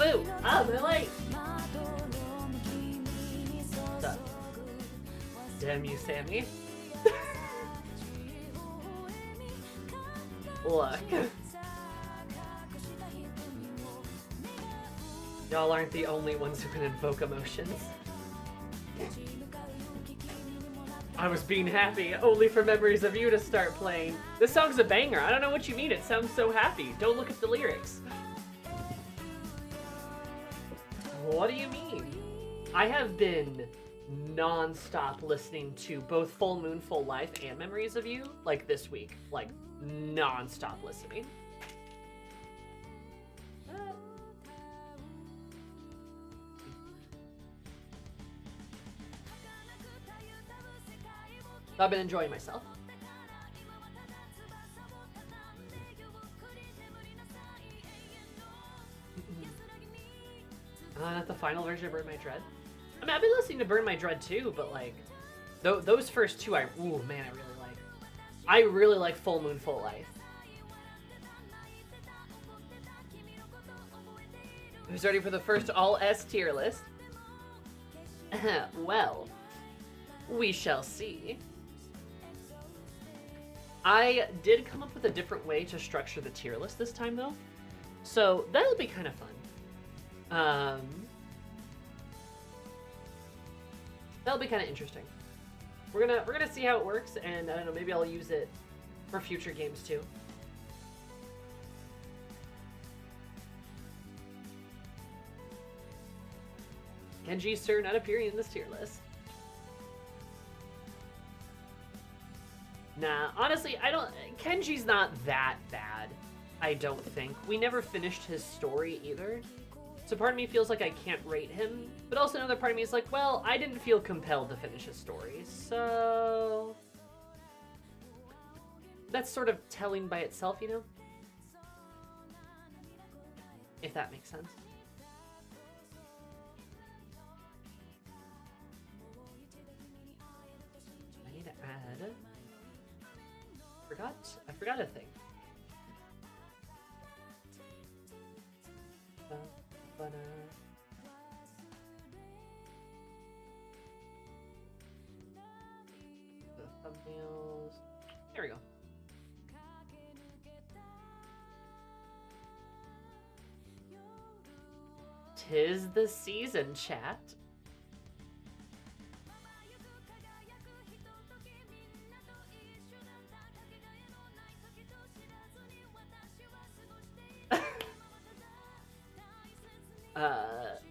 Boo! Ah, they're late! So, damn you, Sammy. Look. Y'all aren't the only ones who can invoke emotions. I was being happy, only for memories of you to start playing. This song's a banger. I don't know what you mean. It sounds so happy. Don't look at the lyrics. What do you mean? I have been non-stop listening to both Full Moon, Full Life and Memories of You, like this week. Like, non-stop listening. I've been enjoying myself. Not the final version of Burn My Dread. I mean, I've been listening to Burn My Dread too, but like, those first two, ooh man, I really like. I really like Full Moon, Full Life. Who's ready for the first all S tier list? Well, we shall see. I did come up with a different way to structure the tier list this time, though, so that'll be kind of fun. That'll be kind of interesting. We're gonna see how it works, and I don't know, maybe I'll use it for future games too. Kenji, sir, not appearing in this tier list. Nah, honestly, Kenji's not that bad, I don't think. We never finished his story either. So part of me feels like I can't rate him, but also another part of me is like, well, I didn't feel compelled to finish his story, so... That's sort of telling by itself, you know? If that makes sense. I need to add... I forgot a thing. The thumbnails. There we go. Tis the season, chat.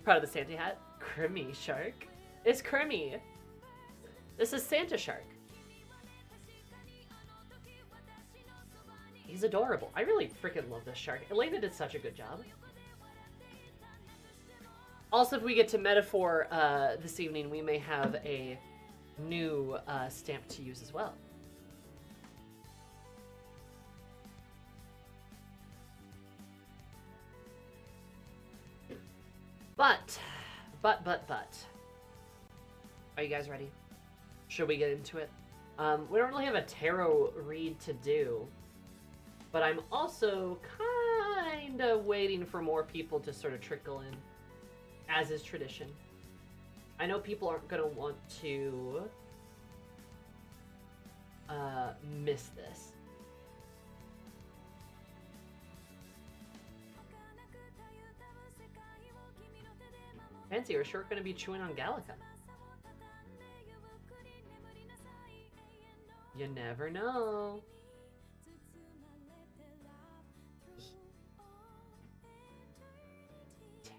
Proud of the Santa hat. Crimmy Shark. It's Crimmy. This is Santa Shark. He's adorable. I really freaking love this shark. Elena did such a good job. Also, if we get to Metaphor this evening, we may have a new stamp to use as well. But. Are you guys ready? Should we get into it? We don't really have a tarot read to do, but I'm also kind of waiting for more people to sort of trickle in, as is tradition. I know people aren't going to want to miss this. Fancy, we're sure gonna be chewing on Gallica. You never know.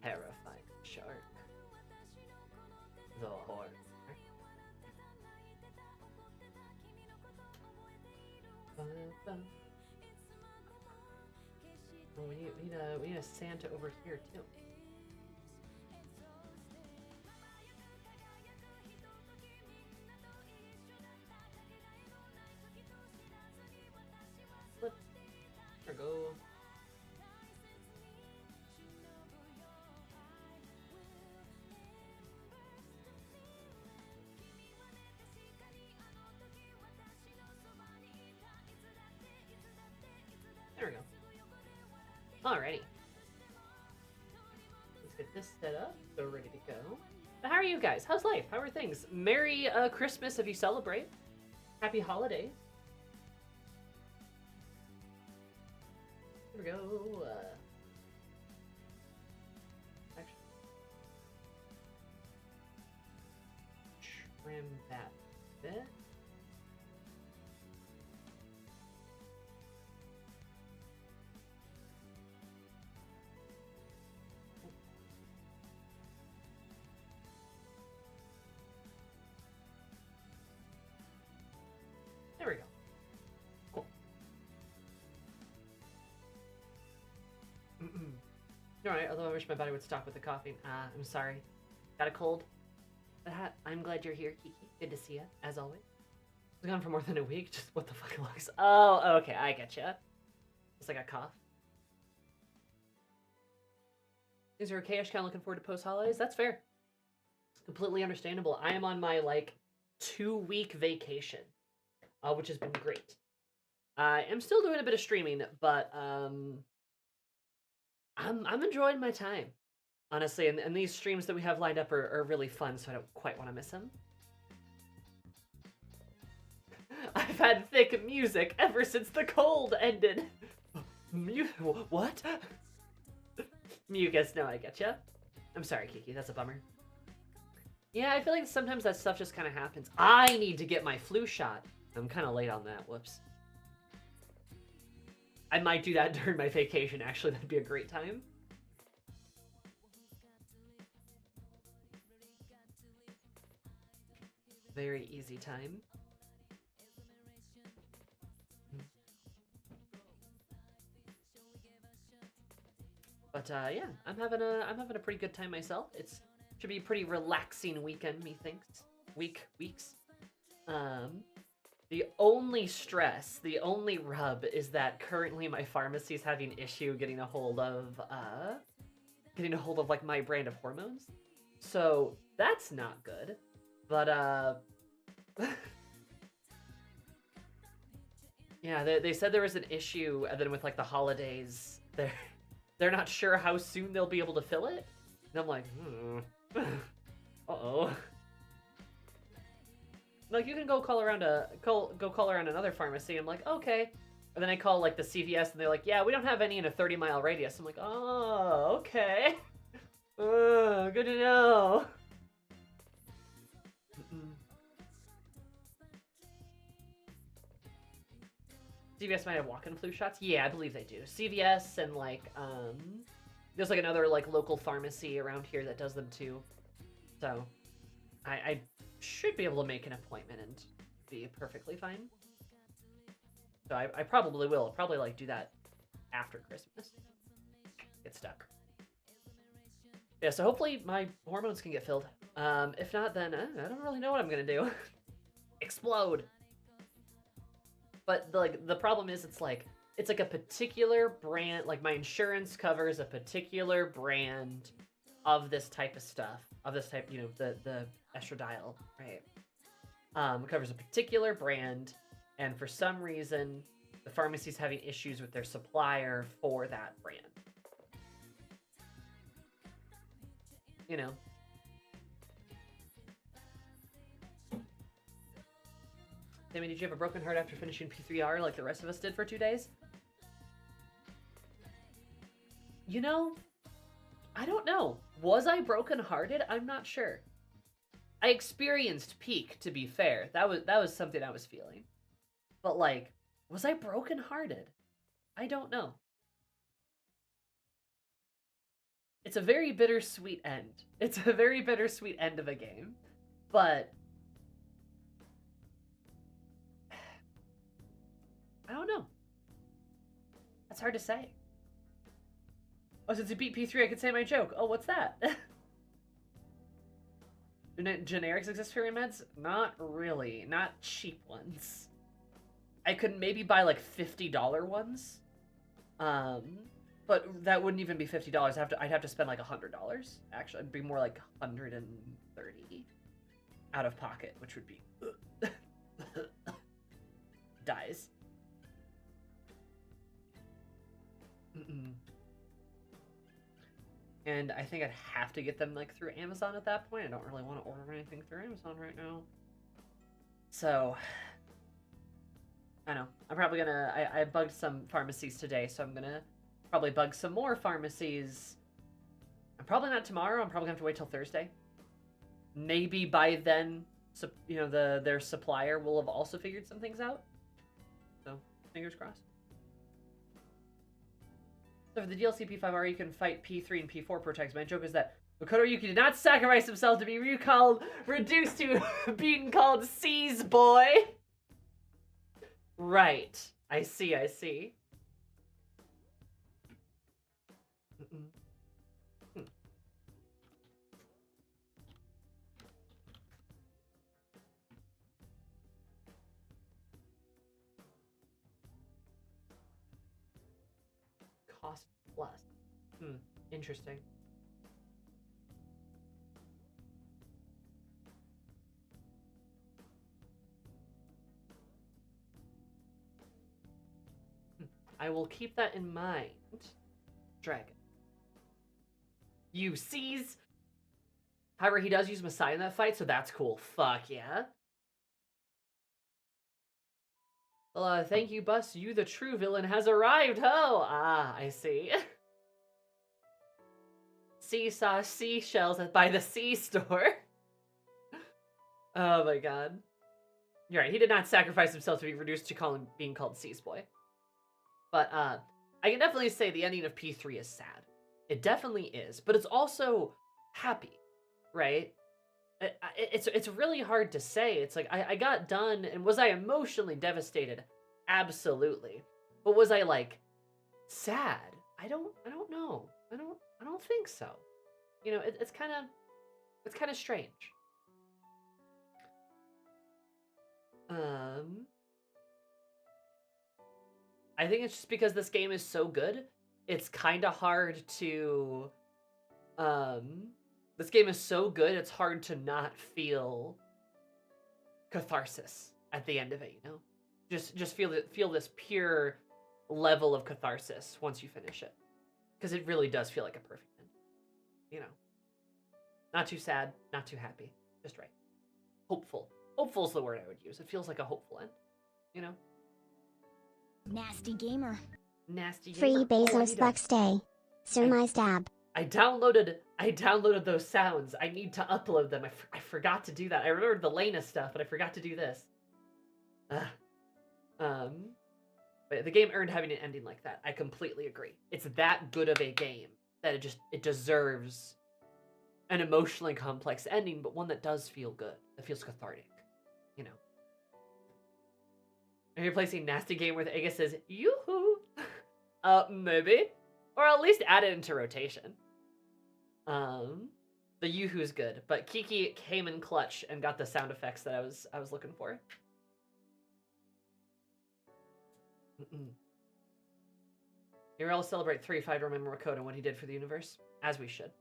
Terrifying shark. The horror. Oh, we need a Santa over here too. There go. There we go. Alrighty. this set up, so we're ready to go. How are you guys? How's life? How are things? Merry Christmas if you celebrate. Happy holidays. Here we go. Actually, trim that bit. There we go. Cool. Alright, although I wish my body would stop with the coughing. I'm sorry. Got a cold. But I'm glad you're here, Kiki. Good to see you, as always. I was gone for more than a week. Just what the fuck, Alex? Oh, okay, I getcha. It's like a cough. Things are okay. Kind of looking forward to post-holidays. That's fair. Completely understandable. I am on my, like, 2-week vacation. Which has been great. I am still doing a bit of streaming, but I'm enjoying my time, honestly. And these streams that we have lined up are really fun, so I don't quite want to miss them. I've had thick music ever since the cold ended. What? Mucus, no, I getcha. I'm sorry, Kiki, that's a bummer. Yeah, I feel like sometimes that stuff just kind of happens. I need to get my flu shot. I'm kind of late on that, whoops. I might do that during my vacation, actually. That'd be a great time. Very easy time. But yeah, I'm having a pretty good time myself. Should be a pretty relaxing weekend, methinks. Weeks. The only stress, the only rub is that currently my pharmacy's having issue getting a hold of like my brand of hormones. So that's not good. But yeah, they said there was an issue, and then with like the holidays, they're not sure how soon they'll be able to fill it. And I'm like, uh-oh. Like, you can go call around another pharmacy. I'm like, okay. And then I call like the CVS, and they're like, yeah, we don't have any in a 30-mile radius. I'm like, oh, okay. Good to know. CVS might have walk-in flu shots. Yeah, I believe they do. CVS and like there's like another like local pharmacy around here that does them too. So I should be able to make an appointment and be perfectly fine. So I probably will. Probably like do that after Christmas. Get stuck. Yeah, so hopefully my hormones can get filled. If not, then I don't really know what I'm gonna do. Explode. But the problem is it's like a particular brand. Like, my insurance covers a particular brand of this type of stuff. Of this type, you know, the estradiol, right? It covers a particular brand, and for some reason, the pharmacy's having issues with their supplier for that brand. You know. Sammy, did you have a broken heart after finishing P3R like the rest of us did for 2 days? You know, I don't know. Was I brokenhearted? I'm not sure. I experienced peak, to be fair. That was something I was feeling. But like, was I brokenhearted? I don't know. It's a very bittersweet end. It's a very bittersweet end of a game. But I don't know. That's hard to say. Oh, since you beat P3, I could say my joke. Oh, what's that? Generics exist for your meds? Not really. Not cheap ones. I could maybe buy like $50 ones. But that wouldn't even be $50. I'd have to spend like $100. Actually, it'd be more like $130 out of pocket, which would be dies. And I think I'd have to get them like through Amazon at that point. I don't really want to order anything through Amazon right now. So, I know. I'm probably gonna... I bugged some pharmacies today, so I'm gonna probably bug some more pharmacies. I'm probably not tomorrow. I'm probably gonna have to wait till Thursday. Maybe by then, you know, their supplier will have also figured some things out. So, fingers crossed. So for the DLC P5R, you can fight P3 and P4 protects. My joke is that Makoto Yuki did not sacrifice himself to be reduced to being called C's boy. Right. I see. Cost plus. Interesting. I will keep that in mind. Dragon. You seize. However, he does use Messiah in that fight, so that's cool. Fuck yeah. Well, thank you, Bus. You, the true villain, has arrived. Oh, I see. Seesaw seashells by the sea store. Oh my god. You're right, he did not sacrifice himself to be reduced to being called Seas Boy. But, I can definitely say the ending of P3 is sad. It definitely is, but it's also happy, right? It's really hard to say. It's like, I got done, and was I emotionally devastated? Absolutely. But was I, like, sad? I don't know. I don't think so. You know, it's kind of strange. I think it's just because this game is so good, it's kind of hard to, this game is so good, it's hard to not feel catharsis at the end of it, you know? Just feel this pure level of catharsis once you finish it. Because it really does feel like a perfect end. You know? Not too sad, not too happy. Just right. Hopeful. Hopeful is the word I would use. It feels like a hopeful end. You know? Nasty gamer. Nasty gamer. Free Bezos Bucks Day. Surmise dab. I downloaded those sounds. I need to upload them. I forgot to do that. I remembered the Lena stuff, but I forgot to do this. But the game earned having an ending like that. I completely agree. It's that good of a game that it deserves an emotionally complex ending, but one that does feel good. That feels cathartic. You know. Are you replacing Nasty Game with Ega says, yoo-hoo? Maybe. Or at least add it into rotation. The yoo-hoo's good, but Kiki came in clutch and got the sound effects that I was looking for. Here I'll celebrate 3-5 to remember Makoto and what he did for the universe, as we should.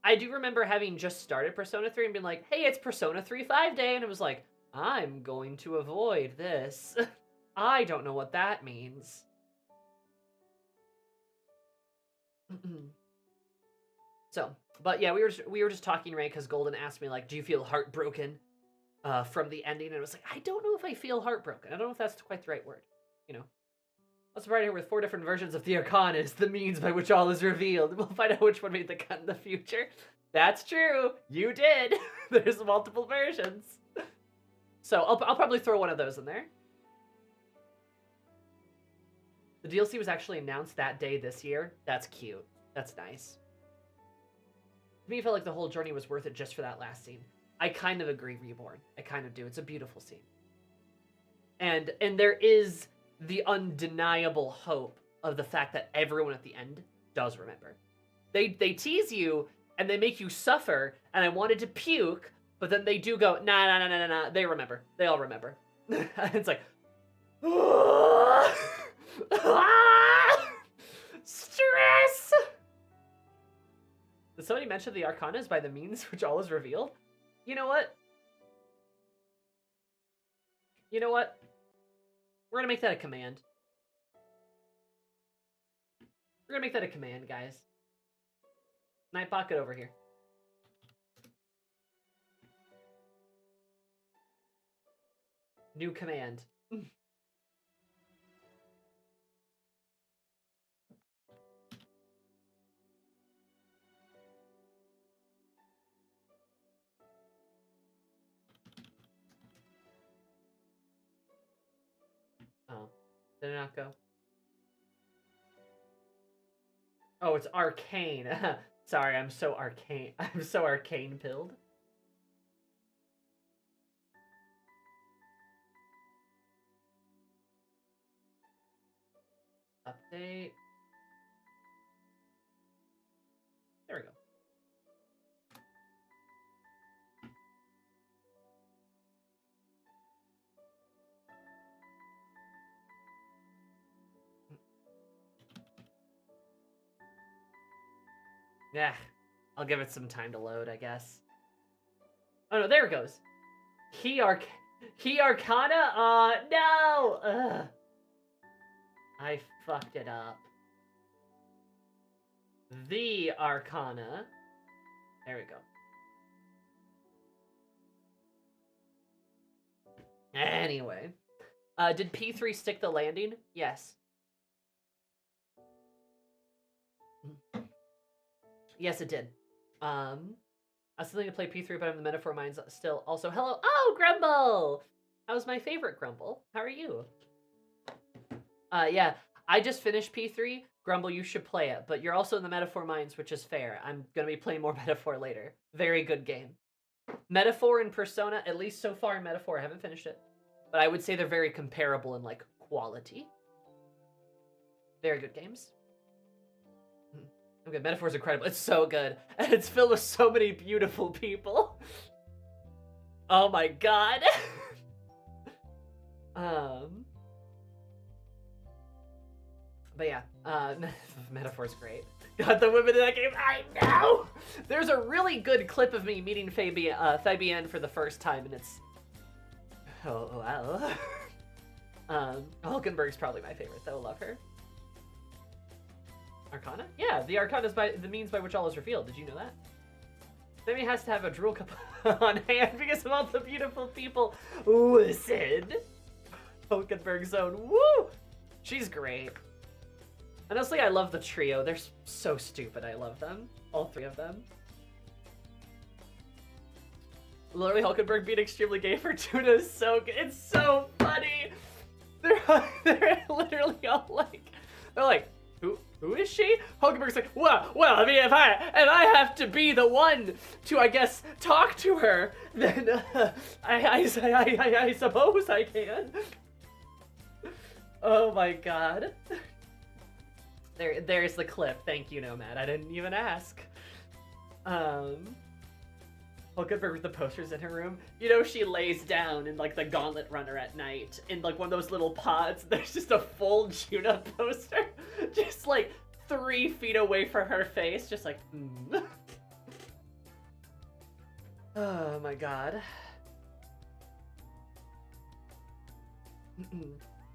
I do remember having just started Persona 3 and being like, hey, it's Persona 3-5 day, and it was like, I'm going to avoid this. I don't know what that means. So, but yeah, we were just talking, right? Because Golden asked me, like, do you feel heartbroken from the ending? And it was like, I don't know if I feel heartbroken. I don't know if that's quite the right word. You know, let's right here with 4 different versions of the Arcanist, the means by which all is revealed. We'll find out which one made the cut in the future. That's true. You did. There's multiple versions. So I'll probably throw one of those in there. The DLC was actually announced that day this year. That's cute. That's nice. To me, it felt like the whole journey was worth it just for that last scene. I kind of agree, Reborn. I kind of do. It's a beautiful scene. And there is the undeniable hope of the fact that everyone at the end does remember. They tease you and they make you suffer, and I wanted to puke, but then they do go, nah, they remember. They all remember. It's like, stress! Did somebody mention the Arcanas by the means which all is revealed? You know what? You know what? We're gonna make that a command. We're gonna make that a command, guys. Night Pocket over here. New command. Oh, did it not go? Oh, it's arcane. Sorry, I'm so arcane. I'm so arcane pilled. Update. There we go. Yeah, I'll give it some time to load, I guess. Oh no, there it goes. He Arcana? No! Ugh. I fucked it up. The Arcana. There we go. Anyway. Did P3 stick the landing? Yes. Yes, it did. I was still thinking to play P3, but I'm the metaphor minds still. Also, hello. Oh, Grumble! That was my favorite Grumble. How are you? Yeah, I just finished P3. Grumble, you should play it, but you're also in the metaphor minds, which is fair. I'm gonna be playing more metaphor later. Very good game. Metaphor and Persona, at least so far in metaphor, I haven't finished it, but I would say they're very comparable in like quality. Very good games. Okay, Metaphor's incredible. It's so good. And it's filled with so many beautiful people. Oh my god. But yeah, Metaphor's great. God, the women in that game, I know! There's a really good clip of me meeting Fabienne for the first time, and it's... Oh, wow. Hulkenberg's probably my favorite, though. Love her. Arcana? Yeah, the Arcana is the means by which all is revealed. Did you know that? Maybe has to have a drool cup on hand because of all the beautiful people. Listen. Hulkenberg zone. Woo! She's great. Honestly, I love the trio. They're so stupid. I love them. All three of them. Literally, Hulkenberg being extremely gay for Tuna is so good. It's so funny. They're literally all like, they're like, who is she? Hulkenberg's like, well, I mean, if I have to be the one to, I guess, talk to her, then I suppose I can. Oh my god. There's the clip. Thank you, Nomad. I didn't even ask. Hulkenberg with the posters in her room. You know, she lays down in like the Gauntlet Runner at night in like one of those little pods. There's just a full Juna poster, just like 3 feet away from her face, just like. Oh my god.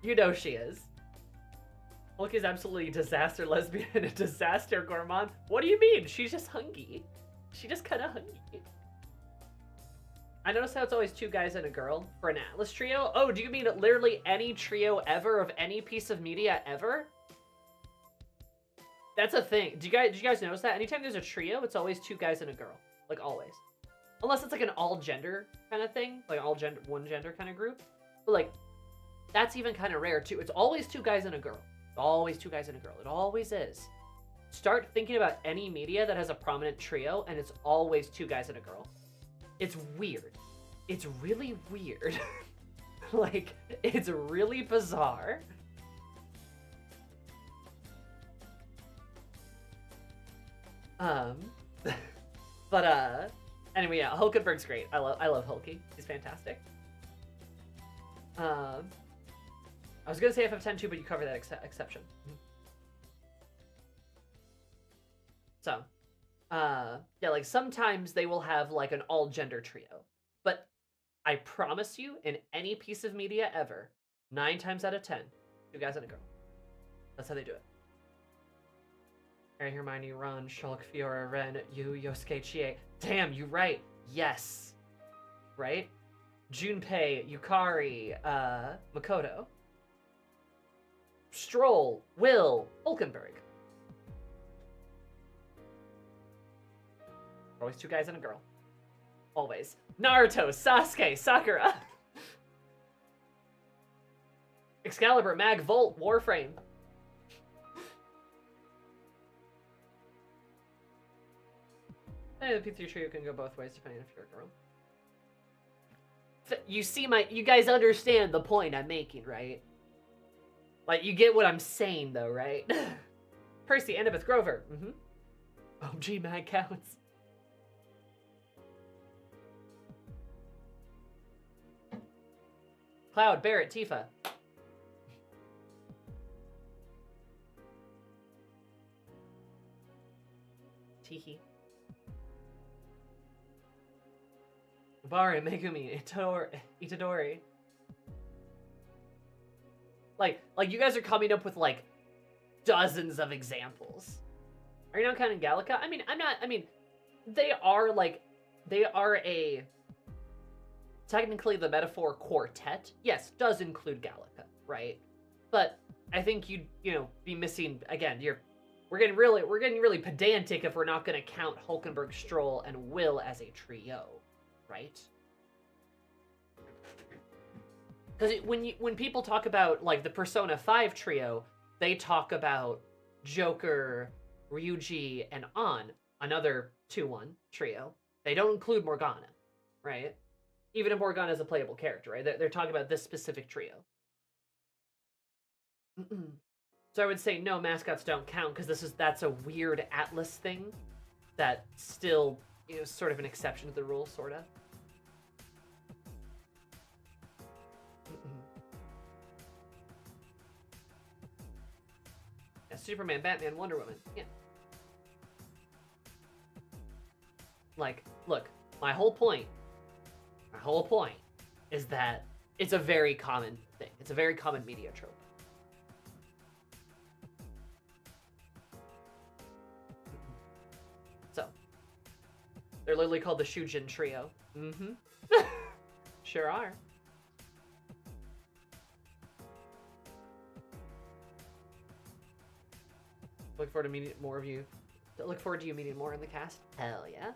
You know she is. Hulk is absolutely a disaster lesbian and a disaster gourmand. What do you mean? She's just hungy. She just kind of hungy. I noticed how it's always 2 guys and a girl for an Atlas trio. Oh, do you mean literally any trio ever of any piece of media ever? That's a thing. Did you guys notice that? Anytime there's a trio, it's always 2 guys and a girl. Like always. Unless it's like an all gender kind of thing. Like all gender, one gender kind of group. But like, that's even kind of rare too. It's always 2 guys and a girl. It's always 2 guys and a girl. It always is. Start thinking about any media that has a prominent trio and it's always 2 guys and a girl. It's weird. It's really weird. Like, it's really bizarre. But anyway, yeah, Hulkenberg's great. I love Hulky. He's fantastic. I was gonna say FF10 too, but you covered that exception. So, yeah, like sometimes they will have like an all gender trio, but I promise you, in any piece of media ever, 9 times out of 10, 2 guys and a girl. That's how they do it. Harry, Hermione, Ron, Shulk, Fiora, Ren, Yu, Yosuke, Chie. Damn, you right. Yes. Right? Junpei, Yukari, Makoto. Stroll, Will, Hulkenberg. Always two guys and a girl. Always. Naruto, Sasuke, Sakura. Excalibur, Mag, Volt, Warframe. The P3 trio can go both ways depending if you're a girl. You see you guys understand the point I'm making, right? Like, you get what I'm saying, though, right? Percy, Annabeth, Grover. OG Mag counts. Cloud, Barrett, Tifa. Teehee. Bari, Megumi, Itadori. Like you guys are coming up with, like, dozens of examples. Are you not counting Gallica? I mean, they are technically the metaphor quartet. Yes, does include Gallica, right? But I think you'd, be missing, again, we're getting really pedantic if we're not going to count Hulkenberg, Stroll, and Will as a trio, right? Because when people talk about, like, the Persona 5 trio, they talk about Joker, Ryuji, and An, another 2-1 trio. They don't include Morgana, right? Even if Morgana is a playable character, right? They're talking about this specific trio. So I would say no, mascots don't count, because that's a weird Atlas thing that still is sort of an exception to the rule, sort of. Yeah, Superman, Batman, Wonder Woman. Yeah. Like, look, my whole point is that it's a very common thing. It's a very common media trope. So, they're literally called the Shujin Trio. Sure are. Look forward to meeting more of you. Look forward to you meeting more in the cast. Hell yeah.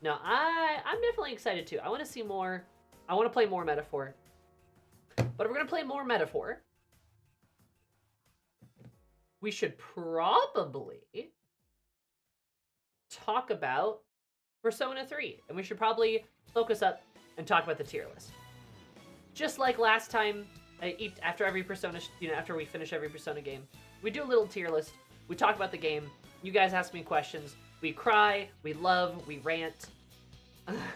No, I'm definitely excited too. I want to see more. I want to play more Metaphor. But if we're going to play more Metaphor, we should probably talk about Persona 3. And we should probably focus up and talk about the tier list. Just like last time, after every Persona, after we finish every Persona game, we do a little tier list. We talk about the game. You guys ask me questions. We cry. We love. We rant.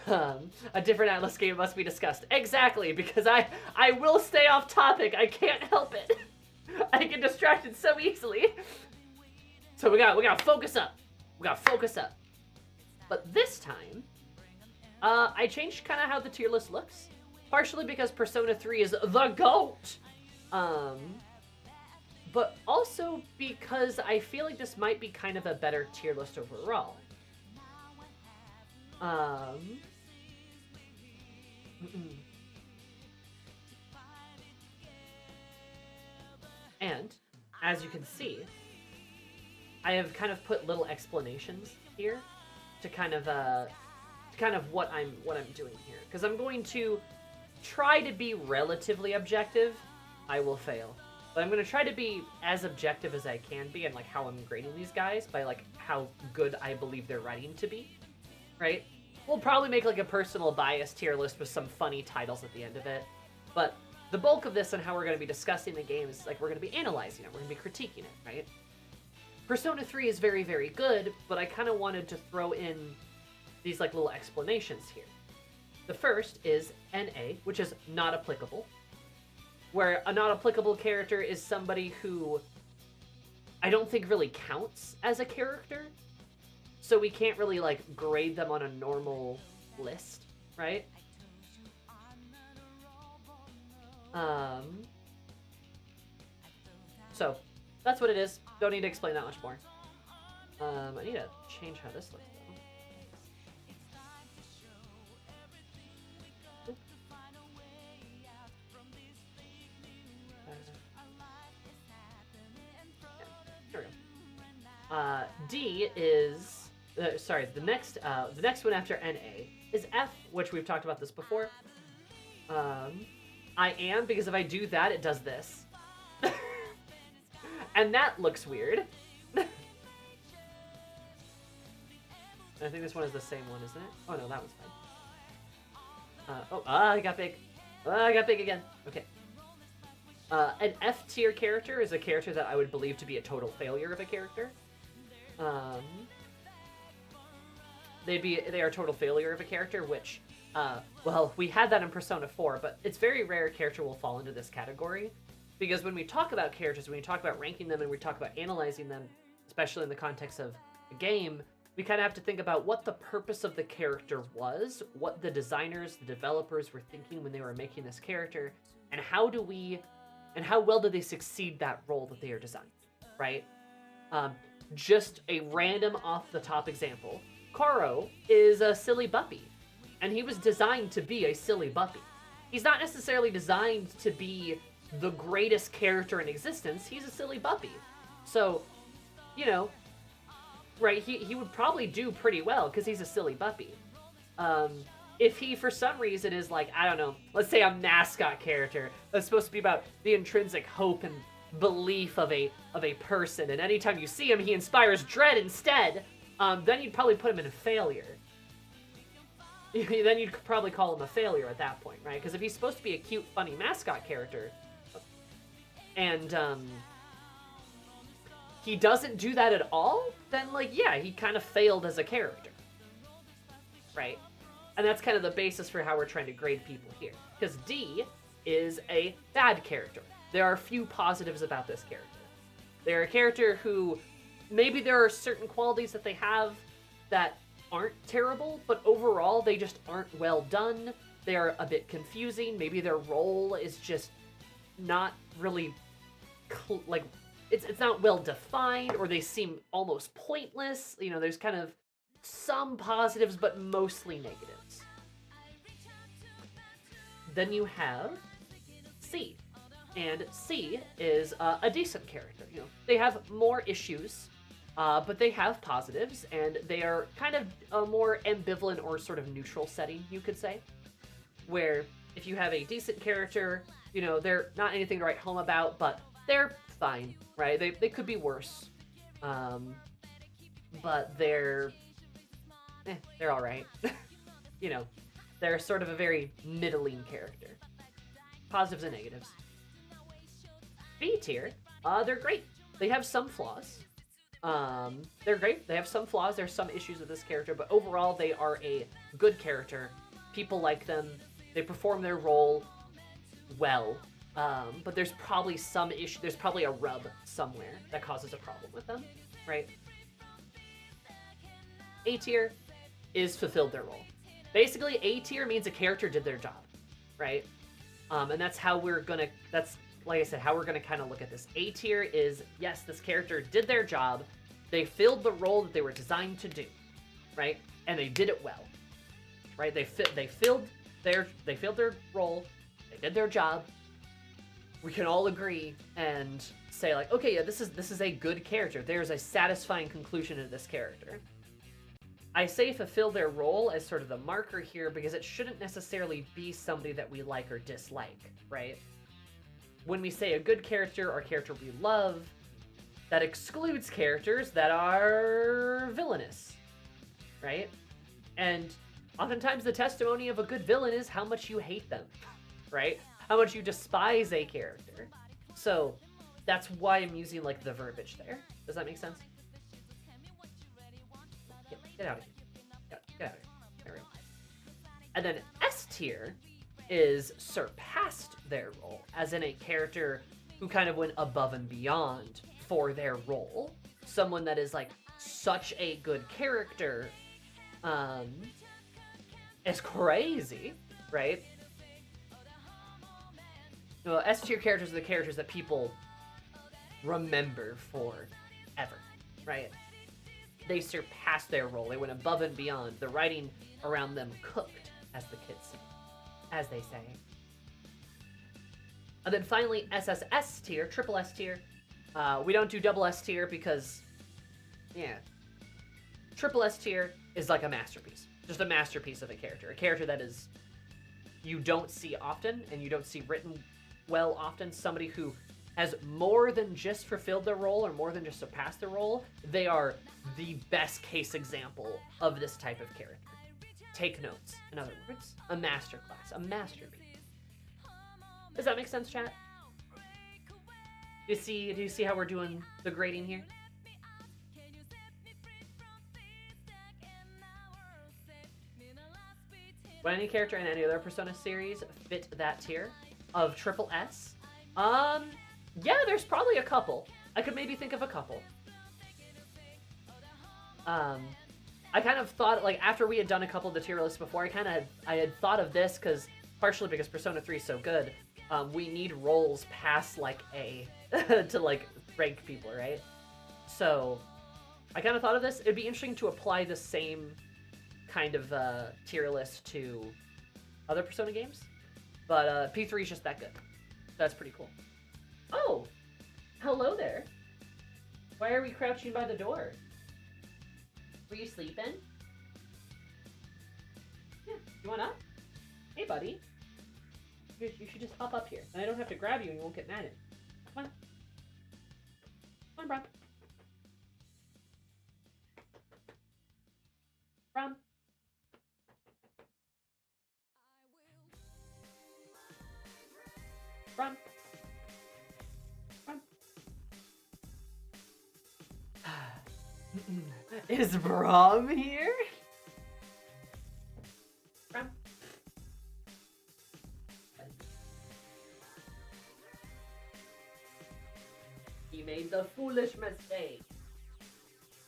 A different Atlas game must be discussed. Exactly, because I will stay off topic. I can't help it. I get distracted so easily. So we got focus up. We got focus up. But this time, I changed kind of how the tier list looks. Partially because Persona 3 is the GOAT. But also because I feel like this might be kind of a better tier list overall. And, as you can see, I have kind of put little explanations here to kind of what I'm doing here. Because I'm going to try to be relatively objective. I will fail. But I'm going to try to be as objective as I can be and, like, how I'm grading these guys by, like, how good I believe they're writing to be, right? We'll probably make, like, a personal bias tier list with some funny titles at the end of it. But the bulk of this and how we're going to be discussing the game is, like, we're going to be analyzing it. We're going to be critiquing it, right? Persona 3 is very, very good, but I kind of wanted to throw in these, like, little explanations here. The first is NA, which is not applicable. Where a not applicable character is somebody who I don't think really counts as a character. So we can't really, like, grade them on a normal list, right? So, that's what it is. Don't need to explain that much more. I need to change how this looks though. Oop. Yeah, there we go. D is sorry. The next one after NA is F, which we've talked about this before. I am, because if I do that, it does this. And that looks weird. I think this one is the same one, isn't it? Oh no, that one's fine. I got big. I got big again. Okay. An F tier character is a character that I would believe to be a total failure of a character. They are a total failure of a character, which, well, we had that in Persona 4, but it's very rare a character will fall into this category. Because when we talk about characters, when we talk about ranking them and we talk about analyzing them, especially in the context of a game, we kind of have to think about what the purpose of the character was, what the designers, the developers were thinking when they were making this character, and how well do they succeed that role that they are designing, right? Just a random off-the-top example. Koro is a silly puppy, and he was designed to be a silly puppy. He's not necessarily designed to be the greatest character in existence. He's a silly puppy. So, you know, right, he would probably do pretty well because he's a silly puppy. If he, for some reason, is like, I don't know, let's say a mascot character that's supposed to be about the intrinsic hope and belief of a person, and anytime you see him, he inspires dread instead, then you'd probably put him in a failure. Then you'd probably call him a failure at that point, right? Because if he's supposed to be a cute, funny mascot character, and he doesn't do that at all, then, like, yeah, he kind of failed as a character, right? And that's kind of the basis for how we're trying to grade people here. Because D is a bad character. There are few positives about this character. They're a character who, maybe there are certain qualities that they have that aren't terrible, but overall they just aren't well done. They are a bit confusing. Maybe their role is just not really, like, it's not well defined, or they seem almost pointless. You know, there's kind of some positives, but mostly negatives. Then you have C. And C is a decent character. You know, they have more issues, but they have positives, and they are kind of a more ambivalent or sort of neutral setting, you could say. Where if you have a decent character, you know, they're not anything to write home about, but they're fine, right? They could be worse, but they're all right. You know, they're sort of a very middling character. Positives and negatives. B tier, they're great. They have some flaws. They're great. They have some flaws. There's some issues with this character, but overall they are a good character. People like them. They perform their role well. But there's probably some issue. There's probably a rub somewhere that causes a problem with them, right? A tier is fulfilled their role. Basically, A tier means a character did their job, right? And that's how we're gonna, that's, like I said, how we're gonna kind of look at this. A tier is, yes, this character did their job. They filled the role that they were designed to do, right? And they did it well, right? They filled their role. They did their job. We can all agree and say, like, okay, yeah, this is a good character. There's a satisfying conclusion to this character. I say fulfill their role as sort of the marker here because it shouldn't necessarily be somebody that we like or dislike, right? When we say a good character or a character we love, that excludes characters that are villainous, right? And oftentimes the testimony of a good villain is how much you hate them, right? How much you despise a character. So that's why I'm using, like, the verbiage there. Does that make sense? Get out of here. Get out of here. There we go. And then S tier is surpassed their role, as in a character who kind of went above and beyond for their role. Someone that is, like, such a good character. It's crazy, right? Well, S tier characters are the characters that people remember forever, right? They surpassed their role. They went above and beyond. The writing around them cooked, as the kids say. As they say. And then finally, SSS tier, triple S tier. We don't do double S tier because, yeah. Triple S tier is like a masterpiece. Just a masterpiece of a character. A character that is, you don't see often, and you don't see written well often. Somebody who has more than just fulfilled their role or more than just surpassed their role. They are the best case example of this type of character. Take notes. In other words, a masterclass, a masterpiece. Does that make sense, chat? Do you see how we're doing the grading here? Would any character in any other Persona series fit that tier of triple S? Yeah, there's probably a couple. I could maybe think of a couple. I kind of thought, like, after we had done a couple of the tier lists before, I had thought of this partially because Persona 3 is so good. We need roles past, like, A to, like, rank people, right? So, I kind of thought of this. It'd be interesting to apply the same kind of tier list to other Persona games. But P3 is just that good. That's pretty cool. Oh! Hello there. Why are we crouching by the door? Were you sleeping? Yeah, you want up? Hey, buddy. You should just hop up here. And I don't have to grab you and you won't get mad at me. Come on. Come on, Brom. Brom. Brom. Brom. Is Brom here? Brom. He made the foolish mistake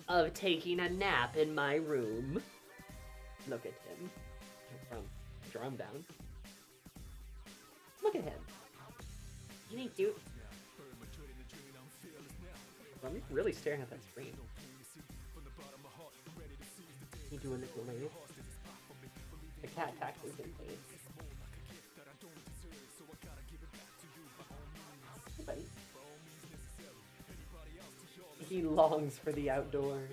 of taking a nap in my room. Look at him. Draw him down. Look at him. You ain't cute. I'm really staring at that screen. You doing this for me? The cat taxes in place. Hey, buddy. He longs for the outdoors.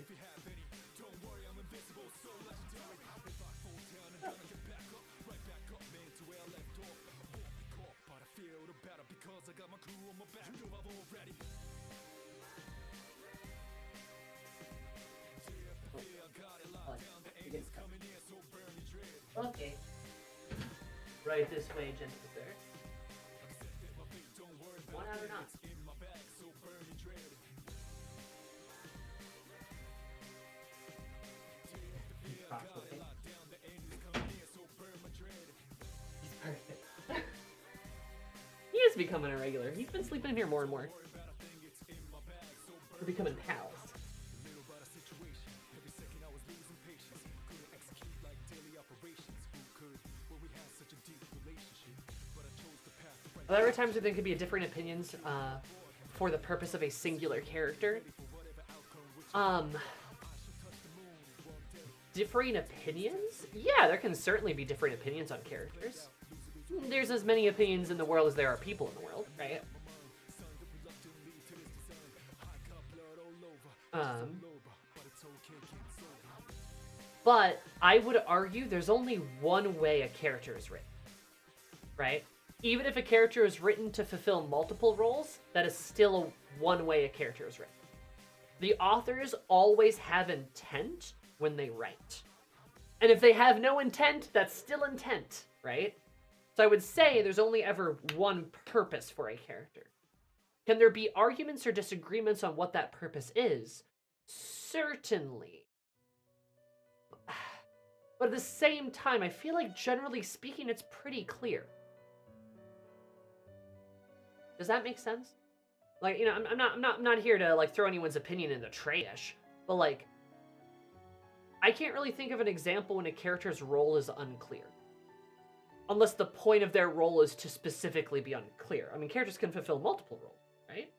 Okay. Right this way, gentle sir. One out or not? He's perfect. He is becoming a regular. He's been sleeping in here more and more. We're becoming pals. There are times where there could be different opinions for the purpose of a singular character. Differing opinions? Yeah, there can certainly be different opinions on characters. There's as many opinions in the world as there are people in the world, right? But I would argue there's only one way a character is written, right? Even if a character is written to fulfill multiple roles, that is still one way a character is written. The authors always have intent when they write. And if they have no intent, that's still intent, right? So I would say there's only ever one purpose for a character. Can there be arguments or disagreements on what that purpose is? Certainly. But at the same time, I feel like generally speaking, it's pretty clear. Does that make sense? Like, you know, I'm not here to like throw anyone's opinion in the trash, but like, I can't really think of an example when a character's role is unclear. Unless the point of their role is to specifically be unclear. I mean, characters can fulfill multiple roles, right?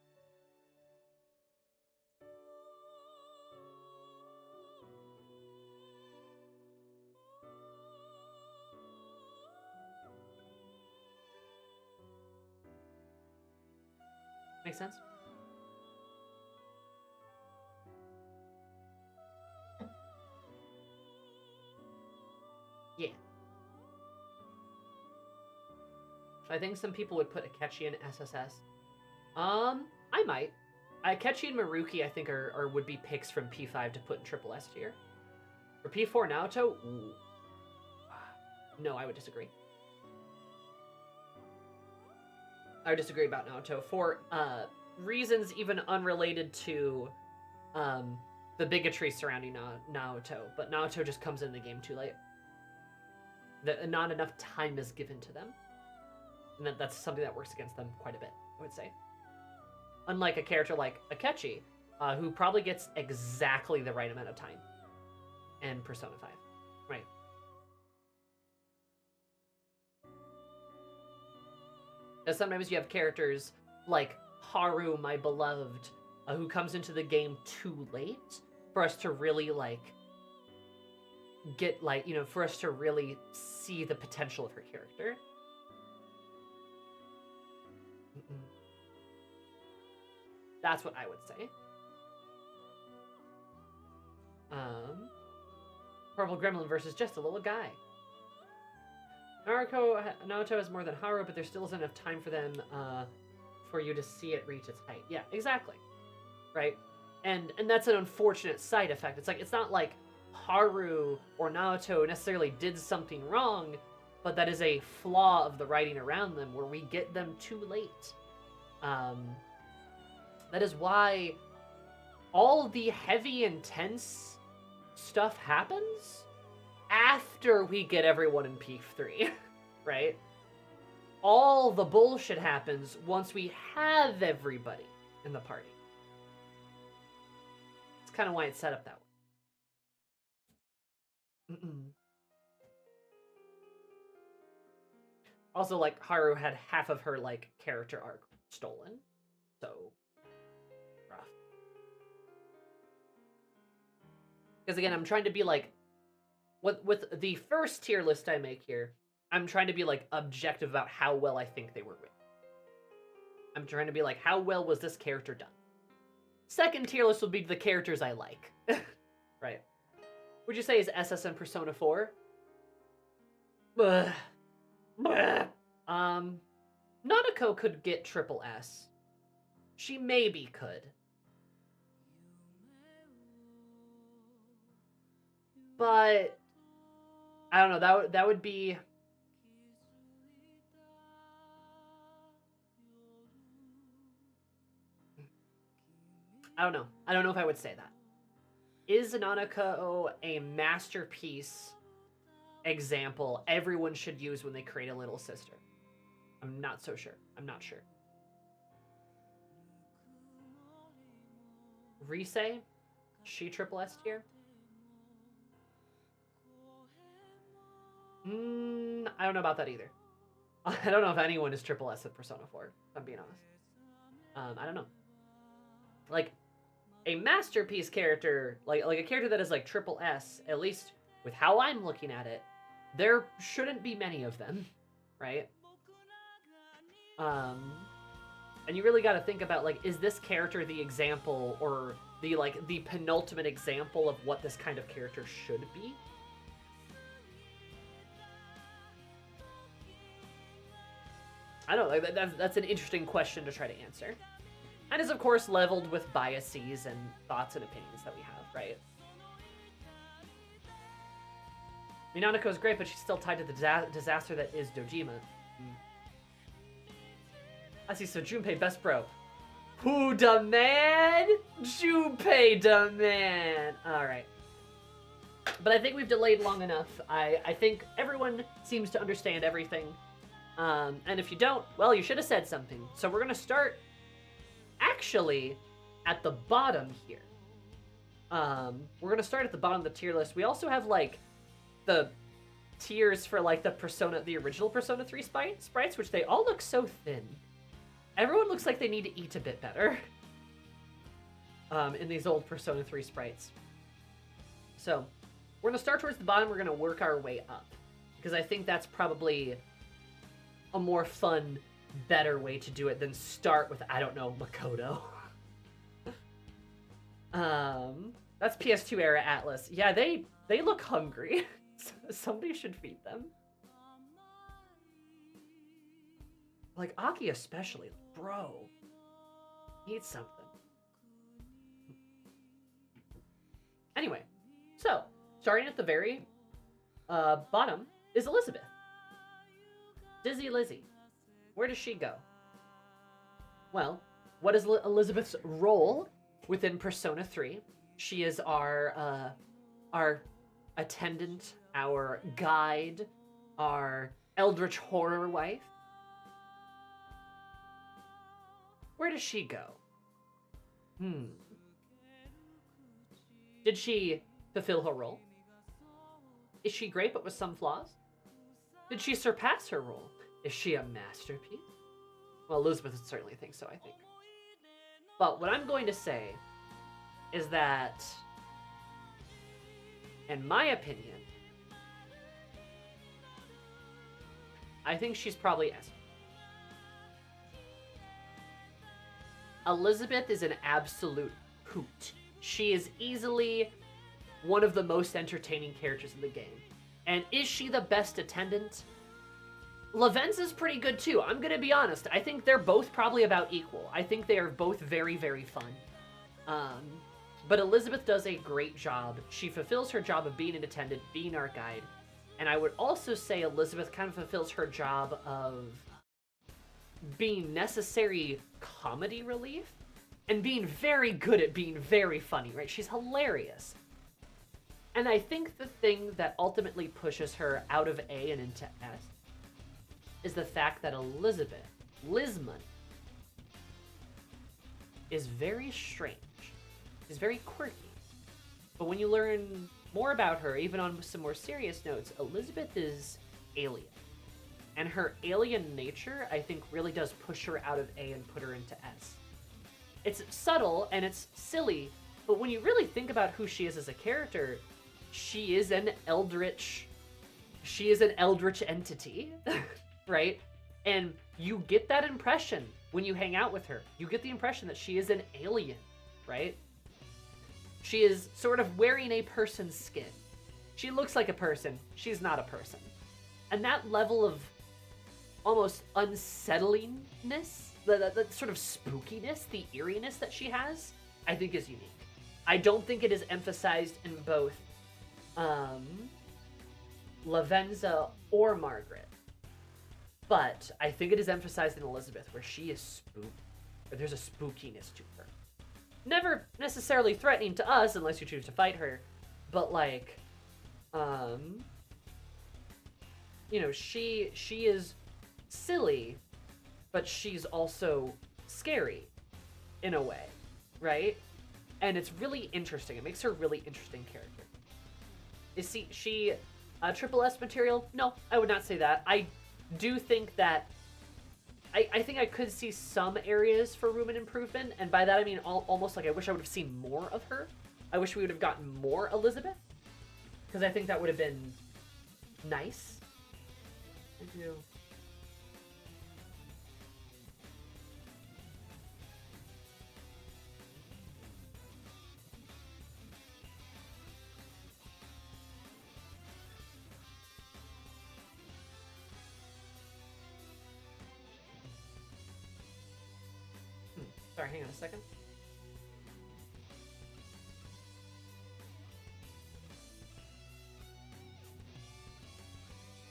Makes sense? Yeah. I think some people would put Akechi in SSS. I might. Akechi and Maruki, I think, are would be picks from P5 to put in triple S tier. For P4 Naoto, ooh. No, I would disagree. I would disagree about Naoto for reasons even unrelated to the bigotry surrounding Naoto. But Naoto just comes in the game too late. Not enough time is given to them. And that's something that works against them quite a bit, I would say. Unlike a character like Akechi, who probably gets exactly the right amount of time in Persona 5. Right. Because sometimes you have characters like Haru, my beloved, who comes into the game too late for us to really, like, get, like, you know, for us to really see the potential of her character. That's what I would say. Purple Gremlin versus just a little guy. Naruto has more than Haru, but there still isn't enough time for them for you to see it reach its height. Yeah, exactly. Right? And that's an unfortunate side effect. It's like, it's not like Haru or Naruto necessarily did something wrong, but that is a flaw of the writing around them where we get them too late. That is why all the heavy, intense stuff happens after we get everyone in P3, right? All the bullshit happens once we have everybody in the party. It's kind of why it's set up that way. Also, like, Haru had half of her, like, character arc stolen. So, rough. Because, again, I'm trying to be, like, with the first tier list I make here, I'm trying to be, like, objective about how well I think they were written. I'm trying to be like, how well was this character done? Second tier list would be the characters I like. Right. Would you say is SS and Persona 4? Nanako could get triple S. She maybe could. But I don't know, that would be I don't know. I don't know if I would say that. Is Nanako a masterpiece example everyone should use when they create a little sister? I'm not so sure. I'm not sure. Rise? She triple S tier? I don't know about that either. I don't know if anyone is triple S at Persona 4, if I'm being honest. I don't know. Like, a masterpiece character, like a character that is like triple S, at least with how I'm looking at it, there shouldn't be many of them, right? And you really got to think about, like, is this character the example or the, like, the penultimate example of what this kind of character should be? I don't know, that's an interesting question to try to answer. And is, of course, leveled with biases and thoughts and opinions that we have, right? Minako's great, but she's still tied to the disaster that is Dojima. I see, so Junpei, best bro. Who da man? Junpei da man. Alright. But I think we've delayed long enough. I think everyone seems to understand everything. And if you don't, well, you should have said something. So we're going to start actually at the bottom here. We're going to start at the bottom of the tier list. We also have, like, the tiers for, like, the original Persona 3 sprites, which they all look so thin. Everyone looks like they need to eat a bit better in these old Persona 3 sprites. So, we're going to start towards the bottom. We're going to work our way up, because I think that's probably a more fun better way to do it than start with, I don't know, Makoto. That's PS2 era Atlas. Yeah, they look hungry. Somebody should feed them. Like, Aki especially. Bro. Eat something. Anyway, so, starting at the very bottom is Elizabeth. Dizzy Lizzie. Where does she go? Well, what is Elizabeth's role within Persona 3? She is our attendant, our guide, our eldritch horror wife. Where does she go? Did she fulfill her role? Is she great but with some flaws? Did she surpass her role? Is she a masterpiece? Well, Elizabeth certainly thinks so, I think. But what I'm going to say is that, in my opinion, I think she's probably S. Elizabeth is an absolute hoot. She is easily one of the most entertaining characters in the game. And is she the best attendant? Lavenza's pretty good too. I'm gonna be honest. I think they're both probably about equal. I think they are both very, very fun. But Elizabeth does a great job. She fulfills her job of being an attendant, being our guide. And I would also say Elizabeth kind of fulfills her job of being necessary comedy relief and being very good at being very funny, right? She's hilarious. And I think the thing that ultimately pushes her out of A and into S is the fact that Elizabeth, Lizman, is very strange. She's very quirky. But when you learn more about her, even on some more serious notes, Elizabeth is alien. And her alien nature, I think, really does push her out of A and put her into S. It's subtle and it's silly, but when you really think about who she is as a character, she is an eldritch entity, right? And you get that impression when you hang out with her. You get the impression that she is an alien, right? She is sort of wearing a person's skin. She looks like a person. She's not a person. And that level of almost unsettlingness, the sort of spookiness, the eeriness that she has, I think is unique. I don't think it is emphasized in both Lavenza or Margaret. But I think it is emphasized in Elizabeth, where she is spooked. Or there's a spookiness to her. Never necessarily threatening to us, unless you choose to fight her. But, like, you know, she is silly, but she's also scary, in a way, right? And it's really interesting. It makes her a really interesting character. Is she triple S material? No, I would not say that. I do think that I think I could see some areas for room and improvement, and by that I mean almost like I wish I would have seen more of her. I wish we would have gotten more Elizabeth, because I think that would have been nice. I do. Sorry, hang on a second.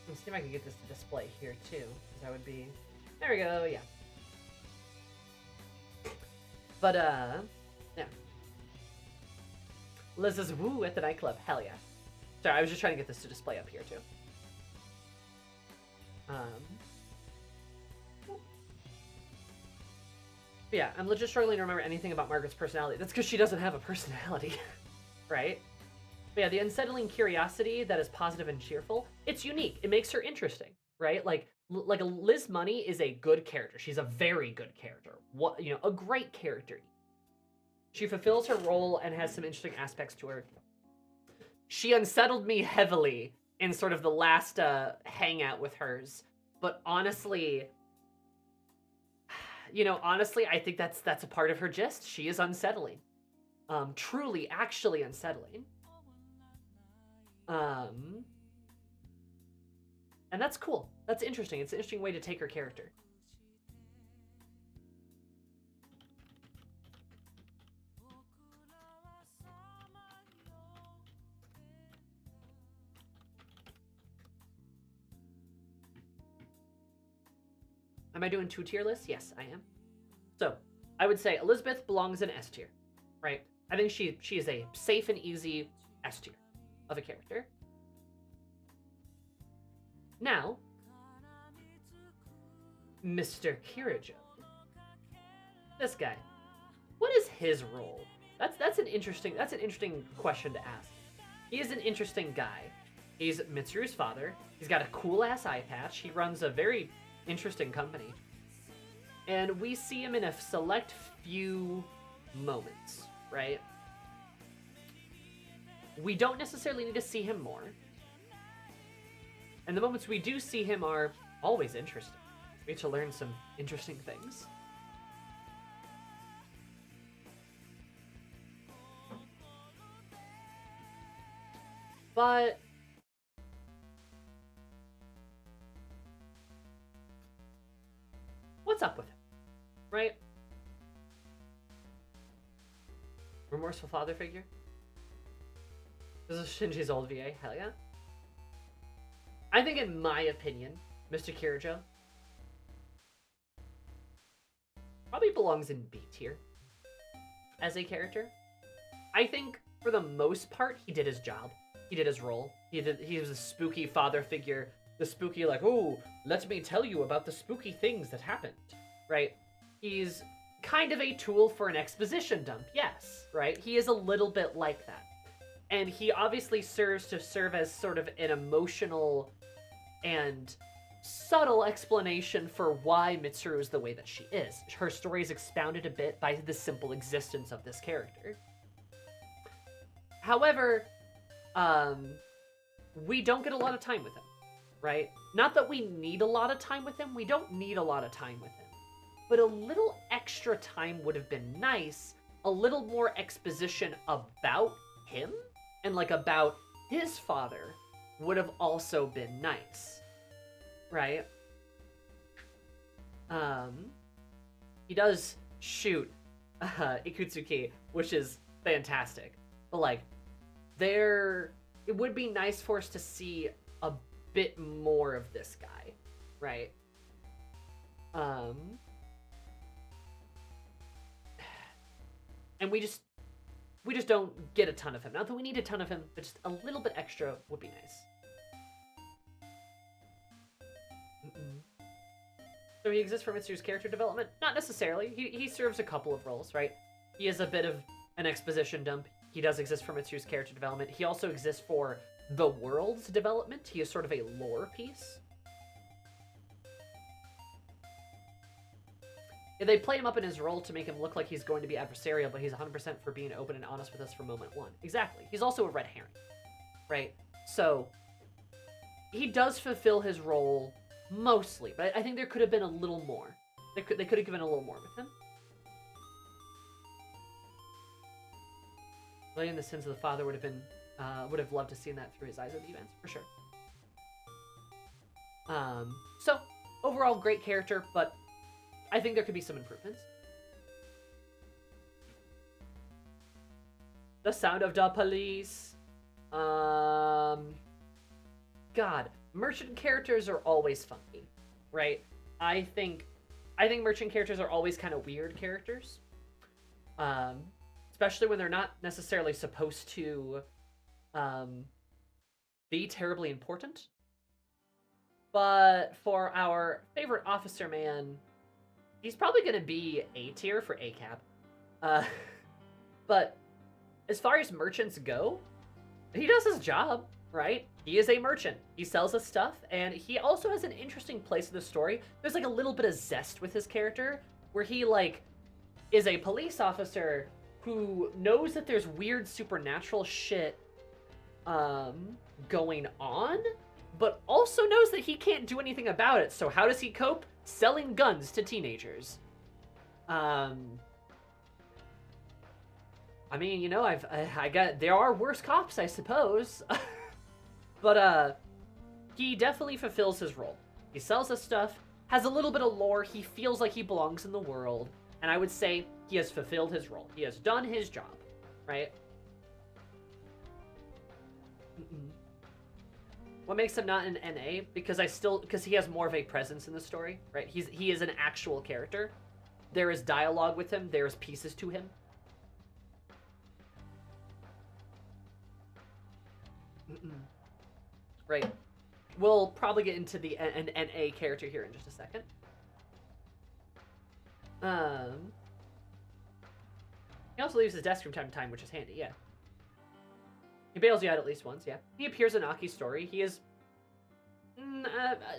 Let's see if I can get this to display here too, because that would be... There we go, yeah. But, yeah. Liz is woo at the nightclub, hell yeah. Sorry, I was just trying to get this to display up here too. But yeah, I'm legit struggling to remember anything about Margaret's personality. That's because she doesn't have a personality, right? But yeah, the unsettling curiosity that is positive and cheerful, it's unique. It makes her interesting, right? Like Liz Money is a good character. She's a very good character. What, you know, a great character. She fulfills her role and has some interesting aspects to her. She unsettled me heavily in sort of the last hangout with hers, but honestly, You know, honestly, I think that's a part of her gist. She is unsettling. Truly, actually unsettling. And that's cool. That's interesting. It's an interesting way to take her character. Am I doing 2-tier lists? Yes, I am. So, I would say Elizabeth belongs in S tier, right? I think she is a safe and easy S tier of a character. Now, Mr. Kirijo. This guy. What is his role? That's an interesting question to ask. He is an interesting guy. He's Mitsuru's father. He's got a cool ass eye patch. He runs a very interesting company. And we see him in a select few moments, right? We don't necessarily need to see him more. And the moments we do see him are always interesting. We get to learn some interesting things. But what's up with him, right? Remorseful father figure? This is Shinji's old VA, hell yeah. I think, in my opinion, Mr. Kirijo probably belongs in B tier as a character. I think, for the most part, he did his job. He did his role. He was a spooky father figure. The spooky, like, oh, let me tell you about the spooky things that happened, right? He's kind of a tool for an exposition dump, yes, right? He is a little bit like that. And he obviously serve as sort of an emotional and subtle explanation for why Mitsuru is the way that she is. Her story is expounded a bit by the simple existence of this character. However, we don't get a lot of time with him, right? Not that we need a lot of time with him. We don't need a lot of time with him. But a little extra time would have been nice. A little more exposition about him and, like, about his father would have also been nice, right? He does shoot Ikutsuki, which is fantastic. But, like, it would be nice for us to see a bit more of this guy, right? And we just don't get a ton of him. Not that we need a ton of him, but just a little bit extra would be nice. So he exists for Mitsuru's character development? Not necessarily. He serves a couple of roles, right? He is a bit of an exposition dump. He does exist for Mitsuru's character development. He also exists for the world's development. He is sort of a lore piece. They play him up in his role to make him look like he's going to be adversarial, but he's 100% for being open and honest with us from moment one. Exactly. He's also a red herring, right? So, he does fulfill his role mostly, but I think there could have been a little more. They could have given a little more with him. Laying the sins of the father would have loved to see that through his eyes at the events, for sure. So, overall, great character, but I think there could be some improvements. The sound of the police. God, merchant characters are always funky, right? I think merchant characters are always kind of weird characters. Especially when they're not necessarily supposed to be terribly important. But for our favorite officer man, he's probably going to be A tier for ACAB. But as far as merchants go, he does his job, right? He is a merchant. He sells us stuff, and he also has an interesting place in the story. There's like a little bit of zest with his character, where he like is a police officer who knows that there's weird supernatural shit going on, but also knows that he can't do anything about it. So how does he cope? Selling guns to teenagers. I mean, you know, I got, there are worse cops, I suppose. But, he definitely fulfills his role. He sells us stuff, has a little bit of lore, he feels like he belongs in the world, and I would say he has fulfilled his role. He has done his job, right? What makes him not an NA? Because he has more of a presence in the story, right? He is an actual character. There is dialogue with him, there is pieces to him. Right. We'll probably get into an NA character here in just a second. He also leaves his desk from time to time, which is handy, yeah. He bails you out at least once, yeah. He appears in Aki's story. He is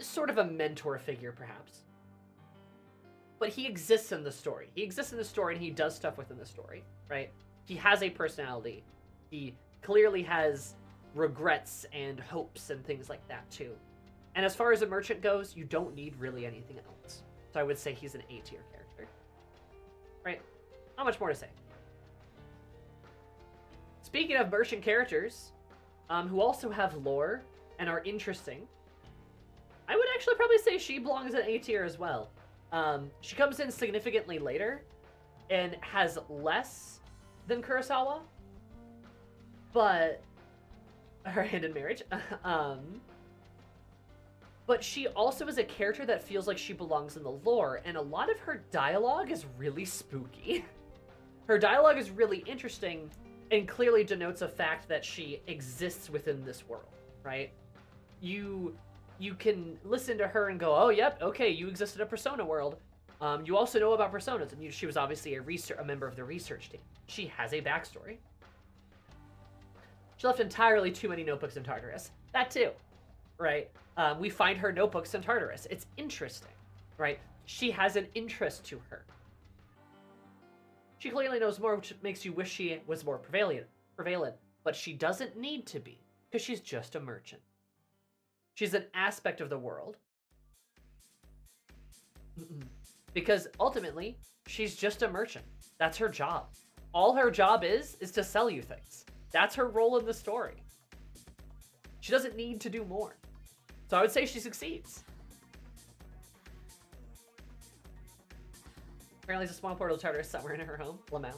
sort of a mentor figure, perhaps. But he exists in the story. He exists in the story, and he does stuff within the story, right? He has a personality. He clearly has regrets and hopes and things like that, too. And as far as a merchant goes, you don't need really anything else. So I would say he's an A-tier character. Right? Not much more to say. Speaking of merchant characters, who also have lore and are interesting, I would actually probably say she belongs in A-tier as well. She comes in significantly later and has less than Kurosawa, but her hand in marriage. But she also is a character that feels like she belongs in the lore, and a lot of her dialogue is really spooky. Her dialogue is really interesting and clearly denotes a fact that she exists within this world, right? You can listen to her and go, oh, yep, okay, you exist in a Persona world. You also know about Personas, and she was obviously a member of the research team. She has a backstory. She left entirely too many notebooks in Tartarus. That too, right? We find her notebooks in Tartarus. It's interesting, right? She has an interest to her. She clearly knows more, which makes you wish she was more prevalent, but she doesn't need to be, because she's just a merchant. She's an aspect of the world. Because ultimately, she's just a merchant. That's her job. All her job is to sell you things. That's her role in the story. She doesn't need to do more. So I would say she succeeds. Apparently there's a small portal to Tartarus somewhere in her home. Lamau.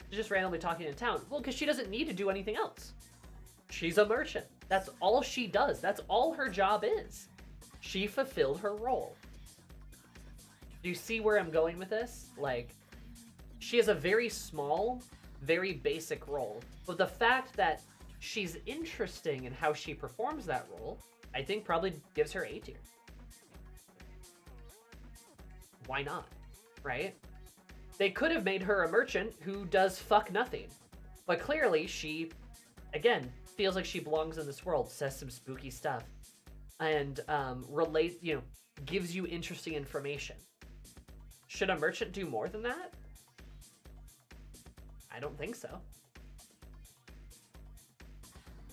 She's just randomly talking in town. Well, because she doesn't need to do anything else. She's a merchant. That's all she does. That's all her job is. She fulfilled her role. Do you see where I'm going with this? Like, she has a very small, very basic role. But the fact that she's interesting in how she performs that role, I think probably gives her A tier. Why not? Right? They could have made her a merchant who does fuck nothing. But clearly she, again, feels like she belongs in this world, says some spooky stuff, and gives you interesting information. Should a merchant do more than that? I don't think so.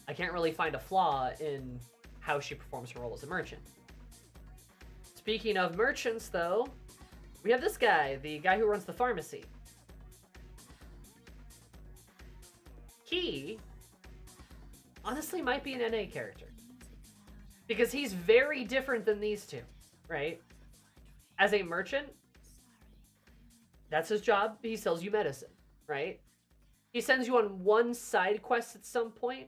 I can't really find a flaw in how she performs her role as a merchant. Speaking of merchants, though, we have this guy, the guy who runs the pharmacy. He honestly might be an NA character. Because he's very different than these two, right? As a merchant, that's his job. He sells you medicine, right? He sends you on one side quest at some point,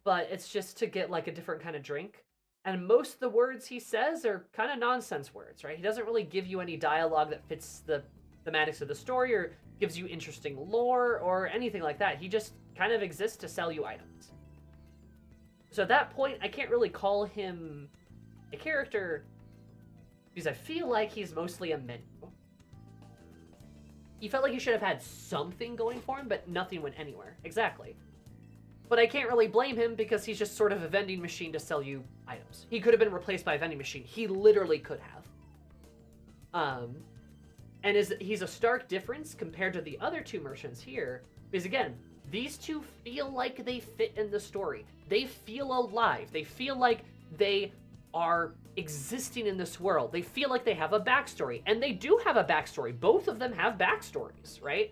but it's just to get like a different kind of drink. And most of the words he says are kind of nonsense words, right? He doesn't really give you any dialogue that fits the thematics of the story or gives you interesting lore or anything like that. He just kind of exists to sell you items. So at that point, I can't really call him a character because I feel like he's mostly a menu. He felt like he should have had something going for him, but nothing went anywhere. Exactly. But I can't really blame him because he's just sort of a vending machine to sell you items. He could have been replaced by a vending machine. He literally could have. And he's a stark difference compared to the other two merchants here. Because again, these two feel like they fit in the story. They feel alive. They feel like they are existing in this world. They feel like they have a backstory, and they do have a backstory. Both of them have backstories, right?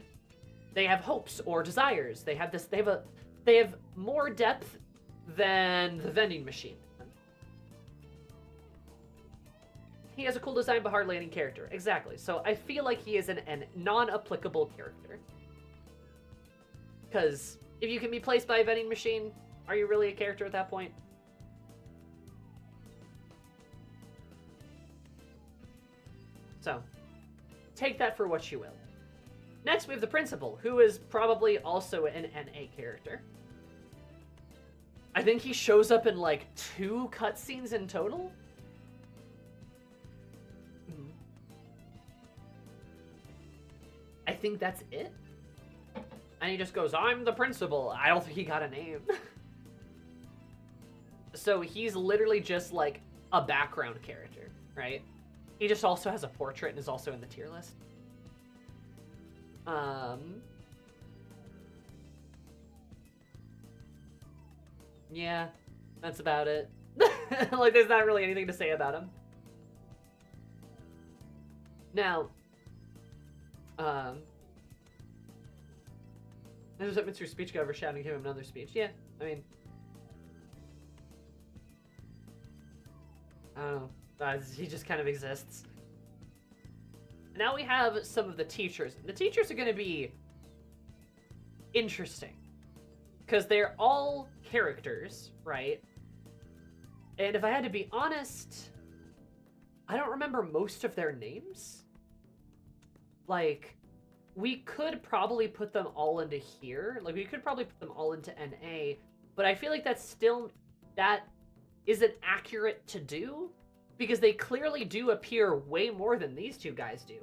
They have hopes or desires. They have this. They have more depth than the vending machine. He has a cool design but hard landing character. Exactly. So I feel like he is an non-applicable character. Because if you can be placed by a vending machine, are you really a character at that point? So, take that for what you will. Next, we have the principal, who is probably also an NA character. I think he shows up in like 2 cutscenes in total. I think that's it. And he just goes, I'm the principal. I don't think he got a name. So he's literally just like a background character, right? He just also has a portrait and is also in the tier list. Yeah, that's about it. Like, there's not really anything to say about him. Now, there's that Mr. Speech guy overshadowing him another speech. Yeah, I mean, I don't know. He just kind of exists. Now we have some of the teachers. The teachers are going to be interesting because they're all characters, right? And if I had to be honest, I don't remember most of their names. Like, we could probably put them all into here. Like, we could probably put them all into NA, but I feel like that isn't accurate to do. Because they clearly do appear way more than these 2 guys do.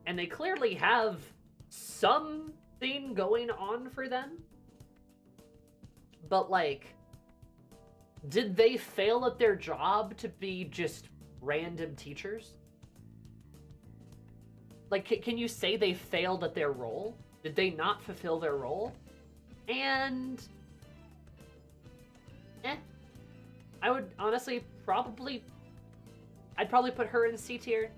And they clearly have something going on for them. But, like, did they fail at their job to be just random teachers? Like, can you say they failed at their role? Did they not fulfill their role? And... I would honestly I'd probably put her in C tier.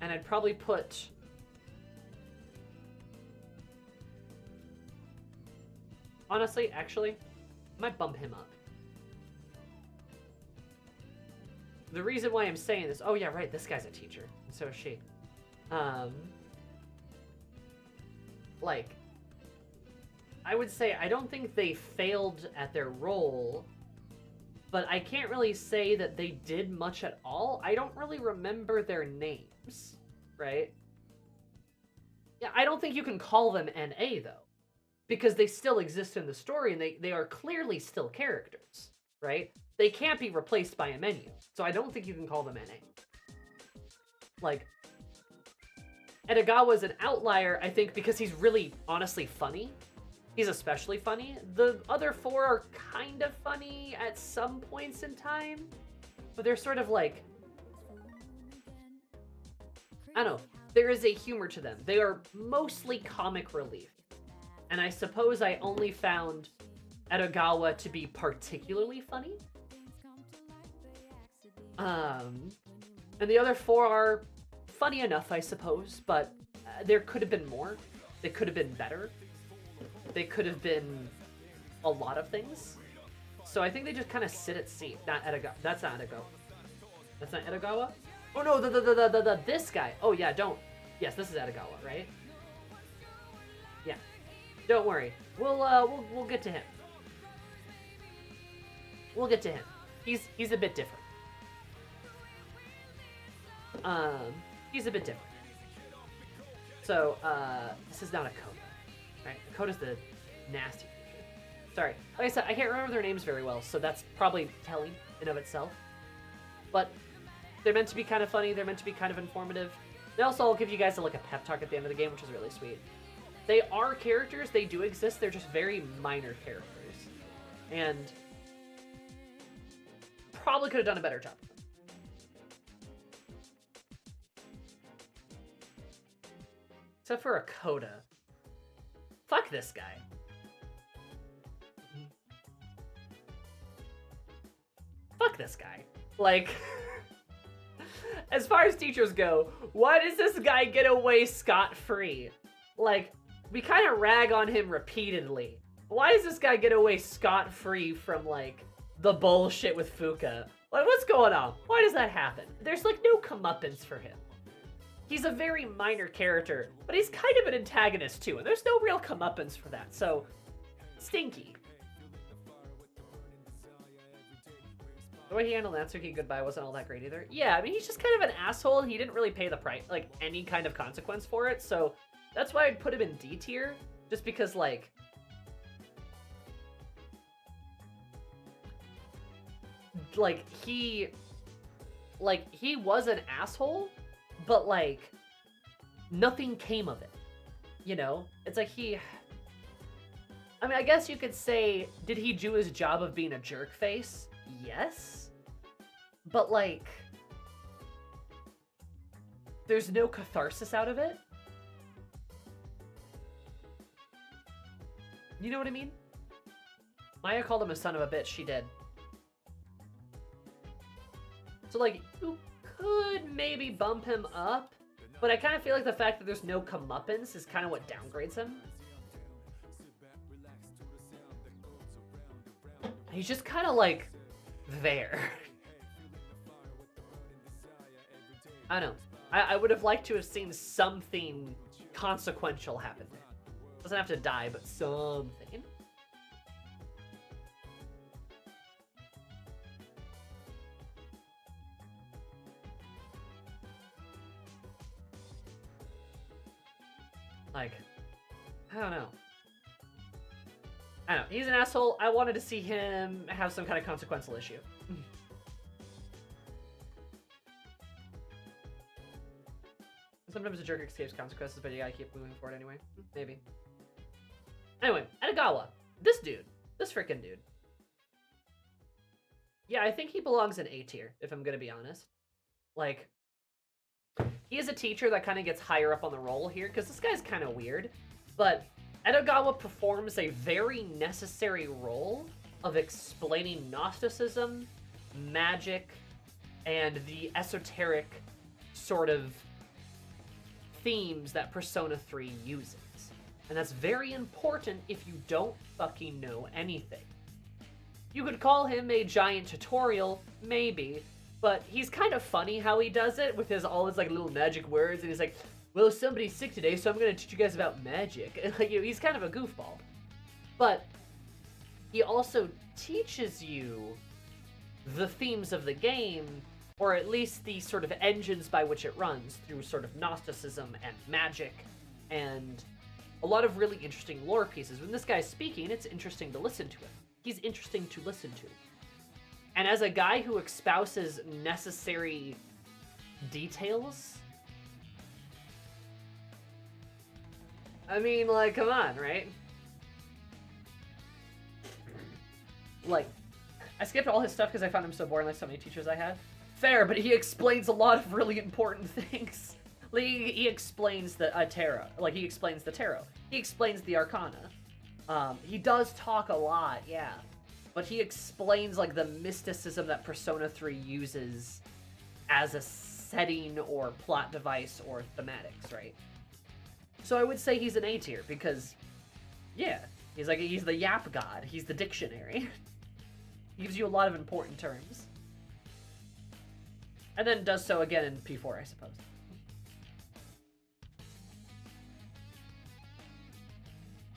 And I'd probably put... Honestly, actually, I might bump him up. The reason why I'm saying this... Oh, yeah, right, this guy's a teacher. And so is she. Like, I would say I don't think they failed at their role... But I can't really say that they did much at all. I don't really remember their names, right? Yeah, I don't think you can call them NA, though. Because they still exist in the story, and they are clearly still characters, right? They can't be replaced by a menu. So I don't think you can call them NA. Like, Edogawa's an outlier, I think, because he's really, honestly funny. He's especially funny. The other 4 are kind of funny at some points in time, but they're sort of like, I don't know, there is a humor to them. They are mostly comic relief. And I suppose I only found Edogawa to be particularly funny. And the other 4 are funny enough, I suppose, but there could have been more. They could have been better. They could have been a lot of things. So I think they just kind of sit at C. Not Edogawa. That's not Edogawa. That's not Edogawa? Oh no, this guy. Oh yeah, don't. Yes, this is Edogawa, right? Yeah. Don't worry. We'll get to him. We'll get to him. He's a bit different. He's a bit different. So, this is not a Coda. Right? Coda's the nasty creature. Sorry. Like I said, I can't remember their names very well, so that's probably telling in of itself. But they're meant to be kind of funny, they're meant to be kind of informative. They also all give you guys like a pep talk at the end of the game, which is really sweet. They are characters, they do exist, they're just very minor characters. And probably could have done a better job. Except for a Coda. Fuck this guy. Fuck this guy? Like, as far as teachers go, why does this guy get away scot-free? Like, we kind of rag on him repeatedly. Why does this guy get away scot-free from, like, the bullshit with Fuka? Like, what's going on? Why does that happen? There's, like, no comeuppance for him. He's a very minor character, but he's kind of an antagonist, too, and there's no real comeuppance for that, so... stinky. The way he handled Natsuki goodbye wasn't all that great either. Yeah, I mean, he's just kind of an asshole, and he didn't really pay the price, like, any kind of consequence for it, so that's why I'd put him in D tier, just because, like... he was an asshole, but, like, nothing came of it, you know? It's like I mean, I guess you could say, did he do his job of being a jerk face? Yes. But, like, there's no catharsis out of it. You know what I mean? Maya called him a son of a bitch. She did. So, like, you could maybe bump him up, but I kind of feel like the fact that there's no comeuppance is kind of what downgrades him. He's just kind of, like, there. I don't know. I would have liked to have seen something consequential happen there. Doesn't have to die, but something. Like, I don't know. I don't know. He's an asshole. I wanted to see him have some kind of consequential issue. Sometimes a jerk escapes consequences, but you gotta keep moving forward anyway. Maybe. Anyway, Edagawa. This dude. This freaking dude. Yeah, I think he belongs in A tier, if I'm gonna be honest. Like, he is a teacher that kind of gets higher up on the roll here, because this guy's kind of weird. But Edagawa performs a very necessary role of explaining Gnosticism, magic, and the esoteric sort of themes that Persona 3 uses. And that's very important if you don't fucking know anything. You could call him a giant tutorial, maybe, but he's kind of funny how he does it with all his like little magic words, and he's like, well, somebody's sick today, so I'm gonna teach you guys about magic. And like, he's kind of a goofball. But he also teaches you the themes of the game, or at least the sort of engines by which it runs, through sort of Gnosticism and magic, and a lot of really interesting lore pieces. When this guy's speaking, it's interesting to listen to him. He's interesting to listen to. And as a guy who espouses necessary details, I mean, like, come on, right? Like, I skipped all his stuff because I found him so boring, like so many teachers I had. Fair, but he explains a lot of really important things. Like, he explains the tarot. Like, he explains the tarot. He explains the arcana. He does talk a lot, yeah. But he explains, like, the mysticism that Persona 3 uses as a setting or plot device or thematics, right? So I would say he's an A tier because, yeah, he's the yap god. He's the dictionary. He gives you a lot of important terms. And then does so again in P4, I suppose.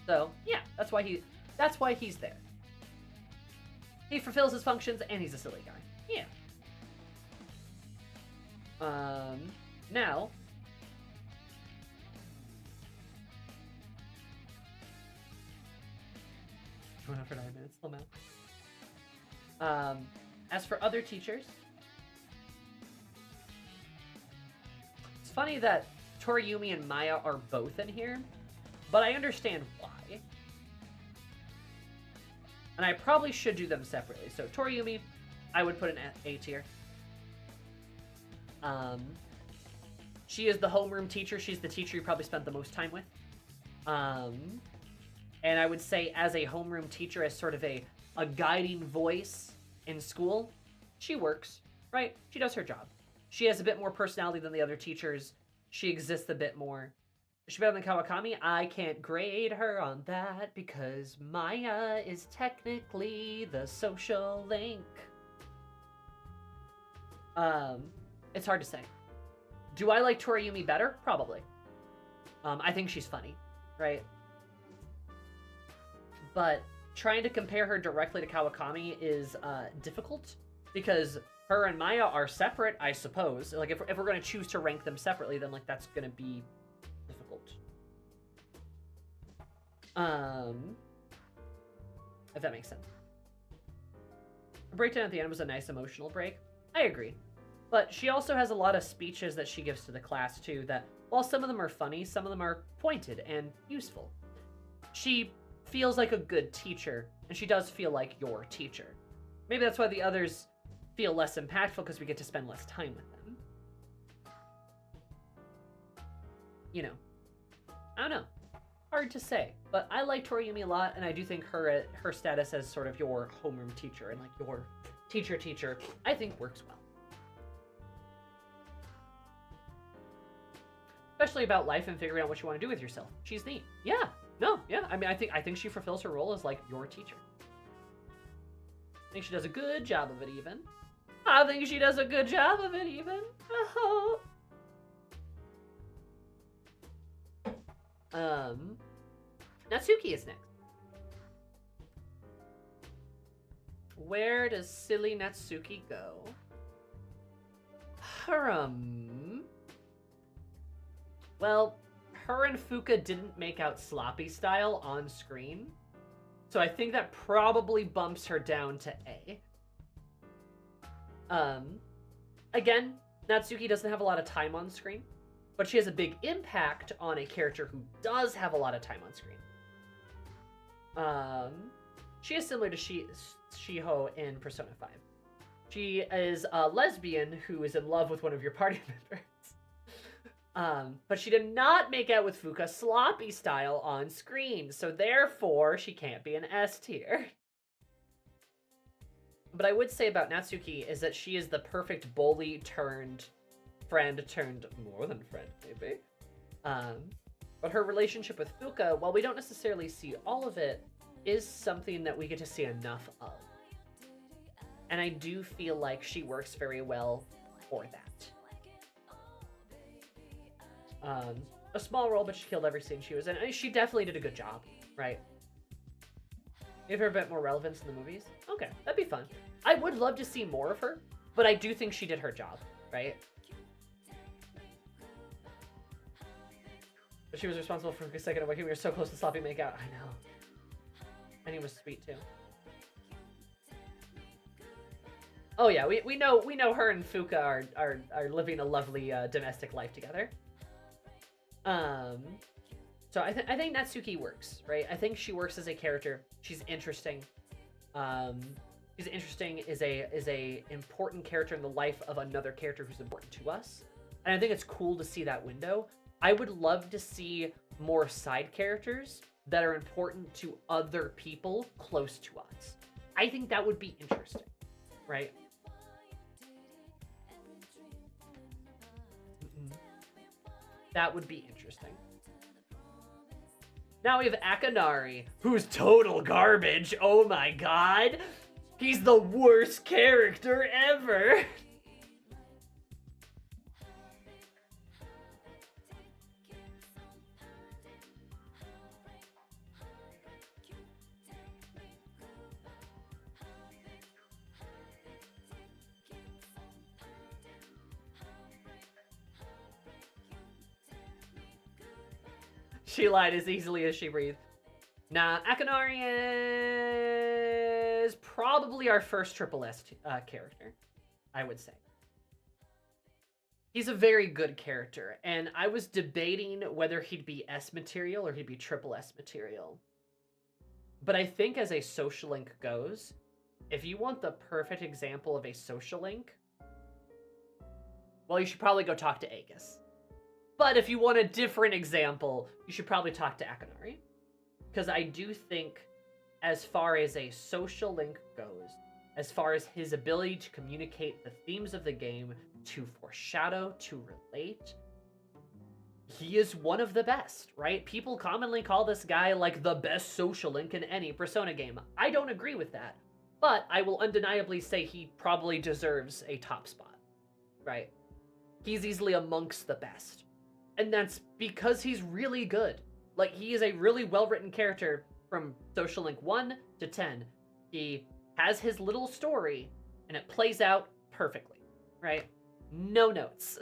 So, yeah, that's why he's there. He fulfills his functions, and he's a silly guy. Yeah. Now... Went on for 9 minutes, slow mo. As for other teachers... It's funny that Toriyumi and Maya are both in here, but I understand why. And I probably should do them separately. So Toriyumi, I would put in A tier. She is the homeroom teacher. She's the teacher you probably spent the most time with. And I would say as a homeroom teacher, as sort of a guiding voice in school, she works, right? She does her job. She has a bit more personality than the other teachers. She exists a bit more. Is she better than Kawakami? I can't grade her on that because Maya is technically the social link. It's hard to say. Do I like Toriyumi better? Probably. I think she's funny, right? But trying to compare her directly to Kawakami is difficult because her and Maya are separate, I suppose. Like, if we're going to choose to rank them separately, then, like, that's going to be difficult. If that makes sense. The breakdown at the end was a nice emotional break. I agree. But she also has a lot of speeches that she gives to the class, too, that, while some of them are funny, some of them are pointed and useful. She feels like a good teacher, and she does feel like your teacher. Maybe that's why the others feel less impactful, because we get to spend less time with them. You know. I don't know. Hard to say. But I like Toriyumi a lot, and I do think her status as sort of your homeroom teacher and, like, your teacher, I think works well. Especially about life and figuring out what you want to do with yourself. She's neat. Yeah. No, yeah. I mean, I think she fulfills her role as, like, your teacher. I think she does a good job of it, even. I think she does a good job of it, even. Oh. Natsuki is next. Where does silly Natsuki go? Well, her and Fuka didn't make out sloppy style on screen. So I think that probably bumps her down to A. Again, Natsuki doesn't have a lot of time on screen, but she has a big impact on a character who does have a lot of time on screen. She is similar to Shiho in Persona 5. She is a lesbian who is in love with one of your party members. But she did not make out with Fuka sloppy style on screen, so therefore she can't be an S tier. But I would say about Natsuki is that she is the perfect bully turned friend turned more than friend, maybe. But her relationship with Fuka, while we don't necessarily see all of it, is something that we get to see enough of. And I do feel like she works very well for that. A small role, but she killed every scene she was in. I mean, she definitely did a good job, right? Give her a bit more relevance in the movies? Okay, that'd be fun. I would love to see more of her, but I do think she did her job, right? But she was responsible for a second awakening. We were so close to sloppy makeout. I know. And he was sweet too. Oh yeah, we know her and Fuka are living a lovely domestic life together. So I think Natsuki works, right? I think she works as a character. She's interesting. She's interesting, is a important character in the life of another character who's important to us. And I think it's cool to see that window. I would love to see more side characters that are important to other people close to us. I think that would be interesting, right? That would be interesting. Now we have Akanari, who's total garbage. Oh my god. He's the worst character ever. She lied as easily as she breathed. Nah, Akanari is probably our first triple S character, I would say. He's a very good character, and I was debating whether he'd be S material or he'd be triple S material. But I think as a social link goes, if you want the perfect example of a social link, well, you should probably go talk to Aegis. But if you want a different example, you should probably talk to Akanari. Because I do think, as far as a social link goes, as far as his ability to communicate the themes of the game, to foreshadow, to relate. He is one of the best, right? People commonly call this guy like the best social link in any Persona game. I don't agree with that, but I will undeniably say he probably deserves a top spot, right? He's easily amongst the best. And that's because he's really good. Like, he is a really well-written character from Social Link 1 to 10. He has his little story, and it plays out perfectly, right? No notes.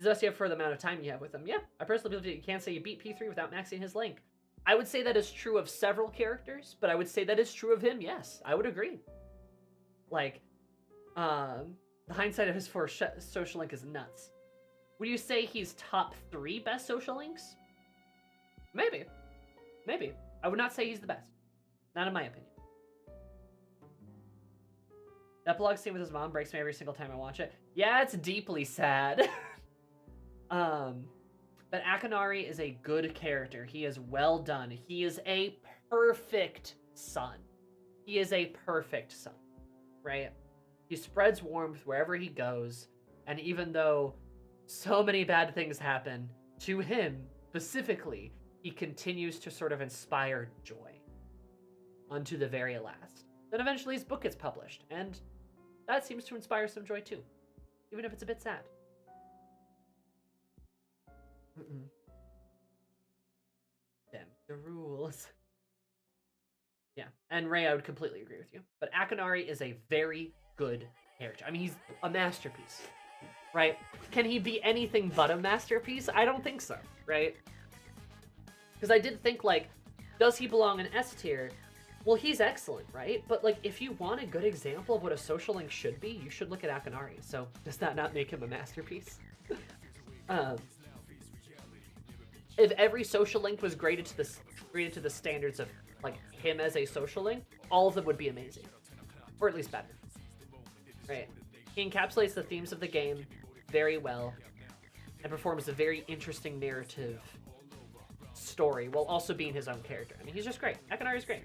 Does you have for the amount of time you have with him? Yeah, I personally believe you can't say you beat P3 without maxing his link. I would say that is true of several characters, but I would say that is true of him, yes. I would agree. Like, the hindsight of his for social link is nuts. Would you say he's top 3 best social links? Maybe. Maybe. I would not say he's the best. Not in my opinion. The epilogue scene with his mom breaks me every single time I watch it. Yeah, it's deeply sad. But Akinari is a good character. He is well done. He is a perfect son. He is a perfect son, right? He spreads warmth wherever he goes, and even though so many bad things happen to him specifically, he continues to sort of inspire joy unto the very last. Then eventually his book gets published, and that seems to inspire some joy too, even if it's a bit sad. Damn, the rules. Yeah, and Ray, I would completely agree with you. But Akinari is a very good character. I mean, he's a masterpiece, right? Can he be anything but a masterpiece? I don't think so, right? Because I did think, like, does he belong in S tier? Well, he's excellent, right? But, like, if you want a good example of what a social link should be, you should look at Akinari. So does that not make him a masterpiece? If every social link was graded to the standards of, like, him as a social link, all of them would be amazing. Or at least better. Right? He encapsulates the themes of the game very well and performs a very interesting narrative story while also being his own character. I mean, he's just great. Akinari's great.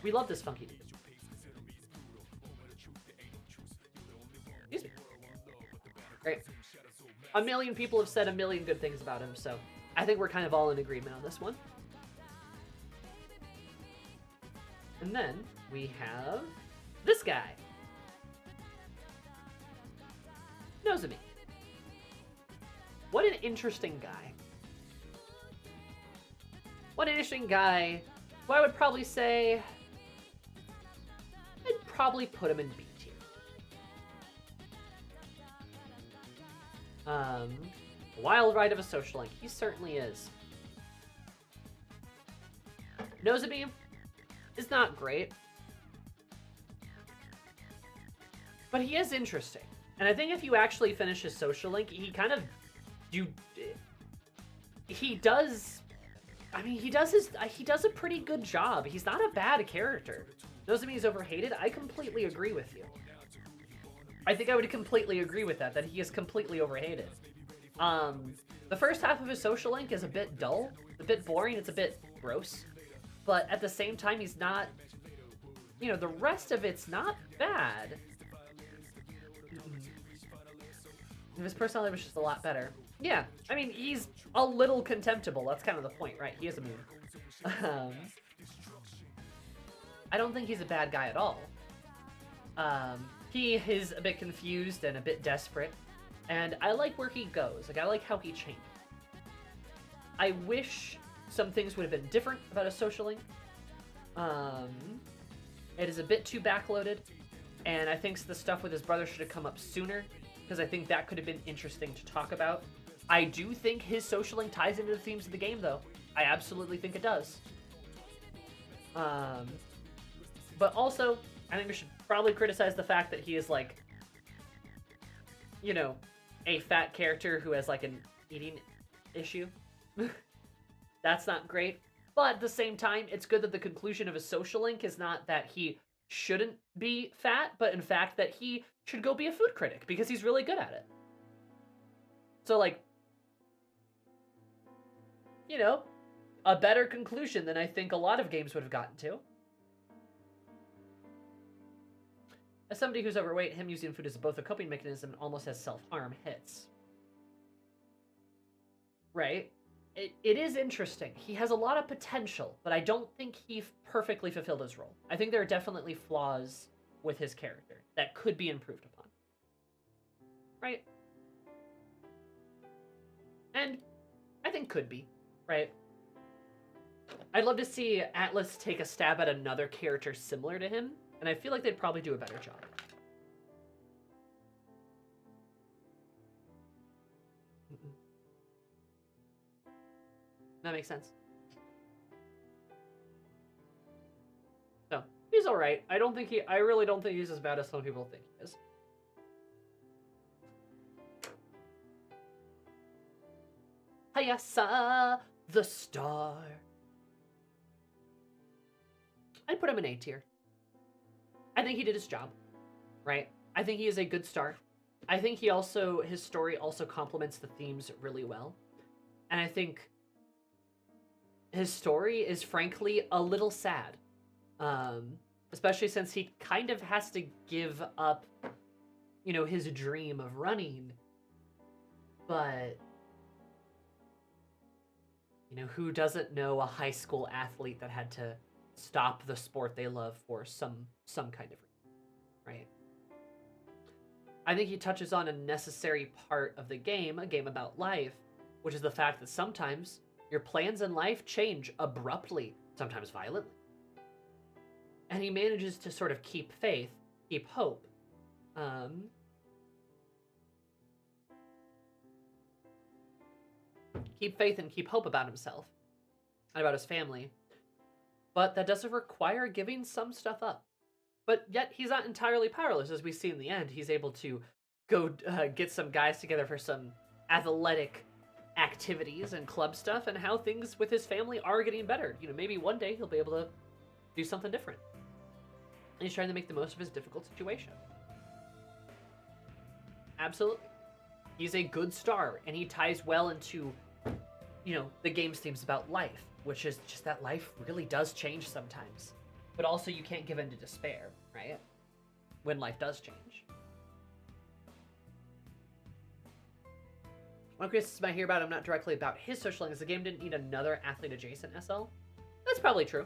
We love this funky dude. Excuse me. Great. A million people have said a million good things about him, so I think we're kind of all in agreement on this one. And then we have this guy. Nozomi. What an interesting guy. What an interesting guy. Well, I would probably say I'd probably put him in B tier. Wild ride of a social link. He certainly is. Nozomi is not great, but he is interesting. And I think if you actually finish his social link, he kind of he does a pretty good job. He's not a bad character. Nozomi is overhated. I completely agree with you. I think I would completely agree with that he is completely overhated. The first half of his social link is a bit dull, a bit boring, it's a bit gross. But at the same time, he's not, you know, the rest of it's not bad. His personality was just a lot better. Yeah, I mean, he's a little contemptible. That's kind of the point, right? He is a meme. I don't think he's a bad guy at all. He is a bit confused and a bit desperate. And I like where he goes. Like, I like how he changed. I wish some things would have been different about a social link. It is a bit too backloaded. And I think the stuff with his brother should have come up sooner, because I think that could have been interesting to talk about. I do think his social link ties into the themes of the game, though. I absolutely think it does. But also, I think we should probably criticize the fact that he is, like, you know, a fat character who has, like, an eating issue. That's not great. But at the same time, it's good that the conclusion of a social link is not that he shouldn't be fat, but in fact that he should go be a food critic, because he's really good at it. So, like, you know, a better conclusion than I think a lot of games would have gotten to. As somebody who's overweight, him using food as both a coping mechanism and almost as self-harm hits. Right? It is interesting. He has a lot of potential, but I don't think he perfectly fulfilled his role. I think there are definitely flaws with his character that could be improved upon. Right? And I think could be, right? I'd love to see Atlas take a stab at another character similar to him, and I feel like they'd probably do a better job. That makes sense. So, he's alright. I really don't think he's as bad as some people think he is. Hayasa, the star. I'd put him in A tier. I think he did his job, right? I think he is a good star. I think his story also complements the themes really well. And I think his story is frankly a little sad. Especially since he kind of has to give up, his dream of running. But, who doesn't know a high school athlete that had to stop the sport they love for some kind of reason, right? I think he touches on a necessary part of the game, a game about life, which is the fact that sometimes your plans in life change abruptly, sometimes violently. And he manages to sort of keep faith, keep hope. Keep faith and keep hope about himself and about his family. But that doesn't require giving some stuff up. But yet he's not entirely powerless, as we see in the end. He's able to go get some guys together for some athletic activities and club stuff, and how things with his family are getting better. Maybe one day he'll be able to do something different. And he's trying to make the most of his difficult situation. Absolutely. He's a good star, and he ties well into, the game's themes about life, which is just that life really does change sometimes. But also you can't give in to despair, right? When life does change. One criticism I hear about him not directly about his social link is the game didn't need another athlete-adjacent SL. That's probably true.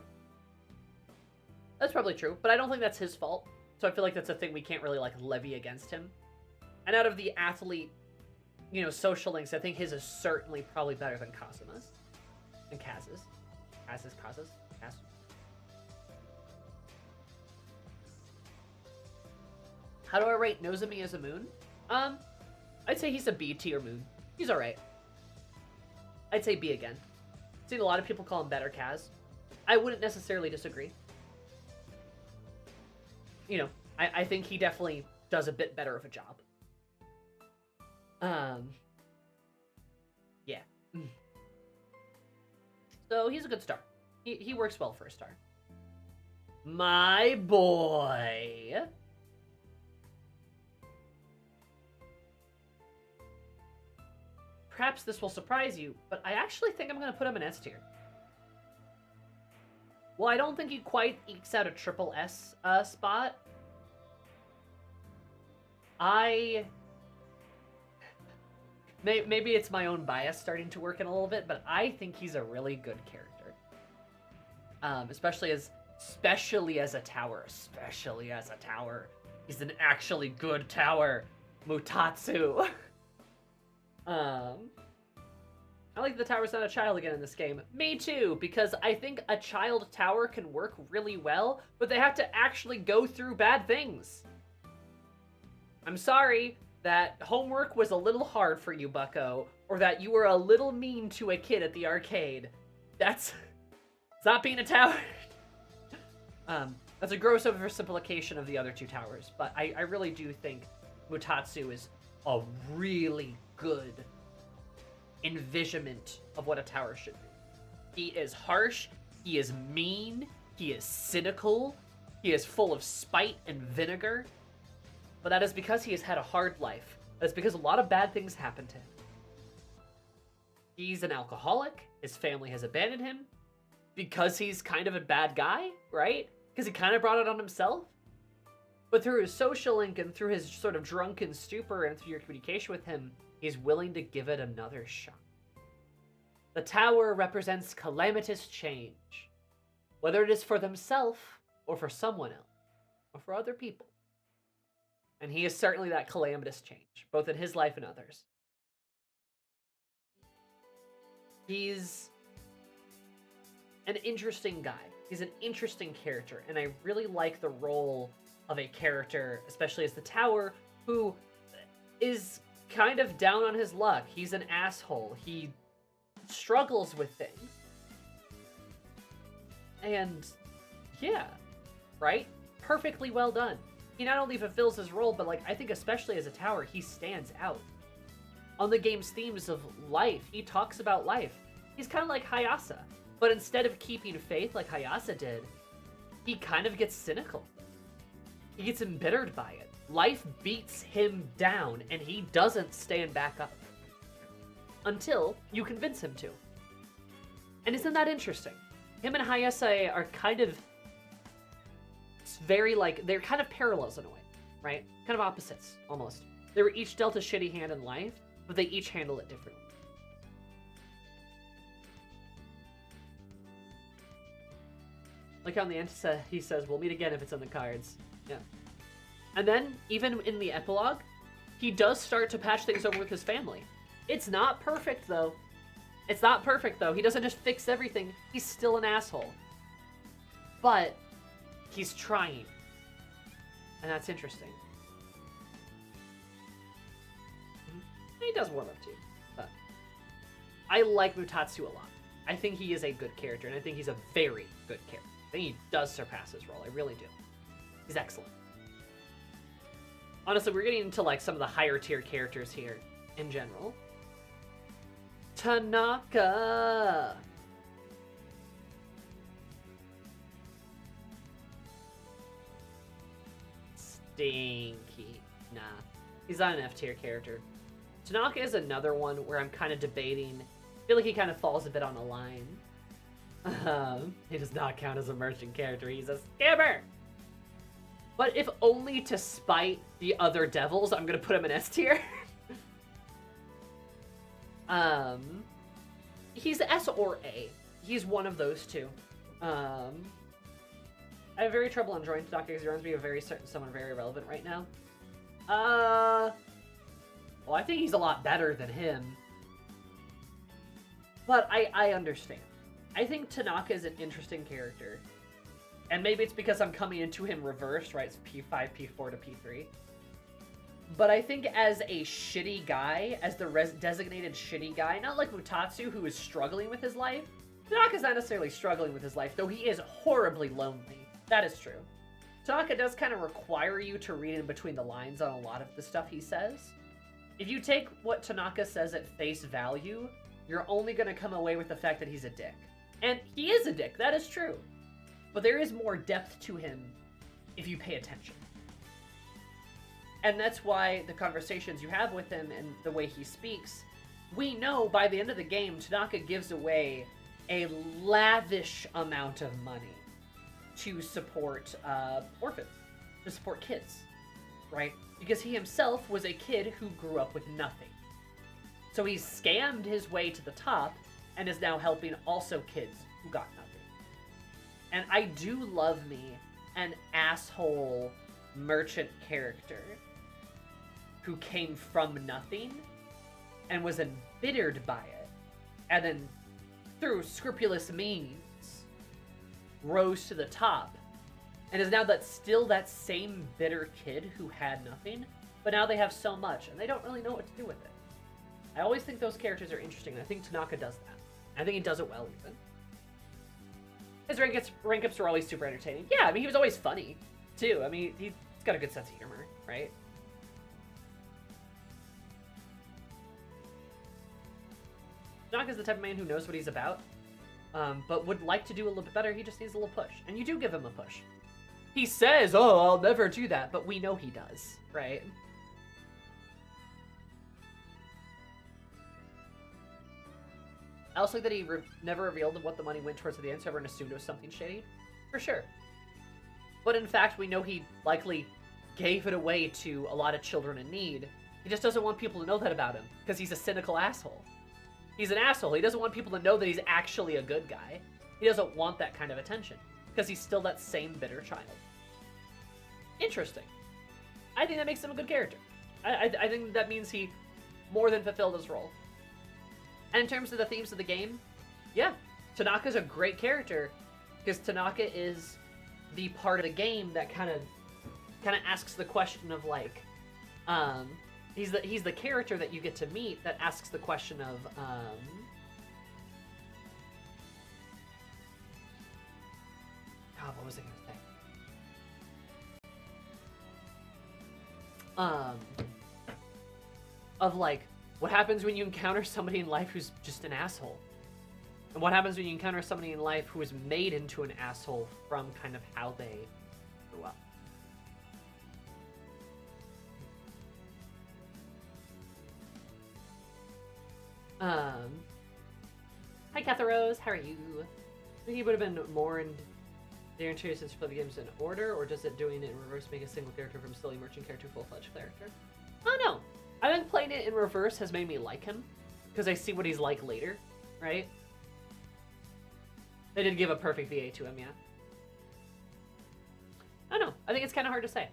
That's probably true, but I don't think that's his fault. So I feel like that's a thing we can't really, levy against him. And out of the athlete, social links, I think his is certainly probably better than Kazuma's. And Kaz's. Kaz. How do I rate Nozomi as a moon? I'd say he's a B tier moon. He's alright. I'd say B again. I've seen a lot of people call him better Kaz. I wouldn't necessarily disagree. I think he definitely does a bit better of a job. Yeah. So he's a good star. He works well for a star. My boy. Perhaps this will surprise you, but I actually think I'm going to put him in S tier. Well, I don't think he quite ekes out a triple S spot. Maybe it's my own bias starting to work in a little bit, but I think he's a really good character. Especially as a tower. He's an actually good tower. Mutatsu. I like the tower's not a child again in this game. Me too, because I think a child tower can work really well, but they have to actually go through bad things. I'm sorry that homework was a little hard for you, bucko, or that you were a little mean to a kid at the arcade. It's not being a tower. That's a gross oversimplification of the other two towers, but I really do think Mutatsu is a really good envisionment of what a tower should be. He is harsh, he is mean, he is cynical, he is full of spite and vinegar, but that is because he has had a hard life. That's because a lot of bad things happened to him. He's an alcoholic. His family has abandoned him because he's kind of a bad guy, right? Because he kind of brought it on himself. But through his social link and through his sort of drunken stupor and through your communication with him, he's willing to give it another shot. The tower represents calamitous change, whether it is for themselves or for someone else or for other people. And he is certainly that calamitous change, both in his life and others. He's an interesting guy. He's an interesting character, and I really like the role of a character, especially as the Tower, who is kind of down on his luck. He's an asshole. He struggles with things. And yeah, right? Perfectly well done. He not only fulfills his role, but like I think especially as a Tower, he stands out. On the game's themes of life, he talks about life. He's kind of like Hayasa, but instead of keeping faith like Hayasa did, he kind of gets cynical. He gets embittered by it. Life beats him down, and he doesn't stand back up. Until you convince him to. And isn't that interesting? Him and Hayase are kind of very like, they're kind of parallels in a way, right? Kind of opposites, almost. They were each dealt a shitty hand in life, but they each handle it differently. Like on the end, he says, we'll meet again if it's in the cards. Yeah. And then, even in the epilogue, he does start to patch things over with his family. It's not perfect, though. It's not perfect, though. He doesn't just fix everything. He's still an asshole. But he's trying. And that's interesting. He does warm up, too. But I like Mutatsu a lot. I think he is a good character, and I think he's a very good character. I think he does surpass his role. I really do. He's excellent. Honestly, we're getting into like some of the higher tier characters here in general. Tanaka! Stinky. Nah. He's not an F tier character. Tanaka is another one where I'm kind of debating. I feel like he kind of falls a bit on a line. He does not count as a merchant character. He's a scammer! But if only to spite the other devils, I'm gonna put him in S tier. He's S or A. He's one of those two. I have very trouble enjoying Tanaka because he reminds me of someone very relevant right now. Well, I think he's a lot better than him. But I understand. I think Tanaka is an interesting character. And maybe it's because I'm coming into him reversed, right? It's P5, P4 to P3. But I think as a shitty guy, as the designated shitty guy, not like Mutatsu, who is struggling with his life. Tanaka's not necessarily struggling with his life, though he is horribly lonely. That is true. Tanaka does kind of require you to read in between the lines on a lot of the stuff he says. If you take what Tanaka says at face value, you're only going to come away with the fact that he's a dick. And he is a dick, that is true. But there is more depth to him if you pay attention. And that's why the conversations you have with him and the way he speaks, we know by the end of the game, Tanaka gives away a lavish amount of money to support orphans, to support kids, right? Because he himself was a kid who grew up with nothing. So he scammed his way to the top and is now helping also kids who got nothing. And I do love me an asshole merchant character who came from nothing and was embittered by it, and then through scrupulous means rose to the top, and is now still that same bitter kid who had nothing, but now they have so much and they don't really know what to do with it. I always think those characters are interesting, and I think Tanaka does that. I think he does it well, even. His rank ups were always super entertaining. Yeah, I mean, he was always funny, too. I mean, he's got a good sense of humor, right? Tanaka's the type of man who knows what he's about, but would like to do a little bit better. He just needs a little push, and you do give him a push. He says, oh, I'll never do that, but we know he does, right? I also like that he never revealed what the money went towards at the end, so everyone assumed it was something shady. For sure. But in fact, we know he likely gave it away to a lot of children in need. He just doesn't want people to know that about him, because he's a cynical asshole. He's an asshole. He doesn't want people to know that he's actually a good guy. He doesn't want that kind of attention, because he's still that same bitter child. Interesting. I think that makes him a good character. I think that means he more than fulfilled his role. And in terms of the themes of the game, yeah, Tanaka's a great character, because Tanaka is the part of the game that kind of asks the question of, like, he's the character that you get to meet that asks the question of, God, what was I gonna say? Of, like, what happens when you encounter somebody in life who's just an asshole? And what happens when you encounter somebody in life who is made into an asshole from kind of how they grew up? Hi, Catherose, how are you? I think he would have been more in the interior since you play the games in order, or does it doing it in reverse make a single character from silly merchant character to full-fledged character? Oh no! I think playing it in reverse has made me like him, because I see what he's like later, right? They did give a perfect VA to him, yeah. I don't know. I think it's kind of hard to say.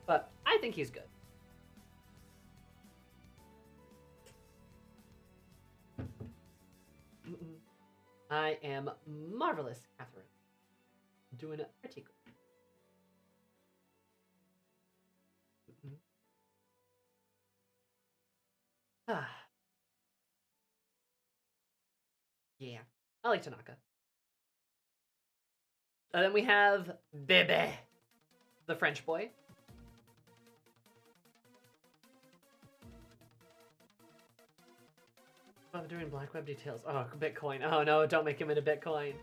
But I think he's good. I am marvelous, Catherine. Doing it pretty good. Yeah, I like Tanaka. And then we have Bebe, the French boy. I'm doing black web details. Oh, Bitcoin. Oh no, don't make him into Bitcoin.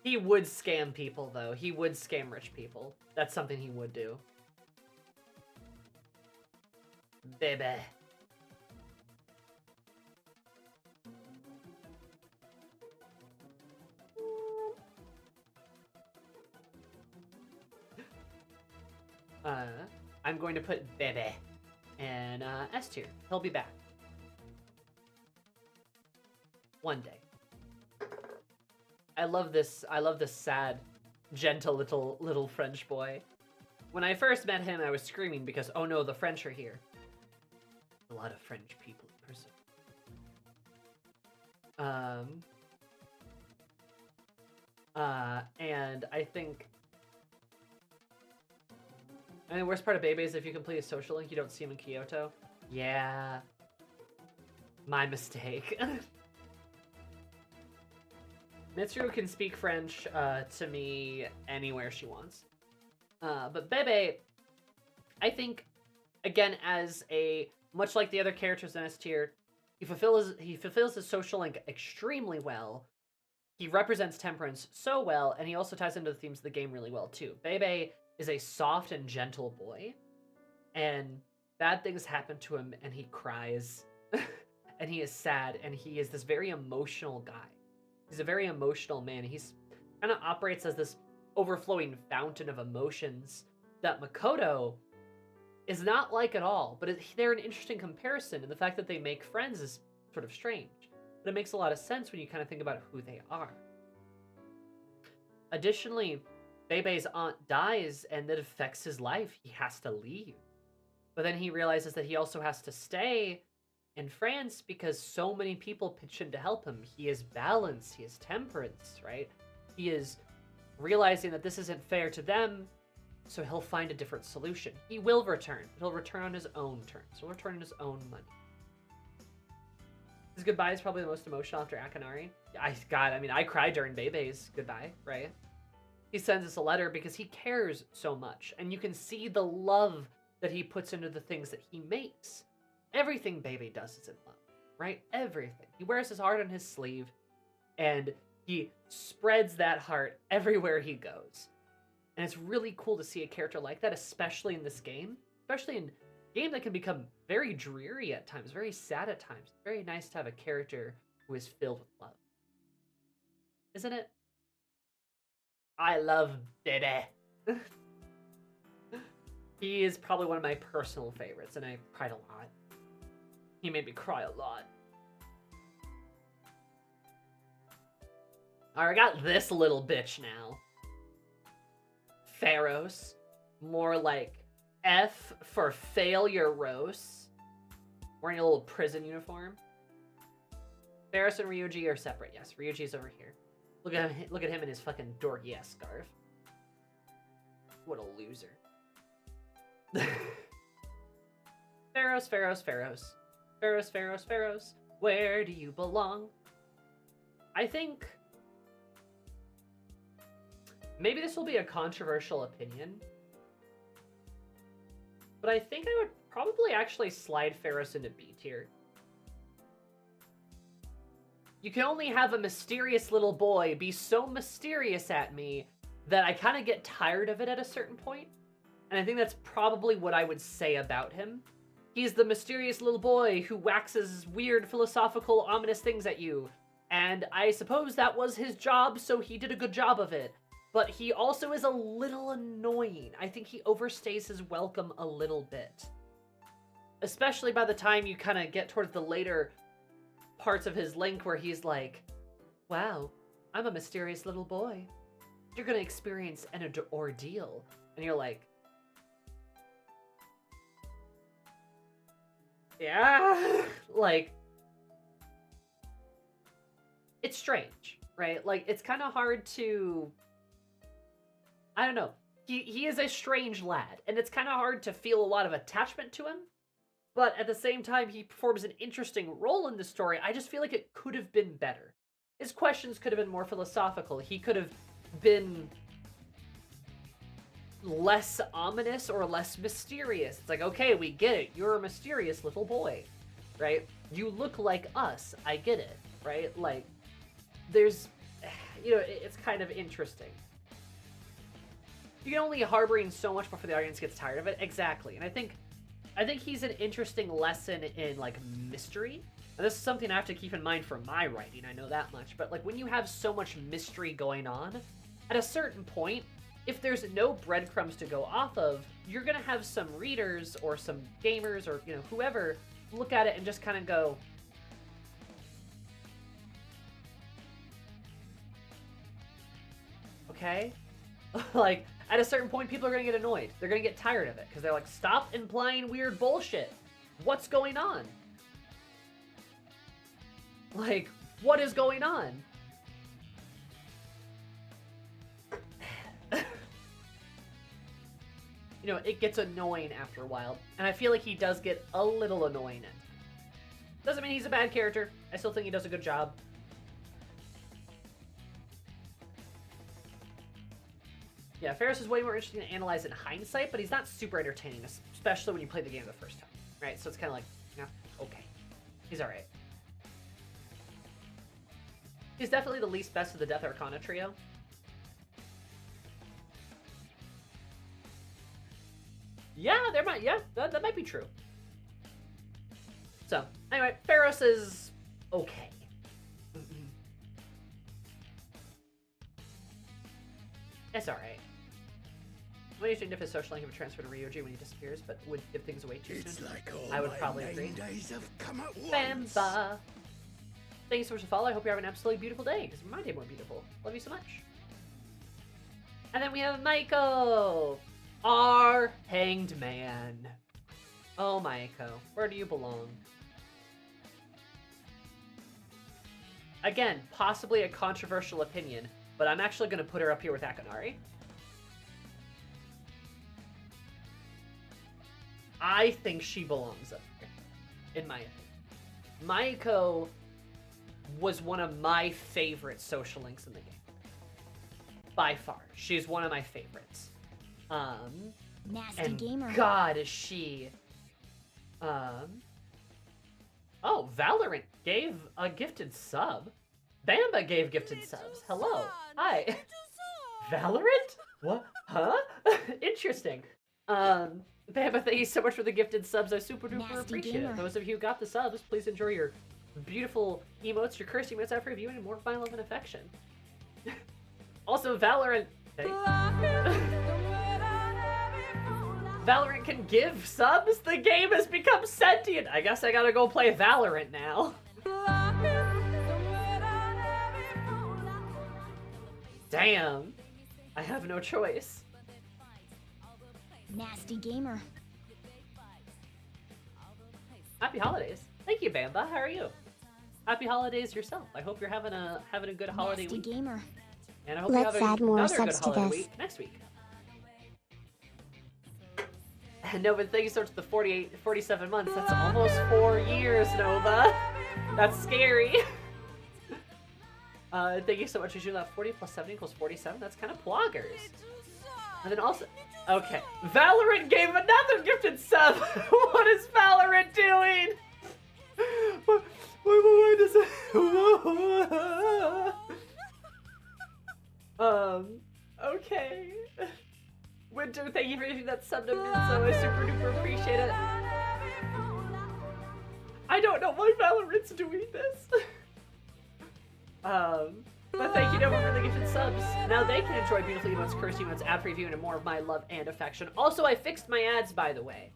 He would scam people, though. He would scam rich people. That's something he would do. Bebe. I'm going to put Bebe in S tier. He'll be back. One day. I love this sad, gentle little French boy. When I first met him, I was screaming because, oh no, the French are here. A lot of French people in person. And I think... And the worst part of Bebe is if you complete a social link, you don't see him in Kyoto. Yeah. My mistake. Mitsuru can speak French to me anywhere she wants. But Bebe, I think, again, as a... Much like the other characters in S tier, he fulfills his social link extremely well. He represents temperance so well, and he also ties into the themes of the game really well, too. Bebe is a soft and gentle boy, and bad things happen to him, and he cries, and he is sad, and he is this very emotional guy. He's a very emotional man. He's kind of operates as this overflowing fountain of emotions that Makoto is not like at all, but they're an interesting comparison, and the fact that they make friends is sort of strange. But it makes a lot of sense when you kind of think about who they are. Additionally, Bebe's aunt dies, and that affects his life. He has to leave. But then he realizes that he also has to stay in France because so many people pitch in to help him. He is balance, he is temperance, right? He is realizing that this isn't fair to them, so he'll find a different solution. He will return. He'll return on his own terms. He'll return on his own money. His goodbye is probably the most emotional after Akanari. I cried during Bebe's goodbye, right? He sends us a letter because he cares so much, and you can see the love that he puts into the things that he makes. Everything Bebe does is in love, right? Everything. He wears his heart on his sleeve, and he spreads that heart everywhere he goes. And it's really cool to see a character like that, especially in this game. Especially in a game that can become very dreary at times, very sad at times. It's very nice to have a character who is filled with love. Isn't it? I love Dede. He is probably one of my personal favorites, and I cried a lot. He made me cry a lot. Alright, I got this little bitch now. Pharos. More like F for failure Rose. Wearing a little prison uniform. Pharos and Ryuji are separate, yes. Ryuji's over here. Look at him in his fucking dorky-ass scarf. What a loser. Pharos, Pharos, Pharos. Pharos, Pharos, Pharos. Where do you belong? I think... maybe this will be a controversial opinion. But I think I would probably actually slide Pharos into B tier. You can only have a mysterious little boy be so mysterious at me that I kind of get tired of it at a certain point. And I think that's probably what I would say about him. He's the mysterious little boy who waxes weird, philosophical, ominous things at you. And I suppose that was his job, so he did a good job of it. But he also is a little annoying. I think he overstays his welcome a little bit. Especially by the time you kind of get towards the later parts of his link where he's like, wow, I'm a mysterious little boy. You're going to experience an ordeal. And you're like, yeah, like, it's strange, right? Like, it's kind of hard to, I don't know. He is a strange lad, and it's kind of hard to feel a lot of attachment to him. But at the same time, he performs an interesting role in the story. I just feel like it could have been better. His questions could have been more philosophical. He could have been less ominous or less mysterious. It's like, okay, we get it. You're a mysterious little boy, right? You look like us. I get it, right? Like, there's, you know, it's kind of interesting. You can only harboring so much before the audience gets tired of it. Exactly. And I think he's an interesting lesson in, like, mystery. And this is something I have to keep in mind for my writing, I know that much. But, like, when you have so much mystery going on, at a certain point, if there's no breadcrumbs to go off of, you're going to have some readers or some gamers or, you know, whoever look at it and just kind of go, okay? Like, at a certain point, people are going to get annoyed. They're going to get tired of it because they're like, stop implying weird bullshit. What's going on? Like, what is going on? You know, it gets annoying after a while. And I feel like he does get a little annoying. Doesn't mean he's a bad character. I still think he does a good job. Yeah, Pharos is way more interesting to analyze in hindsight, but he's not super entertaining, especially when you play the game the first time, right? So it's kind of like, yeah, okay. He's alright. He's definitely the least best of the Death Arcana trio. Yeah, that might be true. So, anyway, Pharos is okay. It's alright. What do you think if his social link would transfer to Ryuji when he disappears, but would give things away too soon? Like I would probably agree. Days have come at once. Bamba! Thank you so much for the follow. I hope you're having an absolutely beautiful day, because my day more beautiful. Love you so much. And then we have Maiko! Our hanged man. Oh, Maiko, where do you belong? Again, possibly a controversial opinion, but I'm actually going to put her up here with Akanari. I think she belongs up here, in my opinion. Maiko was one of my favorite social links in the game. By far. She's one of my favorites. Nasty And gamer. God, is she... Oh, Valorant gave a gifted sub. Bamba gave gifted subs. Hello. Hi. Valorant? What? Huh? Interesting. Bamba, thank you so much for the gifted subs. I super duper Nasty appreciate gamer. it. Those of you who got the subs, please enjoy your beautiful emotes, your cursed emotes after reviewing, and more of my love and affection. Also, Valorant. Valorant can give subs? The game has become sentient! I guess I gotta go play Valorant now. Damn. I have no choice. Nasty gamer. Happy holidays. Thank you, Bamba. How are you? Happy holidays yourself. I hope you're having a good holiday Nasty week. gamer. And I hope Let's you have add more another good subs to holiday this. week next week. Nova, thank you so much for the 47 months. That's almost 4 years, Nova. That's scary. Thank you so much for doing that. 40 plus 7 equals 47. That's kind of ploggers. And then also, okay, Valorant gave another gifted sub. What is Valorant doing? Why does it? Okay. Winter, thank you for giving that sub to Minzo. I super duper appreciate it. I don't know why Valorant's doing this. But thank you, Nova, for the gifted subs. Now they can enjoy beautiful emotes, cursed emotes, ad preview, and more of my love and affection. Also, I fixed my ads, by the way.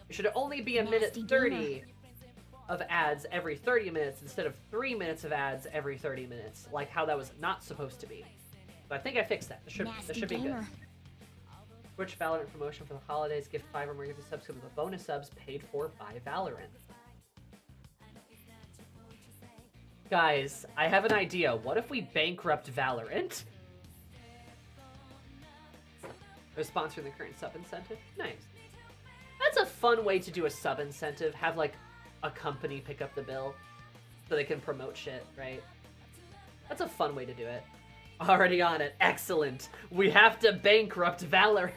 It should only be a minute 30 of ads every 30 minutes instead of 3 minutes of ads every 30 minutes, like how that was not supposed to be. But I think I fixed that. This should be good. Twitch Valorant promotion for the holidays. Gift 5 or more gifted subs with the bonus subs paid for by Valorant. Guys, I have an idea. What if we bankrupt Valorant? They're sponsoring the current sub incentive. Nice. That's a fun way to do a sub incentive. Have, like, a company pick up the bill so they can promote shit, right? That's a fun way to do it. Already on it. Excellent. We have to bankrupt Valorant.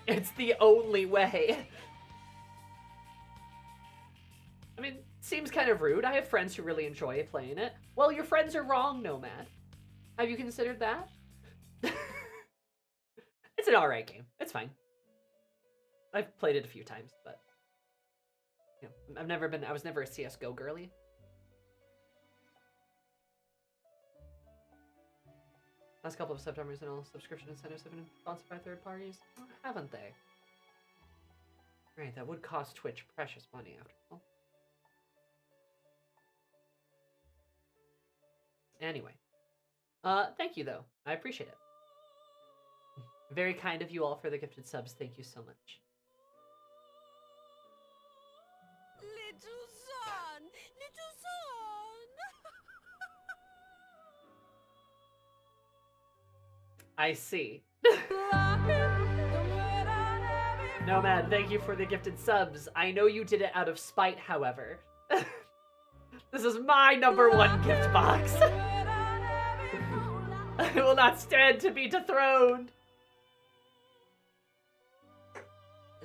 It's the only way. I mean, seems kind of rude. I have friends who really enjoy playing it. Well, your friends are wrong, Nomad. Have you considered that? It's an alright game. It's fine. I've played it a few times, but yeah, I was never a CSGO girly. Last couple of September's and all subscription incentives have been sponsored by third parties, haven't they? Right, that would cost Twitch precious money after all. Anyway, thank you though. I appreciate it. Very kind of you all for the gifted subs. Thank you so much. Little son, little son. I see. Nomad, thank you for the gifted subs. I know you did it out of spite, however. This is my #1 gift box. I will not stand to be dethroned.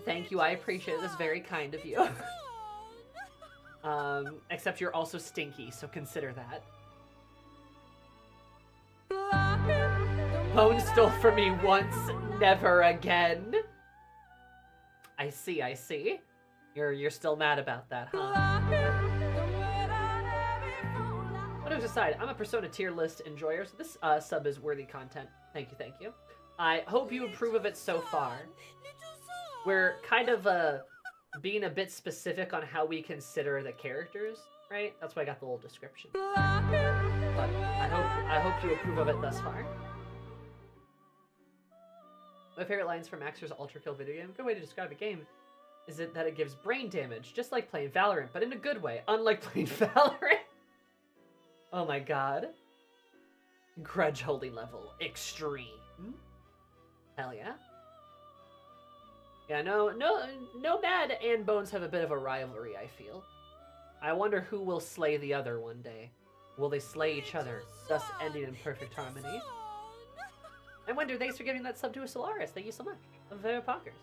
Thank you, I appreciate it. This is very kind of you. Except you're also stinky, so consider that. Bone stole from me once, never again. I see, I see. You're still mad about that, huh? What to decide? I'm a Persona tier list enjoyer, so this sub is worthy content. Thank you, thank you. I hope you approve of it so far. We're kind of being a bit specific on how we consider the characters, right? That's why I got the little description. But I hope you approve of it thus far. My favorite lines from Maxer's Ultra Kill video game. Good way to describe a game is it that it gives brain damage, just like playing Valorant, but in a good way, unlike playing Valorant. Oh my god. Grudge holding level extreme. Hell yeah. Yeah, Nomad and Bones have a bit of a rivalry, I feel. I wonder who will slay the other one day. Will they slay each other, thus ending in perfect harmony? And Wonder, thanks for giving that sub to a Solaris. Thank you so much. I'm very pockers.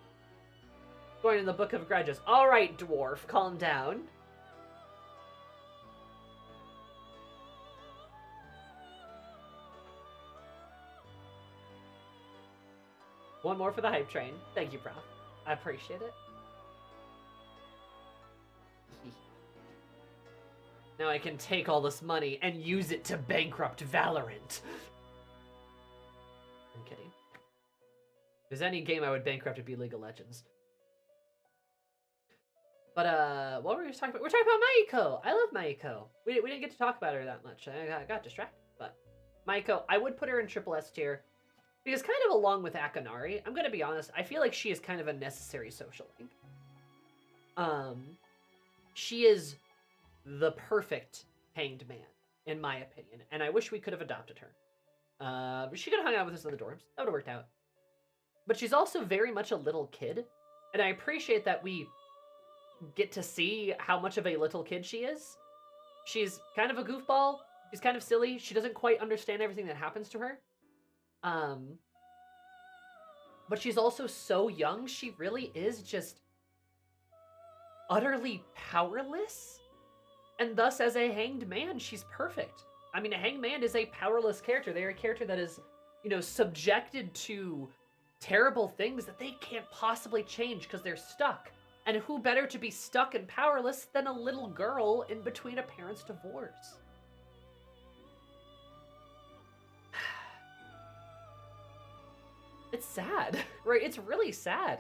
Going in the Book of Grudges. Alright, dwarf, calm down. One more for the hype train. Thank you, Prof. I appreciate it. Now I can take all this money and use it to bankrupt Valorant. I'm kidding. If there's any game I would bankrupt, it'd be League of Legends. But, what were we talking about? We're talking about Mayuko! I love Mayuko. We didn't get to talk about her that much. I got distracted, but... Mayuko, I would put her in triple S tier. Because kind of along with Akanari, I'm gonna be honest, I feel like she is kind of a necessary social link. She is the perfect hanged man, in my opinion, and I wish we could have adopted her. She could have hung out with us in the dorms. That would have worked out. But she's also very much a little kid, and I appreciate that we get to see how much of a little kid she is. She's kind of a goofball. She's kind of silly. She doesn't quite understand everything that happens to her. But she's also so young, she really is just utterly powerless. And thus, as a hanged man, she's perfect. I mean, a hanged man is a powerless character. They're a character that is, you know, subjected to terrible things that they can't possibly change because they're stuck. And who better to be stuck and powerless than a little girl in between a parent's divorce? It's sad, right? It's really sad,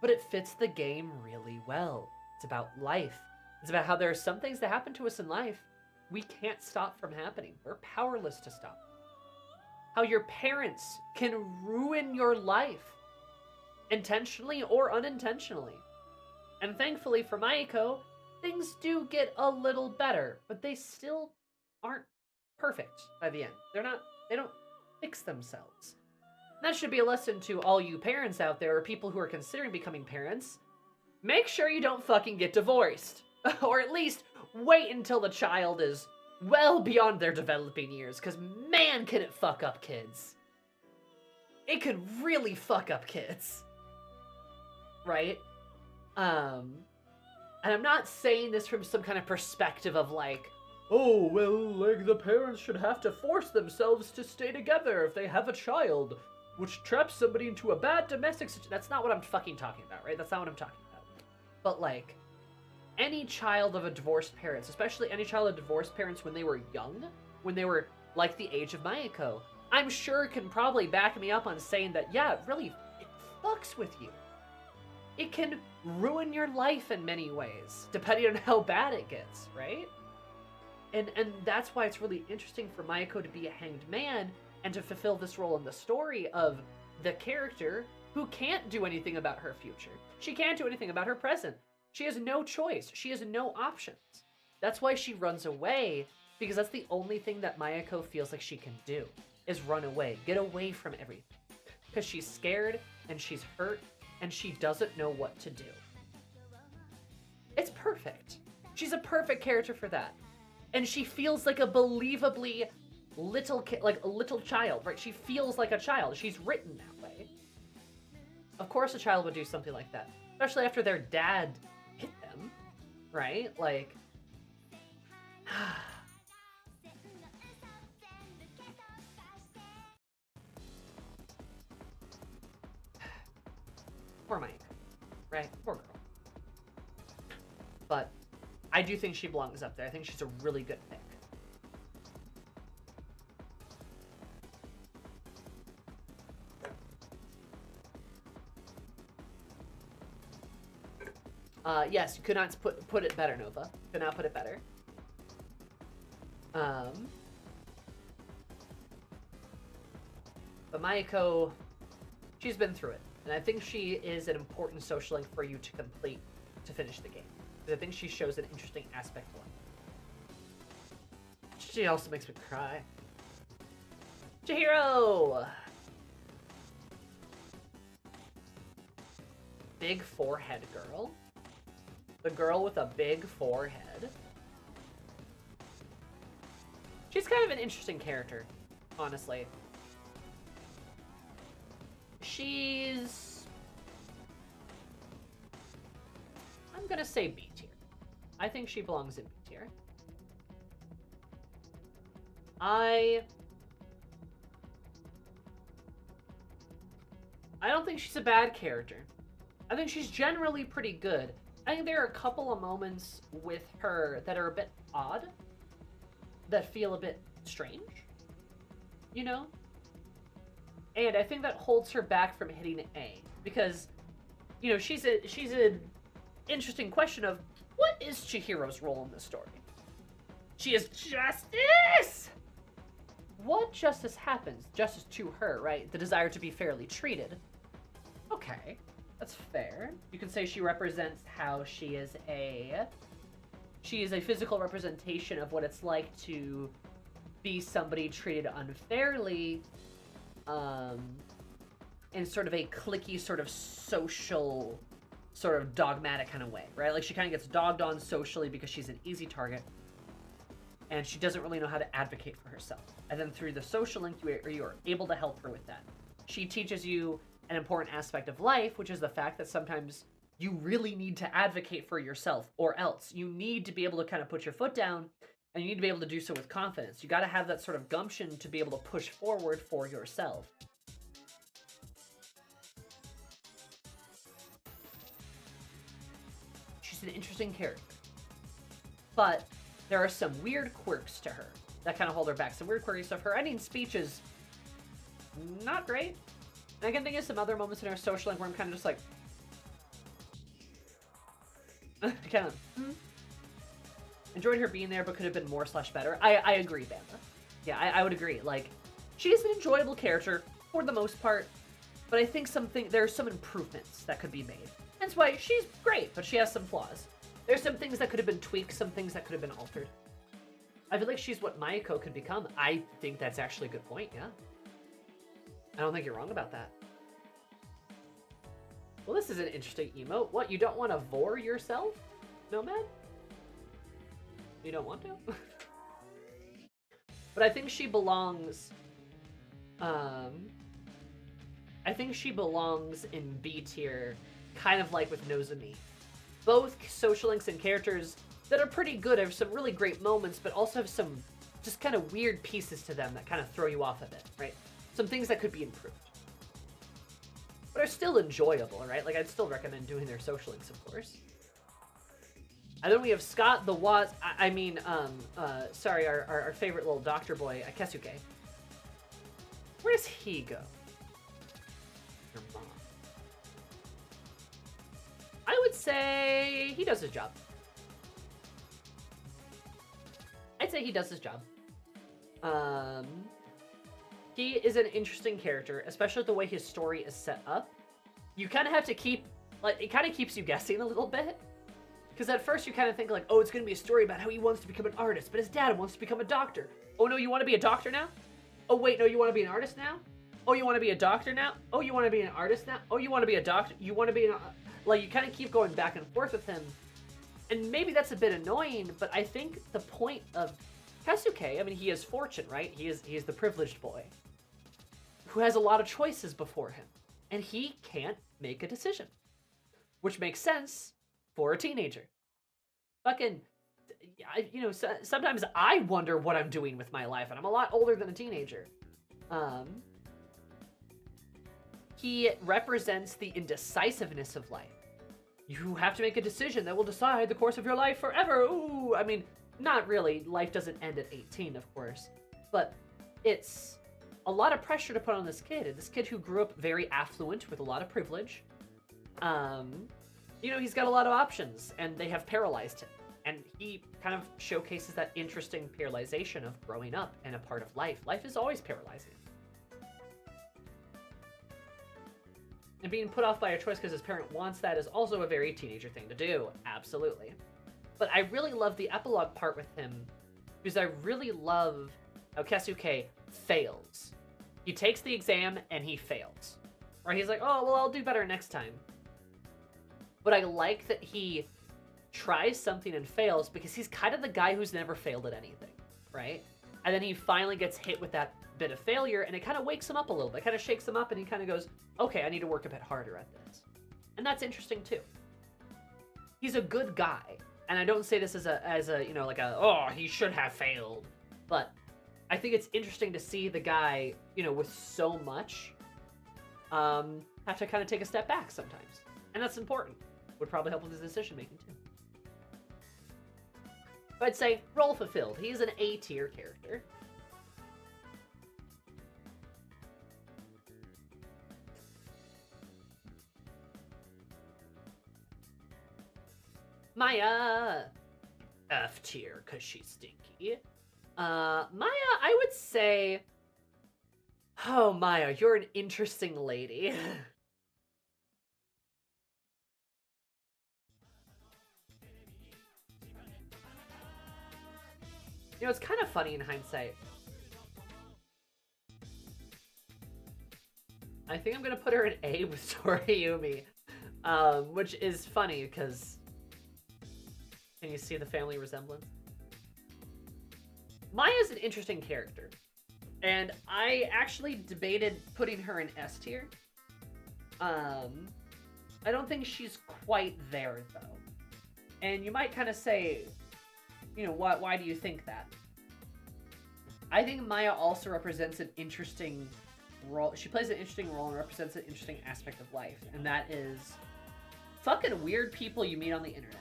but it fits the game really well. It's about life. It's about how there are some things that happen to us in life we can't stop from happening. We're powerless to stop. How your parents can ruin your life, intentionally or unintentionally. And thankfully for Mayuko, things do get a little better, but they still aren't perfect by the end. They don't fix themselves. That should be a lesson to all you parents out there, or people who are considering becoming parents. Make sure you don't fucking get divorced. Or at least wait until the child is well beyond their developing years, because man, can it fuck up kids. It could really fuck up kids. Right? And I'm not saying this from some kind of perspective of like, oh, well, like the parents should have to force themselves to stay together if they have a child, which traps somebody into a bad domestic situation. That's not what I'm fucking talking about, right? That's not what I'm talking about. But like, any child of a divorced parents, especially any child of divorced parents when they were young, when they were like the age of Mayuko, I'm sure can probably back me up on saying that, yeah, it fucks with you. It can ruin your life in many ways, depending on how bad it gets, right? And that's why it's really interesting for Mayuko to be a hanged man and to fulfill this role in the story of the character who can't do anything about her future. She can't do anything about her present. She has no choice. She has no options. That's why she runs away, because that's the only thing that Mayuko feels like she can do, is run away, get away from everything. Because she's scared, and she's hurt, and she doesn't know what to do. It's perfect. She's a perfect character for that. And she feels like a believably little kid, like a little child, right? She feels like a child. She's written that way. Of course a child would do something like that, especially after their dad hit them, right? Like, poor Mike, right? Poor girl. But I do think she belongs up there. I think she's a really good pick. Yes, you could not put it better, Nova. Could not put it better. But Mayuko, she's been through it. And I think she is an important social link for you to complete to finish the game. Because I think she shows an interesting aspect to life. She also makes me cry. Chihiro! Big forehead girl. The girl with a big forehead. She's kind of an interesting character, honestly. She's... I'm gonna say B tier. I think she belongs in B tier. I don't think she's a bad character. I think she's generally pretty good. I think there are a couple of moments with her that are a bit odd, that feel a bit strange, you know? And I think that holds her back from hitting A, because, you know, she's an interesting question of, what is Chihiro's role in this story? She is justice! What justice happens? Justice to her, right? The desire to be fairly treated. Okay, that's fair. You can say she represents how she is a physical representation of what it's like to be somebody treated unfairly, in sort of a cliquey, sort of social, sort of dogmatic kind of way, right? Like, she kind of gets dogged on socially because she's an easy target, and she doesn't really know how to advocate for herself. And then through the social incubator, you are able to help her with that. She teaches you an important aspect of life, which is the fact that sometimes you really need to advocate for yourself, or else you need to be able to kind of put your foot down, and you need to be able to do so with confidence. You got to have that sort of gumption to be able to push forward for yourself. She's an interesting character, but there are some weird quirks to her that kind of hold her back. Some weird quirky stuff. Her ending speech is not great. And I can think of some other moments in her social link where I'm kind of just like, kind of, enjoyed her being there, but could have been more / better. I agree, Bamba. Yeah, I would agree. Like, she's an enjoyable character for the most part, but I think there's some improvements that could be made. That's why she's great, but she has some flaws. There's some things that could have been tweaked, some things that could have been altered. I feel like she's what Mayuko could become. I think that's actually a good point, yeah. I don't think you're wrong about that. Well, this is an interesting emote. What, you don't want to vor yourself, Nomad? You don't want to? But I think she belongs... I think she belongs in B tier, kind of like with Nozomi. Both social links and characters that are pretty good, have some really great moments, but also have some just kind of weird pieces to them that kind of throw you off a bit, right? Some things that could be improved. But are still enjoyable, right? Like, I'd still recommend doing their social links, of course. And then we have Scott the Waz... sorry, our favorite little doctor boy, Kesuke. Where does he go? Your mom. I would say he does his job. I'd say he does his job. He is an interesting character, especially the way his story is set up. You kind of have to keep... like, it kind of keeps you guessing a little bit. Because at first you kind of think like, oh, it's going to be a story about how he wants to become an artist, but his dad wants to become a doctor. Oh no, you want to be a doctor now? Oh wait, no, you want to be an artist now? Oh, you want to be a doctor now? Oh, you want to be an artist now? Oh, you want to be a doctor? You want to be an... like, you kind of keep going back and forth with him. And maybe that's a bit annoying, but I think the point of Kesuke, I mean, he is fortune, right? He is the privileged boy who has a lot of choices before him, and he can't make a decision, which makes sense for a teenager. Fucking, you know, sometimes I wonder what I'm doing with my life, and I'm a lot older than a teenager. He represents the indecisiveness of life. You have to make a decision that will decide the course of your life forever. Ooh, I mean, not really. Life doesn't end at 18, of course. But it's a lot of pressure to put on this kid. And this kid who grew up very affluent with a lot of privilege. You know, he's got a lot of options, and they have paralyzed him. And he kind of showcases that interesting paralyzation of growing up and a part of life. Life is always paralyzing. And being put off by a choice because his parent wants that is also a very teenager thing to do. Absolutely. But I really love the epilogue part with him, because I really love how Kesuke fails. He takes the exam and he fails. Or he's like, oh, well, I'll do better next time. But I like that he tries something and fails, because he's kind of the guy who's never failed at anything, right? And then he finally gets hit with that bit of failure, and it kind of wakes him up a little bit, kind of shakes him up, and he kind of goes, okay, I need to work a bit harder at this. And that's interesting too. He's a good guy, and I don't say this as a you know, like a, oh, he should have failed, but I think it's interesting to see the guy, you know, with so much, have to kind of take a step back sometimes, and that's important. Would probably help with his decision making too. But I'd say role fulfilled. He's an A tier character. Maya, F tier, cause she's stinky. Maya, I would say, oh, Maya, you're an interesting lady. You know, it's kind of funny in hindsight. I think I'm gonna put her in A with Toriumi, which is funny because can you see the family resemblance? Maya's an interesting character, and I actually debated putting her in S tier. I don't think she's quite there though, and you might kind of say, you know, why do you think that? I think Maya also represents an interesting role. She plays an interesting role and represents an interesting aspect of life, and that is fucking weird people you meet on the internet.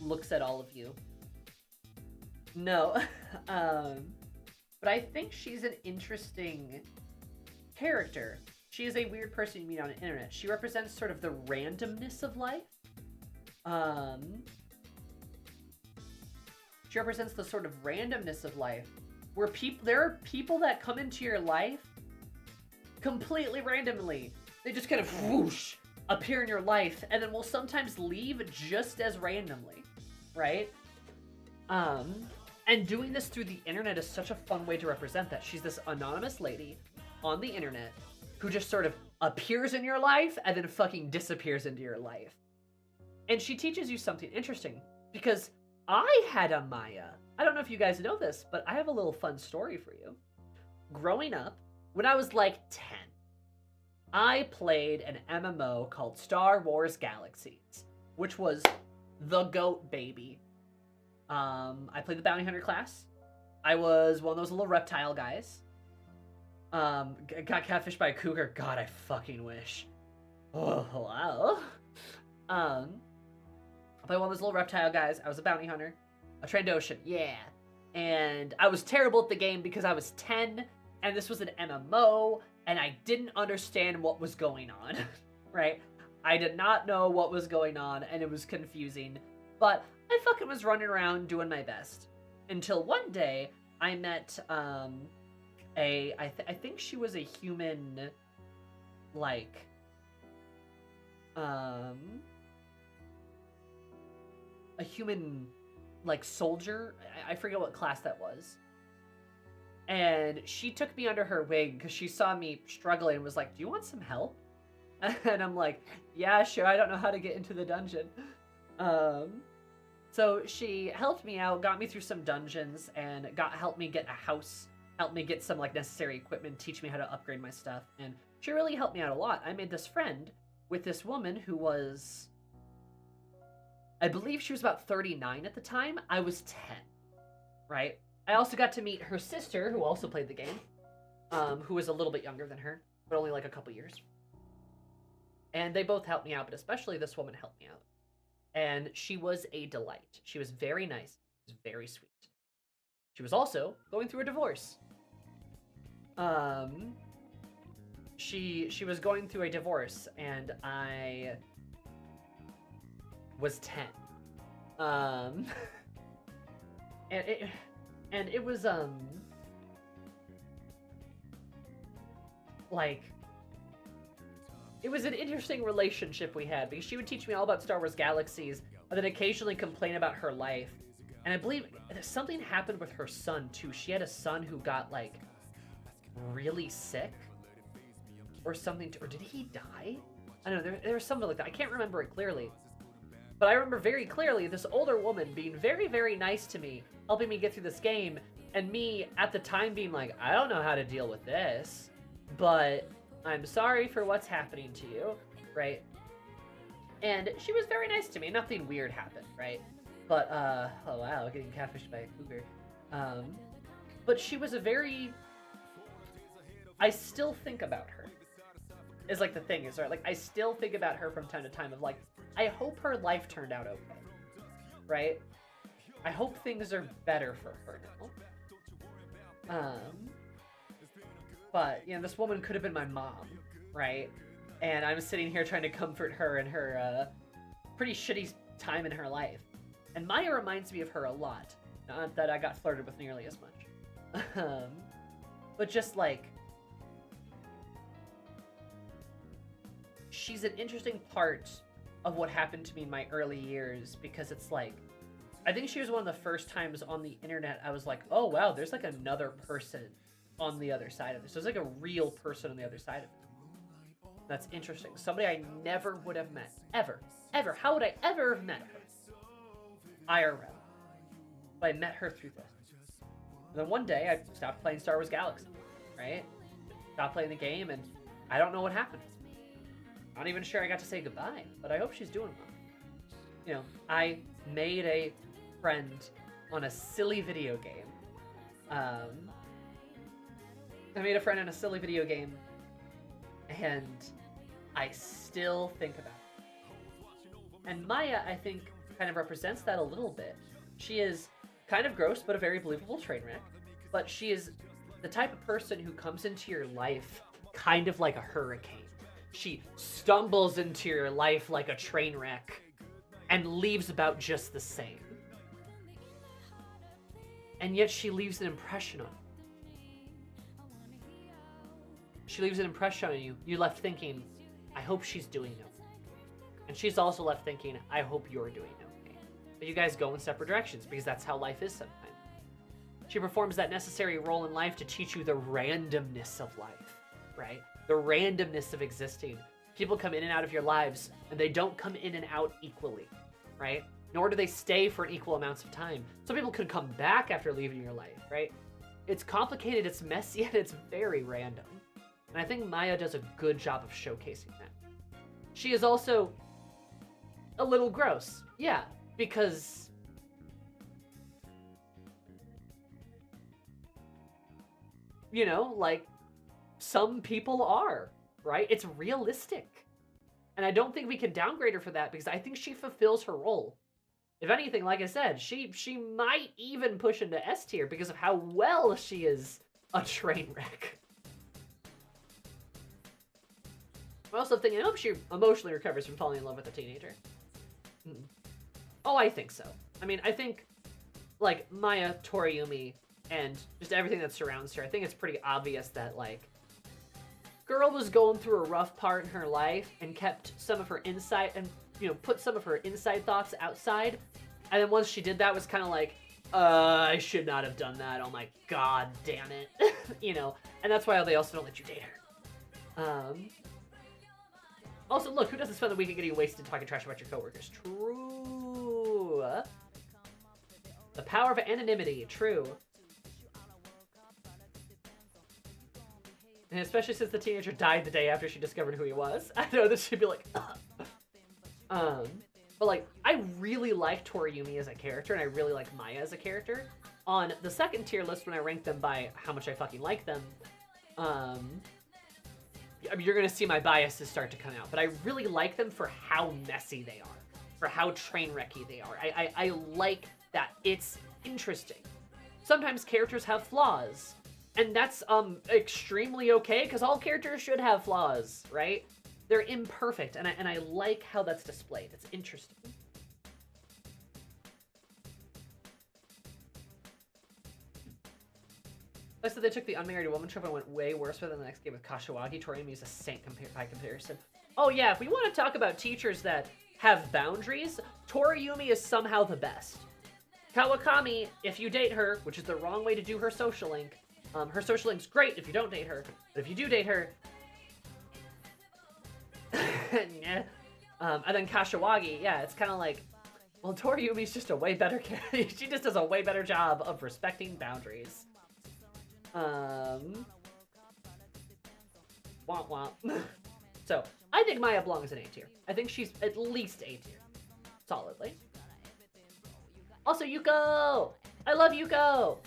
Looks at all of you. No. But I think she's an interesting character. She is a weird person you meet on the internet. She represents sort of the randomness of life. She represents the sort of randomness of life where there are people that come into your life completely randomly. They just kind of whoosh, appear in your life and then will sometimes leave just as randomly, right? And doing this through the internet is such a fun way to represent that. She's this anonymous lady on the internet who just sort of appears in your life and then fucking disappears into your life. And she teaches you something interesting because I had a Maya. I don't know if you guys know this, but I have a little fun story for you. Growing up, when I was like 10, I played an MMO called Star Wars Galaxies, which was the GOAT, baby. I played the bounty hunter class. I was one of those little reptile guys. Got catfished by a cougar. God, I fucking wish. Oh, wow. I played one of those little reptile guys. I was a bounty hunter. A Trandoshan, yeah. And I was terrible at the game because I was 10, and this was an MMO, and I didn't understand what was going on, right? I did not know what was going on, and it was confusing, but I fucking was running around doing my best. Until one day, I met, I think she was a human, like, a human, like, soldier. I forget what class that was. And she took me under her wing because she saw me struggling and was like, do you want some help? And I'm like, yeah, sure, I don't know how to get into the dungeon. So she helped me out, got me through some dungeons, and helped me get a house, helped me get some, like, necessary equipment, teach me how to upgrade my stuff, and she really helped me out a lot. I made this friend with this woman who was, I believe she was about 39 at the time. I was 10, right? I also got to meet her sister, who also played the game, who was a little bit younger than her, but only like a couple years. And they both helped me out, but especially this woman helped me out. And she was a delight. She was very nice. She was very sweet. She was also going through a divorce. She was going through a divorce, and I was 10. And it was like, it was an interesting relationship we had because she would teach me all about Star Wars Galaxies and then occasionally complain about her life. And I believe something happened with her son too. She had a son who got, like, really sick or something, or did he die? I don't know, there was something like that. I can't remember it clearly. But I remember very clearly this older woman being very, very nice to me, helping me get through this game, and me at the time being like, I don't know how to deal with this, but I'm sorry for what's happening to you, right? And she was very nice to me. Nothing weird happened, right? But, oh wow, getting catfished by a cougar. But she was a very, I still think about her. Is like the thing is, right? Like, I still think about her from time to time of like, I hope her life turned out okay. right? I hope things are better for her now. But, you know, this woman could have been my mom, right? And I'm sitting here trying to comfort her in her pretty shitty time in her life. And Maya reminds me of her a lot. Not that I got flirted with nearly as much. But just like, she's an interesting part of what happened to me in my early years, because it's like, I think she was one of the first times on the internet I was like, oh wow, there's like another person on the other side of this. There's like a real person on the other side of it. That's interesting. Somebody I never would have met. Ever. Ever. How would I ever have met her? IRL. But I met her through this. And then one day, I stopped playing Star Wars Galaxy, right? Stopped playing the game, and I don't know what happened. Not even sure I got to say goodbye, but I hope she's doing well. You know, I made a friend on a silly video game. I made a friend in a silly video game, and I still think about it. And Maya, I think, kind of represents that a little bit. She is kind of gross, but a very believable train wreck. But she is the type of person who comes into your life kind of like a hurricane. She stumbles into your life like a train wreck and leaves about just the same. And yet she leaves an impression on you. She leaves an impression on you. You're left thinking, I hope she's doing okay. And she's also left thinking, I hope you're doing okay. But you guys go in separate directions, because that's how life is sometimes. She performs that necessary role in life to teach you the randomness of life, right? The randomness of existing. People come in and out of your lives, and they don't come in and out equally, right? Nor do they stay for equal amounts of time. Some people could come back after leaving your life, right? It's complicated, it's messy, and it's very random. And I think Maya does a good job of showcasing that. She is also a little gross. Yeah, because you know, like, some people are, right? It's realistic. And I don't think we can downgrade her for that, because I think she fulfills her role. If anything, like I said, she might even push into S tier because of how well she is a train wreck. I'm also thinking, I hope she emotionally recovers from falling in love with a teenager. Oh, I think so. I mean, I think, like, Maya, Toriumi, and just everything that surrounds her, I think it's pretty obvious that, like, girl was going through a rough part in her life and kept some of her inside, and, you know, put some of her inside thoughts outside. And then once she did that, was kind of like, I should not have done that. Oh my god, damn it. You know, and that's why they also don't let you date her. Also, look, who doesn't spend the weekend getting wasted talking trash about your coworkers? True. The power of anonymity. True. And especially since the teenager died the day after she discovered who he was. I know this should be like, but like, I really like Toriumi as a character, and I really like Maya as a character. On the second tier list, when I rank them by how much I fucking like them, I mean, you're gonna see my biases start to come out, but I really like them for how messy they are, for how train wrecky they are. I like that. It's interesting. Sometimes characters have flaws, and that's extremely okay, because all characters should have flaws, right? They're imperfect, and I like how that's displayed. It's interesting. I said they took the unmarried woman trope and went way worse than the next game with Kashiwagi. Toriumi is a saint by comparison. Oh yeah, if we want to talk about teachers that have boundaries, Toriumi is somehow the best. Kawakami, if you date her, which is the wrong way to do her social link, her social link's great if you don't date her, but if you do date her, and then Kashiwagi, yeah, it's kind of like, well, Toriumi's just a way better she just does a way better job of respecting boundaries. Womp womp. So, I think Maya belongs in A tier. I think she's at least A tier. Solidly. Also, Yuko! I love Yuko!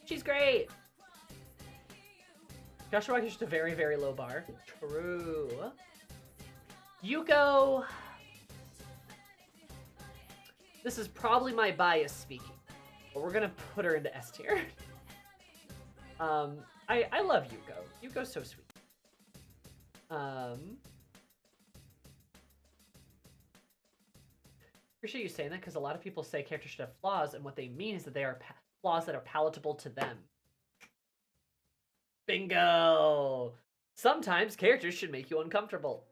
She's great! Kashiwagi is just a very, very low bar. True. Yuko... This is probably my bias speaking, but we're gonna put her into S tier. I love Yuko. Yuko's so sweet. Appreciate you saying that, because a lot of people say characters should have flaws, and what they mean is that they are flaws that are palatable to them. Bingo! Sometimes characters should make you uncomfortable.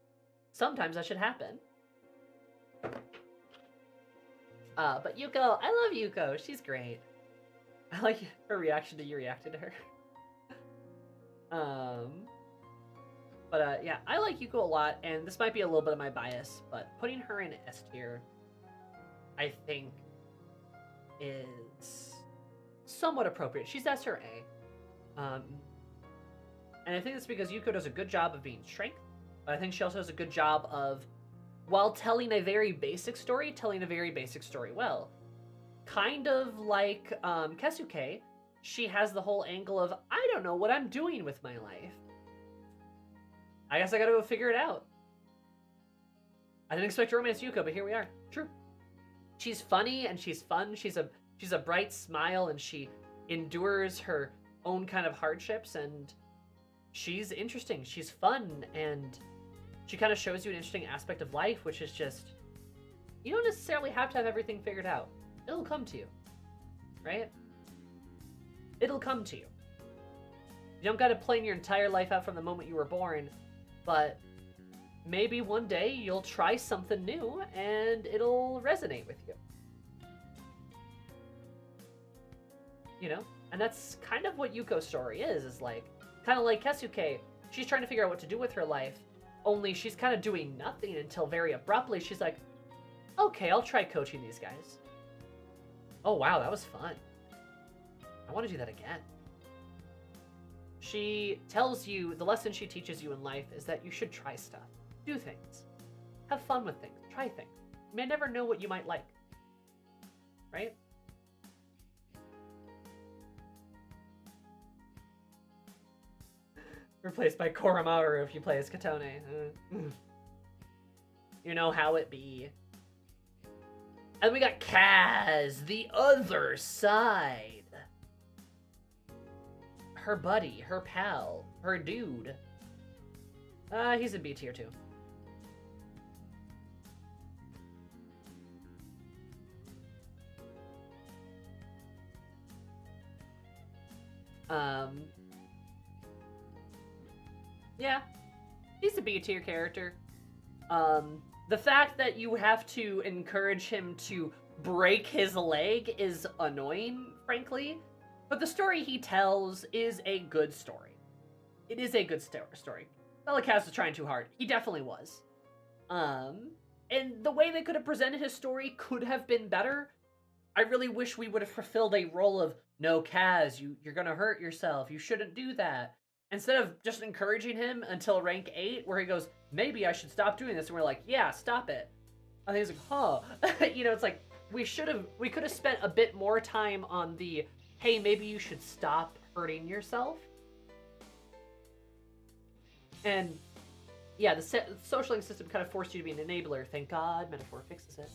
Sometimes that should happen. But Yuko, I love Yuko. She's great. I like her reaction to you reacting to her. Yeah, I like Yuko a lot, and this might be a little bit of my bias, but putting her in S tier, I think, is somewhat appropriate. She's S or A. And I think it's because Yuko does a good job of being strength, but I think she also does a good job of, while telling a very basic story, telling a very basic story well. Kind of like Kesuke, she has the whole angle of, I don't know what I'm doing with my life. I guess I gotta go figure it out. I didn't expect to romance Yuko, but here we are. True. She's funny and she's fun. She's a bright smile, and she endures her own kind of hardships, and she's interesting. She's fun, and she kind of shows you an interesting aspect of life, which is just, you don't necessarily have to have everything figured out. It'll come to you, right? It'll come to you. You don't gotta plan your entire life out from the moment you were born, but maybe one day you'll try something new and it'll resonate with you. You know? And that's kind of what Yuko's story is like, kind of like Kesuke. She's trying to figure out what to do with her life, only she's kind of doing nothing until very abruptly she's like, okay, I'll try coaching these guys. Oh wow, that was fun. I want to do that again. She tells you, the lesson she teaches you in life is that you should try stuff. Do things. Have fun with things. Try things. You may never know what you might like. Right? Replaced by Koromaru if you play as Katone. You know how it be. And we got Kaz, the other side. Her buddy, her pal, her dude. He's in B tier too. Yeah, he's a B tier character. The fact that you have to encourage him to break his leg is annoying, frankly. But the story he tells is a good story. It is a good story. Kaz was trying too hard. He definitely was. And the way they could have presented his story could have been better. I really wish we would have fulfilled a role of, no, Kaz, you're gonna hurt yourself. You shouldn't do that. Instead of just encouraging him until rank 8, where he goes, maybe I should stop doing this. And we're like, yeah, stop it. And he's like, huh. You know, it's like, we could have spent a bit more time on the, hey, maybe you should stop hurting yourself. And yeah, the socialing system kind of forced you to be an enabler. Thank God, Metaphor fixes it.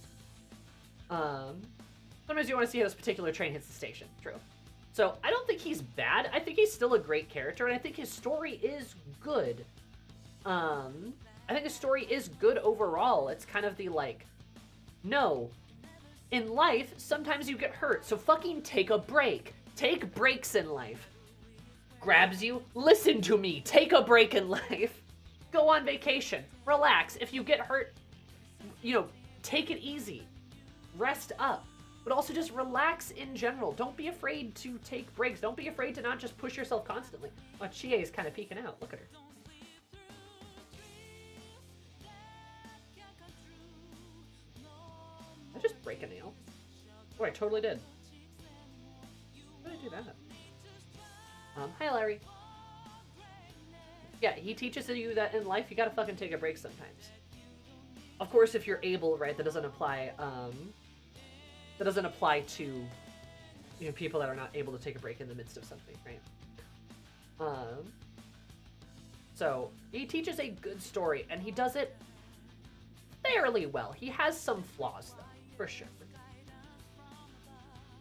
Sometimes you want to see how this particular train hits the station. True. So I don't think he's bad. I think he's still a great character, and I think his story is good. I think his story is good overall. It's kind of the like, no, in life, sometimes you get hurt, so fucking take a break. Take breaks in life. Grabs you, listen to me, take a break in life. Go on vacation, relax. If you get hurt, you know, take it easy. Rest up. But also just relax in general. Don't be afraid to take breaks. Don't be afraid to not just push yourself constantly. Oh, Chie is kind of peeking out. Look at her. Did I just break a nail? Oh, I totally did. How did I do that? Hi, Larry. Yeah, he teaches you that in life, you gotta fucking take a break sometimes. Of course, if you're able, right, that doesn't apply, to, you know, people that are not able to take a break in the midst of something, right? So, he teaches a good story, and he does it fairly well. He has some flaws, though, for sure.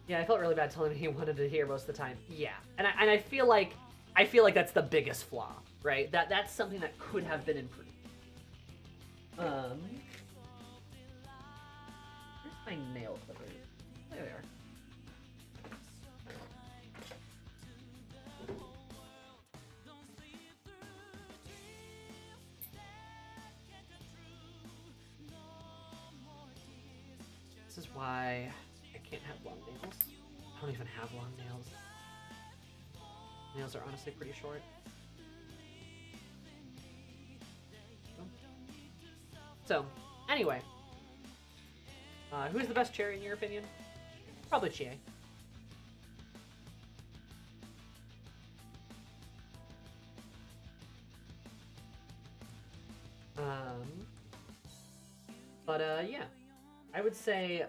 Yeah, I felt really bad telling him he wanted to hear most of the time. Yeah, and I feel like that's the biggest flaw, right? That's something that could have been improved. Where's my nail clippers? There they are. This is why I can't have long nails. I don't even have long nails. Nails are honestly pretty short. So, anyway. Who's the best cherry in your opinion? Probably Chie. Yeah. I would say,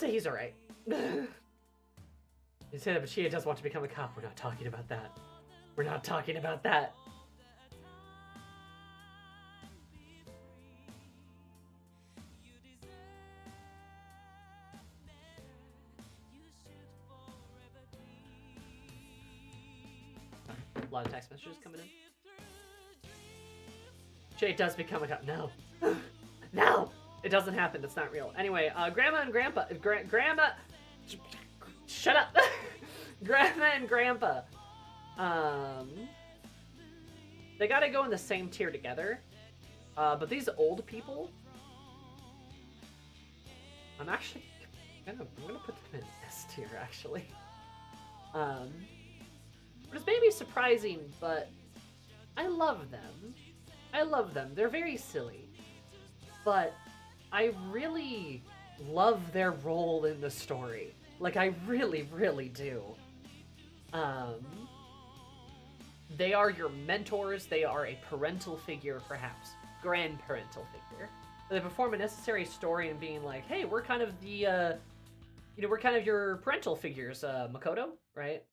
he's alright. You say that, but Chia does want to become a cop. We're not talking about that. We're not talking about that. A lot of text messages coming in. Jay does become a cop. No. No! It doesn't happen. That's not real. Anyway, Grandma and Grandpa... Grandma... Shut up! Grandma and Grandpa. They gotta go in the same tier together. But these old people... I'm gonna put them in S tier, actually. It's maybe surprising, but I love them. I love them. They're very silly. But I really love their role in the story. Like, I really, really do. They are your mentors. They are a parental figure, perhaps. Grandparental figure. They perform a necessary story in being like, hey, we're kind of the, we're kind of your parental figures, Makoto, right?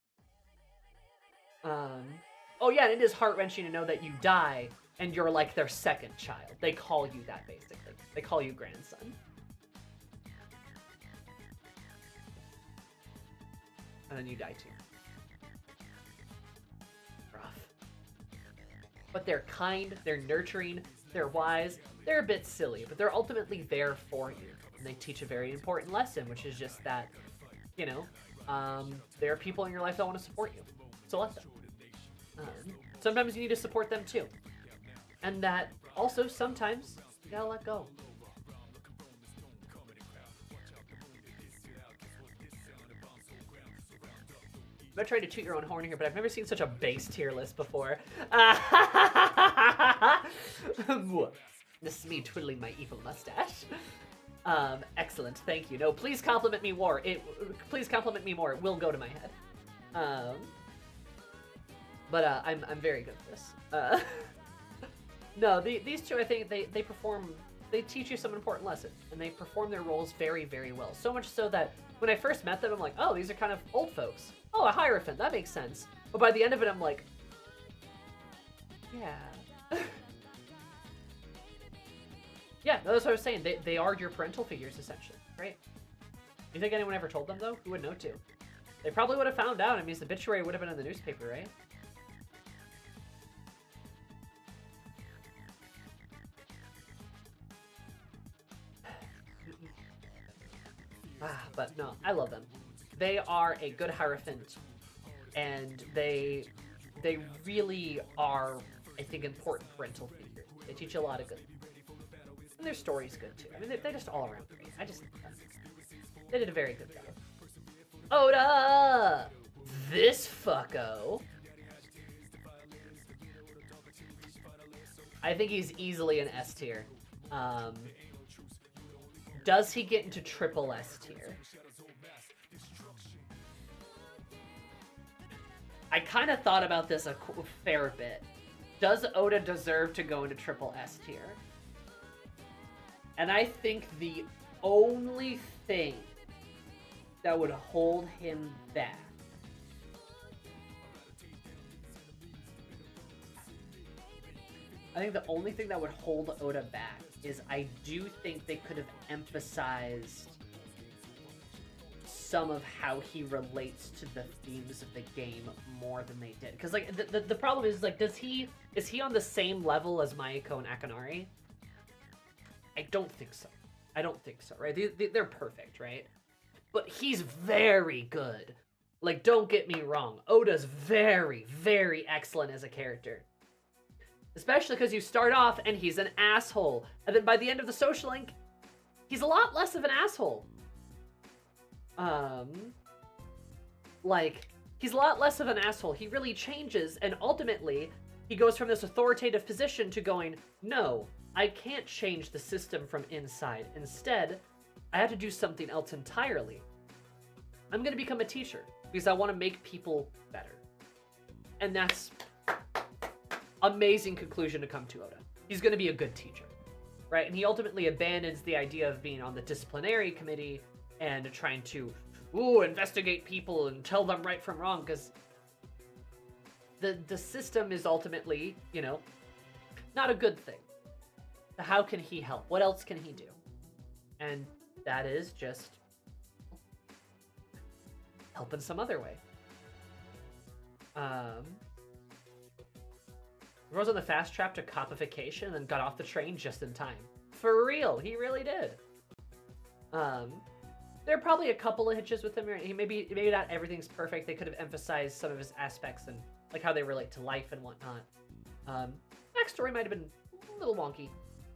Oh yeah, and it is heart-wrenching to know that you die and you're like their second child. They call you that, basically. They call you grandson. And then you die too. Rough. But they're kind, they're nurturing, they're wise, they're a bit silly, but they're ultimately there for you. And they teach a very important lesson, which is just that, there are people in your life that want to support you. So let them. Sometimes you need to support them too. And that also sometimes you gotta let go. I'm not trying to toot your own horn here, but I've never seen such a base tier list before. This is me twiddling my evil mustache. Excellent, thank you. No, please compliment me more. Please compliment me more. It will go to my head. But I'm very good at this. No, these two, I think they teach you some important lessons, and they perform their roles very, very well. So much so that when I first met them, I'm like, oh, these are kind of old folks. Oh, a Hierophant, that makes sense. But by the end of it, I'm like, yeah. Yeah, that's what I was saying. They are your parental figures, essentially, right? Do you think anyone ever told them, though? Who would know to? They probably would have found out. I mean, his obituary would have been in the newspaper, right? But no, I love them. They are a good Hierophant, and they really are, I think, important parental figures. They teach you a lot of good. And their story's good, too. I mean, they're just all around great. They did a very good job. Oda! This fucko. I think he's easily an S tier. Does he get into triple S tier? I kind of thought about this a fair bit. Does Oda deserve to go into triple S tier? And I think the only thing that would hold him back I think the only thing that would hold Oda back is I do think they could have emphasized some of how he relates to the themes of the game more than they did. Because like the problem is like, is he on the same level as Mayuko and Akanari? I don't think so. I don't think so, right? They're perfect, right? But he's very good. Like, don't get me wrong. Oda's very, very excellent as a character. Especially because you start off and he's an asshole. And then by the end of the social link, he's a lot less of an asshole. Like, he's a lot less of an asshole. He really changes, and ultimately, he goes from this authoritative position to going, no, I can't change the system from inside. Instead, I have to do something else entirely. I'm going to become a teacher because I want to make people better. And that's amazing conclusion to come to Oda. He's going to be a good teacher, right? And he ultimately abandons the idea of being on the disciplinary committee and trying to, investigate people and tell them right from wrong, because the system is ultimately, not a good thing. How can he help? What else can he do? And that is just help in some other way. Rose on the fast trap to copification and then got off the train just in time. For real, he really did. There are probably a couple of hitches with him. Maybe not everything's perfect. They could have emphasized some of his aspects and like how they relate to life and whatnot. Backstory might have been a little wonky.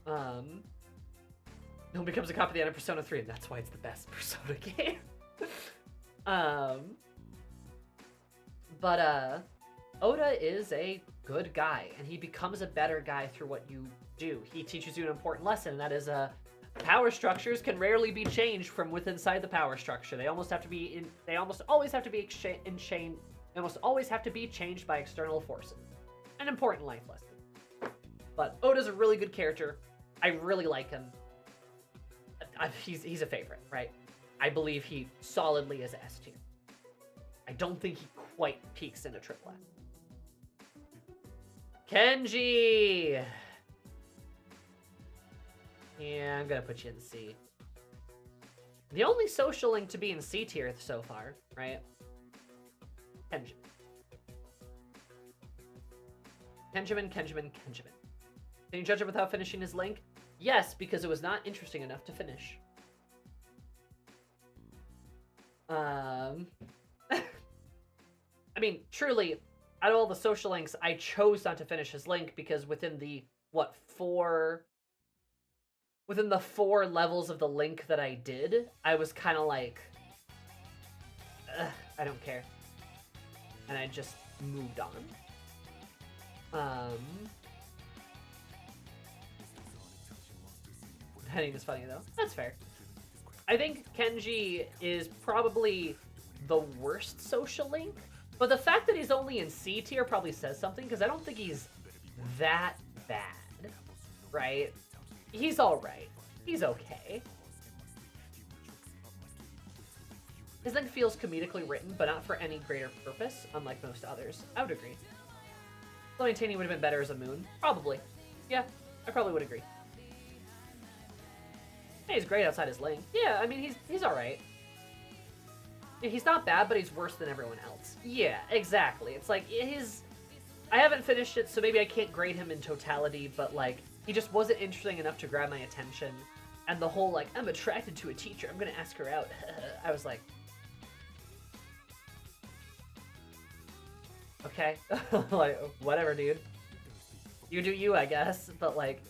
No one becomes a cop at the end of Persona 3, and that's why it's the best Persona game. But Oda is a good guy, and he becomes a better guy through what you do. He teaches you an important lesson, and that is power structures can rarely be changed from within inside the power structure. They almost have to be they almost always have to be changed by external forces. An important life lesson. But Oda's a really good character. I really like him. He's a favorite, right? I believe he solidly is S tier. I don't think he quite peaks into triple S. Kenji! Yeah, I'm gonna put you in C. The only social link to be in C tier so far, right? Kenji. Kenjamin. Can you judge it without finishing his link? Yes, because it was not interesting enough to finish. I mean, truly, out of all the social links, I chose not to finish his link because within the, within the 4 levels of the link that I did, I was kind of like, I don't care. And I just moved on. Heading is funny though. That's fair. I think Kenji is probably the worst social link, but the fact that he's only in C tier probably says something, because I don't think he's that bad, right? He's alright. He's okay. His link feels comedically written, but not for any greater purpose, unlike most others. I would agree. Though maintaining would have been better as a moon. Probably. Yeah, I probably would agree. Hey, he's great outside his link. Yeah, I mean, he's alright. He's not bad, but he's worse than everyone else. Yeah, exactly. It's like, I haven't finished it, so maybe I can't grade him in totality, but like, he just wasn't interesting enough to grab my attention. And the whole, like, I'm attracted to a teacher, I'm gonna ask her out. I was like, okay. Like, whatever, dude. You do you, I guess. But, like,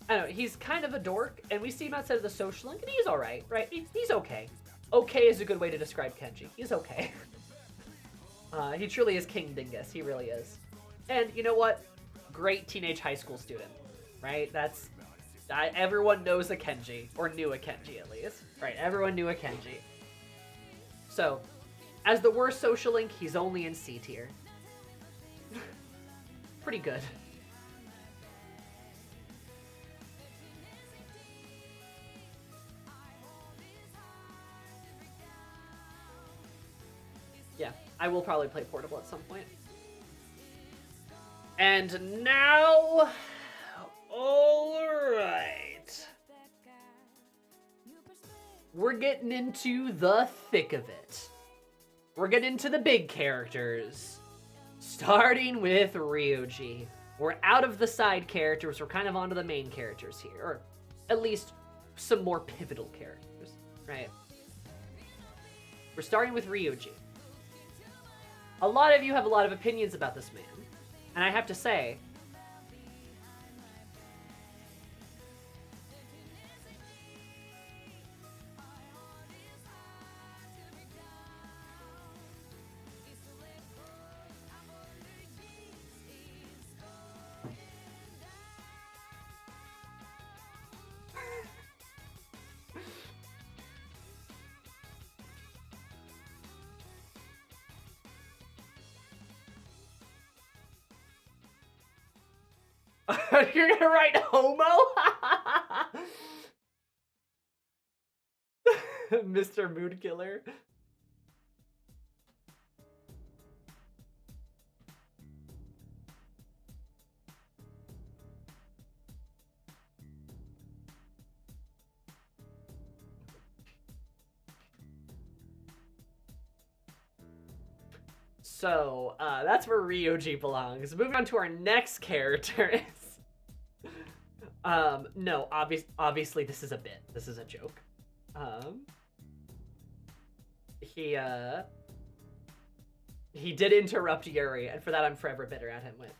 I don't know, he's kind of a dork, and we see him outside of the social link, and he's alright, right? He's okay. Okay is a good way to describe Kenji. He's okay. He truly is King Dingus. He really is. And you know what? Great teenage high school student, right? Everyone knows a Kenji, or knew a Kenji at least, right? Everyone knew a Kenji. So, as the worst social link, he's only in C tier. Pretty good. Yeah, I will probably play Portable at some point. And now, all right. We're getting into the thick of it. We're getting into the big characters. Starting with Ryuji. We're out of the side characters, we're kind of onto the main characters here. Or at least some more pivotal characters, right? We're starting with Ryuji. A lot of you have a lot of opinions about this man. And I have to say, you're gonna write homo? Mr. Mood Killer. So, that's where Ryuji belongs. Moving on to our next character. No, obviously this is a bit. This is a joke. He did interrupt Yuri, and for that I'm forever bitter at him with.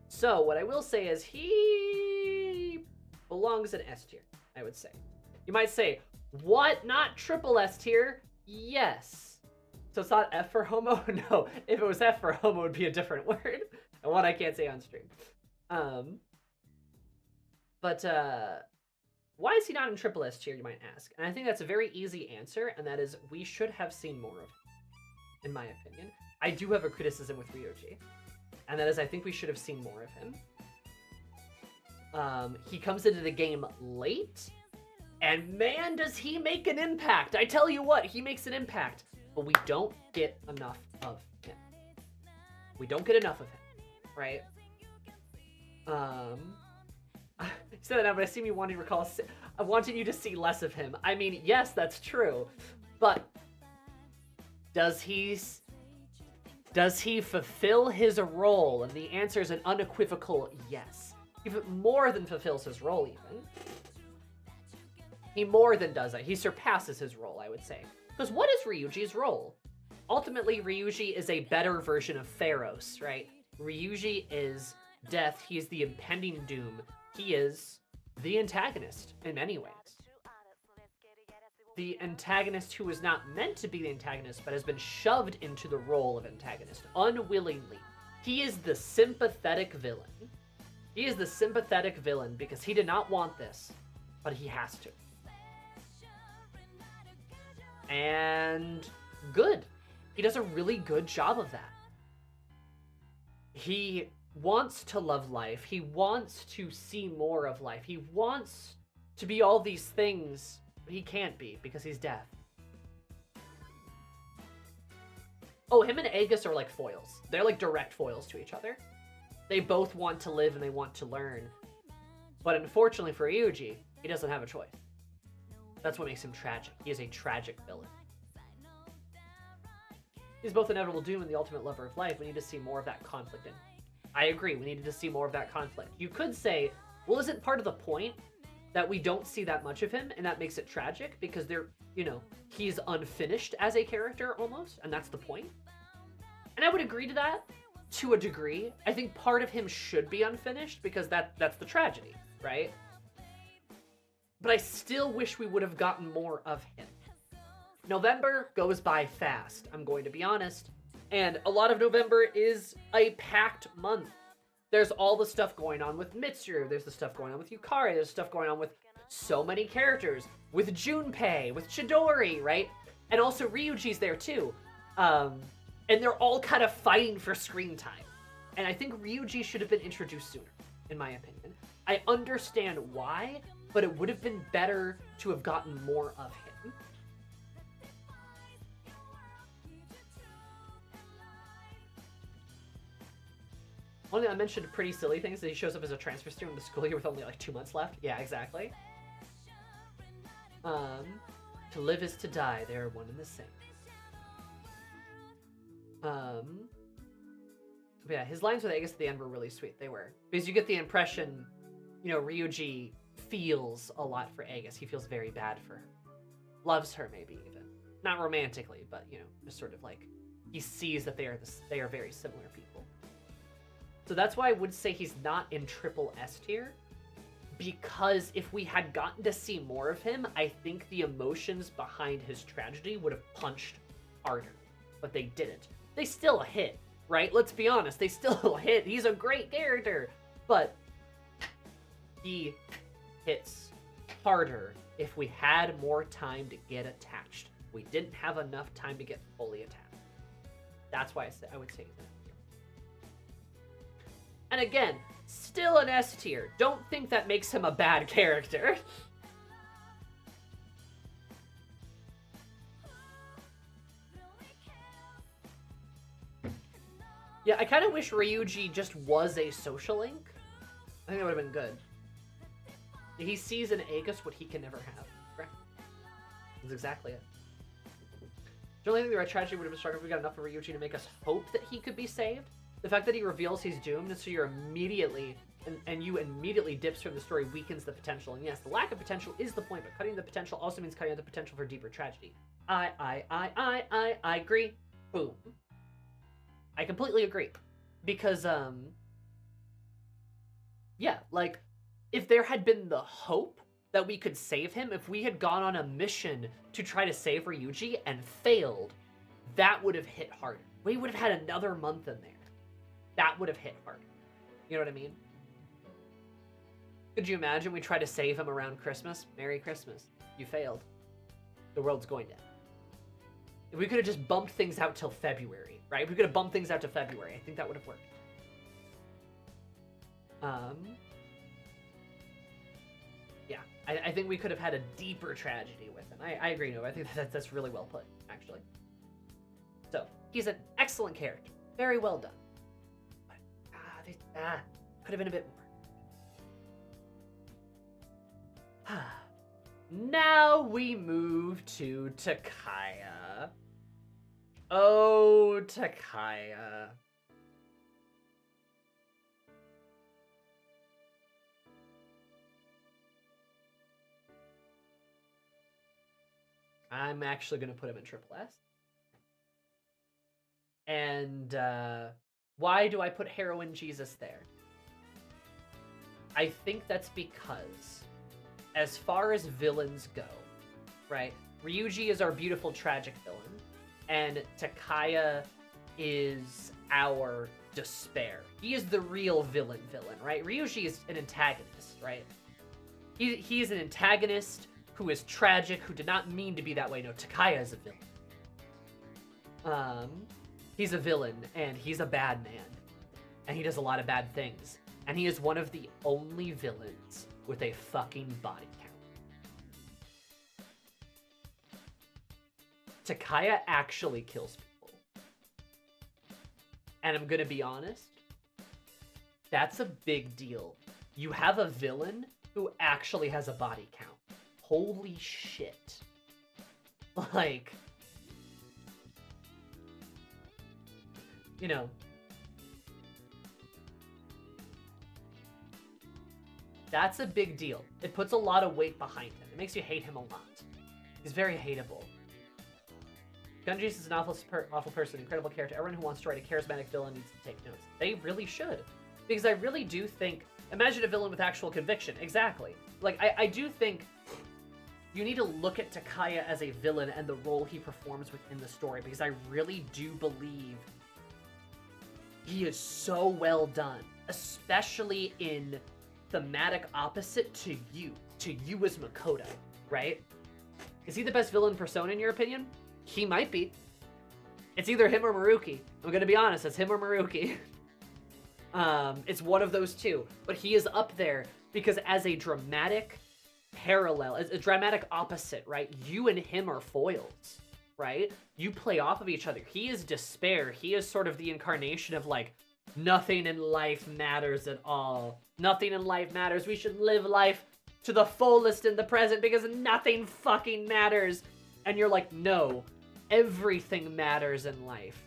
So, what I will say is he belongs in S tier, I would say. You might say, what? Not triple S tier? Yes. So it's not F for homo? No, if it was F for homo, it would be a different word. And one I can't say on stream. But why is he not in triple S tier, you might ask? And I think that's a very easy answer, and that is we should have seen more of him, in my opinion. I do have a criticism with Ryuji, and that is I think we should have seen more of him. He comes into the game late, and man, does he make an impact. I tell you what, he makes an impact. But we don't get enough of him. We don't get enough of him, right? I said that now, but I seem you wanting to recall. I wanted you to see less of him. I mean, yes, that's true, but does he fulfill his role? And the answer is an unequivocal yes. He more than fulfills his role, even. He more than does it. He surpasses his role, I would say. Because what is Ryuji's role? Ultimately, Ryuji is a better version of Pharos, right? Ryuji is death. He is the impending doom. He is the antagonist in many ways. The antagonist who is not meant to be the antagonist, but has been shoved into the role of antagonist unwillingly. He is the sympathetic villain. He is the sympathetic villain because he did not want this, but he has to. And good. He does a really good job of that. He wants to love life. He wants to see more of life. He wants to be all these things, but he can't be because he's deaf. Oh, him and Aegis are like foils. They're like direct foils to each other. They both want to live and they want to learn. But unfortunately for Ryuji, he doesn't have a choice. That's what makes him tragic. He is a tragic villain. He's both inevitable doom and the ultimate lover of life. We need to see more of that conflict in. I agree, we needed to see more of that conflict. You could say, well, isn't part of the point that we don't see that much of him and that makes it tragic? Because he's unfinished as a character almost, and that's the point. And I would agree to that to a degree. I think part of him should be unfinished because that's the tragedy, right? But I still wish we would have gotten more of him. November goes by fast, I'm going to be honest. And a lot of November is a packed month. There's all the stuff going on with Mitsuru. There's the stuff going on with Yukari. There's stuff going on with so many characters. With Junpei, with Chidori, right? And also Ryuji's there too. And they're all kind of fighting for screen time. And I think Ryuji should have been introduced sooner, in my opinion. I understand why, but it would have been better to have gotten more of him. Only I mentioned pretty silly things that he shows up as a transfer student in the school year with only like 2 months left. Yeah, exactly. To live is to die. They are one and the same. But yeah, his lines with Aegis at the end were really sweet. They were. Because you get the impression, you know, Ryuji feels a lot for Aegis. He feels very bad for her. Loves her, maybe even. Not romantically, but, you know, just sort of like, he sees that they are very similar people. So that's why I would say he's not in triple S tier. Because if we had gotten to see more of him, I think the emotions behind his tragedy would have punched harder. But they didn't. They still hit, right? Let's be honest, they still hit. He's a great character. But he hits harder if we had more time to get attached. We didn't have enough time to get fully attached. That's why I would say that. And again, still an S tier. Don't think that makes him a bad character. Yeah, I kind of wish Ryuji just was a social link. I think that would have been good. He sees in Aegis what he can never have. Right? That's exactly it. Do you only think the red tragedy would have been stronger if we got enough of Ryuji to make us hope that he could be saved? The fact that he reveals he's doomed, and so you're immediately, and you immediately dips from the story weakens the potential. And yes, the lack of potential is the point, but cutting the potential also means cutting out the potential for deeper tragedy. I agree. Boom. I completely agree. Because, yeah, like, if there had been the hope that we could save him, if we had gone on a mission to try to save Ryuji and failed, that would have hit harder. We would have had another month in there. That would have hit hard. You know what I mean? Could you imagine we try to save him around Christmas? Merry Christmas. You failed. The world's going down. If we could have just bumped things out till February, right? If we could have bumped things out to February, I think that would have worked. Yeah, I think we could have had a deeper tragedy with him. I agree, no. I think that's really well put, actually. So, he's an excellent character. Very well done. Could have been a bit more. Now we move to Takaya. Oh, Takaya. I'm actually going to put him in triple S. And, why do I put Heroine Jesus there? I think that's because, as far as villains go, right? Ryuji is our beautiful tragic villain, and Takaya is our despair. He is the real villain, right? Ryuji is an antagonist, right? He is an antagonist who is tragic, who did not mean to be that way. No, Takaya is a villain. He's a villain, and he's a bad man. And he does a lot of bad things. And he is one of the only villains with a fucking body count. Takaya actually kills people. And I'm gonna be honest, that's a big deal. You have a villain who actually has a body count. Holy shit. Like, you know, that's a big deal. It puts a lot of weight behind him. It makes you hate him a lot. He's very hateable. Gunjis is an awful person, incredible character. Everyone who wants to write a charismatic villain needs to take notes. They really should. Because I really do think, imagine a villain with actual conviction. Exactly. Like, I do think you need to look at Takaya as a villain and the role he performs within the story, because I really do believe he is so well done, especially in thematic opposite to you as Makoto, right? Is he the best villain persona in your opinion? He might be. It's either him or Maruki. I'm gonna be honest, it's him or Maruki. It's one of those two, but he is up there because as a dramatic parallel, as a dramatic opposite, right? You and him are foils, right? You play off of each other. He is despair. He is sort of the incarnation of like Nothing in life matters at all. Nothing in life matters. We should live life to the fullest in the present because nothing fucking matters. And you're like, no, everything matters in life.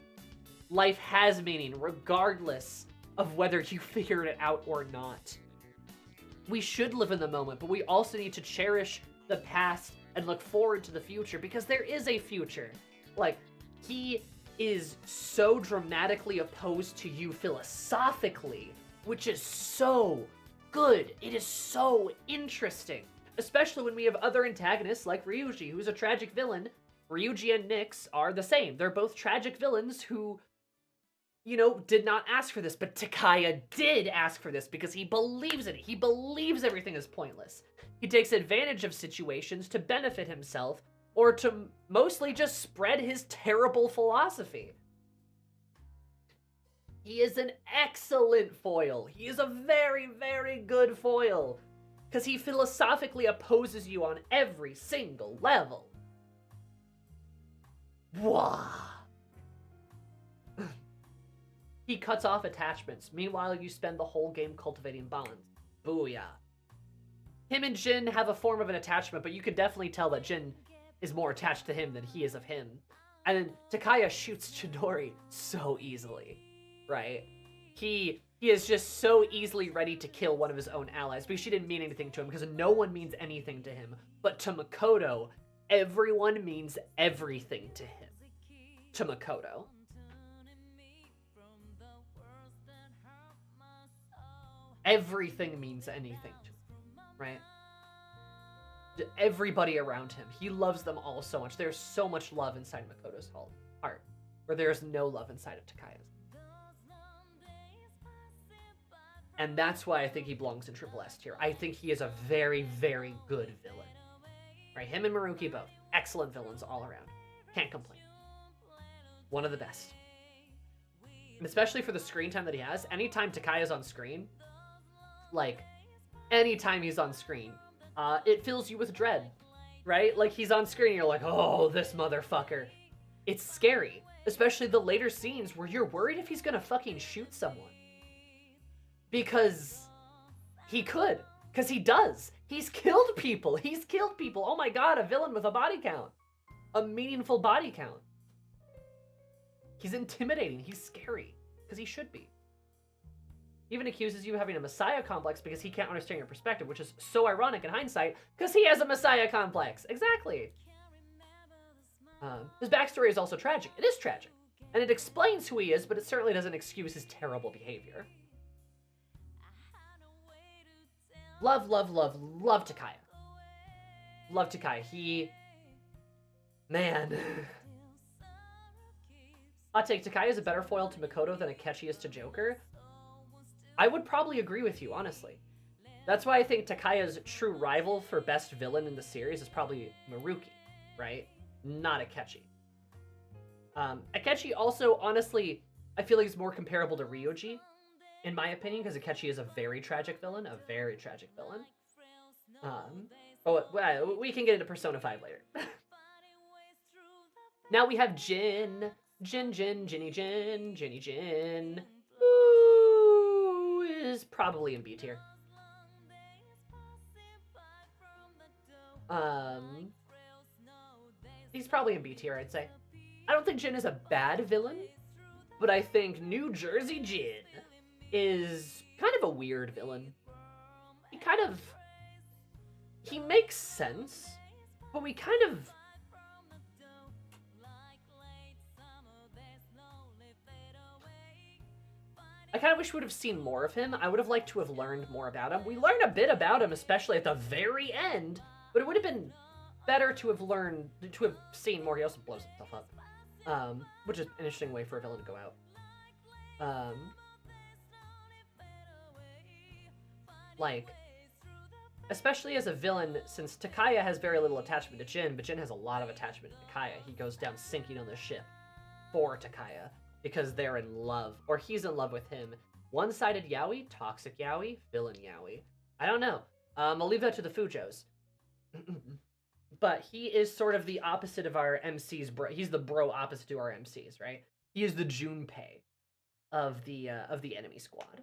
Life has meaning regardless of whether you figured it out or not. We should live in the moment, but we also need to cherish the past and look forward to the future because there is a future. Like, he is so dramatically opposed to you philosophically, which is so good. It is so interesting, especially when we have other antagonists like Ryuji, who's a tragic villain. Ryuji and Nyx are the same. They're both tragic villains who, you know, did not ask for this, but Takaya did ask for this because he believes in it. He believes everything is pointless. He takes advantage of situations to benefit himself or to mostly just spread his terrible philosophy. He is an excellent foil. He is a very, very good foil because he philosophically opposes you on every single level. Wah! He cuts off attachments. Meanwhile, you spend the whole game cultivating bonds. Booyah. Him and Jin have a form of an attachment, but you can definitely tell that Jin is more attached to him than he is of him. And then Takaya shoots Chidori so easily, right? He is just so easily ready to kill one of his own allies because she didn't mean anything to him because no one means anything to him. But to Makoto, everyone means everything to him. To Makoto. Everything means anything to him, right? Everybody around him. He loves them all so much. There's so much love inside Makoto's heart, where there's no love inside of Takaya's. And that's why I think he belongs in Triple S tier. I think he is a very, very good villain. Right? Him and Maruki both. Excellent villains all around. Can't complain. One of the best. And especially for the screen time that he has, anytime Takaya's on screen, like, anytime he's on screen, it fills you with dread, right? Like, he's on screen and you're like, oh, this motherfucker. It's scary. Especially the later scenes where you're worried if he's gonna fucking shoot someone. Because he could. Because he does. He's killed people. He's killed people. Oh my god, a villain with a body count. A meaningful body count. He's intimidating. He's scary. Because he should be. He even accuses you of having a messiah complex because he can't understand your perspective, which is so ironic in hindsight, because he has a messiah complex. Exactly. His backstory is also tragic. It is tragic. And it explains who he is, but it certainly doesn't excuse his terrible behavior. Love, love, love, love Takaya. Love Takaya. He... Man. Hot take, Takaya is a better foil to Makoto than Akechi is to Joker. I would probably agree with you, honestly. That's why I think Takaya's true rival for best villain in the series is probably Maruki, right? Not Akechi. Akechi also, honestly, I feel like he's more comparable to Ryuji, in my opinion, because Akechi is a very tragic villain, But we can get into Persona 5 later. Now we have Jin. Jinny Jin. Ooh, is probably in B tier. He's probably in B tier, I'd say. I don't think Jin is a bad villain, but I think New Jersey Jin is kind of a weird villain. He makes sense, but we kind of... I kind of wish we would have seen more of him. I would have liked to have learned more about him. We learn a bit about him, especially at the very end, but it would have been better to have seen more. He also blows himself up, which is an interesting way for a villain to go out. Especially as a villain, since Takaya has very little attachment to Jin, but Jin has a lot of attachment to Takaya. He goes down sinking on the ship for Takaya because they're in love, or he's in love with him. One-sided yaoi, toxic yaoi, villain yaoi. I don't know. I'll leave that to the Fujos. But he is sort of the opposite of our MCs. He's the bro opposite to our MCs, right? He is the Junpei. of the enemy squad.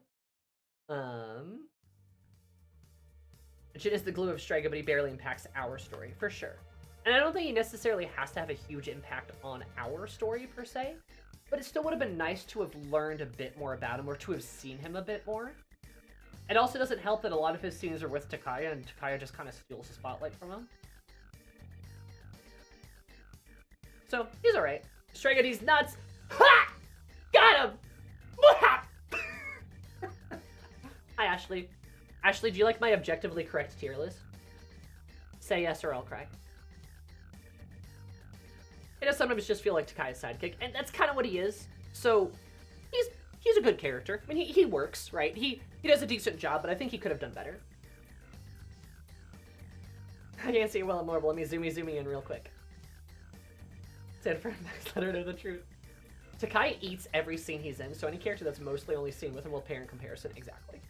Jin is the glue of Strega, but he barely impacts our story, for sure. And I don't think he necessarily has to have a huge impact on our story, per se. But it still would have been nice to have learned a bit more about him, or to have seen him a bit more. It also doesn't help that a lot of his scenes are with Takaya, and Takaya just kind of steals the spotlight from him. So, he's alright. Strega, these nuts! Ha! Got him! Hi, Ashley. Ashley, do you like my objectively correct tier list? Say yes or I'll cry. It does sometimes just feel like Takaya's sidekick, and that's kind of what he is. So, he's a good character. I mean, he works, right? He does a decent job, but I think he could have done better. I can't see it well more, but let me zoom in real quick. Said for next, let her know the truth. Takaya eats every scene he's in, so any character that's mostly only seen with him will pair in comparison. Exactly.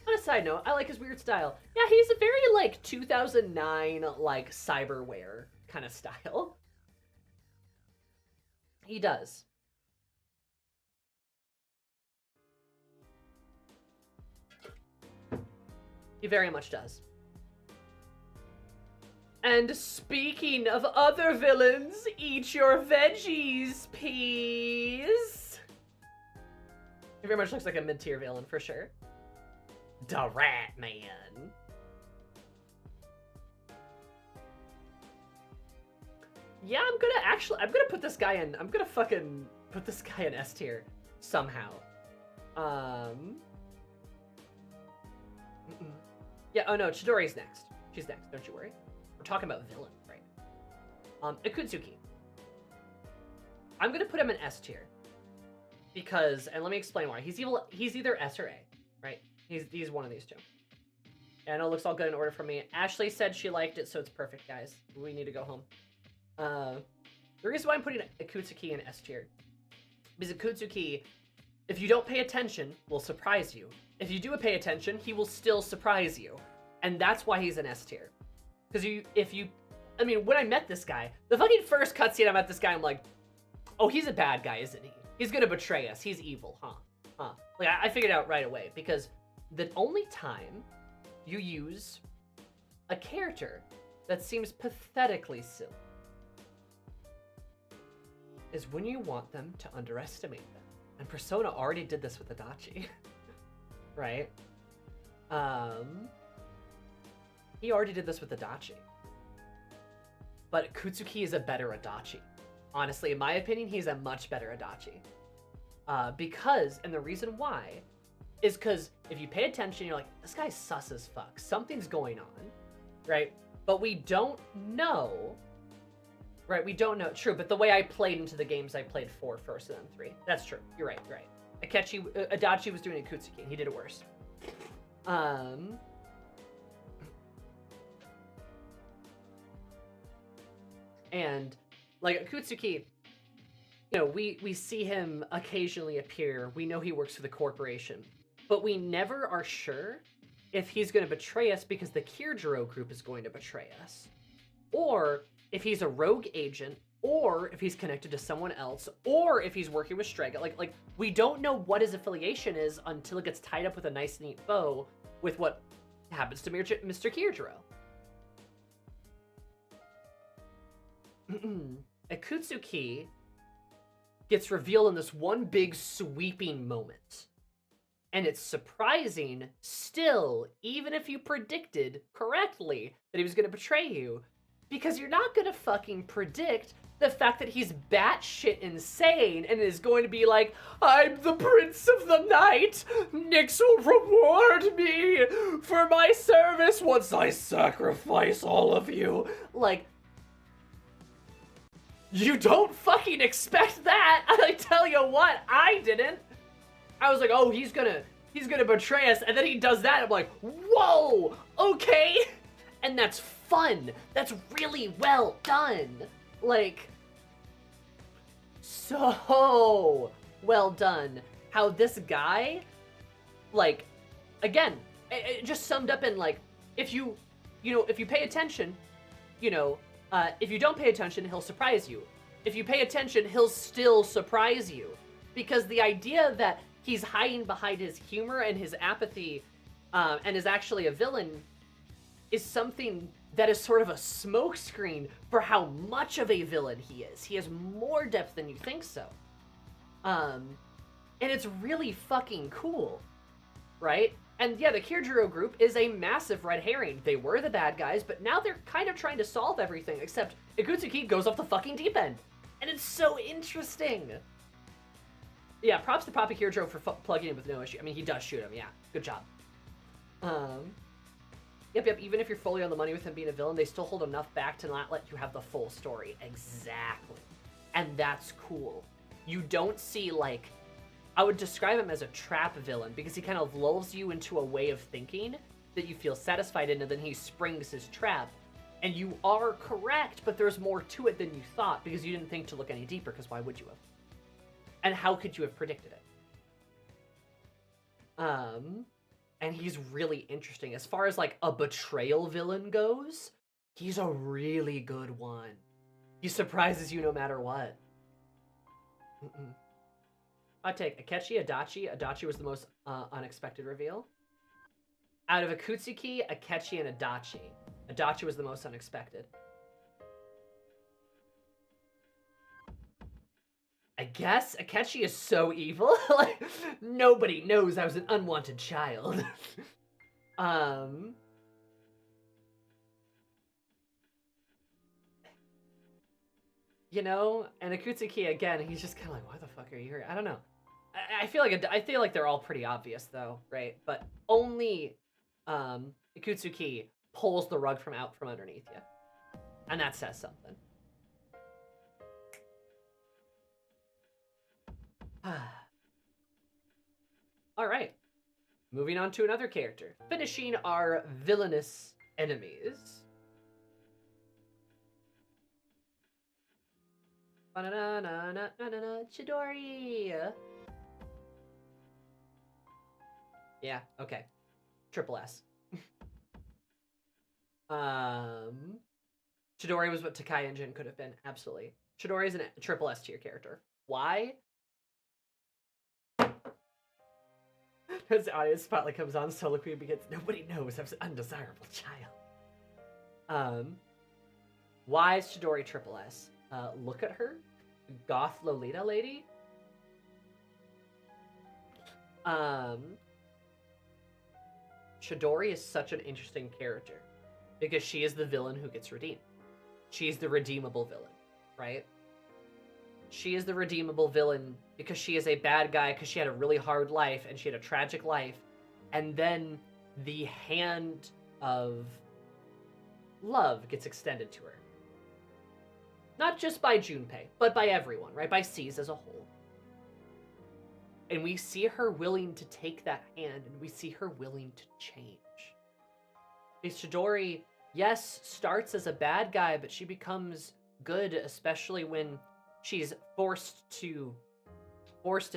On a side note, I like his weird style. Yeah, he's a very, like, 2009, like, cyberware kind of style. He does. He very much does. And speaking of other villains, eat your veggies, please. He very much looks like a mid-tier villain, for sure. The Rat Man. Yeah, I'm gonna put this guy in, I'm gonna fucking put this guy in S tier somehow. Yeah, oh no, Chidori's next. She's next, don't you worry. We're talking about villain, right? Akutsuki. I'm gonna put him in S tier. Because, and let me explain why. He's either S or A, right? He's one of these two. And I know it looks all good in order for me. Ashley said she liked it, so it's perfect, guys. We need to go home. The reason why I'm putting Akutsuki in S tier, because Akutsuki, if you don't pay attention, will surprise you. If you do pay attention, he will still surprise you. And that's why he's in S tier. Because I mean, when I met this guy, the fucking first cutscene I met this guy, I'm like, oh, he's a bad guy, isn't he? He's gonna betray us. He's evil, huh? Like, I figured it out right away, because the only time you use a character that seems pathetically silly is when you want them to underestimate them. And Persona already did this with Adachi. Right? He already did this with Adachi. But Kutsuki is a better Adachi. Honestly, in my opinion, he's a much better Adachi. Because, and the reason why, is because if you pay attention, you're like, this guy's sus as fuck. Something's going on, right? But we don't know, right? We don't know. True, but the way I played into the games, I played 4 first and then 3. That's true. You're right, you're right. Adachi was doing Akutsuki, and he did it worse. And, like, Akutsuki, you know, we see him occasionally appear. We know he works for the corporation. But we never are sure if he's going to betray us because the Kirjiro group is going to betray us. Or if he's a rogue agent, or if he's connected to someone else, or if he's working with Strega. Like we don't know what his affiliation is until it gets tied up with a nice, neat bow with what happens to Mr. Kirjiro. Akutsuki gets revealed in this one big sweeping moment. And it's surprising still, even if you predicted correctly that he was going to betray you, because you're not going to fucking predict the fact that he's batshit insane and is going to be like, I'm the prince of the night. Nyx will reward me for my service once I sacrifice all of you. Like, you don't fucking expect that. I tell you what, I didn't. I was like, oh, he's gonna betray us, and then he does that. I'm like, whoa, okay. And that's fun. That's really well done. Like, so well done. How this guy, like, again, it just summed up in, like, if you pay attention, if you don't pay attention, he'll surprise you. If you pay attention, he'll still surprise you. Because the idea that he's hiding behind his humor and his apathy and is actually a villain is something that is sort of a smokescreen for how much of a villain he is. He has more depth than you think so. And it's really fucking cool, right? And yeah, the Kirjiro group is a massive red herring. They were the bad guys, but now they're kind of trying to solve everything, except Ikutsuki goes off the fucking deep end. And it's so interesting. Yeah, props to Papa Kirjiro for plugging in with no issue. I mean, he does shoot him, yeah. Good job. Yep, even if you're fully on the money with him being a villain, they still hold enough back to not let you have the full story. Exactly. And that's cool. You don't see, like... I would describe him as a trap villain, because he kind of lulls you into a way of thinking that you feel satisfied in, and then he springs his trap. And you are correct, but there's more to it than you thought, because you didn't think to look any deeper, because why would you have? And how could you have predicted it? And he's really interesting. As far as, like, a betrayal villain goes, he's a really good one. He surprises you no matter what. I'd take Akechi, Adachi. Adachi was the most unexpected reveal. Out of Akutsuki, Akechi, and Adachi. Adachi was the most unexpected. I guess Akechi is so evil. Like, nobody knows I was an unwanted child. You know, and Akutsuki again, he's just kind of like, why the fuck are you here? I don't know. I feel like they're all pretty obvious though, right? But only Ikutsuki pulls the rug from underneath you, and that says something. All right, moving on to another character, finishing our villainous enemies. Chidori. Yeah, okay. Triple S. Chidori was what Takai and Jin could have been, absolutely. Chidori is a triple S tier character. Why? As the audience spotlight comes on, soliloquy begins. Nobody knows I was an undesirable child. Why is Chidori triple S? Look at her. Goth Lolita lady. Chidori is such an interesting character because she is the villain who gets redeemed. She's the redeemable villain, right? She is the redeemable villain because she is a bad guy because she had a really hard life and she had a tragic life. And then the hand of love gets extended to her. Not just by Junpei, but by everyone, right? By C's as a whole. And we see her willing to take that hand, and we see her willing to change. Because Chidori, yes, starts as a bad guy, but she becomes good, especially when she's forced to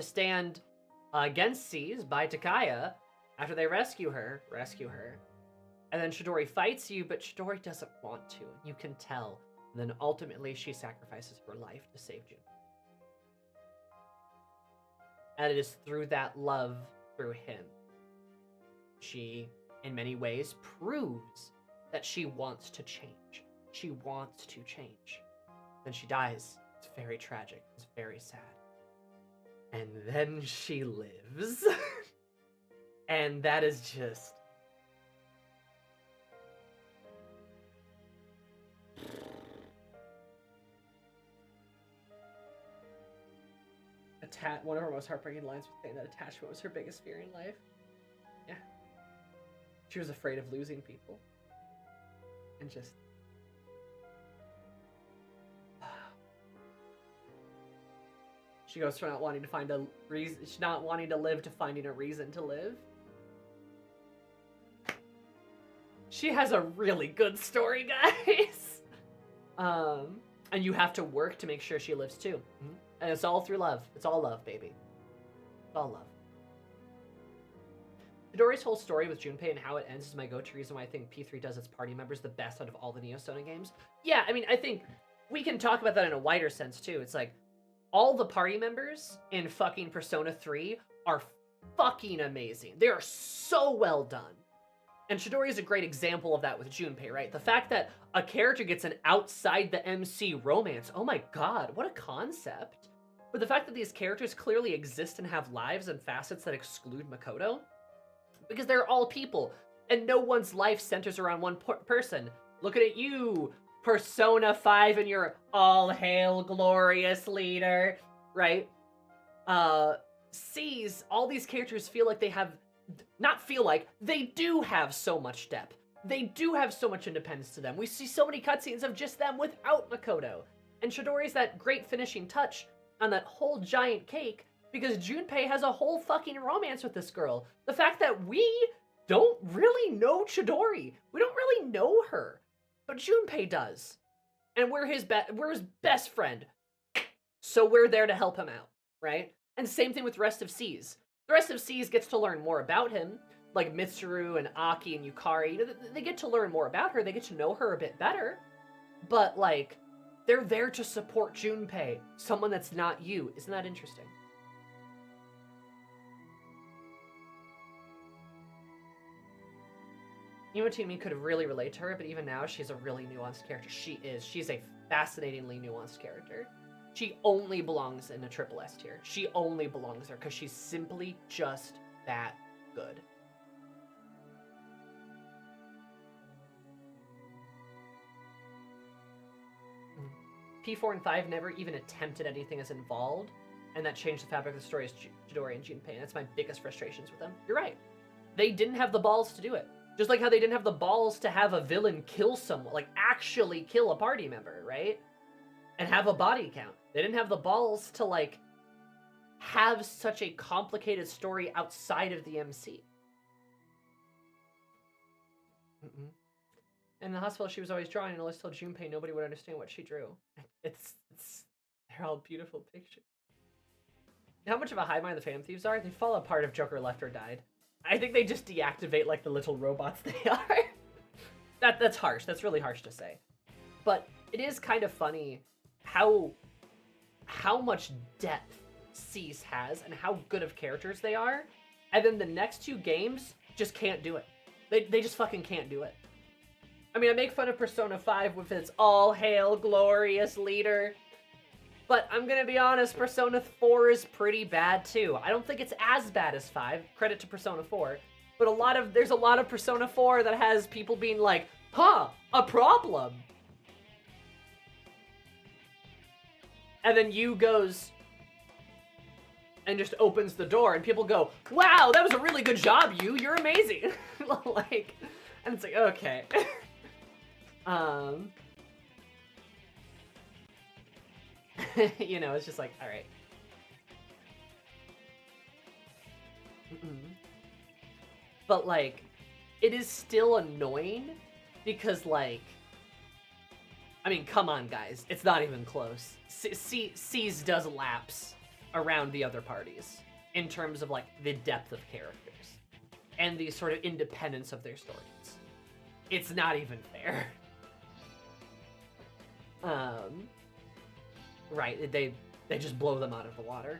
stand against C's by Takaya after they rescue her. And then Chidori fights you, but Chidori doesn't want to. You can tell. And then ultimately she sacrifices her life to save Jun. And it is through that love through him. She, in many ways, proves that she wants to change. She wants to change. Then she dies. It's very tragic. It's very sad. And then she lives. And that is just... one of her most heartbreaking lines was saying that attachment was her biggest fear in life. Yeah. She was afraid of losing people. And just... She goes from not wanting to find a reason, not wanting to live to finding a reason to live. She has a really good story, guys. And you have to work to make sure she lives too. Mm-hmm. And it's all through love. It's all love, baby. It's all love. Chidori's whole story with Junpei and how it ends is my go-to reason why I think P3 does its party members the best out of all the Neo Sona games. Yeah, I mean, I think we can talk about that in a wider sense, too. It's like, all the party members in fucking Persona 3 are fucking amazing. They are so well done. And Chidori is a great example of that with Junpei, right? The fact that a character gets an outside the MC romance, oh my god, what a concept. But the fact that these characters clearly exist and have lives and facets that exclude Makoto, because they're all people, and no one's life centers around one person. Look at you, Persona 5 and your all hail glorious leader, right? Sees all these characters feel like they have, not feel like, they do have so much depth. They do have so much independence to them. We see so many cutscenes of just them without Makoto. And Chidori's that great finishing touch on that whole giant cake because Junpei has a whole fucking romance with this girl. The fact that we don't really know Chidori. We don't really know her. But Junpei does. And we're his best friend. So we're there to help him out, right? And same thing with the rest of C's. The rest of C's gets to learn more about him. Like Mitsuru and Aki and Yukari. They get to learn more about her. They get to know her a bit better. But, like, they're there to support Junpei. Someone that's not you. Isn't that interesting? Iwatimi could really relate to her, but even now, she's a really nuanced character. She is. She's a fascinatingly nuanced character. She only belongs in a triple S tier. She only belongs there because she's simply just that good. P4 and 5 never even attempted anything as involved, and that changed the fabric of the story as Chidori and Junpei. That's my biggest frustrations with them. You're right. They didn't have the balls to do it. Just like how they didn't have the balls to have a villain kill someone, like actually kill a party member, right? And have a body count. They didn't have the balls to, like, have such a complicated story outside of the MC. In the hospital, she was always drawing, and always told Junpei nobody would understand what she drew. They're all beautiful pictures. How much of a hive mind the Phantom Thieves are? They fall apart if Joker left or died. I think they just deactivate like the little robots they are. That's harsh. That's really harsh to say. But it is kind of funny how much depth Cease has and how good of characters they are. And then the next two games just can't do it. They just fucking can't do it. I mean, I make fun of Persona 5 with its all hail glorious leader. But I'm gonna be honest, Persona 4 is pretty bad too. I don't think it's as bad as 5. Credit to Persona 4. But there's a lot of Persona 4 that has people being like, huh, a problem. And then Yu goes and just opens the door and people go, wow, that was a really good job, Yu. You're amazing. Like, and it's like, okay. You know, it's just like, all right. But, like, it is still annoying because, like, I mean, come on, guys. It's not even close. C's does laps around the other parties in terms of, like, the depth of characters and the sort of independence of their stories. It's not even fair. Right, they just blow them out of the water.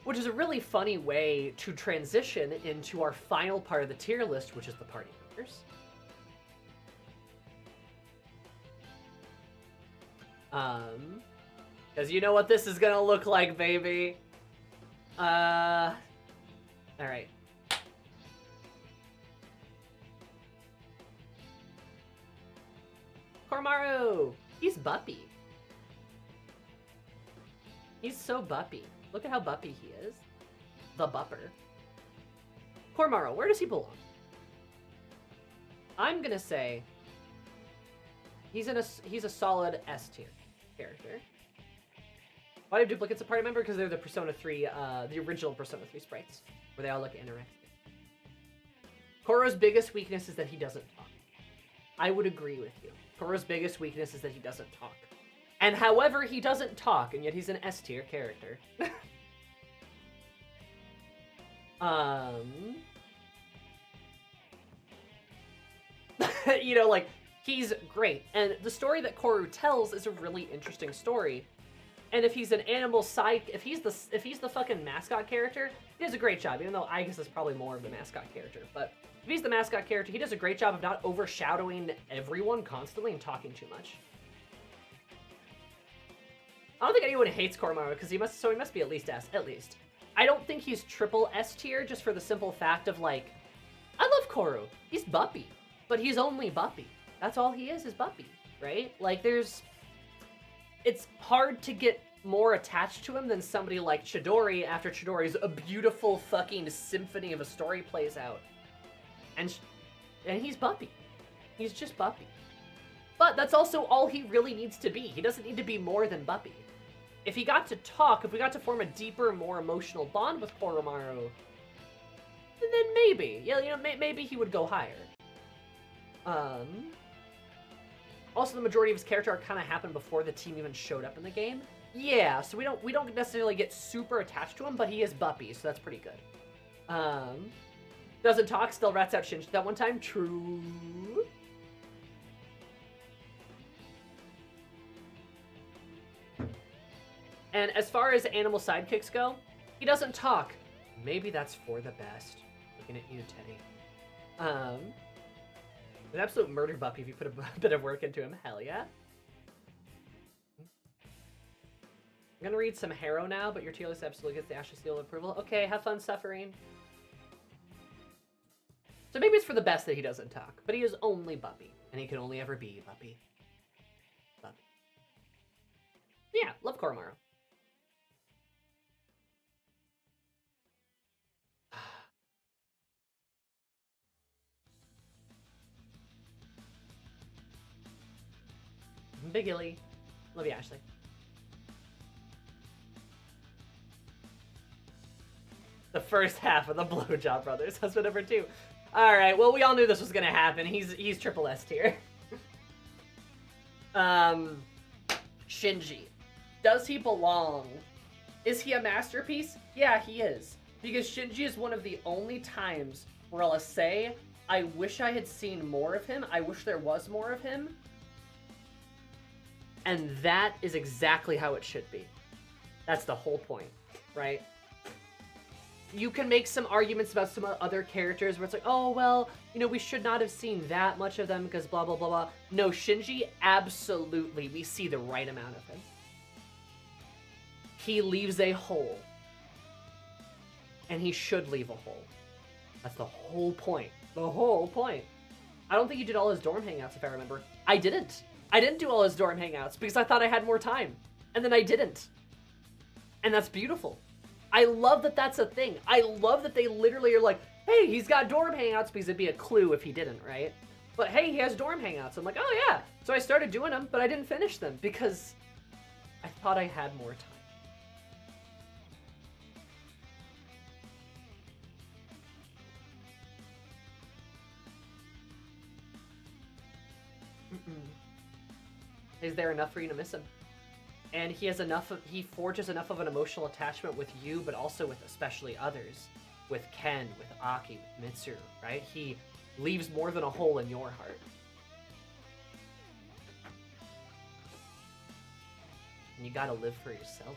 Which is a really funny way to transition into our final part of the tier list, which is the party members. Because you know what this is gonna look like, baby. Alright. Koromaru! He's buppy. He's so buppy. Look at how buppy he is. The bupper. Koromaru, where does he belong? I'm gonna say he's a solid S tier character. Why do you have duplicates of party member? Because they're the Persona 3, the original Persona 3 sprites, where they all look anorexic. Koro's biggest weakness is that he doesn't talk. I would agree with you. Koro's biggest weakness is that he doesn't talk. And however, he doesn't talk, and yet he's an S tier character. You know, like, he's great. And the story that Koru tells is a really interesting story And if he's an animal side, if he's the fucking mascot character, he does a great job. Even though Igus is probably more of the mascot character, but if he's the mascot character, he does a great job of not overshadowing everyone constantly and talking too much. I don't think anyone hates Koromaru because he must be at least S, at least. I don't think he's triple S tier just for the simple fact of like, I love Koru. He's Buppy, but he's only Buppy. That's all he is Buppy, right? Like it's hard to get more attached to him than somebody like Chidori after Chidori's a beautiful fucking symphony of a story plays out. And he's Buppy. He's just Buppy. But that's also all he really needs to be. He doesn't need to be more than Buppy. If he got to talk, if we got to form a deeper, more emotional bond with Koromaru, then maybe. Yeah, you know, maybe he would go higher. Also, the majority of his character arc kind of happened before the team even showed up in the game. Yeah, so we don't necessarily get super attached to him, but he is Buppy, so that's pretty good. Doesn't talk, still rats out Shinji that one time. True. And as far as animal sidekicks go, he doesn't talk. Maybe that's for the best. Looking at you, Teddy. An absolute murder Buppy if you put a bit of work into him. Hell yeah. I'm gonna read some Harrow now, but your tier list absolutely gets the Ashley seal of approval. Okay, have fun suffering. So maybe it's for the best that he doesn't talk, but he is only Buppy, and he can only ever be Buppy. Buppy. Yeah, love Koromaru. Big Illy. Love you, Ashley. The first half of the Blowjob Brothers. Husband number 2. Alright, well, we all knew this was gonna happen. He's triple S tier. Shinji. Does he belong? Is he a masterpiece? Yeah, he is. Because Shinji is one of the only times where I'll say, I wish I had seen more of him. I wish there was more of him. And that is exactly how it should be. That's the whole point, right? You can make some arguments about some other characters where it's like, oh, well, you know, we should not have seen that much of them because blah, blah, blah, blah. No, Shinji, absolutely, we see the right amount of him. He leaves a hole. And he should leave a hole. That's the whole point. The whole point. I don't think you did all his dorm hangouts, if I remember. I didn't. I didn't do all his dorm hangouts because I thought I had more time. And then I didn't. And that's beautiful. I love that that's a thing. I love that they literally are like, hey, he's got dorm hangouts, because it'd be a clue if he didn't, right? But hey, he has dorm hangouts. I'm like, oh yeah. So I started doing them, but I didn't finish them because I thought I had more time. Is there enough for you to miss him? And he forges enough of an emotional attachment with you, but also with especially others. With Ken, with Aki, with Mitsuru, right? He leaves more than a hole in your heart. And you gotta live for yourself.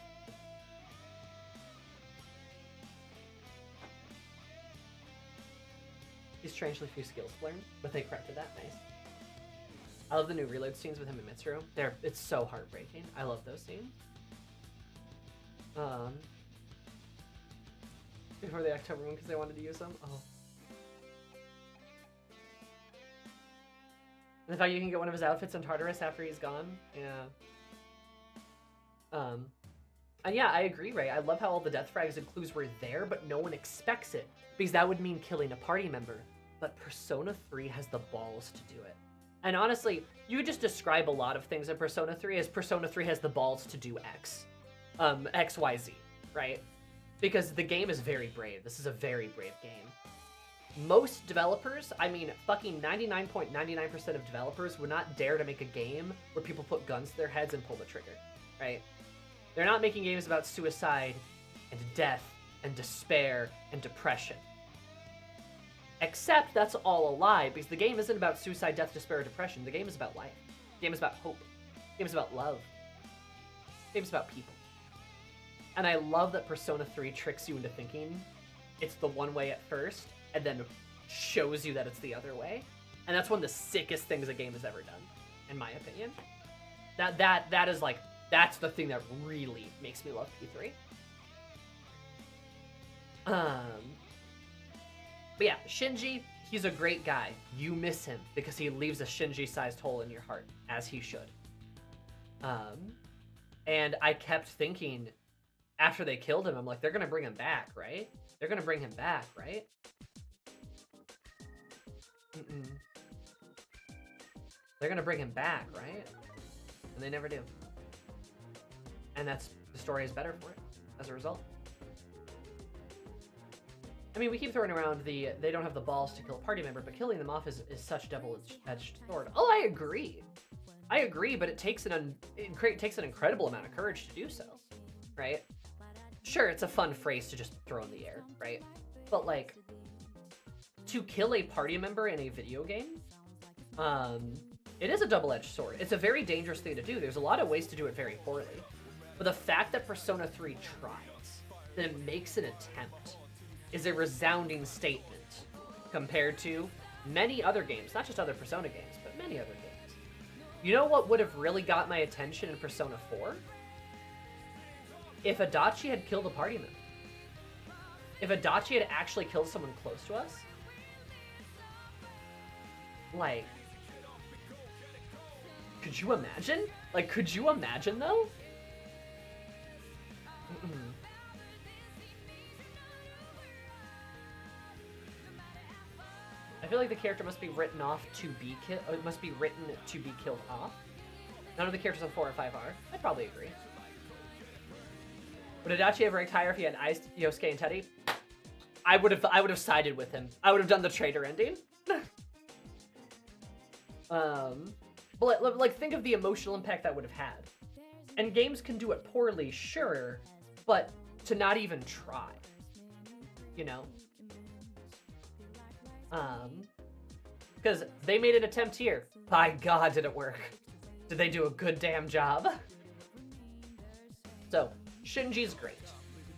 He's strangely few skills learned, but they corrected that. Nice. I love the new reload scenes with him and Mitsuru. It's so heartbreaking. I love those scenes. Before the October one because they wanted to use them. Oh. And the fact you can get one of his outfits in Tartarus after he's gone. Yeah. And yeah, I agree, Ray. I love how all the death frags and clues were there, but no one expects it. Because that would mean killing a party member. But Persona 3 has the balls to do it. And honestly, you could just describe a lot of things in Persona 3 as Persona 3 has the balls to do X. XYZ, right? Because the game is very brave. This is a very brave game. Most developers, I mean, fucking 99.99% of developers would not dare to make a game where people put guns to their heads and pull the trigger, right? They're not making games about suicide and death and despair and depression. Except that's all a lie, because the game isn't about suicide, death, despair, or depression. The game is about life. The game is about hope. The game is about love. The game is about people. And I love that Persona 3 tricks you into thinking it's the one way at first, and then shows you that it's the other way. And that's one of the sickest things a game has ever done, in my opinion. That is like, that's the thing that really makes me love P3. But yeah, Shinji, he's a great guy. You miss him because he leaves a Shinji-sized hole in your heart, as he should. And I kept thinking, after they killed him, I'm like, they're gonna bring him back, right? They're gonna bring him back, right? They're gonna bring him back, right? And they never do. And that's, the story is better for it, as a result. I mean, we keep throwing around they don't have the balls to kill a party member, but killing them off is such a double-edged sword. Oh, I agree. I agree, but it takes an incredible amount of courage to do so, right? Sure, it's a fun phrase to just throw in the air, right? But, like, to kill a party member in a video game, it is a double-edged sword. It's a very dangerous thing to do. There's a lot of ways to do it very poorly. But the fact that Persona 3 tries, that it makes an attempt, is a resounding statement compared to many other games, not just other Persona games, but many other games. You know what would have really got my attention in Persona 4? If Adachi had killed a party member. If Adachi had actually killed someone close to us. Like, could you imagine? Like, could you imagine, though? I feel like the character must be written off to be killed. It must be written to be killed off. None of the characters on 4 and 5 are. I'd probably agree. Would Adachi have ranked higher if he had iced Yosuke and Teddy? I would have sided with him. I would have done the traitor ending. But like, think of the emotional impact that would have had. And games can do it poorly, sure, but to not even try, you know? Because they made an attempt here. By God, did it work. Did they do a good damn job? So, Shinji's great.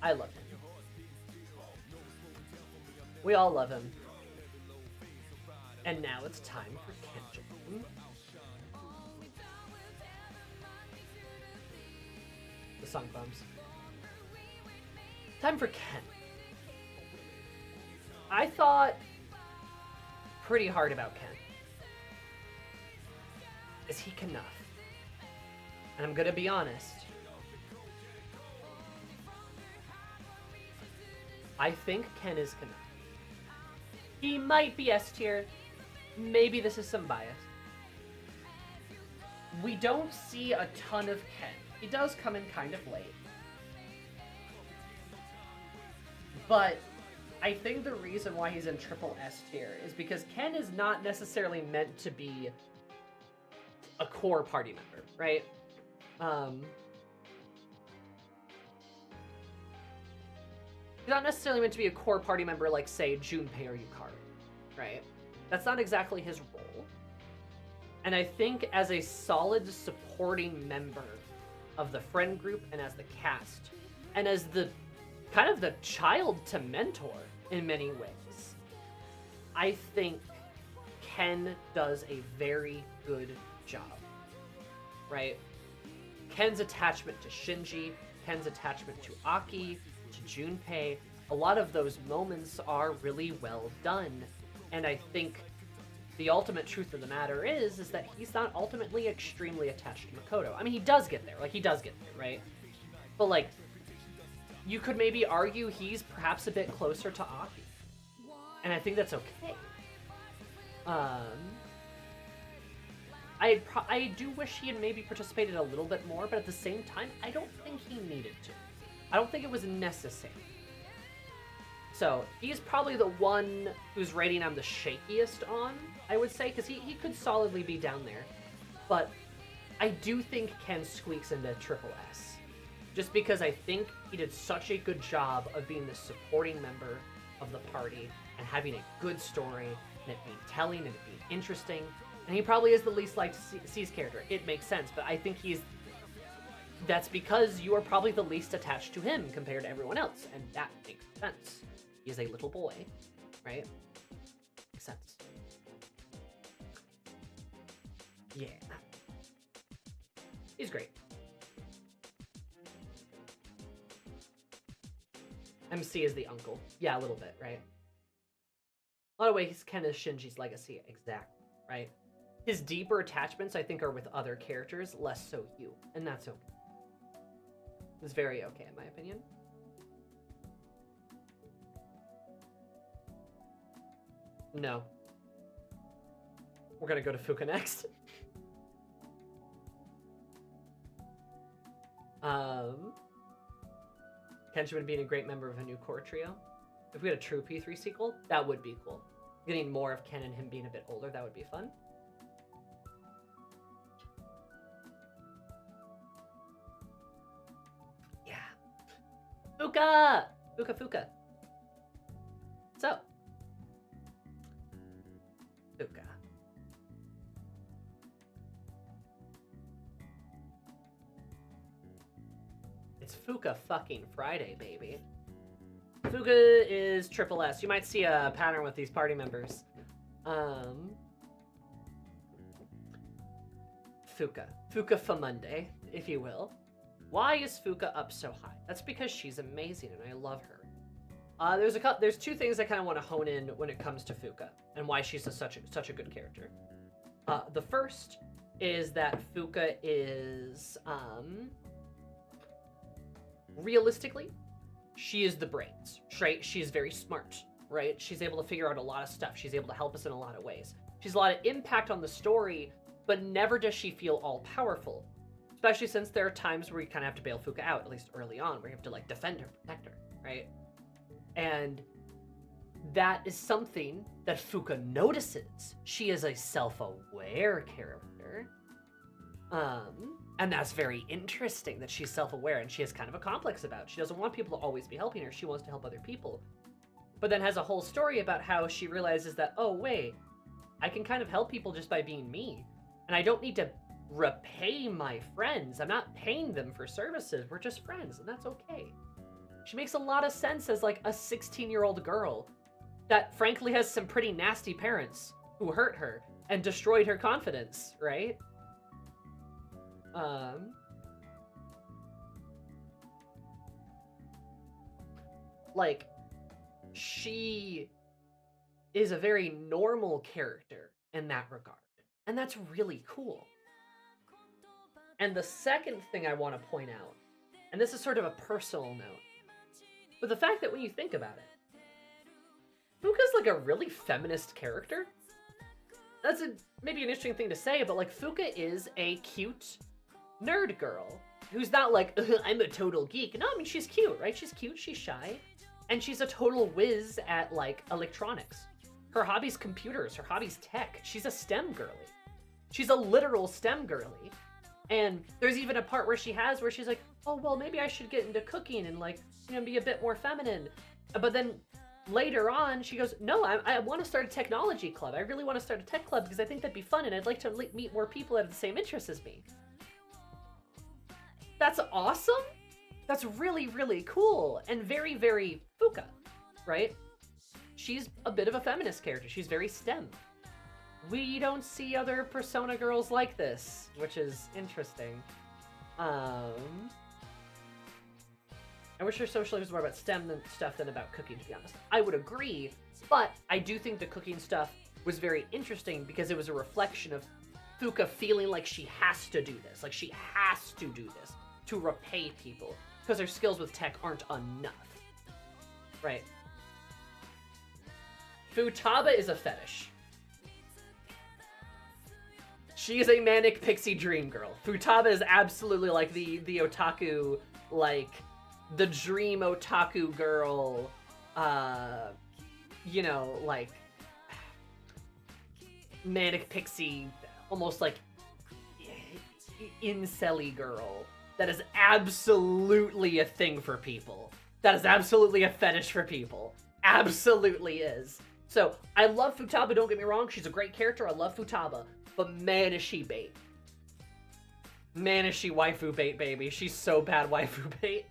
I love him. We all love him. And now it's time for Kenji. The song bums. Time for Ken. I thought pretty hard about Ken. Is he enough? And I'm gonna be honest. I think Ken is enough. He might be S tier. Maybe this is some bias. We don't see a ton of Ken. He does come in kind of late. But I think the reason why he's in triple S tier is because Ken is not necessarily meant to be a core party member, right? He's not necessarily meant to be a core party member like, say, Junpei or Yukari, right? That's not exactly his role. And I think as a solid supporting member of the friend group and as the cast, and as the kind of the child to mentor in many ways, I think Ken does a very good job, right? Ken's attachment to Shinji, Ken's attachment to Aki, to Junpei, a lot of those moments are really well done. And I think the ultimate truth of the matter is that he's not ultimately extremely attached to Makoto. I mean, he does get there, right? But, like, you could maybe argue he's perhaps a bit closer to Aki. And I think that's okay. I do wish he had maybe participated a little bit more, but at the same time, I don't think he needed to. I don't think it was necessary. So, he's probably the one whose rating I'm the shakiest on, I would say, because he could solidly be down there. But I do think Ken squeaks into triple S. Just because I think he did such a good job of being the supporting member of the party and having a good story, and it being telling and it being interesting. And he probably is the least liked C's character. It makes sense, but I think he's that's because you are probably the least attached to him compared to everyone else, and that makes sense. He is a little boy, right? Makes sense. Yeah. He's great. MC is the uncle. Yeah, a little bit, right? A lot of ways, Ken is Shinji's legacy, exactly, right? His deeper attachments, I think, are with other characters, less so you, and that's okay. It's very okay, in my opinion. No. We're gonna go to Fuka next. Kenshin being a great member of a new core trio. If we had a true P3 sequel, that would be cool. Getting more of Ken and him being a bit older, that would be fun. Yeah. Fuka! Fuka. So. Fuka. It's Fuka fucking Friday, baby. Fuka is triple S. You might see a pattern with these party members. Fuka for Monday, if you will. Why is Fuka up so high? That's because she's amazing and I love her. There's two things I kind of want to hone in when it comes to Fuka and why she's such a good character. The first is that Fuka is realistically, she is the brains, right? She's very smart, right? She's able to figure out a lot of stuff. She's able to help us in a lot of ways. She's a lot of impact on the story, but never does she feel all-powerful. Especially since there are times where you kind of have to bail Fuka out, at least early on, where you have to, like, defend her, protect her, right? And that is something that Fuka notices. She is a self-aware character. And that's very interesting that she's self-aware and she has kind of a complex about it. She doesn't want people to always be helping her. She wants to help other people. But then has a whole story about how she realizes that, oh, wait, I can kind of help people just by being me. And I don't need to repay my friends. I'm not paying them for services. We're just friends, and that's okay. She makes a lot of sense as, like, a 16-year-old girl that, frankly, has some pretty nasty parents who hurt her and destroyed her confidence, right? Like, she is a very normal character in that regard. And that's really cool. And the second thing I want to point out, and this is sort of a personal note, but the fact that when you think about it, Fuka's like a really feminist character. That's maybe an interesting thing to say, but like Fuka is a cute nerd girl who's not like, I'm a total geek. No, I mean, she's cute, right? She's cute, she's shy, and she's a total whiz at like electronics. Her hobby's computers, her hobby's tech. She's a STEM girly. She's a literal STEM girly. And there's even a part where she's like, oh, well, maybe I should get into cooking and like, you know, be a bit more feminine. But then later on, she goes, no, I want to start a technology club. I really want to start a tech club because I think that'd be fun and I'd like to meet more people that have the same interests as me. That's awesome. That's really, really cool and very, very Fuka, right? She's a bit of a feminist character. She's very STEM. We don't see other Persona girls like this, which is interesting. I wish her social life was more about STEM stuff than about cooking, to be honest. I would agree, but I do think the cooking stuff was very interesting because it was a reflection of Fuka feeling like she has to do this. Like she has to do this to repay people because her skills with tech aren't enough. Right. Futaba is a fetish. She is a manic pixie dream girl. Futaba is absolutely like the otaku, like the dream otaku girl, you know, like manic pixie, almost like incel-y girl. That is absolutely a thing for people. That is absolutely a fetish for people. Absolutely is. So, I love Futaba, don't get me wrong. She's a great character. I love Futaba. But man, is she bait. Man, is she waifu bait, baby. She's so bad waifu bait.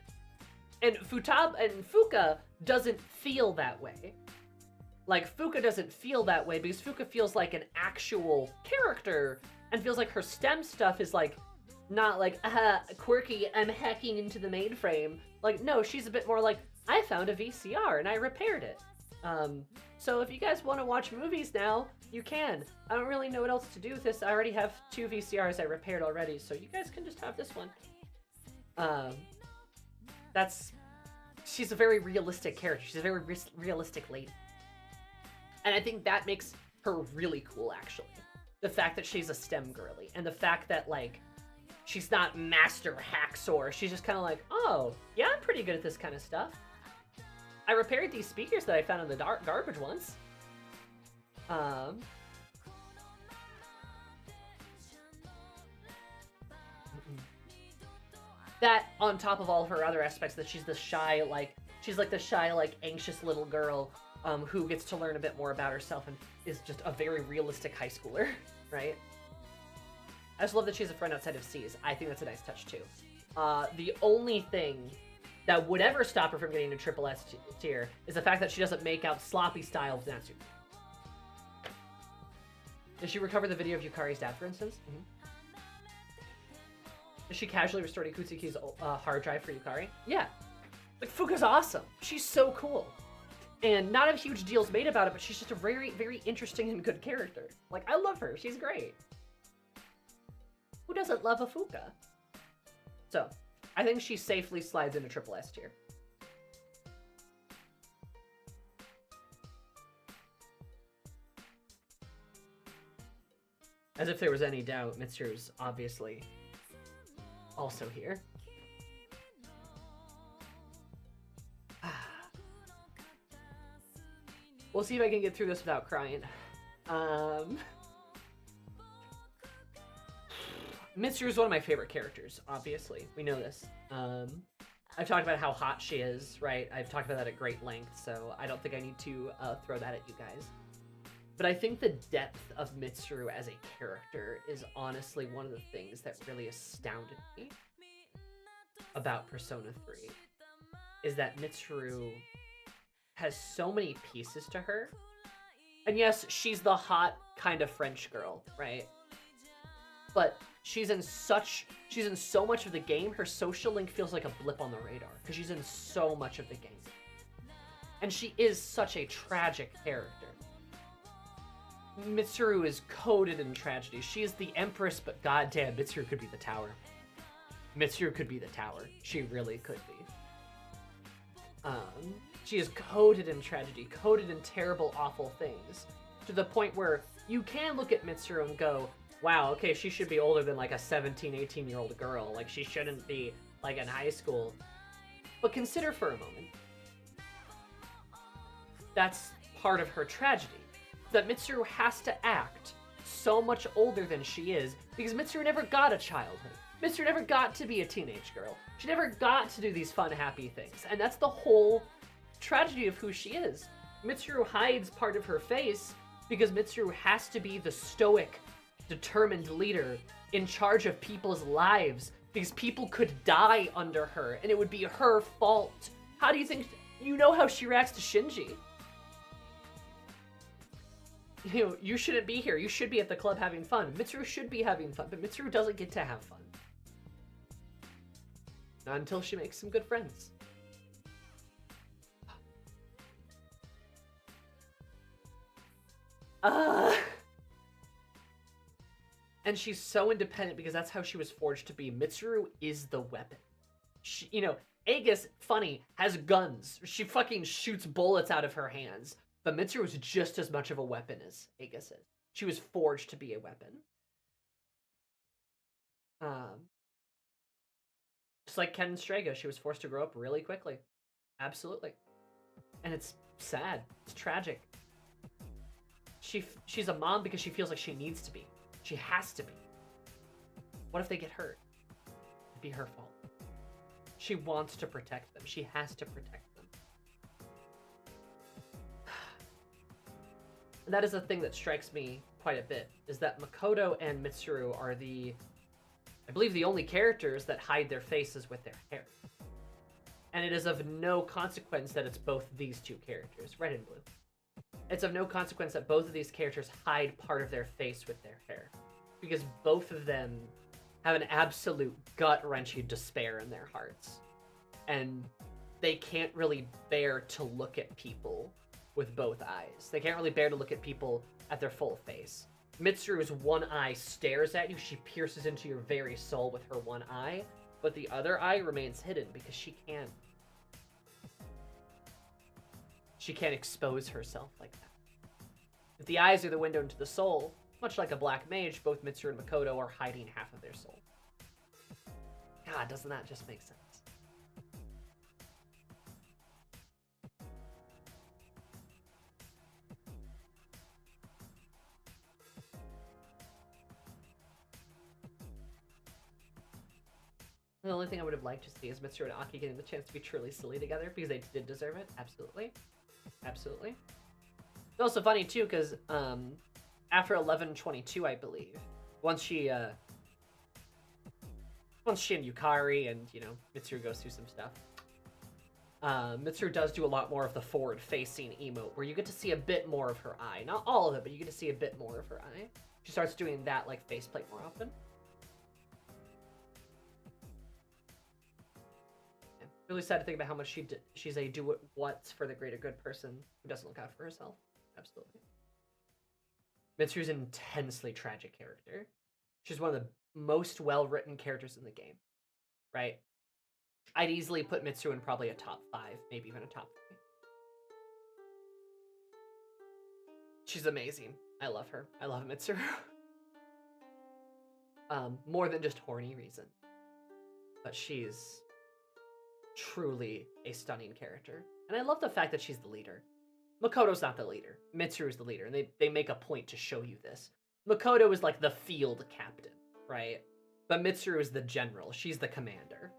And Fuka doesn't feel that way. Like, Fuka doesn't feel that way because Fuka feels like an actual character and feels like her STEM stuff is like, not like, quirky, I'm hacking into the mainframe. Like, no, she's a bit more like, I found a VCR and I repaired it. So if you guys want to watch movies now, you can. I don't really know what else to do with this. I already have 2 VCRs I repaired already, so you guys can just have this one. She's a very realistic character. She's a very realistic lady. And I think that makes her really cool, actually. The fact that she's a STEM girly, and the fact that, like, she's not Master Hacksaw. She's just kind of like, oh, yeah, I'm pretty good at this kind of stuff. I repaired these speakers that I found in the garbage once. That, on top of all her other aspects, that she's the shy, like, anxious little girl who gets to learn a bit more about herself and is just a very realistic high schooler, right? I just love that she has a friend outside of C's. I think that's a nice touch, too. The only thing that would ever stop her from getting a triple S tier is the fact that she doesn't make out sloppy style of Natsu. Did she recover the video of Yukari's dad, for instance? Mm-hmm. Did she casually restore Ikutsuki's hard drive for Yukari? Yeah. Like, Fuka's awesome. She's so cool. And not a huge deal's made about it, but she's just a very, very interesting and good character. Like, I love her. She's great. Who doesn't love a Fuka? So, I think she safely slides into triple S tier. As if there was any doubt, Mitsuru's obviously also here. We'll see if I can get through this without crying. Mitsuru's one of my favorite characters, obviously. We know this. I've talked about how hot she is, right? I've talked about that at great length, so I don't think I need to throw that at you guys. But I think the depth of Mitsuru as a character is honestly one of the things that really astounded me about Persona 3. Is that Mitsuru has so many pieces to her. And yes, she's the hot kind of French girl, right? But she's in so much of the game, her social link feels like a blip on the radar, because she's in so much of the game. And she is such a tragic character. Mitsuru is coded in tragedy. She is the Empress, but goddamn, Mitsuru could be the Tower. Mitsuru could be the Tower. She really could be. She is coded in tragedy, coded in terrible, awful things, to the point where you can look at Mitsuru and go, wow, okay, she should be older than like a 17, 18-year-old girl. Like, she shouldn't be like in high school. But consider for a moment, that's part of her tragedy. That Mitsuru has to act so much older than she is because Mitsuru never got a childhood. Mitsuru never got to be a teenage girl. She never got to do these fun, happy things. And that's the whole tragedy of who she is. Mitsuru hides part of her face because Mitsuru has to be the stoic, determined leader in charge of people's lives because people could die under her and it would be her fault. How do you think, you know how she reacts to Shinji? You know, you shouldn't be here. You should be at the club having fun. Mitsuru should be having fun, but Mitsuru doesn't get to have fun. Not until she makes some good friends. And she's so independent because that's how she was forged to be. Mitsuru is the weapon. She, you know, Aegis, funny, has guns. She fucking shoots bullets out of her hands. But Mitsuru is just as much of a weapon as Aegis is. She was forged to be a weapon. Just like Ken and Strega, she was forced to grow up really quickly. Absolutely. And it's sad. It's tragic. She's a mom because she feels like she needs to be. She has to be. What if they get hurt? It'd be her fault. She wants to protect them. She has to protect them. And that is a thing that strikes me quite a bit, is that Makoto and Mitsuru are the I believe the only characters that hide their faces with their hair. And it is of no consequence that it's both these two characters, red and blue. It's of no consequence that both of these characters hide part of their face with their hair. Because both of them have an absolute gut-wrenching despair in their hearts. And they can't really bear to look at people with both eyes. They can't really bear to look at people at their full face. Mitsuru's one eye stares at you. She pierces into your very soul with her one eye, but the other eye remains hidden because she can't expose herself like that. If the eyes are the window into the soul, much like a black mage, both Mitsuru and Makoto are hiding half of their soul. God, doesn't that just make sense? The only thing I would have liked to see is Mitsuru and Aki getting the chance to be truly silly together, because they did deserve it. Absolutely. Absolutely. It's also funny, too, because after 11:22, I believe, once she and Yukari and, you know, Mitsuru goes through some stuff, Mitsuru does do a lot more of the forward-facing emote, where you get to see a bit more of her eye. Not all of it, but you get to see a bit more of her eye. She starts doing that, like, faceplate more often. Really sad to think about how much she's a do-what's for the greater good person who doesn't look out for herself. Absolutely. Mitsuru's an intensely tragic character. She's one of the most well-written characters in the game, right? I'd easily put Mitsuru in probably a top 5, maybe even a top 3. She's amazing. I love her. I love Mitsuru. More than just horny reason. But she's truly a stunning character. And I love the fact that she's the leader. Makoto's not the leader. Mitsuru's the leader, and they make a point to show you this. Makoto is like the field captain, right? But Mitsuru is the general. She's the commander.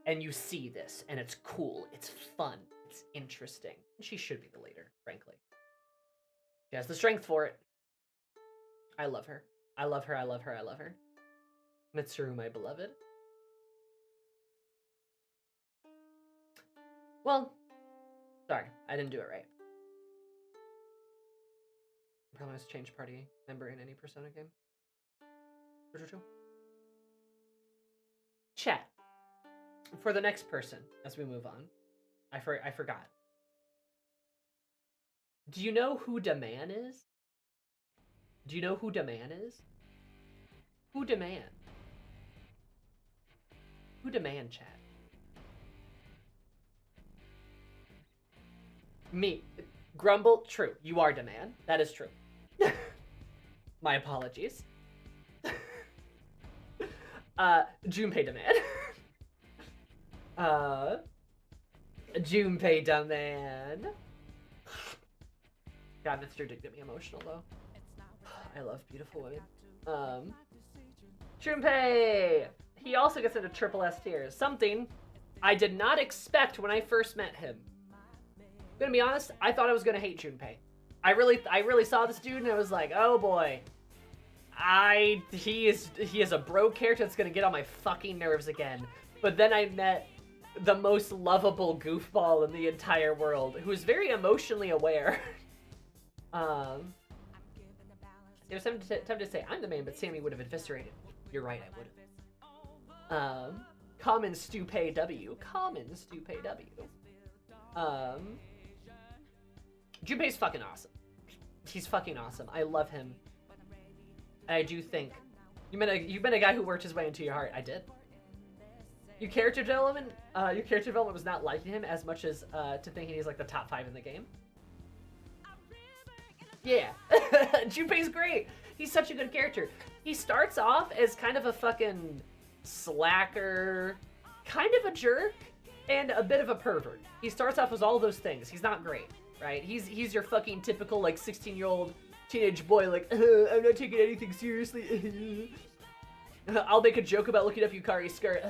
And you see this, and it's cool, it's fun, it's interesting. And she should be the leader, frankly. She has the strength for it. I love her. I love her, I love her, I love her. Mitsuru, my beloved. Well, sorry, I didn't do it right. Probably must change party member in any Persona game. Chat. For the next person, as we move on, I forgot. Do you know who Daman is? Do you know who Daman is? Who Daman? Who Daman, chat? Me. Grumble, true. You are Daman. That is true. My apologies. Junpei Daman. Junpei Daman. God, Mr. did get me emotional, though. I love beautiful women. Junpei! He also gets into triple S tiers. Something I did not expect when I first met him. I'm gonna be honest, I thought I was gonna hate Junpei. I really saw this dude and I was like, oh boy. He is a bro character that's gonna get on my fucking nerves again. But then I met the most lovable goofball in the entire world, who's very emotionally aware. It was tempted to say I'm the man, but Sammy would have eviscerated me. You're right, I would have. Common Stupay W. Common Stupay W. Junpei's fucking awesome. He's fucking awesome. I love him. I do think you've been a guy who worked his way into your heart. I did. Your character development was not liking him as much as to thinking he's like the top 5 in the game. Yeah, Junpei's great. He's such a good character. He starts off as kind of a fucking slacker, kind of a jerk, and a bit of a pervert. He starts off as all those things. He's not great, right? He's your fucking typical like 16-year-old teenage boy, like I'm not taking anything seriously. I'll make a joke about looking up Yukari's skirt.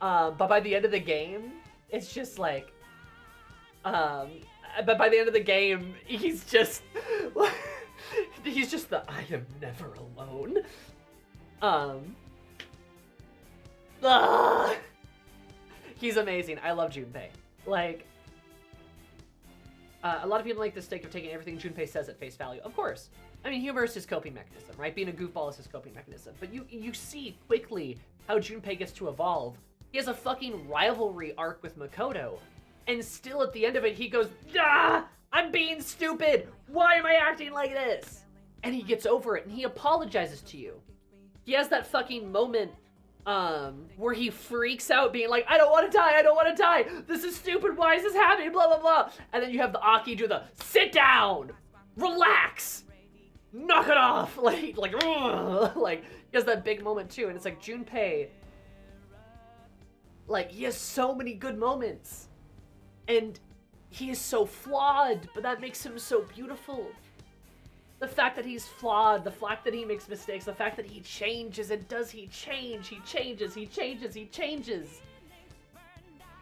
But by the end of the game, it's just like, but by the end of the game, he's just the I am never alone. Ugh. He's amazing. I love Junpei. Like, a lot of people make the mistake of taking everything Junpei says at face value. Of course. I mean, humor is his coping mechanism, right? Being a goofball is his coping mechanism. But you see quickly how Junpei gets to evolve. He has a fucking rivalry arc with Makoto. And still at the end of it, he goes, ah, I'm being stupid. Why am I acting like this? And he gets over it and he apologizes to you. He has that fucking moment where he freaks out being like, I don't want to die, I don't want to die. This is stupid, why is this happening, blah, blah, blah. And then you have the Aki do the, sit down, relax, knock it off. Like, like, he has that big moment too. And it's like, Junpei, like, he has so many good moments. And he is so flawed, but that makes him so beautiful. The fact that he's flawed, the fact that he makes mistakes, the fact that he changes, and does he change? He changes, he changes, he changes.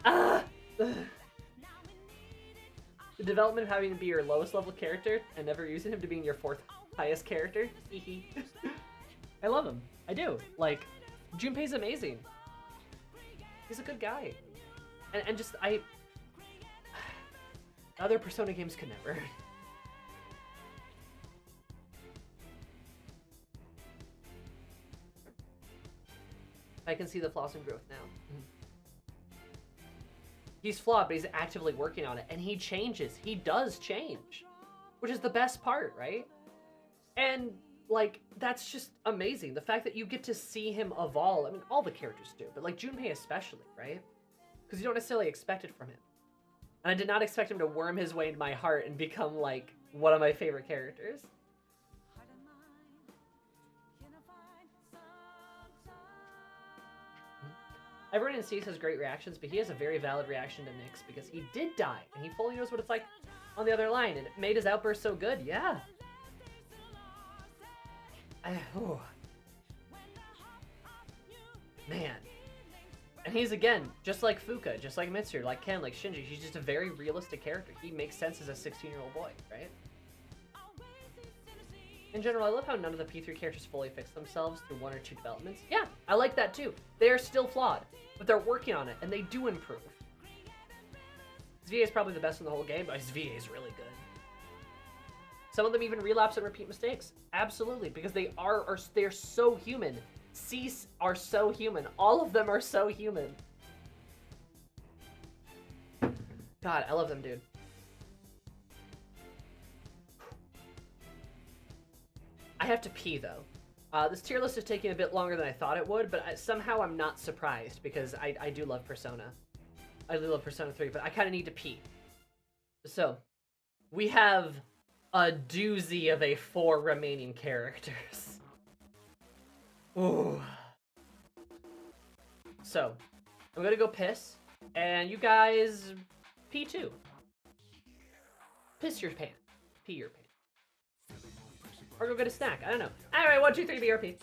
Ah! The development of having to be your lowest level character and never using him to being your fourth highest character. I love him. I do. Like, Junpei's amazing. He's a good guy. And just, other Persona games could never. I can see the flaws and growth now. He's flawed, but he's actively working on it. And he changes. He does change. Which is the best part, right? And, like, that's just amazing. The fact that you get to see him evolve. I mean, all the characters do. But, like, Junpei especially, right? Because you don't necessarily expect it from him. And I did not expect him to worm his way into my heart and become, like, one of my favorite characters. Everyone in Cease has great reactions, but he has a very valid reaction to Nyx because he did die, and he fully knows what it's like on the other line, and it made his outburst so good, yeah. Man. And he's, again, just like Fuka, just like Mitsuru, like Ken, like Shinji, he's just a very realistic character. He makes sense as a 16-year-old boy, right? In general, I love how none of the P3 characters fully fix themselves through one or two developments. Yeah, I like that too. They are still flawed, but they're working on it, and they do improve. His VA is probably the best in the whole game, but his VA is really good. Some of them even relapse and repeat mistakes. Absolutely, because they're so human. Cease are so human. All of them are so human. God, I love them, dude. I have to pee, though. This tier list is taking a bit longer than I thought it would, but somehow I'm not surprised, because I do love Persona. I do love Persona 3, but I kind of need to pee. So, we have a doozy of a 4 remaining characters. Ooh. So, I'm gonna go piss, and you guys pee too. Piss your pants. Pee your pants. Or go get a snack. I don't know. Alright, 1, 2, 3, BRP.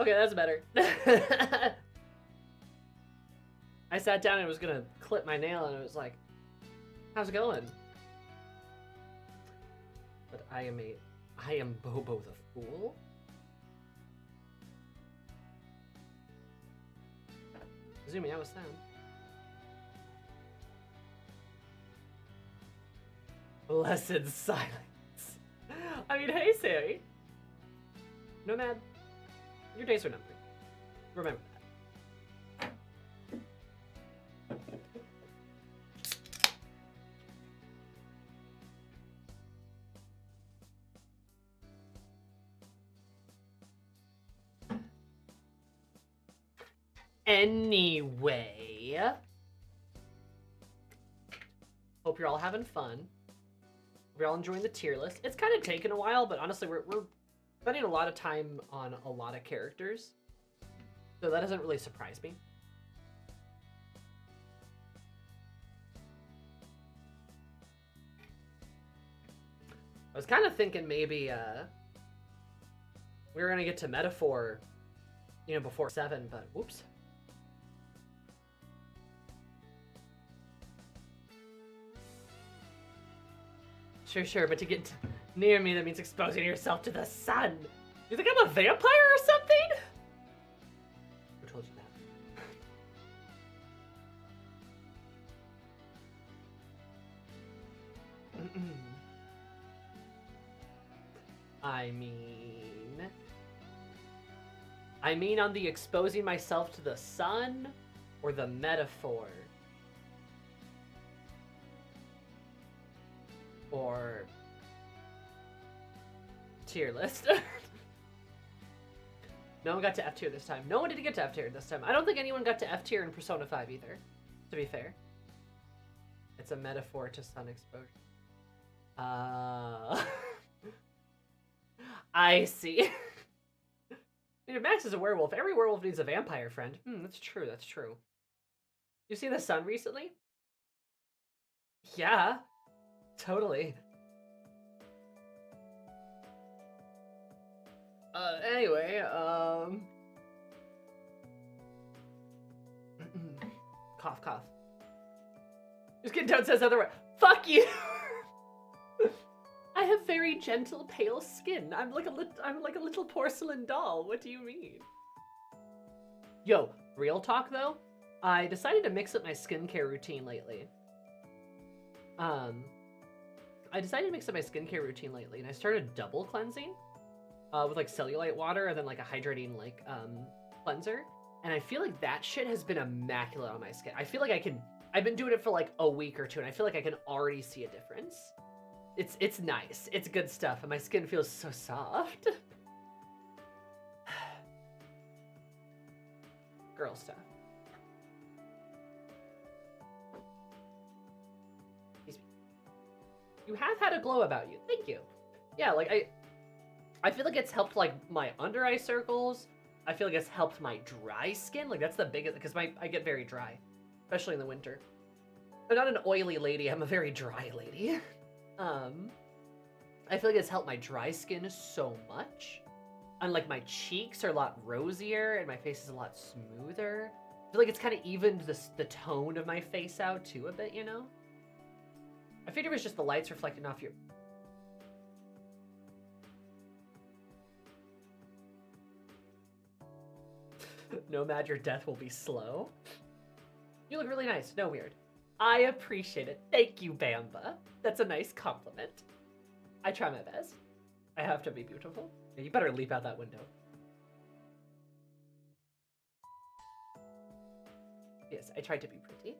Okay, that's better. I sat down and was gonna clip my nail and it was like, how's it going? But I am Bobo the Fool? Zooming out with sound. Blessed silence. I mean, hey, Siri. Nomad, your days are numbered. Remember that. Anyway, hope you're all having fun. Hope you're all enjoying the tier list. It's kind of taken a while, but honestly, we're spending a lot of time on a lot of characters, so that doesn't really surprise me. I was kind of thinking maybe we were gonna get to Metaphor, you know, before 7, but whoops. Sure, but to get near me, that means exposing yourself to the sun. You think I'm a vampire or something? Who told you that? I mean on the exposing myself to the sun or the metaphor? Or tier list. No one got to F tier this time. No one did get to F tier this time. I don't think anyone got to F tier in Persona 5 either, to be fair. It's a metaphor to sun exposure. I see. I mean, if Max is a werewolf, every werewolf needs a vampire friend. That's true, that's true. You seen the sun recently? Yeah. Totally. Anyway, cough, cough. Just kidding, Toad says otherwise. Fuck you! I have very gentle, pale skin. I'm like a little porcelain doll. What do you mean? Yo, real talk though, I decided to mix up my skincare routine lately. I decided to mix up my skincare routine lately, and I started double cleansing with like cellulite water and then like a hydrating like cleanser. And I feel like that shit has been immaculate on my skin. I feel like I've been doing it for like a week or two, and I feel like I can already see a difference. It's nice. It's good stuff, and my skin feels so soft. Girl stuff. You have had a glow about you. Thank you. Yeah, like I feel like it's helped like my under eye circles. I feel like it's helped my dry skin. Like that's the biggest, because I get very dry, especially in the winter. I'm not an oily lady. I'm a very dry lady. I feel like it's helped my dry skin so much. And like my cheeks are a lot rosier and my face is a lot smoother. I feel like it's kind of evened the tone of my face out too a bit, you know? I figured it was just the lights reflecting off your... Nomad, your death will be slow. You look really nice. No weird. I appreciate it. Thank you, Bamba. That's a nice compliment. I try my best. I have to be beautiful. You better leap out that window. Yes, I tried to be pretty.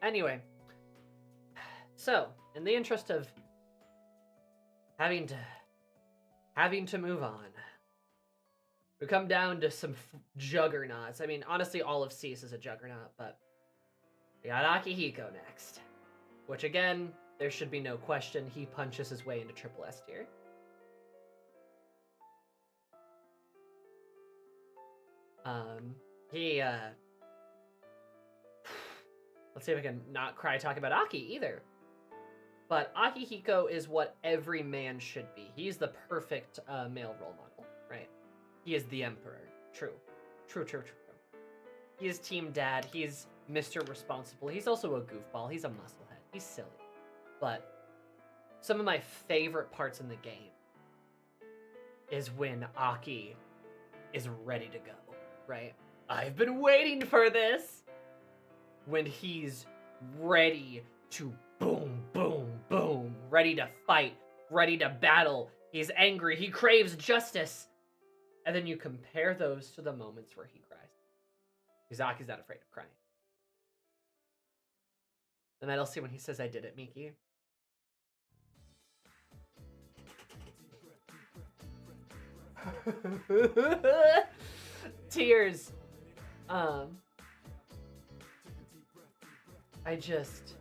Anyway, so in the interest of having to move on, we come down to some juggernauts. I mean, honestly, all of Cease is a juggernaut, but we got Akihiko next, which again, there should be no question. He punches his way into triple S tier. Let's see if I can not cry talking about Aki either. But Akihiko is what every man should be. He's the perfect male role model, right? He is the emperor. True. True. He is team dad. He's Mr. Responsible. He's also a goofball. He's a musclehead. He's silly. But some of my favorite parts in the game is when Aki is ready to go, right? I've been waiting for this. When he's ready to boom, boom, boom, ready to fight, ready to battle. He's angry. He craves justice. And then you compare those to the moments where he cries. Because Aki's not afraid of crying. The medal scene when he says, I did it, Miki. Tears. I just...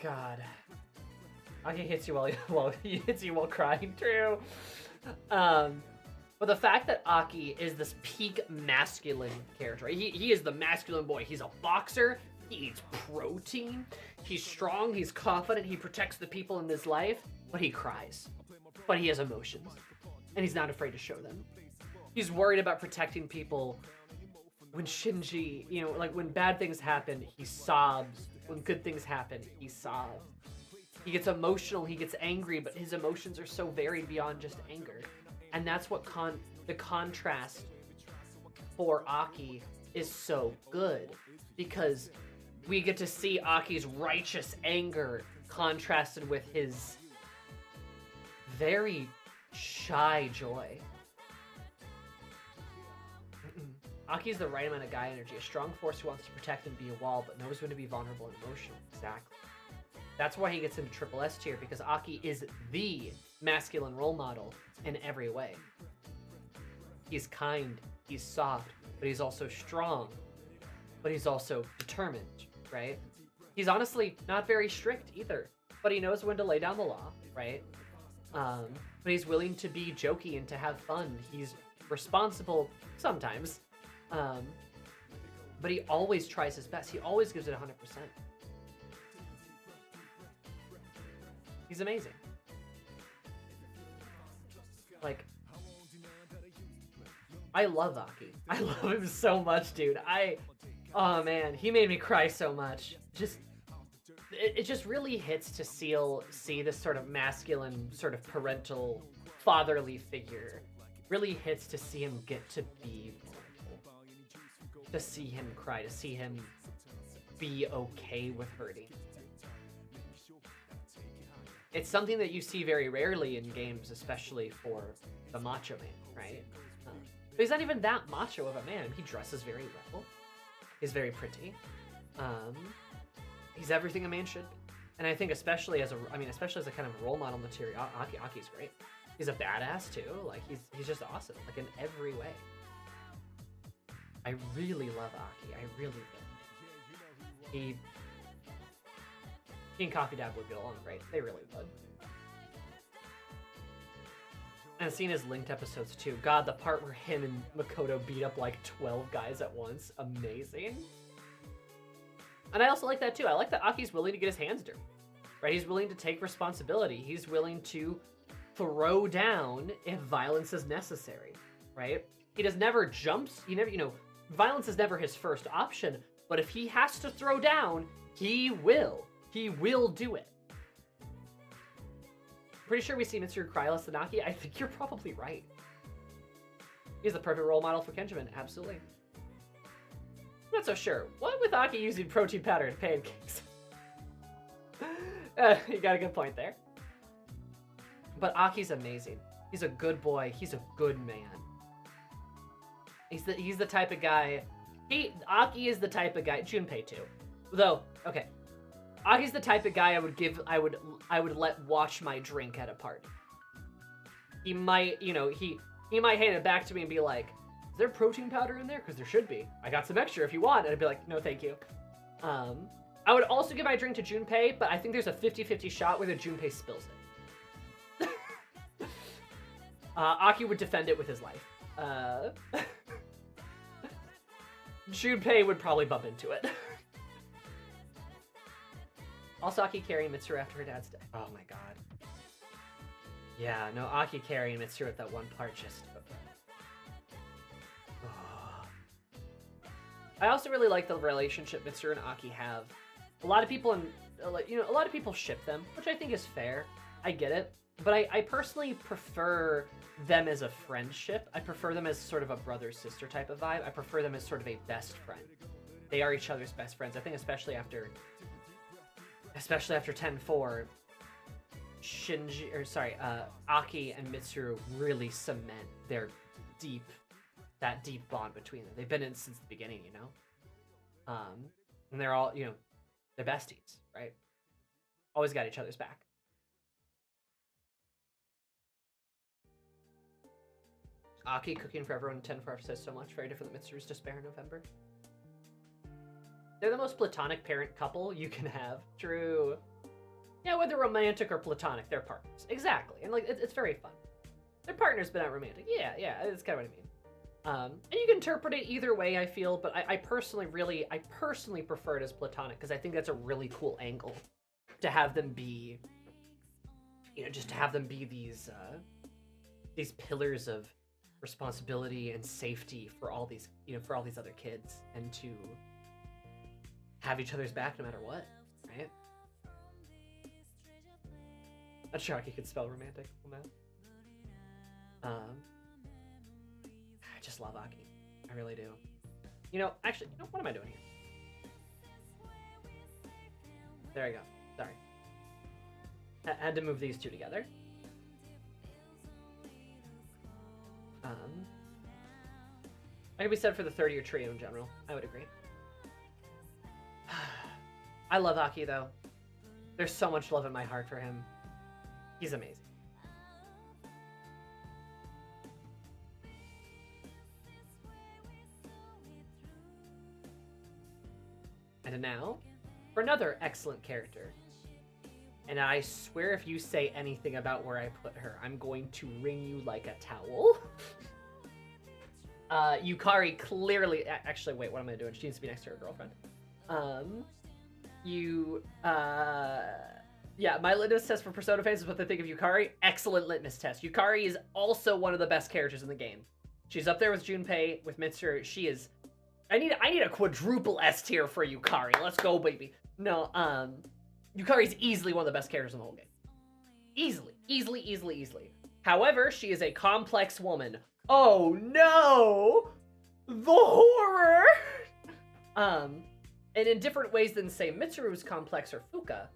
God. Aki hits you while he hits you while crying, true. But the fact that Aki is this peak masculine character, right? He is the masculine boy. He's a boxer. He eats protein. He's strong. He's confident. He protects the people in his life. But he cries. But he has emotions. And he's not afraid to show them. He's worried about protecting people. When Shinji, like when bad things happen, he sobs. When good things happen, he sobs. He gets emotional, he gets angry, but his emotions are so varied beyond just anger. And that's what the contrast for Aki is so good. Because we get to see Aki's righteous anger contrasted with his very shy joy. Aki's the right amount of guy energy, a strong force who wants to protect and be a wall, but knows when to be vulnerable and emotional. Exactly. That's why he gets into Triple S tier, because Aki is the masculine role model in every way. He's kind, he's soft, but he's also strong, but he's also determined, right? He's honestly not very strict either, but he knows when to lay down the law, right? But he's willing to be jokey and to have fun. He's responsible sometimes, but he always tries his best. He always gives it 100%. He's amazing. Like, I love Aki. I love him so much, dude. Oh man, he made me cry so much. It just really hits to see this sort of masculine, sort of parental, fatherly figure. Really hits to see him get to be vulnerable. To see him cry, to see him be okay with hurting. It's something that you see very rarely in games, especially for the macho man, right? But he's not even that macho of a man. He dresses very well. He's very pretty. He's everything a man should be. And I think especially as a kind of role model material, Aki's great. He's a badass too. Like he's just awesome, like in every way. I really love Aki. I really do. He and Coffee Dad would get along great. They really would. And seeing his linked episodes too. God, the part where him and Makoto beat up like 12 guys at once. Amazing. And I also like that too. I like that Aki's willing to get his hands dirty. Right? He's willing to take responsibility. He's willing to throw down if violence is necessary. Right? He never jumps. Violence is never his first option. But if he has to throw down, he will. He will do it. Pretty sure we've seen Mitsuru cry less than Aki. I think you're probably right. He's the perfect role model for Kenjamin. Absolutely. I'm not so sure. What with Aki using protein powder and pancakes? You got a good point there. But Aki's amazing. He's a good boy. He's a good man. He's the type of guy. Aki is the type of guy. Junpei too. Though, okay. Aki's the type of guy I would let watch my drink at a party. He might, he might hand it back to me and be like, is there protein powder in there? Because there should be. I got some extra if you want. And I'd be like, no, thank you. I would also give my drink to Junpei, but I think there's a 50-50 shot where the Junpei spills it. Aki would defend it with his life. Junpei would probably bump into it. Also, Aki carrying Mitsuru after her dad's death. Oh my god. Yeah, no, Aki carrying Mitsuru at that one part just... Oh. I also really like the relationship Mitsuru and Aki have. A lot of people, a lot of people ship them, which I think is fair. I get it. But I personally prefer them as a friendship. I prefer them as sort of a brother-sister type of vibe. I prefer them as sort of a best friend. They are each other's best friends. I think especially after 10-4, Aki and Mitsuru really cement that deep bond between them. They've been in since the beginning, you know? And they're all, they're besties, right? Always got each other's back. Aki cooking for everyone in 10-4 says so much. Very different than Mitsuru's despair in November. They're the most platonic parent couple you can have. True. Yeah, whether romantic or platonic, they're partners. Exactly. And like, it's very fun. They're partners, but not romantic. Yeah, that's kind of what I mean. And you can interpret it either way, I feel, but I personally prefer it as platonic because I think that's a really cool angle to have them be, just to have them be these pillars of responsibility and safety for all these, for all these other kids, and to have each other's back no matter what, right? Not sure Aki could spell romantic on that. I just love Aki. I really do. Actually, what am I doing here? There I go. Sorry. I had to move these two together. That could be said for the third year trio in general. I would agree. I love Aki, though. There's so much love in my heart for him. He's amazing. And now, for another excellent character. And I swear if you say anything about where I put her, I'm going to wring you like a towel. Yukari clearly... Actually, wait, what am I doing? She needs to be next to her girlfriend. Yeah, my litmus test for Persona fans is what they think of Yukari. Excellent litmus test. Yukari is also one of the best characters in the game. She's up there with Junpei, with Mitsuru. She is... I need a quadruple S tier for Yukari. Let's go, baby. No, Yukari's easily one of the best characters in the whole game. Easily. However, she is a complex woman. Oh no! The horror! And in different ways than, say, Mitsuru's complex or Fuka.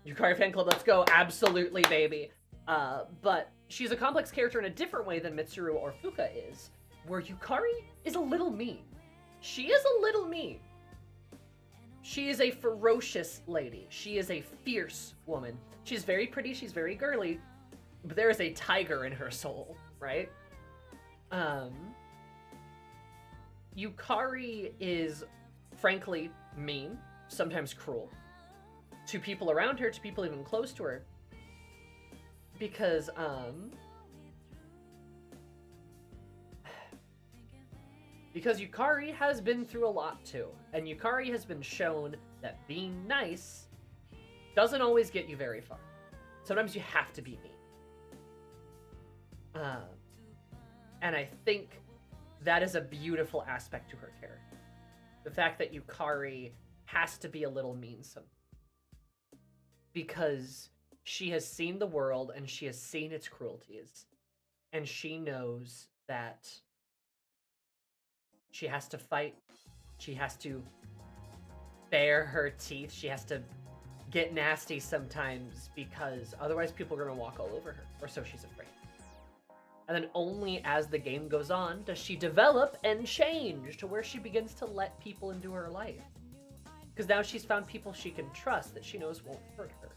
Yukari fan club, let's go. Absolutely, baby. But she's a complex character in a different way than Mitsuru or Fuka is, where Yukari is a little mean. She is a little mean. She is a ferocious lady. She is a fierce woman. She's very pretty, she's very girly, but there is a tiger in her soul, right? Yukari is, frankly, mean, sometimes cruel, to people around her, to people even close to her, because, Yukari has been through a lot, too, and Yukari has been shown that being nice doesn't always get you very far. Sometimes you have to be mean. And I think that is a beautiful aspect to her character. The fact that Yukari has to be a little mean sometimes. Because she has seen the world and she has seen its cruelties. And she knows that she has to fight. She has to bare her teeth. She has to get nasty sometimes because otherwise people are going to walk all over her. Or so she's afraid. And then only as the game goes on does she develop and change to where she begins to let people into her life. Because now she's found people she can trust that she knows won't hurt her.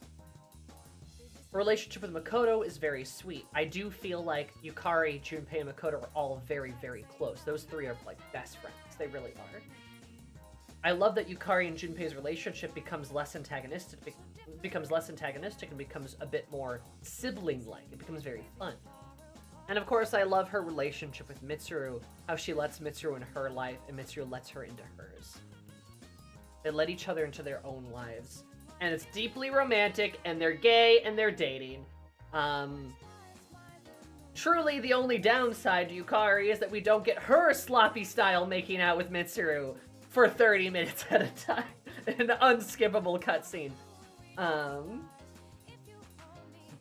Her relationship with Makoto is very sweet. I do feel like Yukari, Junpei, and Makoto are all very, very close. Those three are like best friends. They really are. I love that Yukari and Junpei's relationship becomes less antagonistic and becomes a bit more sibling-like. It becomes very fun. And of course, I love her relationship with Mitsuru, how she lets Mitsuru in her life, and Mitsuru lets her into hers. They let each other into their own lives. And it's deeply romantic, and they're gay, and they're dating. Truly, the only downside to Yukari is that we don't get her sloppy style making out with Mitsuru for 30 minutes at a time. An unskippable cutscene.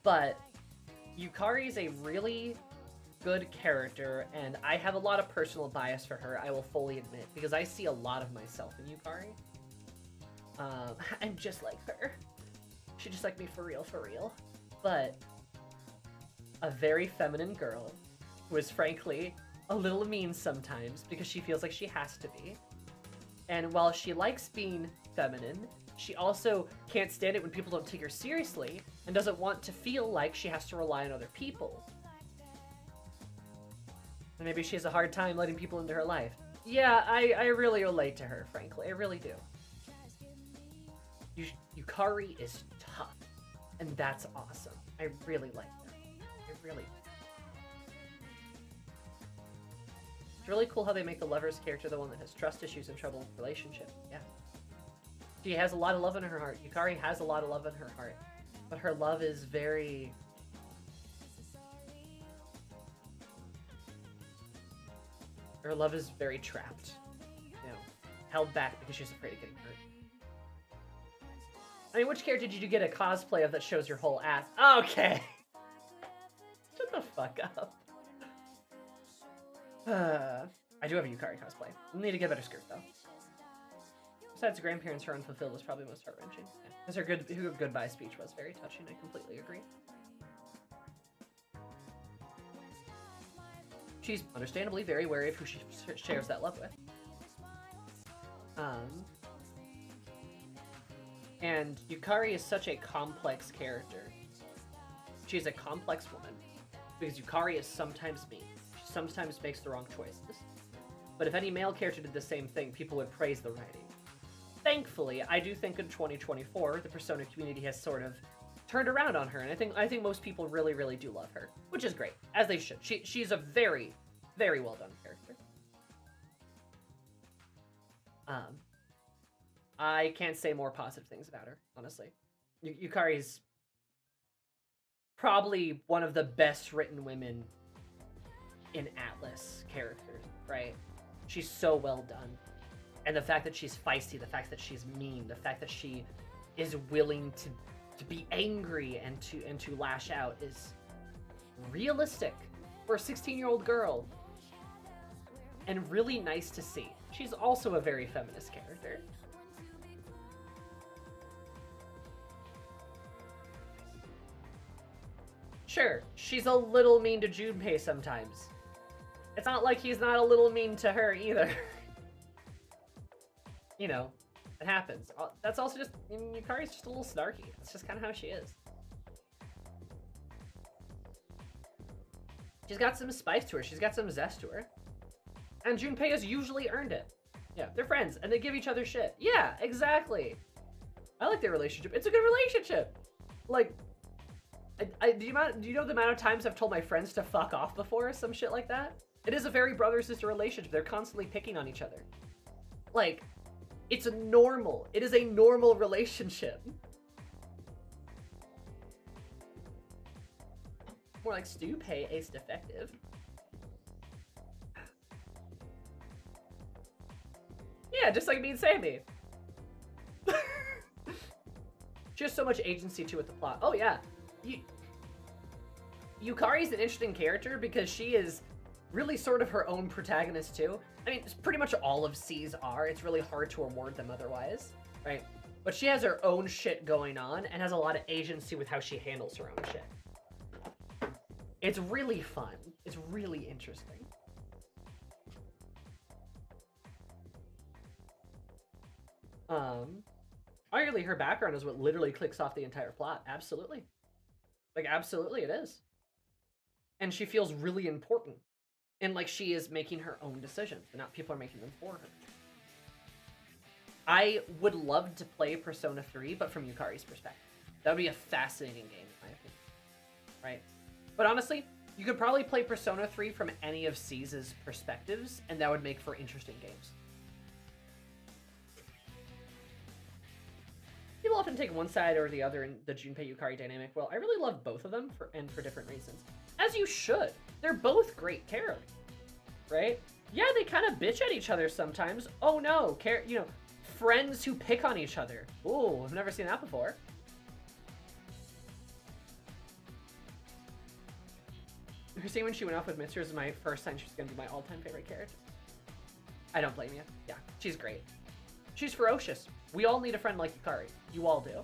But Yukari is a really good character, and I have a lot of personal bias for her, I will fully admit, because I see a lot of myself in Yukari. I'm just like her. She just like me for real, for real. But a very feminine girl who is frankly a little mean sometimes because she feels like she has to be. And while she likes being feminine, she also can't stand it when people don't take her seriously and doesn't want to feel like she has to rely on other people. And maybe she has a hard time letting people into her life. Yeah, I really relate to her, frankly. I really do. Yukari is tough, and that's awesome. I really like her. I really do. It's really cool how they make the lover's character the one that has trust issues and trouble in the relationship. Yeah. She has a lot of love in her heart. Yukari has a lot of love in her heart. But her love is very... Her love is very trapped. You know, held back because she's afraid of getting hurt. I mean, which character did you get a cosplay of that shows your whole ass? Okay. Shut the fuck up. I do have a Yukari cosplay. I need to get a better skirt, though. Besides grandparents, her unfulfilled was probably most heart-wrenching. Because her goodbye speech was very touching. I completely agree. She's understandably very wary of who she shares that love with. And Yukari is such a complex character. She's a complex woman because Yukari is sometimes mean. She sometimes makes the wrong choices. But if any male character did the same thing, people would praise the writing. Thankfully, I do think in 2024, the Persona community has sort of turned around on her, and I think most people really, really do love her, which is great, as they should. She's a very, very well done character. I can't say more positive things about her, honestly. Yukari's probably one of the best written women in Atlas characters, right? She's so well done. And the fact that she's feisty, the fact that she's mean, the fact that she is willing to be angry and to lash out is realistic for a 16-year-old girl. And really nice to see. She's also a very feminist character. Sure, she's a little mean to Junpei sometimes. It's not like he's not a little mean to her either. You know, it happens. That's also just, Yukari's just a little snarky. That's just kind of how she is. She's got some spice to her. She's got some zest to her. And Junpei has usually earned it. Yeah, they're friends, and they give each other shit. Yeah, exactly. I like their relationship. It's a good relationship. Like, do you know the amount of times I've told my friends to fuck off before or some shit like that? It is a very brother-sister relationship. They're constantly picking on each other. Like, it's normal. It is a normal relationship. More like Stupay, ace defective. Yeah, just like me and Sammy. She has so much agency to it, the plot. Oh yeah. Yukari's an interesting character because she is really sort of her own protagonist too. I mean, pretty much all of C's are. It's really hard to award them otherwise, right? But she has her own shit going on and has a lot of agency with how she handles her own shit. It's really fun. It's really interesting. Arguably her background is what literally clicks off the entire plot. Absolutely. Like, absolutely it is. And she feels really important. And like she is making her own decisions and not people are making them for her. I would love to play Persona 3, but from Yukari's perspective. That would be a fascinating game, in my opinion. Right? But honestly, You could probably play Persona 3 from any of C's perspectives, and that would make for interesting games. People often take one side or the other in the Junpei Yukari dynamic. Well, I really love both of them for different reasons. As you should. They're both great characters, right? Yeah, they kind of bitch at each other sometimes. Oh no, friends who pick on each other. Ooh, I've never seen that before. Christine, when she went off with Mitsuru, was my first time she's gonna be my all-time favorite character. I don't blame you. Yeah, she's great. She's ferocious. We all need a friend like Yukari. You all do.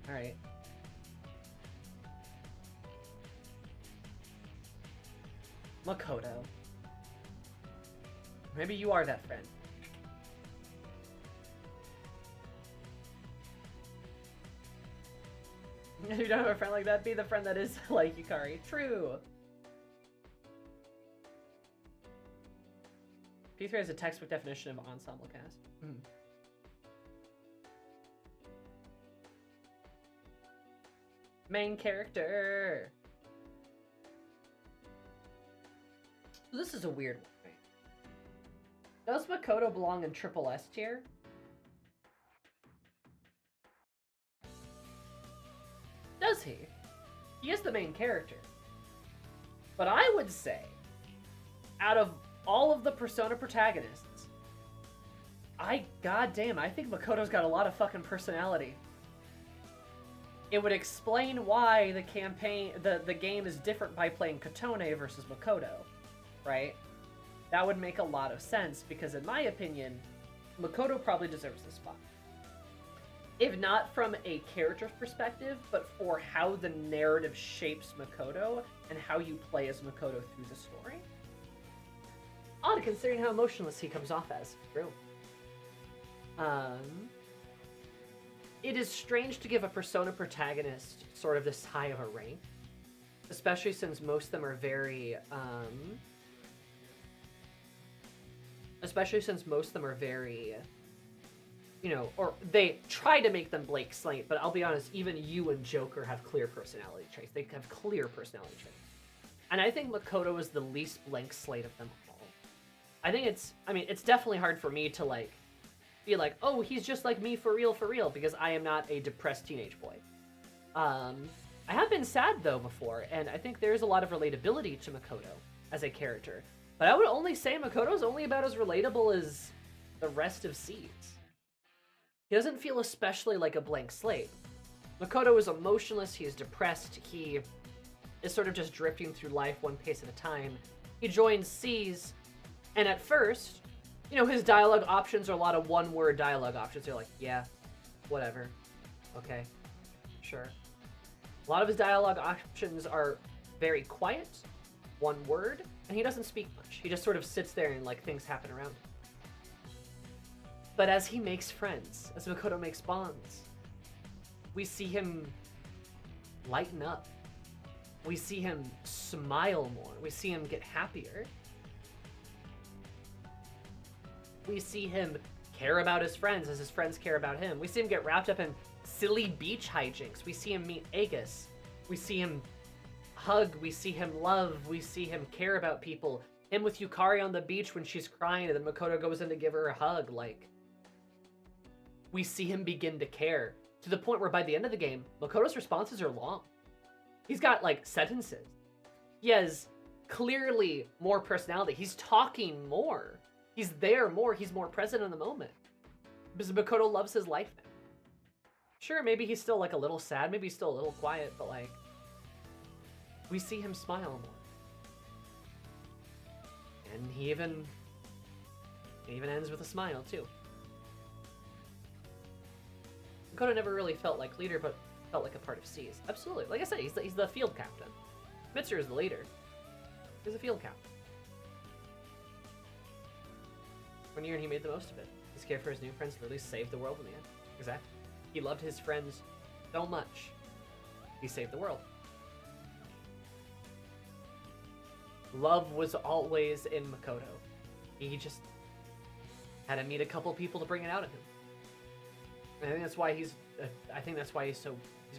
Alright. Makoto. Maybe you are that friend. If you don't have a friend like that, be the friend that is like Yukari. True. P3 has a textbook definition of ensemble cast. Main character. This is a weird one, right? Does Makoto belong in triple S tier? Does he? He is the main character. But I would say, out of all of the Persona protagonists, goddamn, I think Makoto's got a lot of fucking personality. It would explain why the game is different by playing Kotone versus Makoto, right? That would make a lot of sense, because in my opinion, Makoto probably deserves this spot. If not from a character's perspective, but for how the narrative shapes Makoto and how you play as Makoto through the story. Odd, considering how emotionless he comes off as. True. It is strange to give a Persona protagonist sort of this high of a rank, especially since most of them are very, or they try to make them blank slate, but I'll be honest, even you and Joker have clear personality traits. They have clear personality traits. And I think Makoto is the least blank slate of them all. I think it's definitely hard for me to, like, be like, oh, he's just like me for real, because I am not a depressed teenage boy. I have been sad, though, before, and I think there's a lot of relatability to Makoto as a character. But I would only say Makoto's only about as relatable as the rest of Seeds. He doesn't feel especially like a blank slate. Makoto is emotionless, he is depressed, he is sort of just drifting through life one pace at a time. He joins C's, and at first, his dialogue options are a lot of one-word dialogue options. You're like, yeah, whatever, okay, sure. A lot of his dialogue options are very quiet, one word, and he doesn't speak much. He just sort of sits there and, like, things happen around him. But as he makes friends, as Makoto makes bonds, we see him lighten up. We see him smile more. We see him get happier. We see him care about his friends as his friends care about him. We see him get wrapped up in silly beach hijinks. We see him meet Aegis. We see him hug. We see him love. We see him care about people. Him with Yukari on the beach when she's crying, and then Makoto goes in to give her a hug. Like, we see him begin to care, to the point where by the end of the game, Makoto's responses are long. He's got, like, sentences. He has clearly more personality. He's talking more. He's there more. He's more present in the moment. Because Makoto loves his life now. Sure, maybe he's still, like, a little sad. Maybe he's still a little quiet, but, like, we see him smile more. And he even ends with a smile, too. Makoto never really felt like leader, but felt like a part of C's. Absolutely. Like I said, he's the field captain. Mitsuru is the leader. He's a field captain. One year and he made the most of it. His care for his new friends literally saved the world in the end. Exactly. He loved his friends so much, he saved the world. Love was always in Makoto. He just had to meet a couple people to bring it out of him. And I think that's why he's I think that's why he's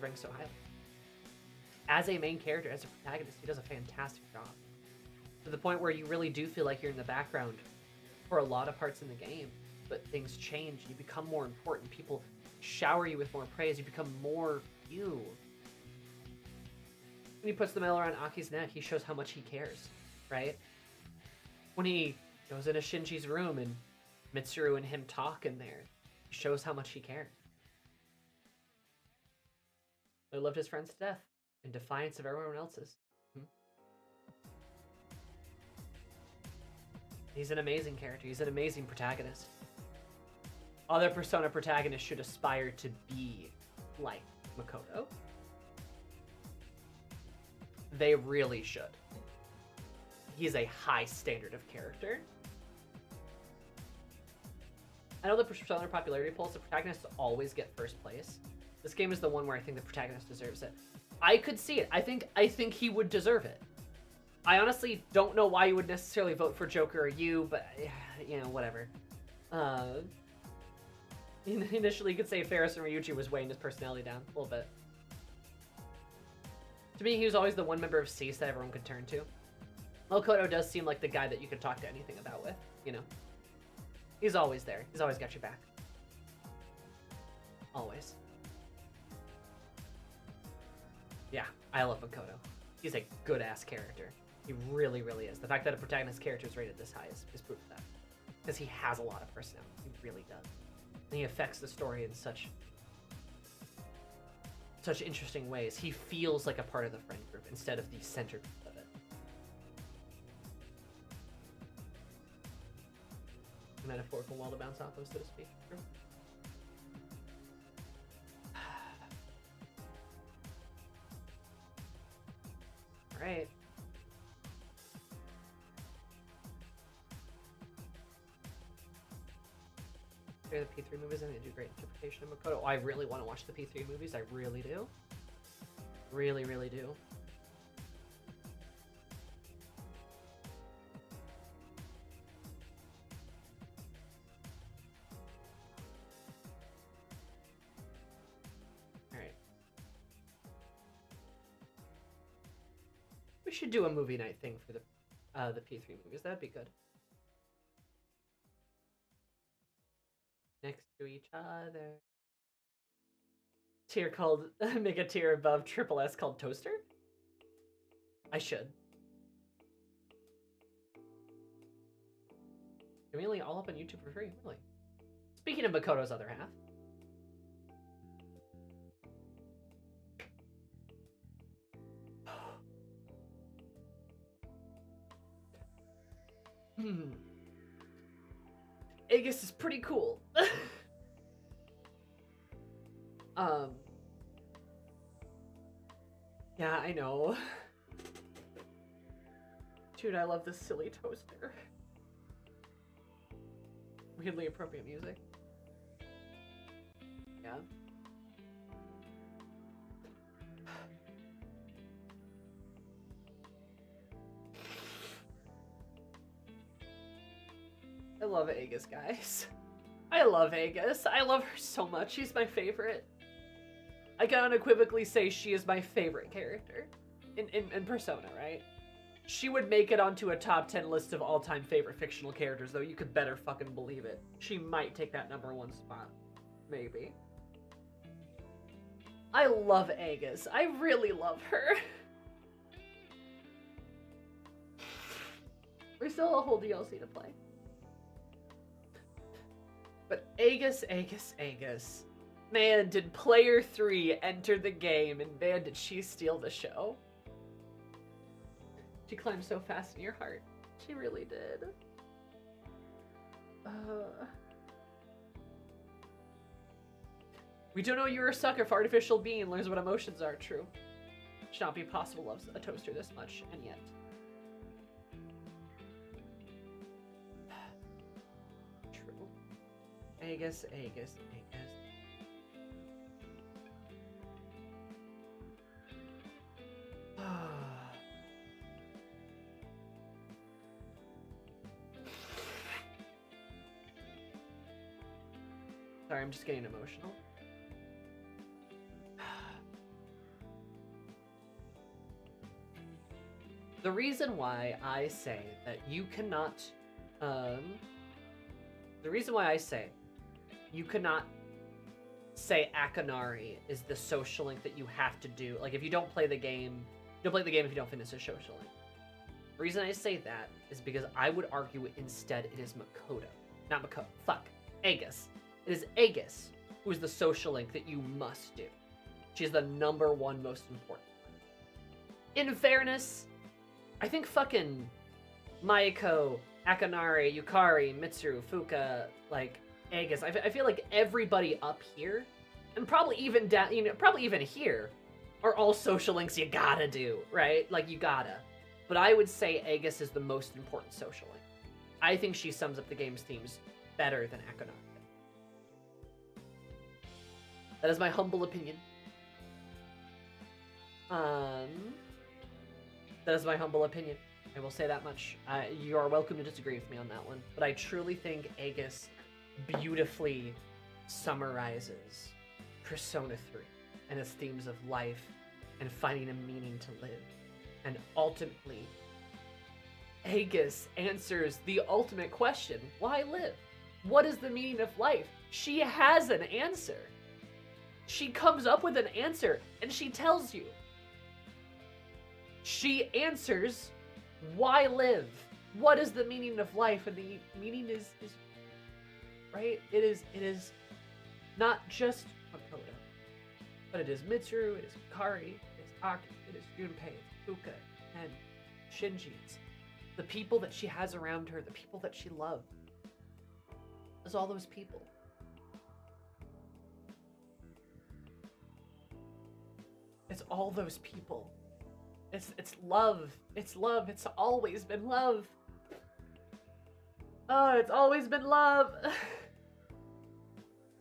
ranked so highly. As a main character, as a protagonist, he does a fantastic job. To the point where you really do feel like you're in the background for a lot of parts in the game, but things change. You become more important. People shower you with more praise. You become more you. When he puts the medal around Aki's neck, he shows how much he cares, right? When he goes into Shinji's room and Mitsuru and him talk in there, he shows how much he cares. He loved his friends to death, in defiance of everyone else's. He's an amazing character. He's an amazing protagonist. Other Persona protagonists should aspire to be like Makoto. They really should. He's a high standard of character. I know the Persona popularity polls, the protagonists always get first place. This game is the one where I think the protagonist deserves it. I could see it. I think he would deserve it. I honestly don't know why you would necessarily vote for Joker or you, but, you know, whatever. Initially, you could say Ferris and Ryuji was weighing his personality down a little bit. To me, he was always the one member of Cease that everyone could turn to. Makoto does seem like the guy that you could talk to anything about with, you know. He's always there. He's always got your back. Always. Yeah, I love Makoto. He's a good-ass character. He really, really is. The fact that a protagonist character is rated this high is proof of that. Because he has a lot of personality. He really does. And he affects the story in such interesting ways. He feels like a part of the friend group instead of the centerpiece of it. A metaphorical wall to bounce off of, so to speak. True. All right. The P3 movies, and they do great interpretation of Makoto. Oh, I really want to watch the P3 movies. I really do. Really, really do. Alright. We should do a movie night thing for the P3 movies. That'd be good. Next to each other. Tier called, make a tier above triple S called Toaster? I should. Conveniently all up on YouTube for free, really. Speaking of Makoto's other half. Aegis is pretty cool. Yeah, I know. Dude, I love this silly toaster. Weirdly appropriate music. Yeah. I love Aegis, guys. I love Aegis. I love her so much. She's my favorite. I can unequivocally say she is my favorite character in Persona, right? She would make it onto a top 10 list of all-time favorite fictional characters, though. You could better fucking believe it. She might take that #1 spot. Maybe. I love Aegis. I really love her. There's still a whole DLC to play. But Aegis. Man, did Player 3 enter the game, and man, did she steal the show. She climbed so fast in your heart. She really did. We don't know you're a sucker for artificial being learns what emotions are. True. Should not be possible loves a toaster this much, and yet. True. Aegis. Sorry, I'm just getting emotional. The reason why I say that you cannot, the reason why I say you cannot say Akanari is the social link that you have to do. Like, if you don't play the game, you don't play the game if you don't finish a social link. The reason I say that is because I would argue instead it is Makoto. Not Makoto. Fuck. Aegis. It is Aegis who is the social link that you must do. She's the number one most important one. In fairness, I think fucking Mayako, Akanari, Yukari, Mitsuru, Fuka, like, Aegis. I feel like everybody up here, and probably even down, probably even here, are all social links you gotta do, right? Like, you gotta. But I would say Aegis is the most important social link. I think she sums up the game's themes better than Akanari. That is my humble opinion. That is my humble opinion. I will say that much. You are welcome to disagree with me on that one. But I truly think Aegis beautifully summarizes Persona 3 and its themes of life and finding a meaning to live. And ultimately, Aegis answers the ultimate question: why live? What is the meaning of life? She has an answer. She comes up with an answer, and she tells you. She answers, why live? What is the meaning of life? And the meaning is right? It is not just Makoto, but it is Mitsuru, it is Kari, it is Aki, it is Junpei, it's Fuka, and Shinji. It's the people that she has around her, the people that she loves. It's all those people. It's all those people. It's love. It's love. It's always been love. Oh, it's always been love.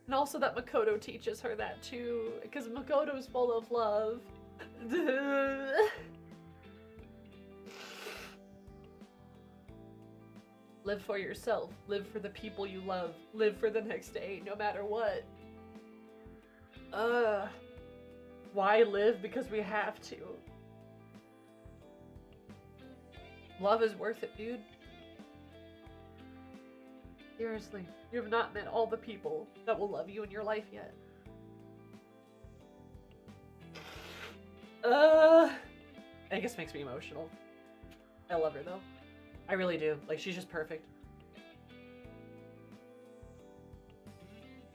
And also that Makoto teaches her that too, because Makoto's full of love. Live for yourself. Live for the people you love. Live for the next day, no matter what. Why live? Because we have to. Love is worth it, dude. Seriously, you have not met all the people that will love you in your life yet. Aegis makes me emotional. I love her though. I really do. Like, she's just perfect.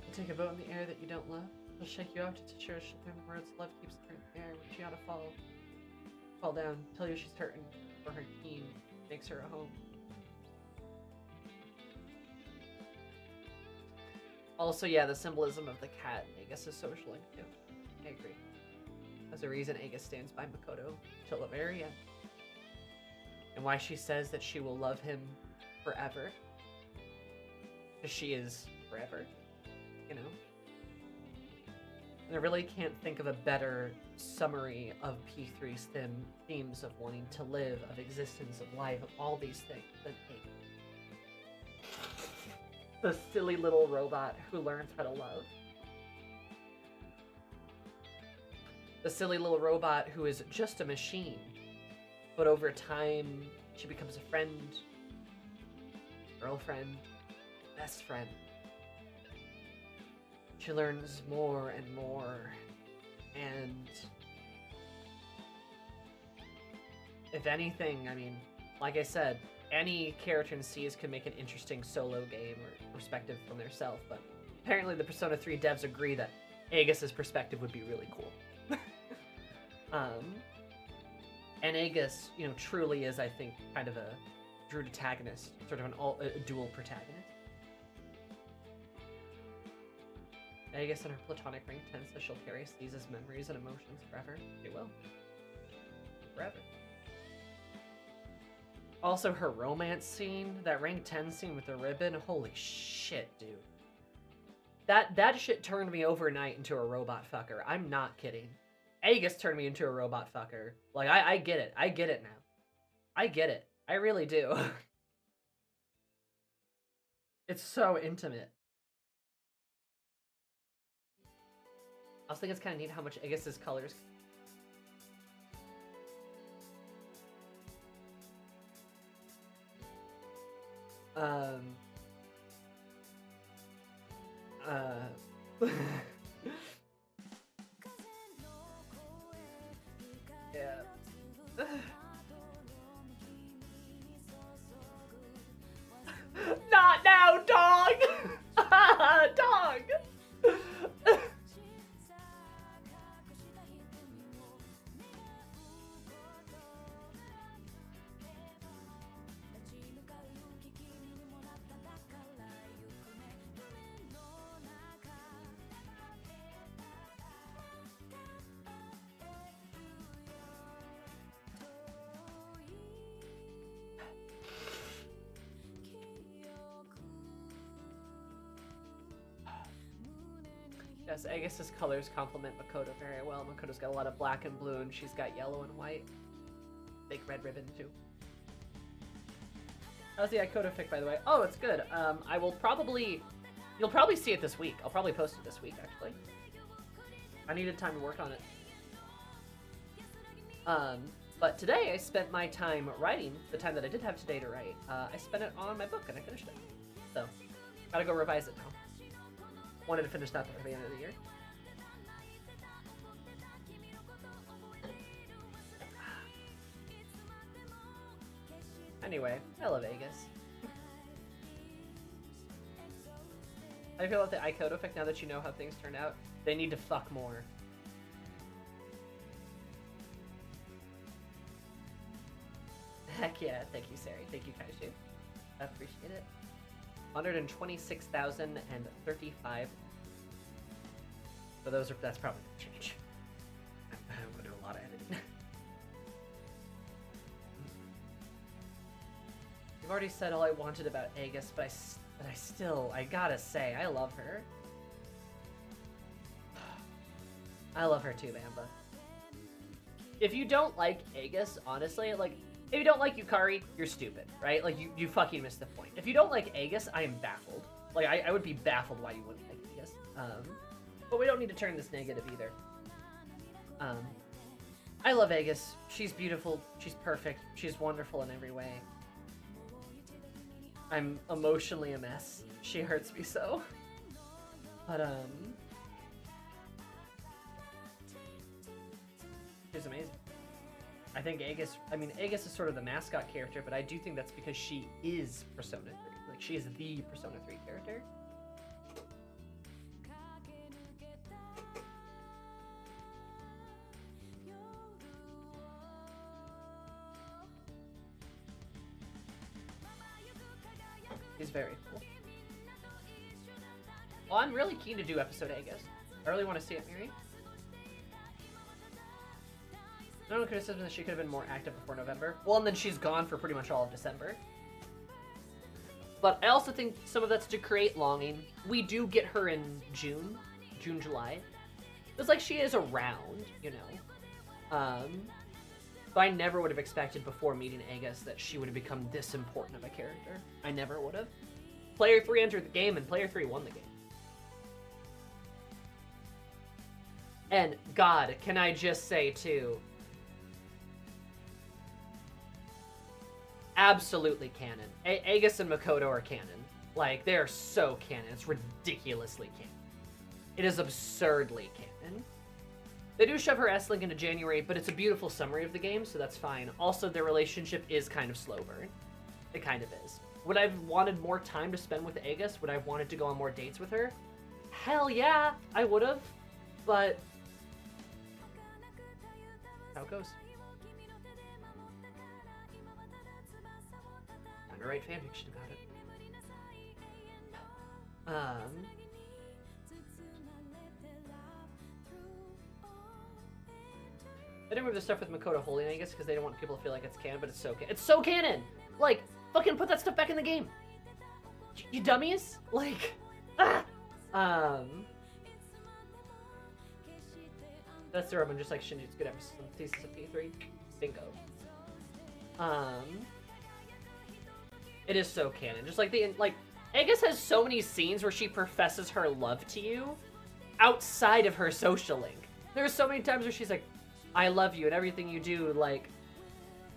You take a boat in the air that you don't love. It'll shake you out to cherish the words. Love keeps her in the air when she ought to fall down. Tell you she's hurting for her team. Makes her a home. Also, yeah, the symbolism of the cat in Aegis is social link too. I agree. There's a reason Aegis stands by Makoto till the very end. And why she says that she will love him forever. Because she is forever, you know? And I really can't think of a better summary of P3's themes of wanting to live, of existence, of life, of all these things than Aegis. The silly little robot who learns how to love. The silly little robot who is just a machine. But over time, she becomes a friend, girlfriend, best friend. She learns more and more, and if anything, I mean, like I said, any character in C's could make an interesting solo game or perspective from their self, but apparently the Persona 3 devs agree that Aegis's perspective would be really cool. And Aegis, you know, truly is, I think, kind of a true antagonist, sort of a dual protagonist. Aegis in her platonic ring 10 says she'll carry Caesar's memories and emotions forever. She will. Forever. Also, her romance scene, that ring 10 scene with the ribbon, holy shit, dude. That shit turned me overnight into a robot fucker. I'm not kidding. Aegis turned me into a robot fucker. Like, I get it. I get it now. I get it. I really do. It's so intimate. I also think it's kind of neat how much Aegis's colors. Uh, yeah. Not now, dog! Dog! Yes, Agus's colors complement Makoto very well. Makoto's got a lot of black and blue, and she's got yellow and white. Big red ribbon, too. How's the Ikoto fic, by the way? Oh, it's good. I will probably... You'll probably see it this week. I'll probably post it this week, actually. I needed time to work on it. But today I spent my time writing, the time that I did have today to write. I spent it on my book, and I finished it. So, gotta go revise it now. Wanted to finish that by the end of the year. Anyway, I love Vegas. How do you feel about the Ikoto fic now that you know how things turned out? They need to fuck more. Heck yeah, thank you, Sari. Thank you, Kaiju. I appreciate it. 126,035. So that's probably gonna change. I'm gonna do a lot of editing. You've already said all I wanted about Agus, but I gotta say, I love her. I love her too, Bamba. If you don't like Agus, honestly, like, if you don't like Yukari, you're stupid, right? Like, you fucking missed the point. If you don't like Agus, I am baffled. Like, I would be baffled why you wouldn't like Agus. But we don't need to turn this negative either. I love Agus. She's beautiful. She's perfect. She's wonderful in every way. I'm emotionally a mess. She hurts me so. But, she's amazing. I think Agus is sort of the mascot character, but I do think that's because she is Persona 3. Like, she is the Persona 3 character. He's very cool. Well, I'm really keen to do episode Agus. I really want to see it, Miri. No criticism that she could have been more active before November. Well, and then she's gone for pretty much all of December. But I also think some of that's to create longing. We do get her in June, July. It's like she is around, you know. But I never would have expected before meeting Agus that she would have become this important of a character. I never would have. Player 3 entered the game, and Player 3 won the game. And God, can I just say too, absolutely canon. Agus and Makoto are canon. Like, they are so canon. It's ridiculously canon. It is absurdly canon. They do shove her S-Link into January, but it's a beautiful summary of the game, so that's fine. Also, their relationship is kind of slow burn. It kind of is. Would I have wanted more time to spend with Agus? Would I have wanted to go on more dates with her? Hell yeah, I would have. But how it goes. Time to write fanfiction about it. They didn't remove the stuff with Makoto holding Agus because they don't want people to feel like it's canon, but it's so canon. It's so canon! Like, fucking put that stuff back in the game! You dummies! Like, That's the Roman, just like Shinji's good episode thesis of P3. Bingo. It is so canon. Just like Agus has so many scenes where she professes her love to you outside of her social link. There's so many times where she's like, I love you and everything you do, like,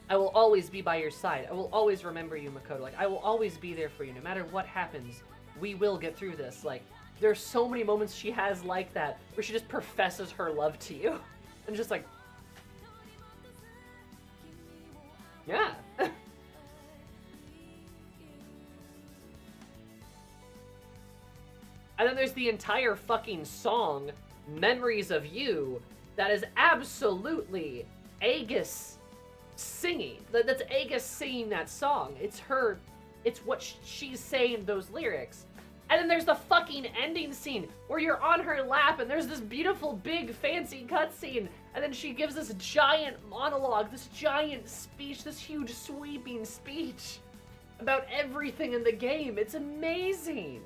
I will always be by your side. I will always remember you, Makoto. Like, I will always be there for you. No matter what happens, we will get through this. Like, there's so many moments she has like that where she just professes her love to you. And just like, yeah. And then there's the entire fucking song, Memories of You, that is absolutely Aegis singing. That's Aegis singing that song. It's her, it's what she's saying, those lyrics. And then there's the fucking ending scene where you're on her lap and there's this beautiful, big, fancy cutscene. And then she gives this giant monologue, this giant speech, this huge sweeping speech about everything in the game. It's amazing.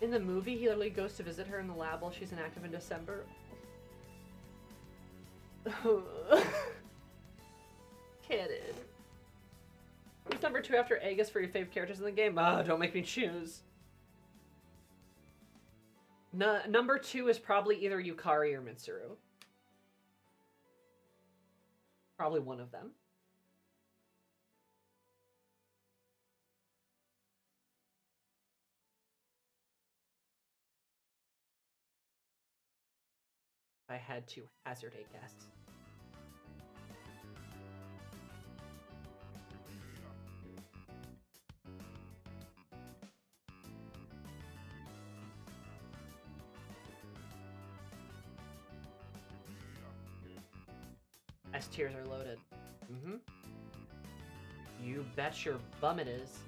In the movie, he literally goes to visit her in the lab while she's inactive in December. Canon. Who's number 2 after Aegis for your fave characters in the game? Ah, don't make me choose. Number 2 is probably either Yukari or Mitsuru. Probably one of them. I had to hazard a guess. S tiers are loaded. Mm-hmm. You bet your bum it is.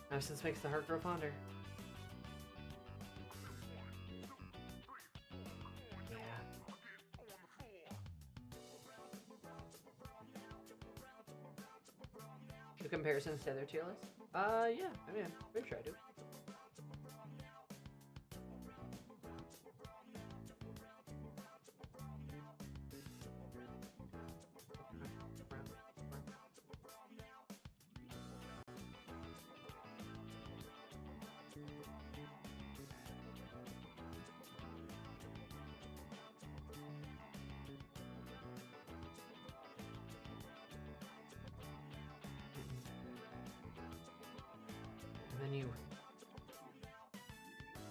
Absence makes the heart grow fonder. Yeah. Do comparisons to other tier lists? Yeah. I mean, I'm pretty sure I do.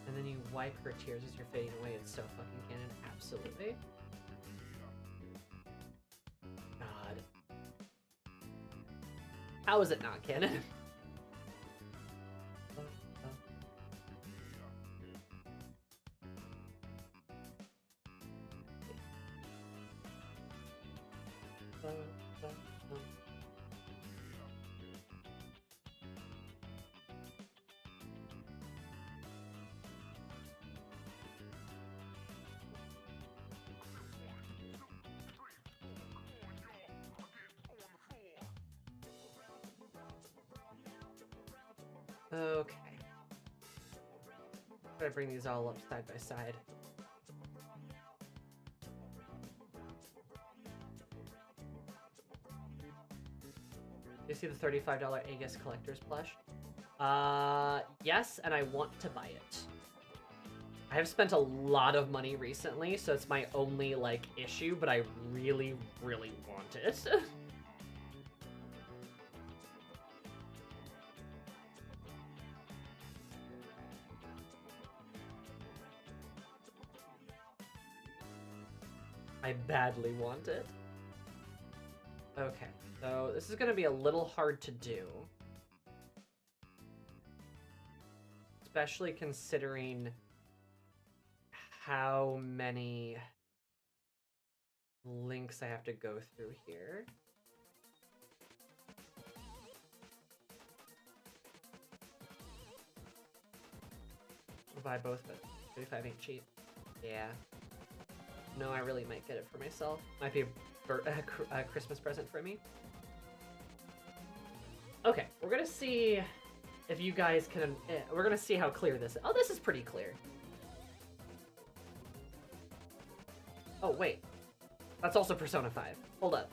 And then you wipe her tears as you're fading away. It's so fucking canon. Absolutely. God. How is it not canon? Okay. Try to bring these all up side by side. You see the $35 Aegis Collector's plush? Yes, and I want to buy it. I have spent a lot of money recently, so it's my only, like, issue, but I really, really want it. I badly want it. Okay, so this is going to be a little hard to do. Especially considering how many links I have to go through here. I'll buy both, but 35 ain't cheap. Yeah. No, I really might get it for myself. Might be a Christmas present for me. Okay, we're gonna see if you guys can... we're gonna see how clear this is. Oh, this is pretty clear. Oh, wait. That's also Persona 5. Hold up.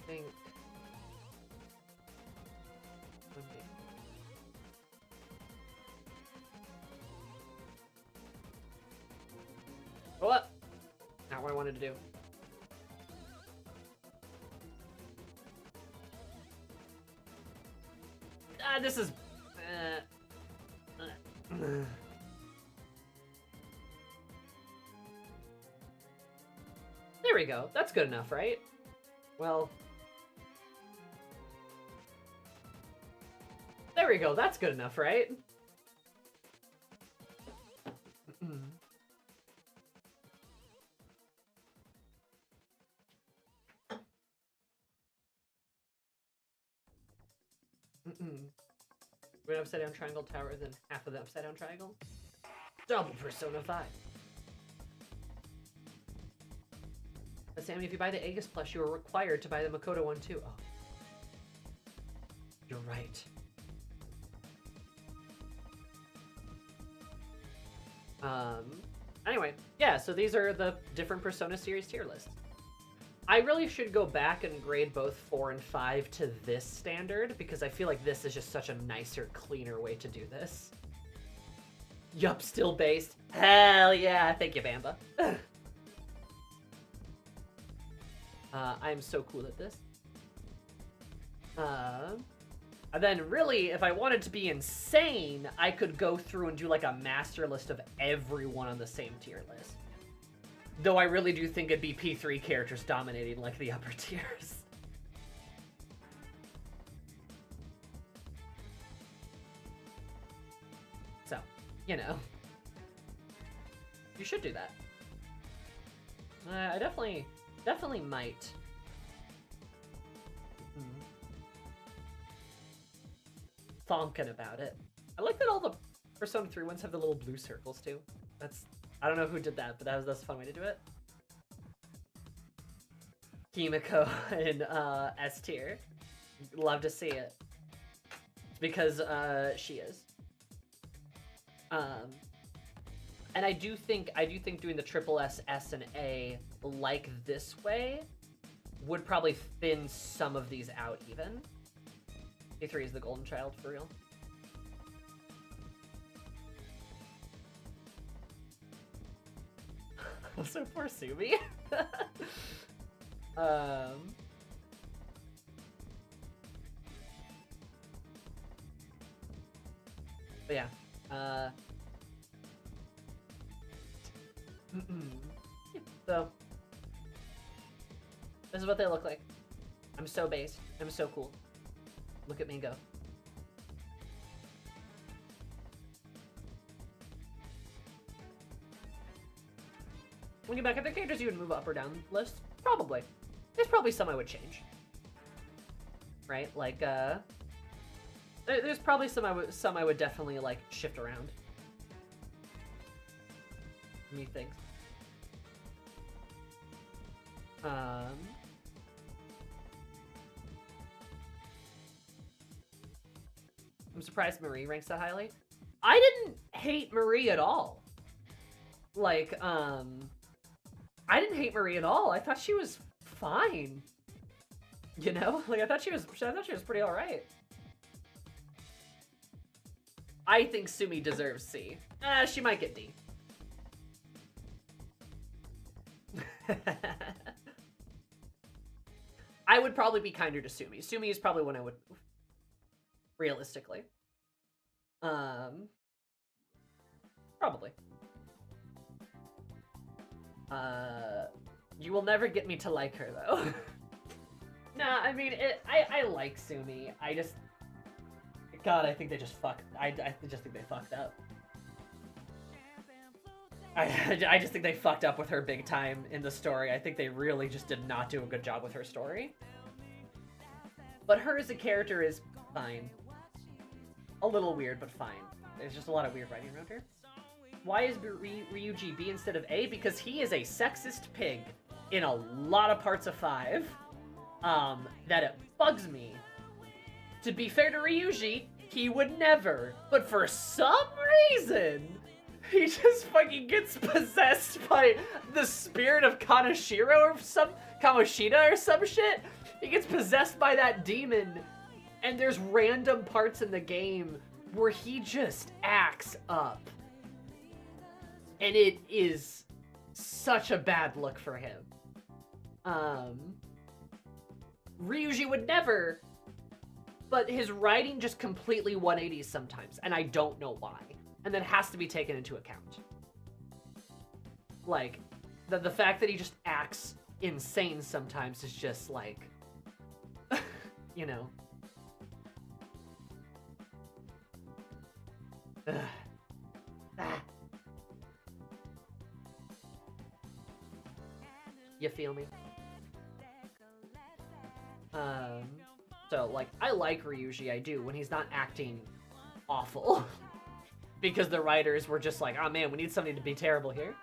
think... would be... Oh, up! Not what I wanted to do. Ah, this is... There we go. That's good enough, right? Well... There we go. That's good enough, right? We're an upside down triangle tower, then half of the upside down triangle. Double Persona 5. But Sammy, if you buy the Aegis plush, you are required to buy the Makoto one too. Oh. You're right. Anyway, yeah, so these are the different Persona series tier lists. I really should go back and grade both 4 and 5 to this standard, because I feel like this is just such a nicer, cleaner way to do this. Yup, still based. Hell yeah, thank you, Bamba. I'm so cool at this. And then really, if I wanted to be insane, I could go through and do like a master list of everyone on the same tier list. Though I really do think it'd be P3 characters dominating like the upper tiers. So, you know. You should do that. I definitely might. Thonking about it. I like that all the Persona 3 ones have the little blue circles too. I don't know who did that, but that's a fun way to do it. Kimiko in S tier. Love to see it. Because she is. And I do think doing the triple S, S, and A like this way would probably thin some of these out even. P3 is the golden child for real. So poor Sumi. But yeah. So this is what they look like. I'm so based. I'm so cool. Look at me go. When you back at the characters, you would move up or down the list? Probably. There's probably some I would change. Right? Like, there's probably some I would definitely, like, shift around. Me thinks. I'm surprised Marie ranks that highly. I didn't hate Marie at all. Like, I didn't hate Marie at all. I thought she was fine. You know? Like, I thought she was pretty alright. I think Sumi deserves C. She might get D. I would probably be kinder to Sumi. Sumi is probably one I would move. Realistically. Probably. You will never get me to like her, though. Nah, I mean, I like Sumi. I just... God, I think they just fucked... I just think they fucked up. I just think they fucked up with her big time in the story. I think they really just did not do a good job with her story. But her as a character is fine. A little weird, but fine. There's just a lot of weird writing around here. Why is Ryuji B instead of A? Because he is a sexist pig in a lot of parts of 5. That it bugs me. To be fair to Ryuji, he would never. But for some reason, he just fucking gets possessed by the spirit of Kamoshida or some shit. He gets possessed by that demon, and there's random parts in the game where he just acts up. And it is such a bad look for him. Ryuji would never, but his writing just completely 180s sometimes, and I don't know why. And that has to be taken into account. Like, the fact that he just acts insane sometimes is just like, you know. Ah. You feel me? So, like, I like Ryuji, I do, when he's not acting awful. Because the writers were just like, oh man, we need somebody to be terrible here.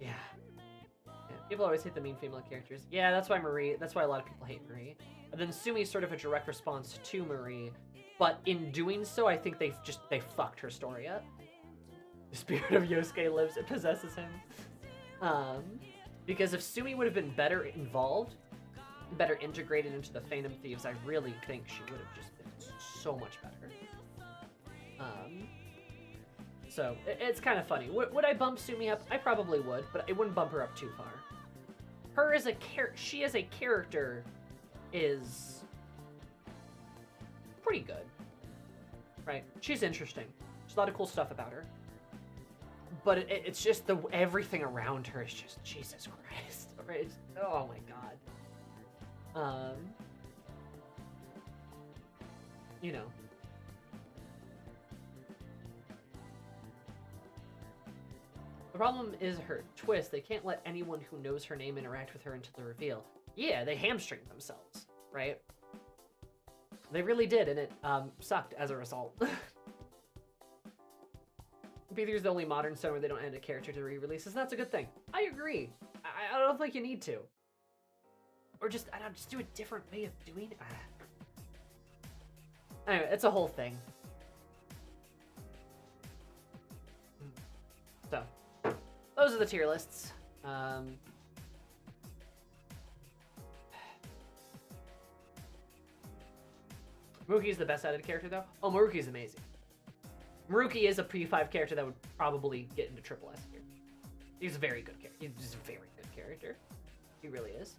Yeah. People always hate the mean female characters. Yeah, that's why a lot of people hate Marie. And then Sumi's sort of a direct response to Marie, but in doing so, I think they fucked her story up. The spirit of Yosuke lives, it possesses him. Because if Sumi would have been better involved, better integrated into the Phantom Thieves, I really think she would have just been so much better. So it's kind of funny. Would I bump Sumi up? I probably would, but I wouldn't bump her up too far. Her as she as a character is pretty good, right? She's interesting. There's a lot of cool stuff about her. But it's just everything around her is just Jesus Christ. Right? Oh my God. You know. The problem is her twist. They can't let anyone who knows her name interact with her until the reveal. Yeah, they hamstringed themselves, right? They really did, and it sucked as a result. P3 is the only modern stone where they don't add a character to re-releases. That's a good thing. I agree. I don't think you need to. Or just, I don't know, just do a different way of doing it. Anyway, it's a whole thing. So, those are the tier lists. Maruki's the best added character, though. Oh, Maruki's amazing. Maruki is a P5 character that would probably get into Triple S here. He's a very good character. He's a very good character. He really is.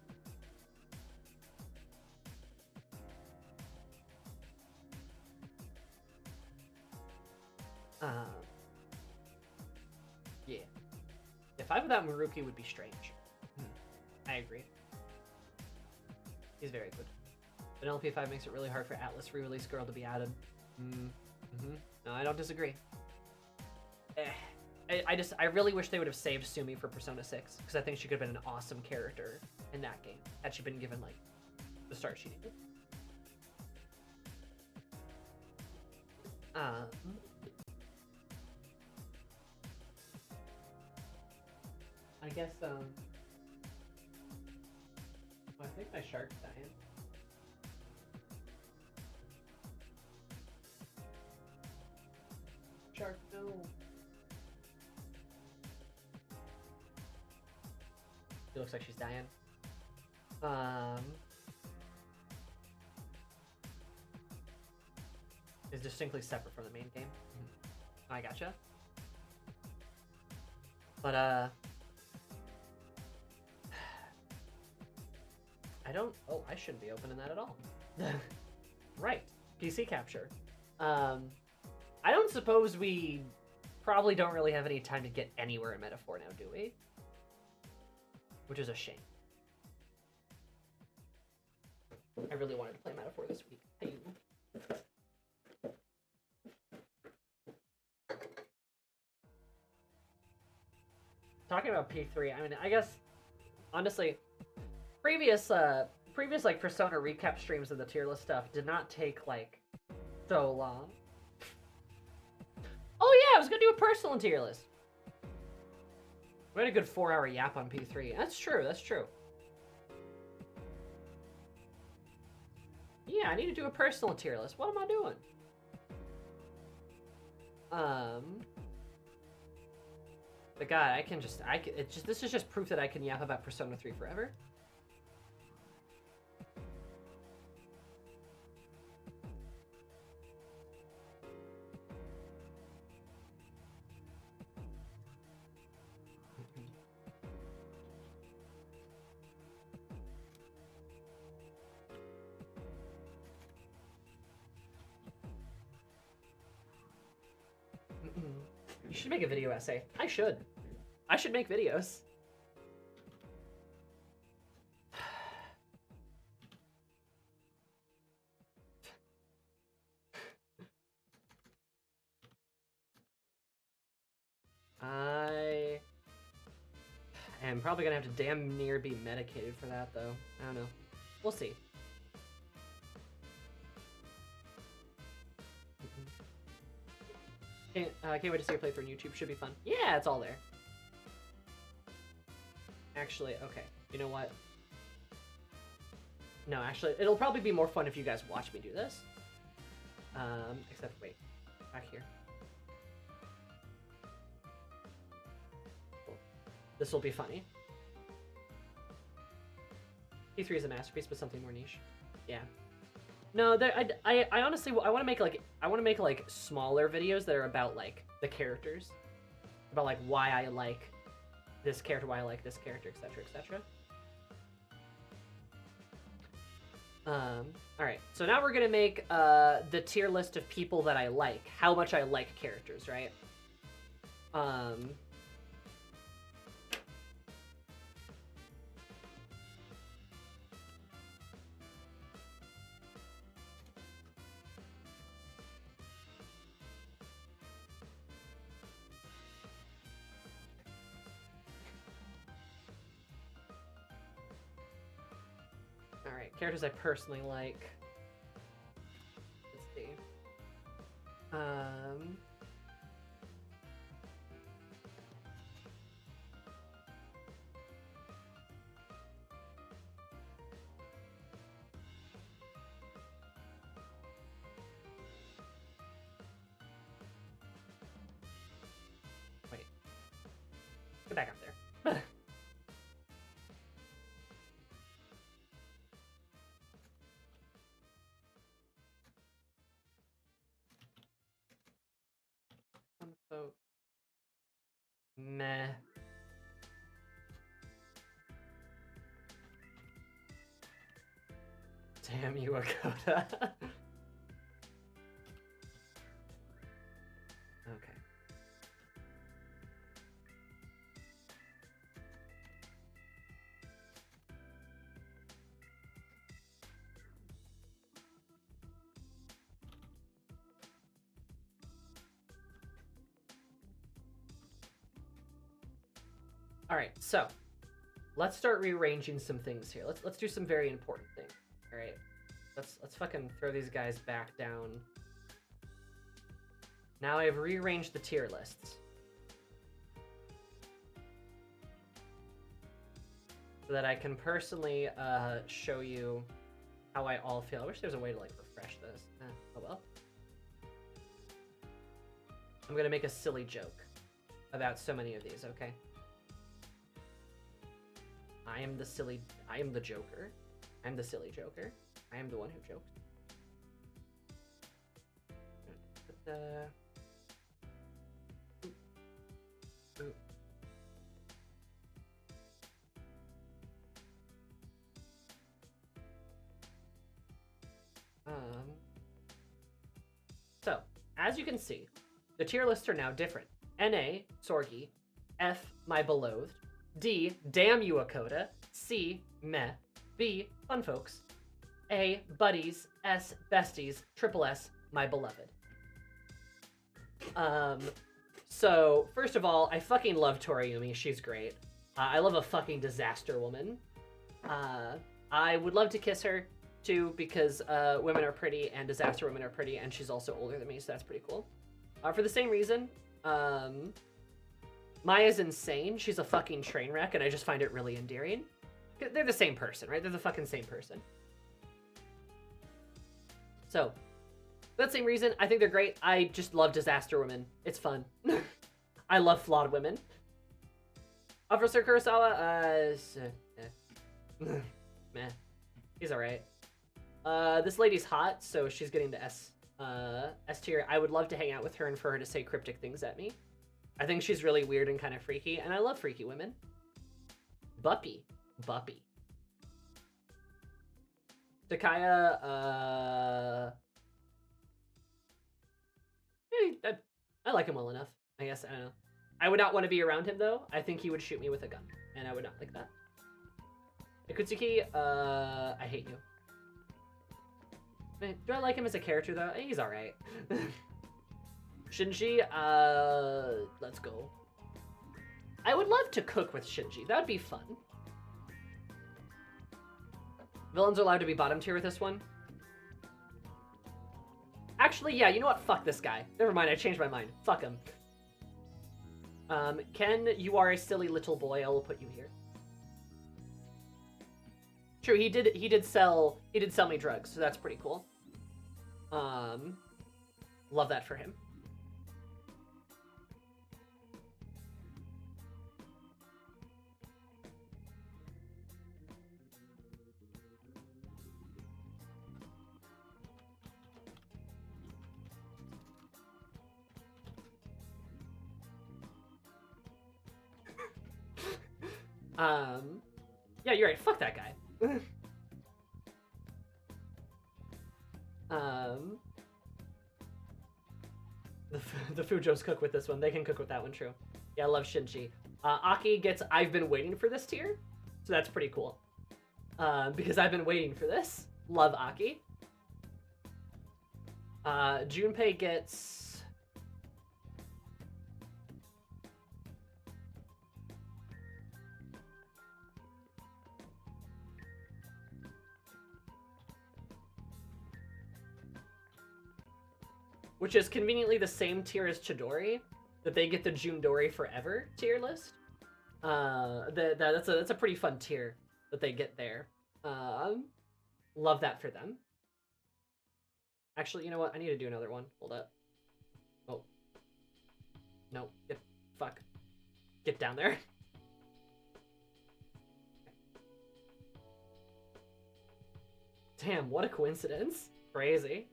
Yeah. The 5 without Maruki would be strange. I agree. He's very good. Vanilla P5 makes it really hard for Atlas re-release girl to be added. No, I don't disagree. I really wish they would have saved Sumi for Persona 6, because I think she could have been an awesome character in that game, had she been given, like, the start she needed. I guess, I think my shark's dying. Shark, no. She looks like she's dying. Is distinctly separate from the main game. I gotcha. But, I shouldn't be opening that at all. Right. PC capture. I don't suppose we probably don't really have any time to get anywhere in Metaphor now, do we? Which is a shame. I really wanted to play Metaphor this week. Talking about P3, I mean, I guess, honestly, previous like Persona recap streams of the tier list stuff did not take like so long. Oh yeah, I was gonna do a personal tier list. We had a good 4-hour yap on P3. That's true, that's true. Yeah, I need to do a personal tier list. What am I doing? But God, this is just proof that I can yap about Persona 3 forever. You should make a video essay. I should make videos. I am probably gonna have to damn near be medicated for that, though. I don't know. We'll see. Can't wait to see your playthrough on YouTube. Should be fun. Yeah, it's all there. Actually, okay. You know what? No, actually, it'll probably be more fun if you guys watch me do this. Except, wait. Back here. Cool. This will be funny. P3 is a masterpiece, but something more niche. Yeah. No, I honestly, I want to make like smaller videos that are about like the characters, about like why I like this character, why I like this character, etc., etc. All right, so now we're gonna make the tier list of people that I like, how much I like characters, right? Alright, characters I personally like. Let's see. Wait. Get back up there. So, meh. Damn you, Akota. Okay. All right, so let's start rearranging some things here. Let's do some very important things. All right, let's fucking throw these guys back down. Now I've rearranged the tier lists so that I can personally show you how I all feel. I wish there was a way to like refresh this. Oh well. I'm gonna make a silly joke about so many of these. Okay. I am the Joker. I'm the silly Joker. I am the one who joked. So, as you can see, the tier lists are now different. NA, Sorgi. F, my beloved. D, damn you, Akota. C, meh. B, fun folks. A, buddies. S, besties. Triple S, my beloved. So, first of all, I fucking love Toriumi. She's great. I love a fucking disaster woman. I would love to kiss her, too, because women are pretty and disaster women are pretty, and she's also older than me, so that's pretty cool. For the same reason, Maya's insane. She's a fucking train wreck, and I just find it really endearing. They're the same person, right? They're the fucking same person. So, for that same reason, I think they're great. I just love disaster women. It's fun. I love flawed women. Officer Kurosawa, meh. He's alright. This lady's hot, so she's getting the S tier. I would love to hang out with her and for her to say cryptic things at me. I think she's really weird and kind of freaky, and I love freaky women. Buppy. Takaya, I like him well enough. I guess, I don't know. I would not want to be around him, though. I think he would shoot me with a gun, and I would not like that. Ikutsuki, I hate you. Do I like him as a character, though? He's alright. Shinji, let's go. I would love to cook with Shinji. That would be fun. Villains are allowed to be bottom tier with this one. Actually, yeah, you know what? Fuck this guy. Never mind, I changed my mind. Fuck him. Ken, you are a silly little boy. I will put you here. True, he did sell me drugs, so that's pretty cool. Love that for him. Yeah, you're right. Fuck that guy. The Fujos cook with this one. They can cook with that one, true. Yeah, I love Shinji. Aki gets I've been waiting for this tier, so that's pretty cool. Because I've been waiting for this. Love Aki. Junpei gets... which is conveniently the same tier as Chidori, that they get the Jundori Forever tier list. That's a pretty fun tier that they get there. Love that for them. Actually, you know what? I need to do another one. Hold up. Oh. No. Fuck. Get down there. Damn, what a coincidence. Crazy.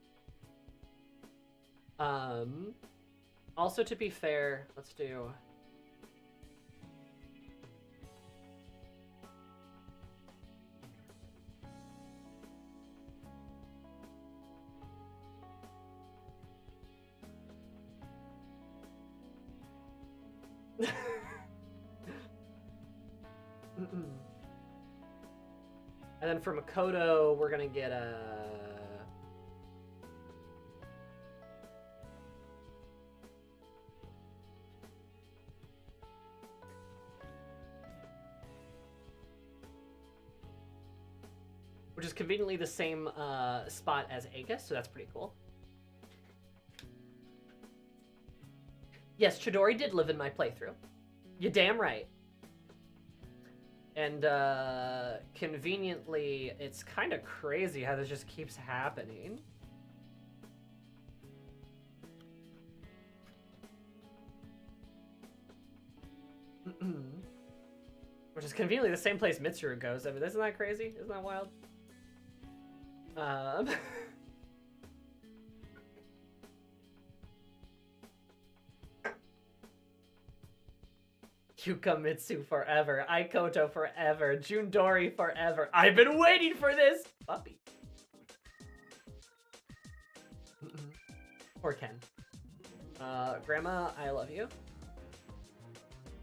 Also, to be fair, let's do... And then for Makoto, we're gonna get a... which is conveniently the same spot as Aegis, so that's pretty cool. Yes, Chidori did live in my playthrough. You damn right. And conveniently, it's kind of crazy how this just keeps happening. Which is conveniently the same place Mitsuru goes. I mean, isn't that crazy? Isn't that wild? Yukamitsu forever, Aikoto forever, Jundori forever. I've been waiting for this! Puppy. Or Ken. Grandma, I love you.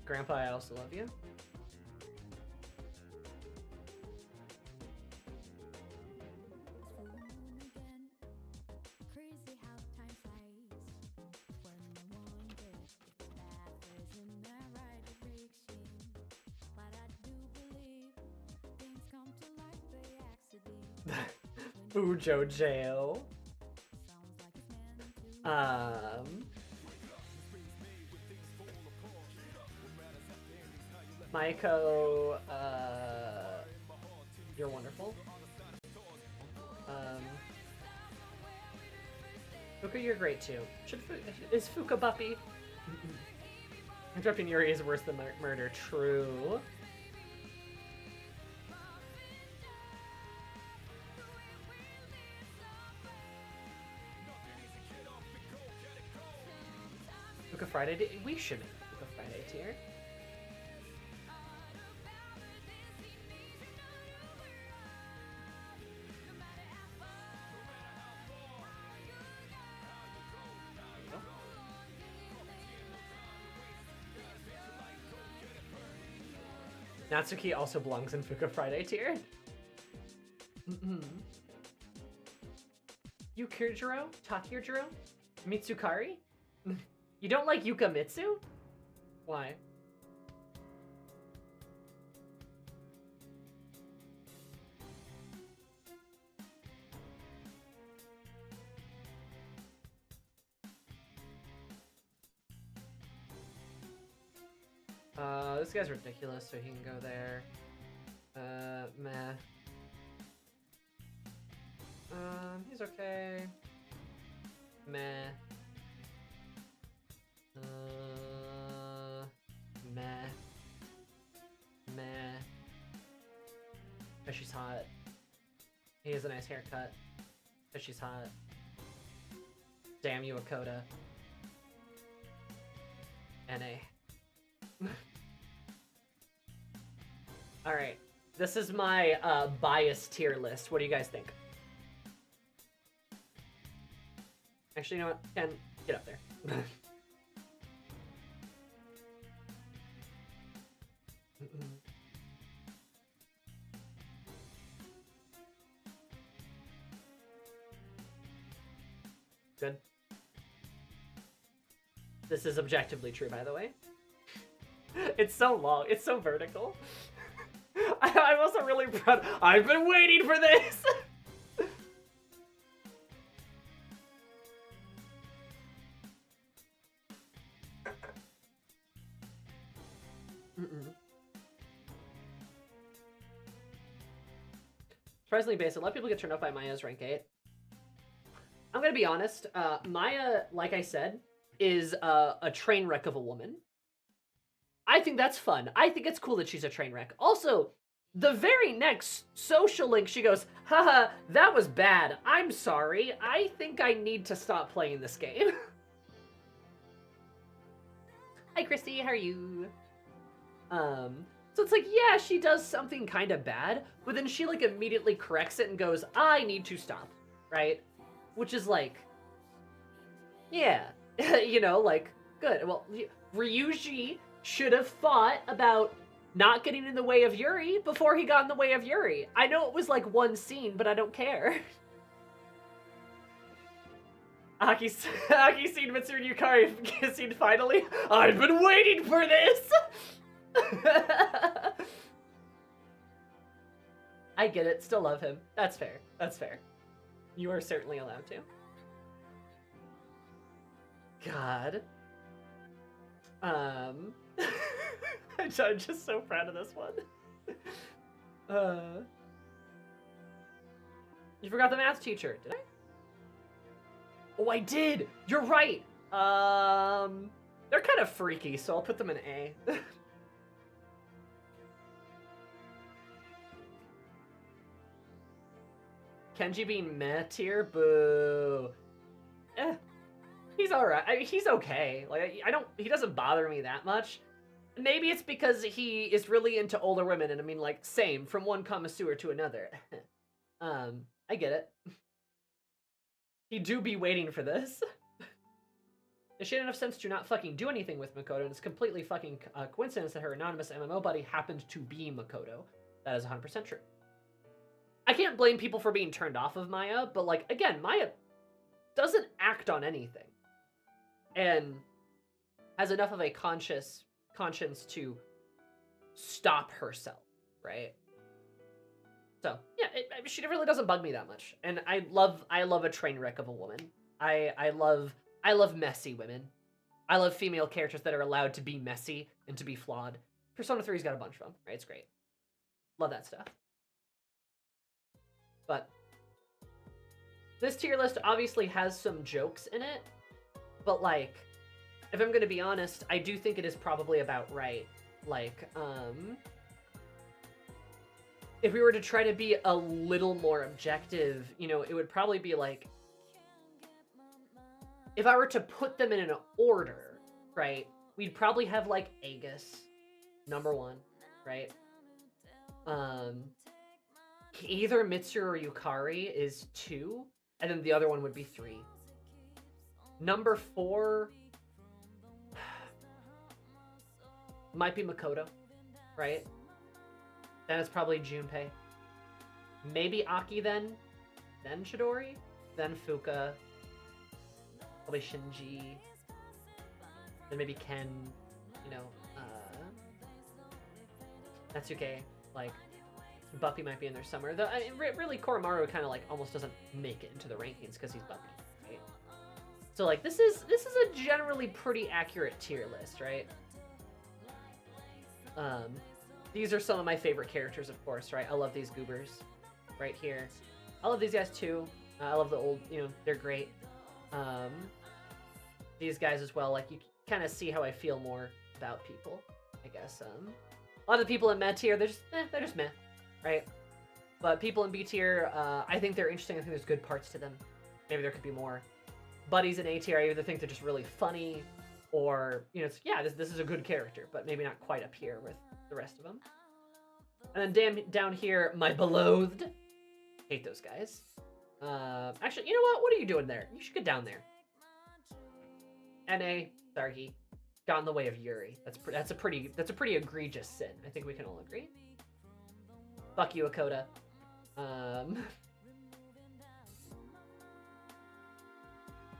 Grandpa, I also love you. Fujo jail. Maiko, you're wonderful. Fuka, you're great too. Is Fuka Buppy? Interrupting Yuri is worse than murder. True. Book of Friday. We should make Book of Friday tier. Natsuki also belongs in Fuka Friday tier. Yukirjiro? Takirjiro? Mitsukari? You don't like Yukamitsu? Why? This guy's ridiculous, so he can go there. Meh. He's okay. Meh. Meh. Meh. But she's hot. He has a nice haircut. But she's hot. Damn you, Akoda. NA. Alright. This is my bias tier list. What do you guys think? Actually, you know what? Ken, get up there. Good. This is objectively true, by the way. It's so long. It's so vertical. I'm also really proud. I've been waiting for this! Surprisingly basic. A lot of people get turned off by Maya's rank 8. I'm gonna be honest. Maya, like I said, is a train wreck of a woman. I think that's fun. I think it's cool that she's a train wreck. Also, the very next social link, she goes, haha, that was bad. I'm sorry. I think I need to stop playing this game. Hi, Christy. How are you? So it's like, yeah, she does something kind of bad, but then she, like, immediately corrects it and goes, I need to stop, right? Which is like, yeah, you know, like, good. Well, Ryuji should have thought about not getting in the way of Yuri before he got in the way of Yuri. I know it was like one scene, but I don't care. Aki seen Mitsuru Yukari scene finally. I've been waiting for this! I get it, still love him. That's fair, that's fair. You are certainly allowed to. God. I'm just so proud of this one. You forgot the math teacher, did I? Oh, I did! You're right! They're kind of freaky, so I'll put them in A. Kenji being meh tier? Boo. Eh. He's alright. He's okay. Like, he doesn't bother me that much. Maybe it's because he is really into older women, and I mean, like, same, from one connoisseur to another. I get it. He do be waiting for this. She had enough sense to not fucking do anything with Makoto, and it's completely fucking coincidence that her anonymous MMO buddy happened to be Makoto. That is 100% true. I can't blame people for being turned off of Maya, but, like, again, Maya doesn't act on anything. And has enough of a conscience to stop herself, right? So, yeah, she really doesn't bug me that much. And I love a train wreck of a woman. I love messy women. I love female characters that are allowed to be messy and to be flawed. Persona 3's got a bunch of them, right? It's great. Love that stuff. But this tier list obviously has some jokes in it, but, like, if I'm gonna be honest, I do think it is probably about right. Like, if we were to try to be a little more objective, you know, it would probably be like, if I were to put them in an order, right, we'd probably have like Aegis, number 1, right? Either Mitsuru or Yukari is 2, and then the other one would be 3. Number 4 might be Makoto, right? Then it's probably Junpei. Maybe Aki then Chidori, then Fuka, probably Shinji, then maybe Ken, you know, Natsuke, like, Buffy might be in there somewhere. Though, I mean, really, Koromaru kind of, like, almost doesn't make it into the rankings because he's Buffy, right? So, like, this is a generally pretty accurate tier list, right? These are some of my favorite characters, of course, right? I love these goobers right here. I love these guys, too. I love the old, you know, they're great. These guys as well, like, you kind of see how I feel more about people, I guess. A lot of the people in meh tier, they're just meh, right? But people in B tier, I think they're interesting. I think there's good parts to them. Maybe there could be more. Buddies in A tier, I either think they're just really funny, or, you know, it's, yeah, this is a good character, but maybe not quite up here with the rest of them. And then down here, my beloved. Hate those guys. Actually, you know what? What are you doing there? You should get down there. N.A. Sargi got in the way of Yuri. That's a pretty egregious sin. I think we can all agree. Fuck you, Akoda.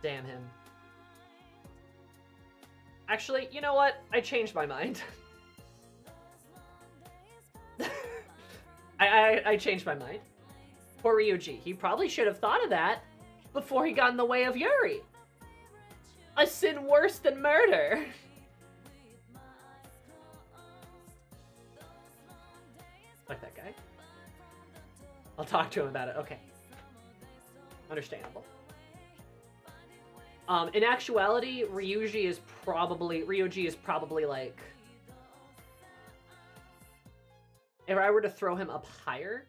Damn him. Actually, you know what? I changed my mind. I changed my mind. Poor Ryuji. He probably should have thought of that before he got in the way of Yuri. A sin worse than murder. Fuck that guy. I'll talk to him about it. Okay. Understandable. In actuality, Ryuji is probably like, if I were to throw him up higher,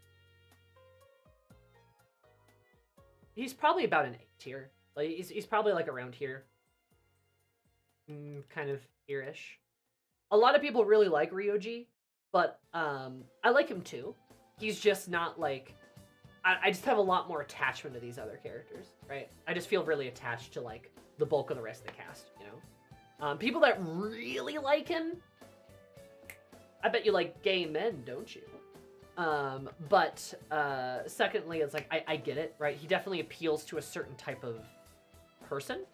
he's probably about an A tier. Like he's probably like around here. Kind of here-ish. A lot of people really like Ryuji, but I like him too. He's just not like, I just have a lot more attachment to these other characters, right? I just feel really attached to like the bulk of the rest of the cast, you know? People that really like him, I bet you like gay men, don't you? But secondly, it's like, I get it, right? He definitely appeals to a certain type of person.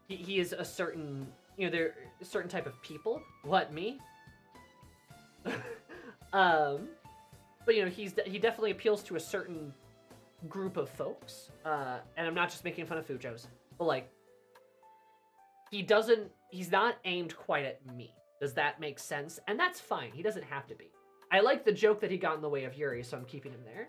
He is a certain, you know, they're a certain type of people. What, me? But you know, he definitely appeals to a certain group of folks. And I'm not just making fun of Fujos, but like, he's not aimed quite at me. Does that make sense? And that's fine. He doesn't have to be. I like the joke that he got in the way of Yuri, so I'm keeping him there.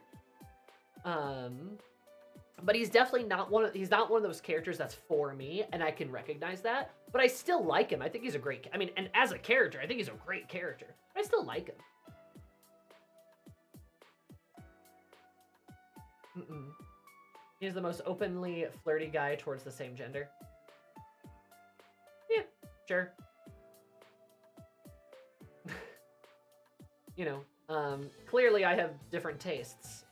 But he's definitely not he's not one of those characters that's for me, and I can recognize that. But I still like him. I think he's a great, I mean, and as a character, I think he's a great character. I still like him. He's the most openly flirty guy towards the same gender. Yeah, sure. You know, clearly I have different tastes.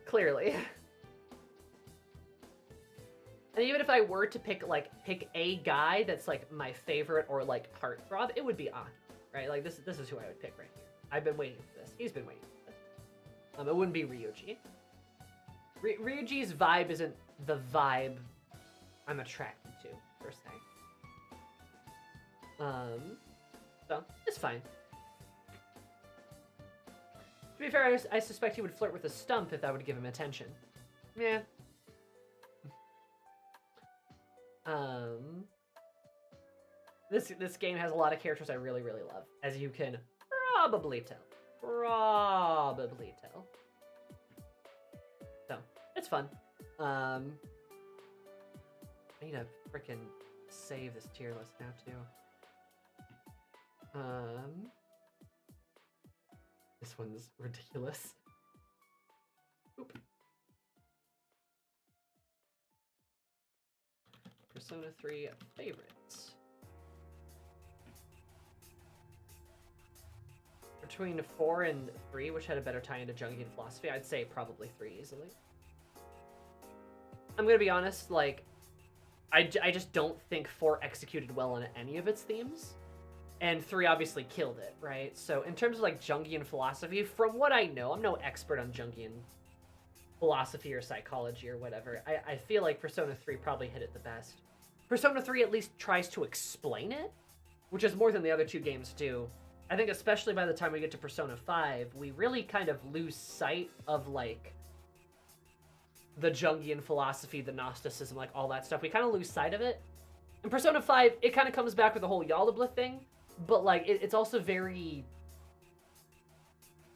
Clearly. And even if I were to pick a guy that's like my favorite or like heartthrob, it would be Aki, right? Like this is who I would pick right here. I've been waiting for this. He's been waiting for this. It wouldn't be Ryuji. Ryuji's vibe isn't the vibe I'm attracted to, per se. So, it's fine. To be fair, I suspect he would flirt with a stump if that would give him attention. Yeah. This game has a lot of characters I really, really love, as you can probably tell. So, it's fun. I need to frickin' save this tier list now, too. This one's ridiculous. Oop. Persona 3 favorites. Between 4 and 3, which had a better tie into Jungian philosophy, I'd say probably 3 easily. I'm gonna be honest, like, I just don't think 4 executed well on any of its themes. And 3 obviously killed it, right? So in terms of, like, Jungian philosophy, from what I know, I'm no expert on Jungian philosophy or psychology or whatever. I feel like Persona 3 probably hit it the best. Persona 3 at least tries to explain it, which is more than the other 2 games do. I think especially by the time we get to Persona 5, we really kind of lose sight of, like, the Jungian philosophy, the Gnosticism, like, all that stuff. We kind of lose sight of it. In Persona 5, it kind of comes back with the whole Yaldabaoth thing, but, like, it's also very...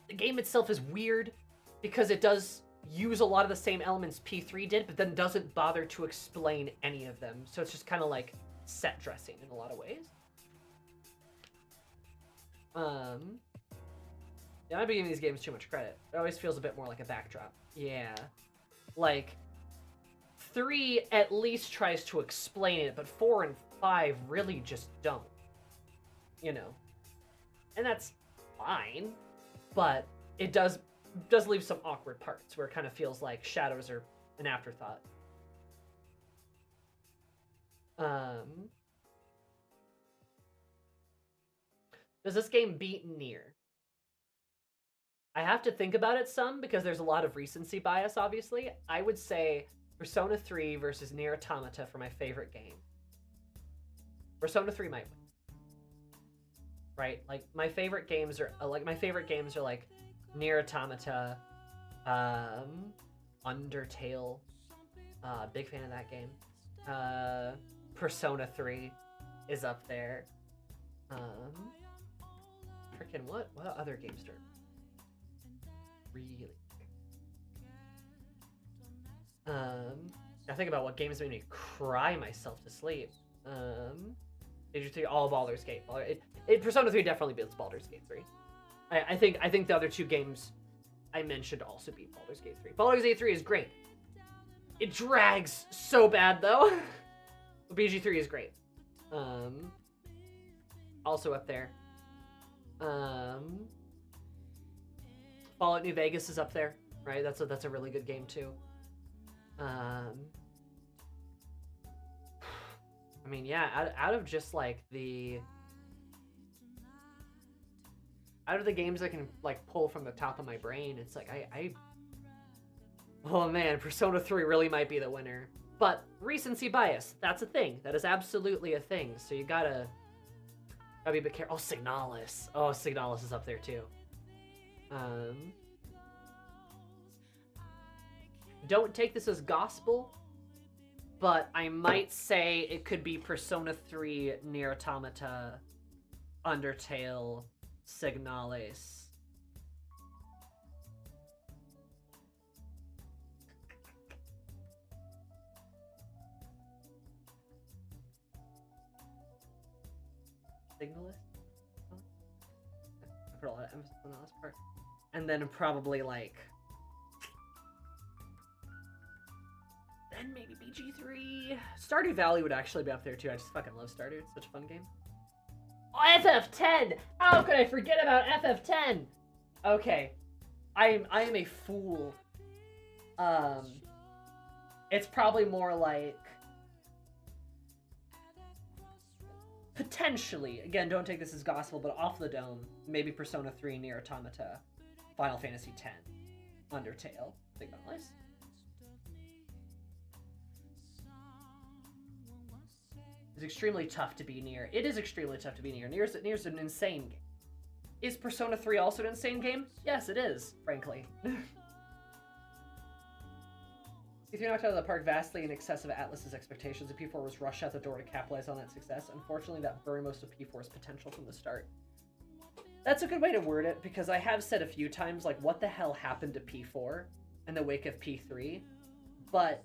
The game itself is weird, because it does use a lot of the same elements P3 did, but then doesn't bother to explain any of them. So it's just kind of like set dressing in a lot of ways. Yeah, I might be giving these games too much credit. It always feels a bit more like a backdrop. Yeah. Like, 3 at least tries to explain it, but 4 and 5 really just don't. You know. And that's fine, but it does leave some awkward parts where it kind of feels like shadows are an afterthought. Does this game beat Nier? I have to think about it some because there's a lot of recency bias, obviously. I would say Persona 3 versus Nier Automata for my favorite game. Persona 3 might win. Right? Like, my favorite games are like Nier Automata, Undertale, big fan of that game. Persona 3 is up there. Freaking what other games are really... I think about what games made me cry myself to sleep. All Baldur's Gate. Persona 3 definitely beats Baldur's Gate 3. I think the other 2 games I mentioned also beat Baldur's Gate 3. Baldur's Gate 3 is great. It drags so bad though. But BG3 is great. Also up there. Fallout New Vegas is up there, right? That's a really good game too. I mean, yeah, out of just like out of the games I can like pull from the top of my brain, it's like oh man, Persona 3 really might be the winner. But recency bias, that's a thing. That is absolutely a thing. So you gotta be a bit careful. Oh, Signalis. Oh, Signalis is up there too. Don't take this as gospel, but I might say it could be Persona 3, Nier Automata, Undertale, Signalis. Signalis? I put a lot of emphasis on the last part. And then probably like... Then maybe BG3. Stardew Valley would actually be up there too. I just fucking love Stardew. It's such a fun game. Oh, FF10! How could I forget about FF10? Okay. I am a fool. It's probably more like... Potentially, again, don't take this as gospel, but off the dome, maybe Persona 3, Nier Automata, Final Fantasy X, Undertale, Signalis. It's extremely tough to be Nier. It is extremely tough to be Nier. Nier's an insane game. Is Persona 3 also an insane game? Yes, it is, frankly. P3 knocked out of the park vastly in excess of Atlas's expectations, and P4 was rushed out the door to capitalize on that success. Unfortunately, that burned most of P4's potential from the start. That's a good way to word it, because I have said a few times, like, what the hell happened to P4 in the wake of P3? But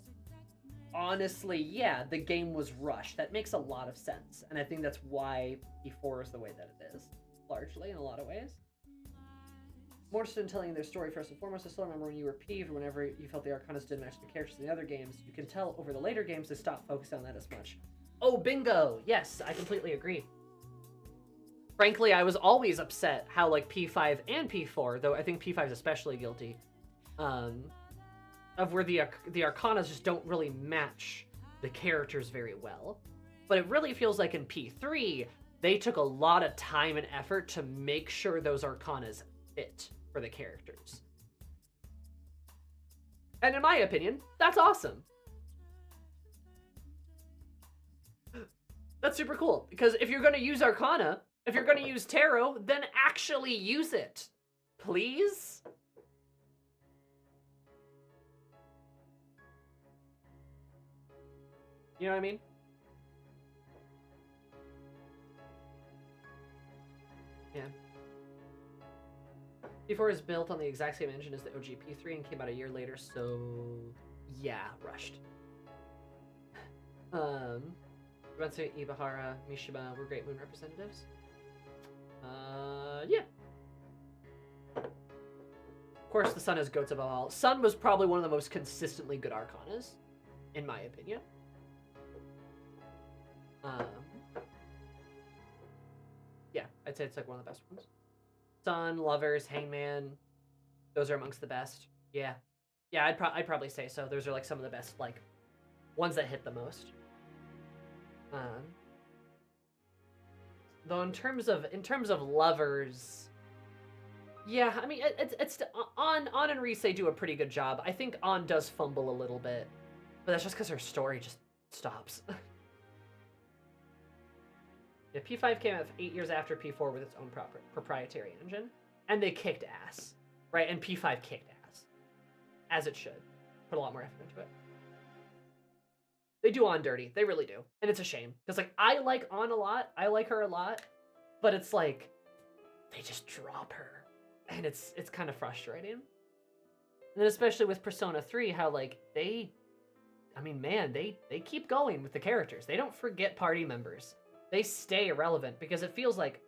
honestly, yeah, the game was rushed. That makes a lot of sense. And I think that's why P4 is the way that it is, largely, in a lot of ways. More interested in telling their story first and foremost. I still remember when you were peeved whenever you felt the Arcanas didn't match the characters in the other games. You can tell over the later games they stopped focusing on that as much. Oh, bingo! Yes, I completely agree. Frankly, I was always upset how, like, P5 and P4, though I think P5 is especially guilty, of where the Arcanas just don't really match the characters very well. But it really feels like in P3, they took a lot of time and effort to make sure those Arcanas fit for the characters. And in my opinion, that's awesome. That's super cool, because if you're going to use Arcana, if you're going to use Tarot, then actually use it. Please? You know what I mean? Yeah. P4 is built on the exact same engine as the OG P3 and came out a year later, so yeah, rushed. Uransu, Ibahara, Mishima were Great Moon representatives. Yeah. Of course, the Sun is goats above all. Sun was probably one of the most consistently good Arcanas, in my opinion. Yeah, I'd say it's like one of the best ones. Sun, Lovers, Hangman, those are amongst the best. Yeah, yeah, I'd probably say so. Those are like some of the best, like, ones that hit the most. Though in terms of Lovers, yeah, I mean it's On and Reese do a pretty good job. I think On does fumble a little bit, but that's just because her story just stops. Yeah, P5 came out 8 years after P4 with its own proprietary engine, and they kicked ass, right? And P5 kicked ass, as it should. Put a lot more effort into it. They do On dirty, they really do, and it's a shame because like I like On a lot, I like her a lot, but it's like they just drop her, and it's kind of frustrating. And then especially with Persona 3, how like they keep going with the characters. They don't forget party members. They stay relevant because it feels like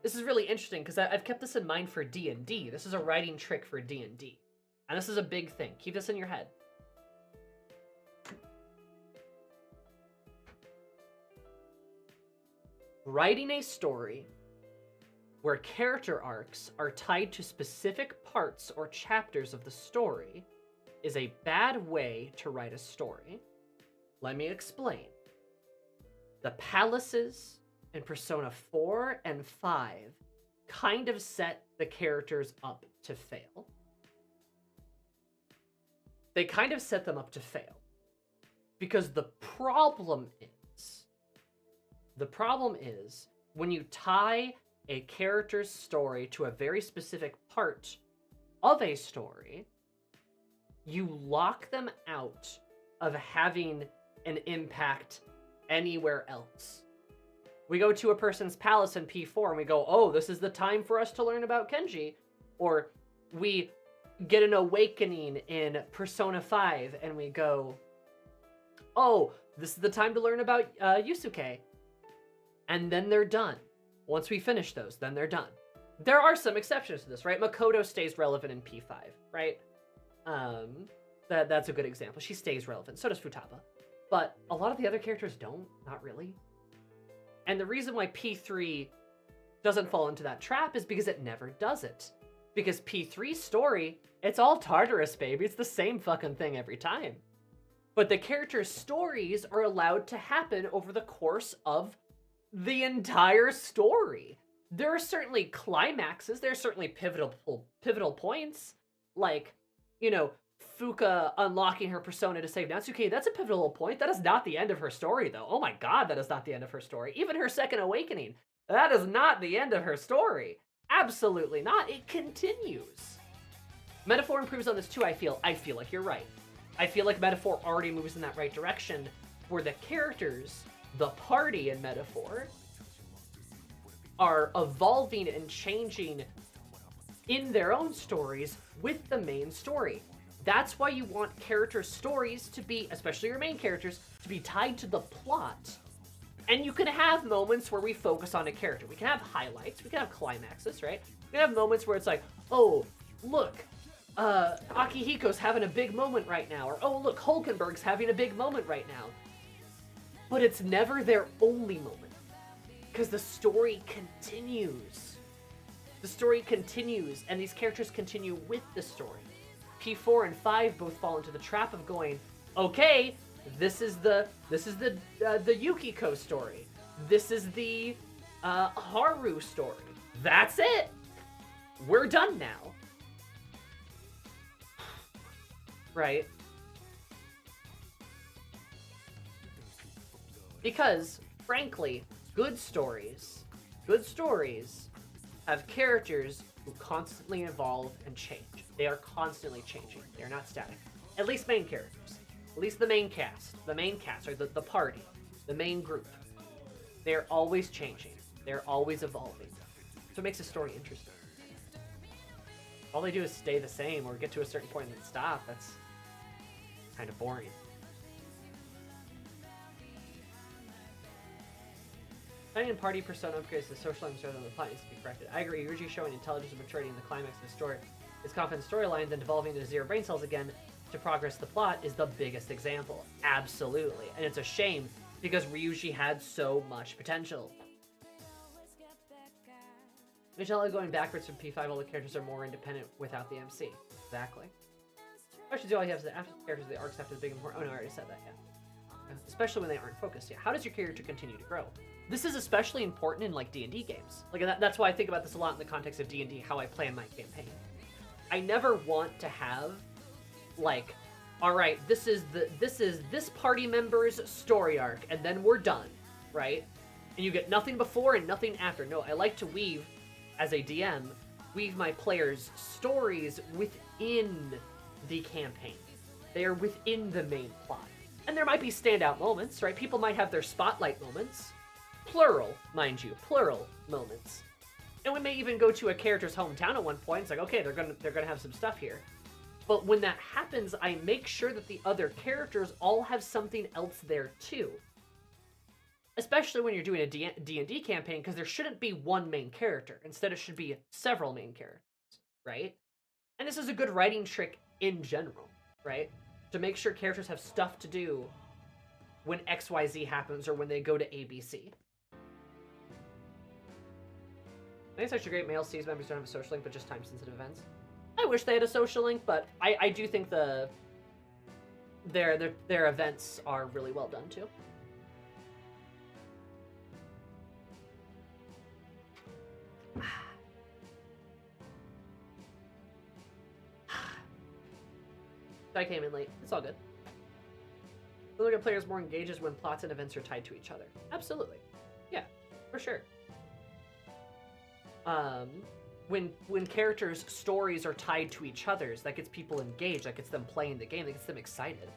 this is really interesting because I've kept this in mind for D&D. This is a writing trick for D&D, and this is a big thing. Keep this in your head. Writing a story where character arcs are tied to specific parts or chapters of the story is a bad way to write a story. Let me explain. The palaces in Persona 4 and 5 kind of set the characters up to fail. They kind of set them up to fail. Because the problem is when you tie a character's story to a very specific part of a story, you lock them out of having an impact anywhere else. We go to a person's palace in P4 and we go, oh, this is the time for us to learn about Kenji. Or we get an awakening in Persona 5 and we go, oh, this is the time to learn about Yusuke. And then they're done. Once we finish those, then they're done. There are some exceptions to this, right? Makoto stays relevant in P5, right? That's a good example. She stays relevant. So does Futaba. But a lot of the other characters don't, not really. And the reason why P3 doesn't fall into that trap is because it never does it. Because P3's story, it's all Tartarus, baby. It's the same fucking thing every time. But the characters' stories are allowed to happen over the course of the entire story. There are certainly climaxes, there are certainly pivotal points, like, you know, Fuka unlocking her persona to save Natsuki. That's a pivotal point. That is not the end of her story, though. Oh my god, that is not the end of her story. Even her second awakening, that is not the end of her story. Absolutely not. It continues. Metaphor improves on this too, I feel. I feel like you're right. I feel like Metaphor already moves in that right direction, where the characters, the party in Metaphor, are evolving and changing in their own stories with the main story. That's why you want character stories to be, especially your main characters, to be tied to the plot. And you can have moments where we focus on a character. We can have highlights, we can have climaxes, right? We can have moments where it's like, oh, look, Akihiko's having a big moment right now, or oh, look, Hulkenberg's having a big moment right now. But it's never their only moment, because the story continues. The story continues, and these characters continue with the story. P4 and 5 both fall into the trap of going, okay, this is the Yukiko story. This is the Haru story. That's it. We're done now. Right? Because, frankly, good stories have characters who constantly evolve and change. They are constantly changing. They are not static. At least main characters. At least the main cast, or the party, the main group. They're always changing. They're always evolving. So it makes a story interesting. All they do is stay the same or get to a certain point and then stop. That's kind of boring. Finding party persona upgrades the social elements rather than the plot needs to be corrected. I agree, Yuji showing intelligence and maturity in the climax of the story, his confident storylines, and devolving into zero brain cells again to progress the plot is the biggest example. Absolutely. And it's a shame because Ryuji had so much potential. Michelle going backwards from P5, all the characters are more independent without the MC. Exactly. Questions all you have is the after characters, the arcs after the big important. Oh no, I already said that, yeah. Especially when they aren't focused. Yeah. How does your character continue to grow? This is especially important in like D&D games. Like that's why I think about this a lot in the context of D&D, how I plan my campaign. I never want to have like, all right, this is this party member's story arc, and then we're done, right? And you get nothing before and nothing after. No, I like to weave, as a DM, weave my players' stories within the campaign. They are within the main plot. And there might be standout moments, right? People might have their spotlight moments. Plural, mind you, plural moments. And we may even go to a character's hometown at one point. It's like, okay, they're gonna have some stuff here. But when that happens, I make sure that the other characters all have something else there too. Especially when you're doing a D&D campaign, because there shouldn't be one main character. Instead, it should be several main characters, right? And this is a good writing trick in general, right? To make sure characters have stuff to do when XYZ happens or when they go to ABC. I think it's actually great male C's members don't have a social link, but just time-sensitive events. I wish they had a social link, but I do think their events are really well done too. I came in late. It's all good. The look at players more engages when plots and events are tied to each other. Absolutely. Yeah, for sure. When characters' stories are tied to each other's, that gets people engaged, that gets them playing the game, that gets them excited.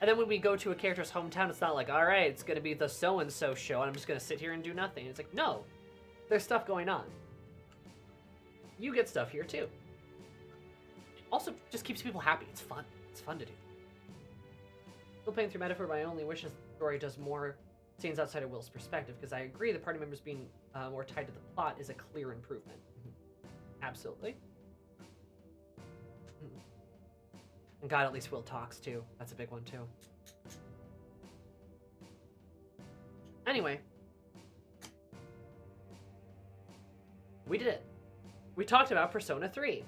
And then when we go to a character's hometown, it's not like, all right, it's going to be the so-and-so show, and I'm just going to sit here and do nothing. It's like, no, there's stuff going on. You get stuff here, too. Also, just keeps people happy. It's fun. It's fun to do. Still playing through Metaphor, but I only wish the story does more scenes outside of Will's perspective, because I agree the party members being more tied to the plot is a clear improvement. Absolutely. And God, at least Will talks, too. That's a big one, too. Anyway. We did it. We talked about Persona 3.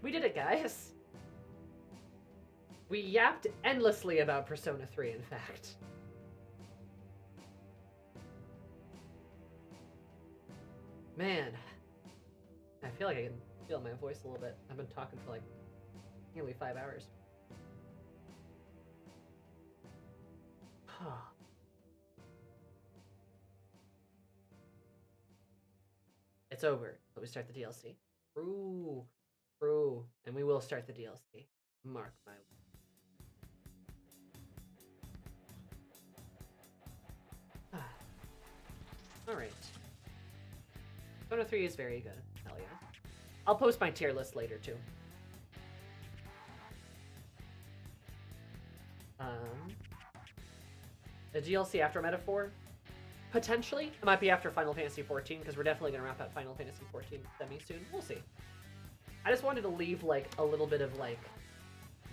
We did it, guys. We yapped endlessly about Persona 3, in fact. Man. I feel like I can feel my voice a little bit. I've been talking for like nearly 5 hours. It's over, but we start the DLC. True. True. And we will start the DLC. Mark my word. Alright. Persona 3 is very good. Hell yeah. I'll post my tier list later, too. A DLC after Metaphor? Potentially. It might be after Final Fantasy 14, because we're definitely going to wrap up Final Fantasy 14 semi-soon. We'll see. I just wanted to leave, like, a little bit of, like,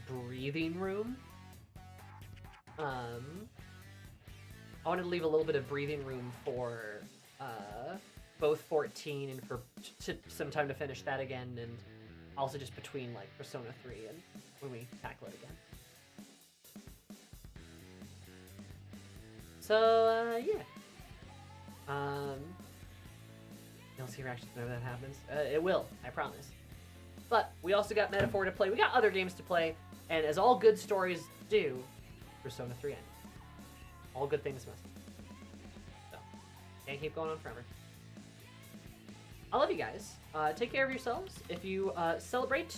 breathing room. I wanted to leave a little bit of breathing room for, both 14 and for some time to finish that again, and also just between, like, Persona 3 and when we tackle it again. So, yeah. You'll see reactions whenever that happens. It will, I promise. But we also got Metaphor to play. We got other games to play, and as all good stories do, Persona 3 ended. All good things must. So, can't keep going on forever. I love you guys. Take care of yourselves. If you celebrate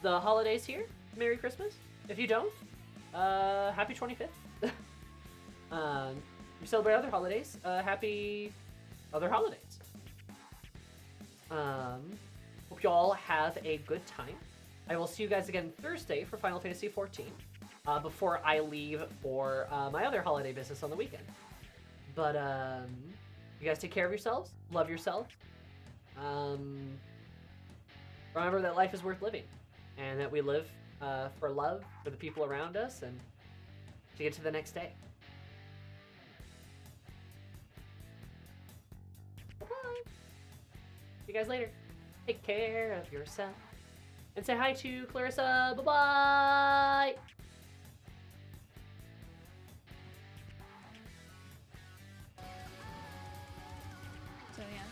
the holidays here, Merry Christmas. If you don't, Happy 25th. If you celebrate other holidays, happy other holidays. Hope you all have a good time. I will see you guys again Thursday for Final Fantasy 14, before I leave for my other holiday business on the weekend. But you guys take care of yourselves, love yourselves. Remember that life is worth living, and that we live for love, for the people around us, and to get to the next day. Bye-bye. See you guys later. Take care of yourself. And say hi to Clarissa. Bye-bye. So yeah.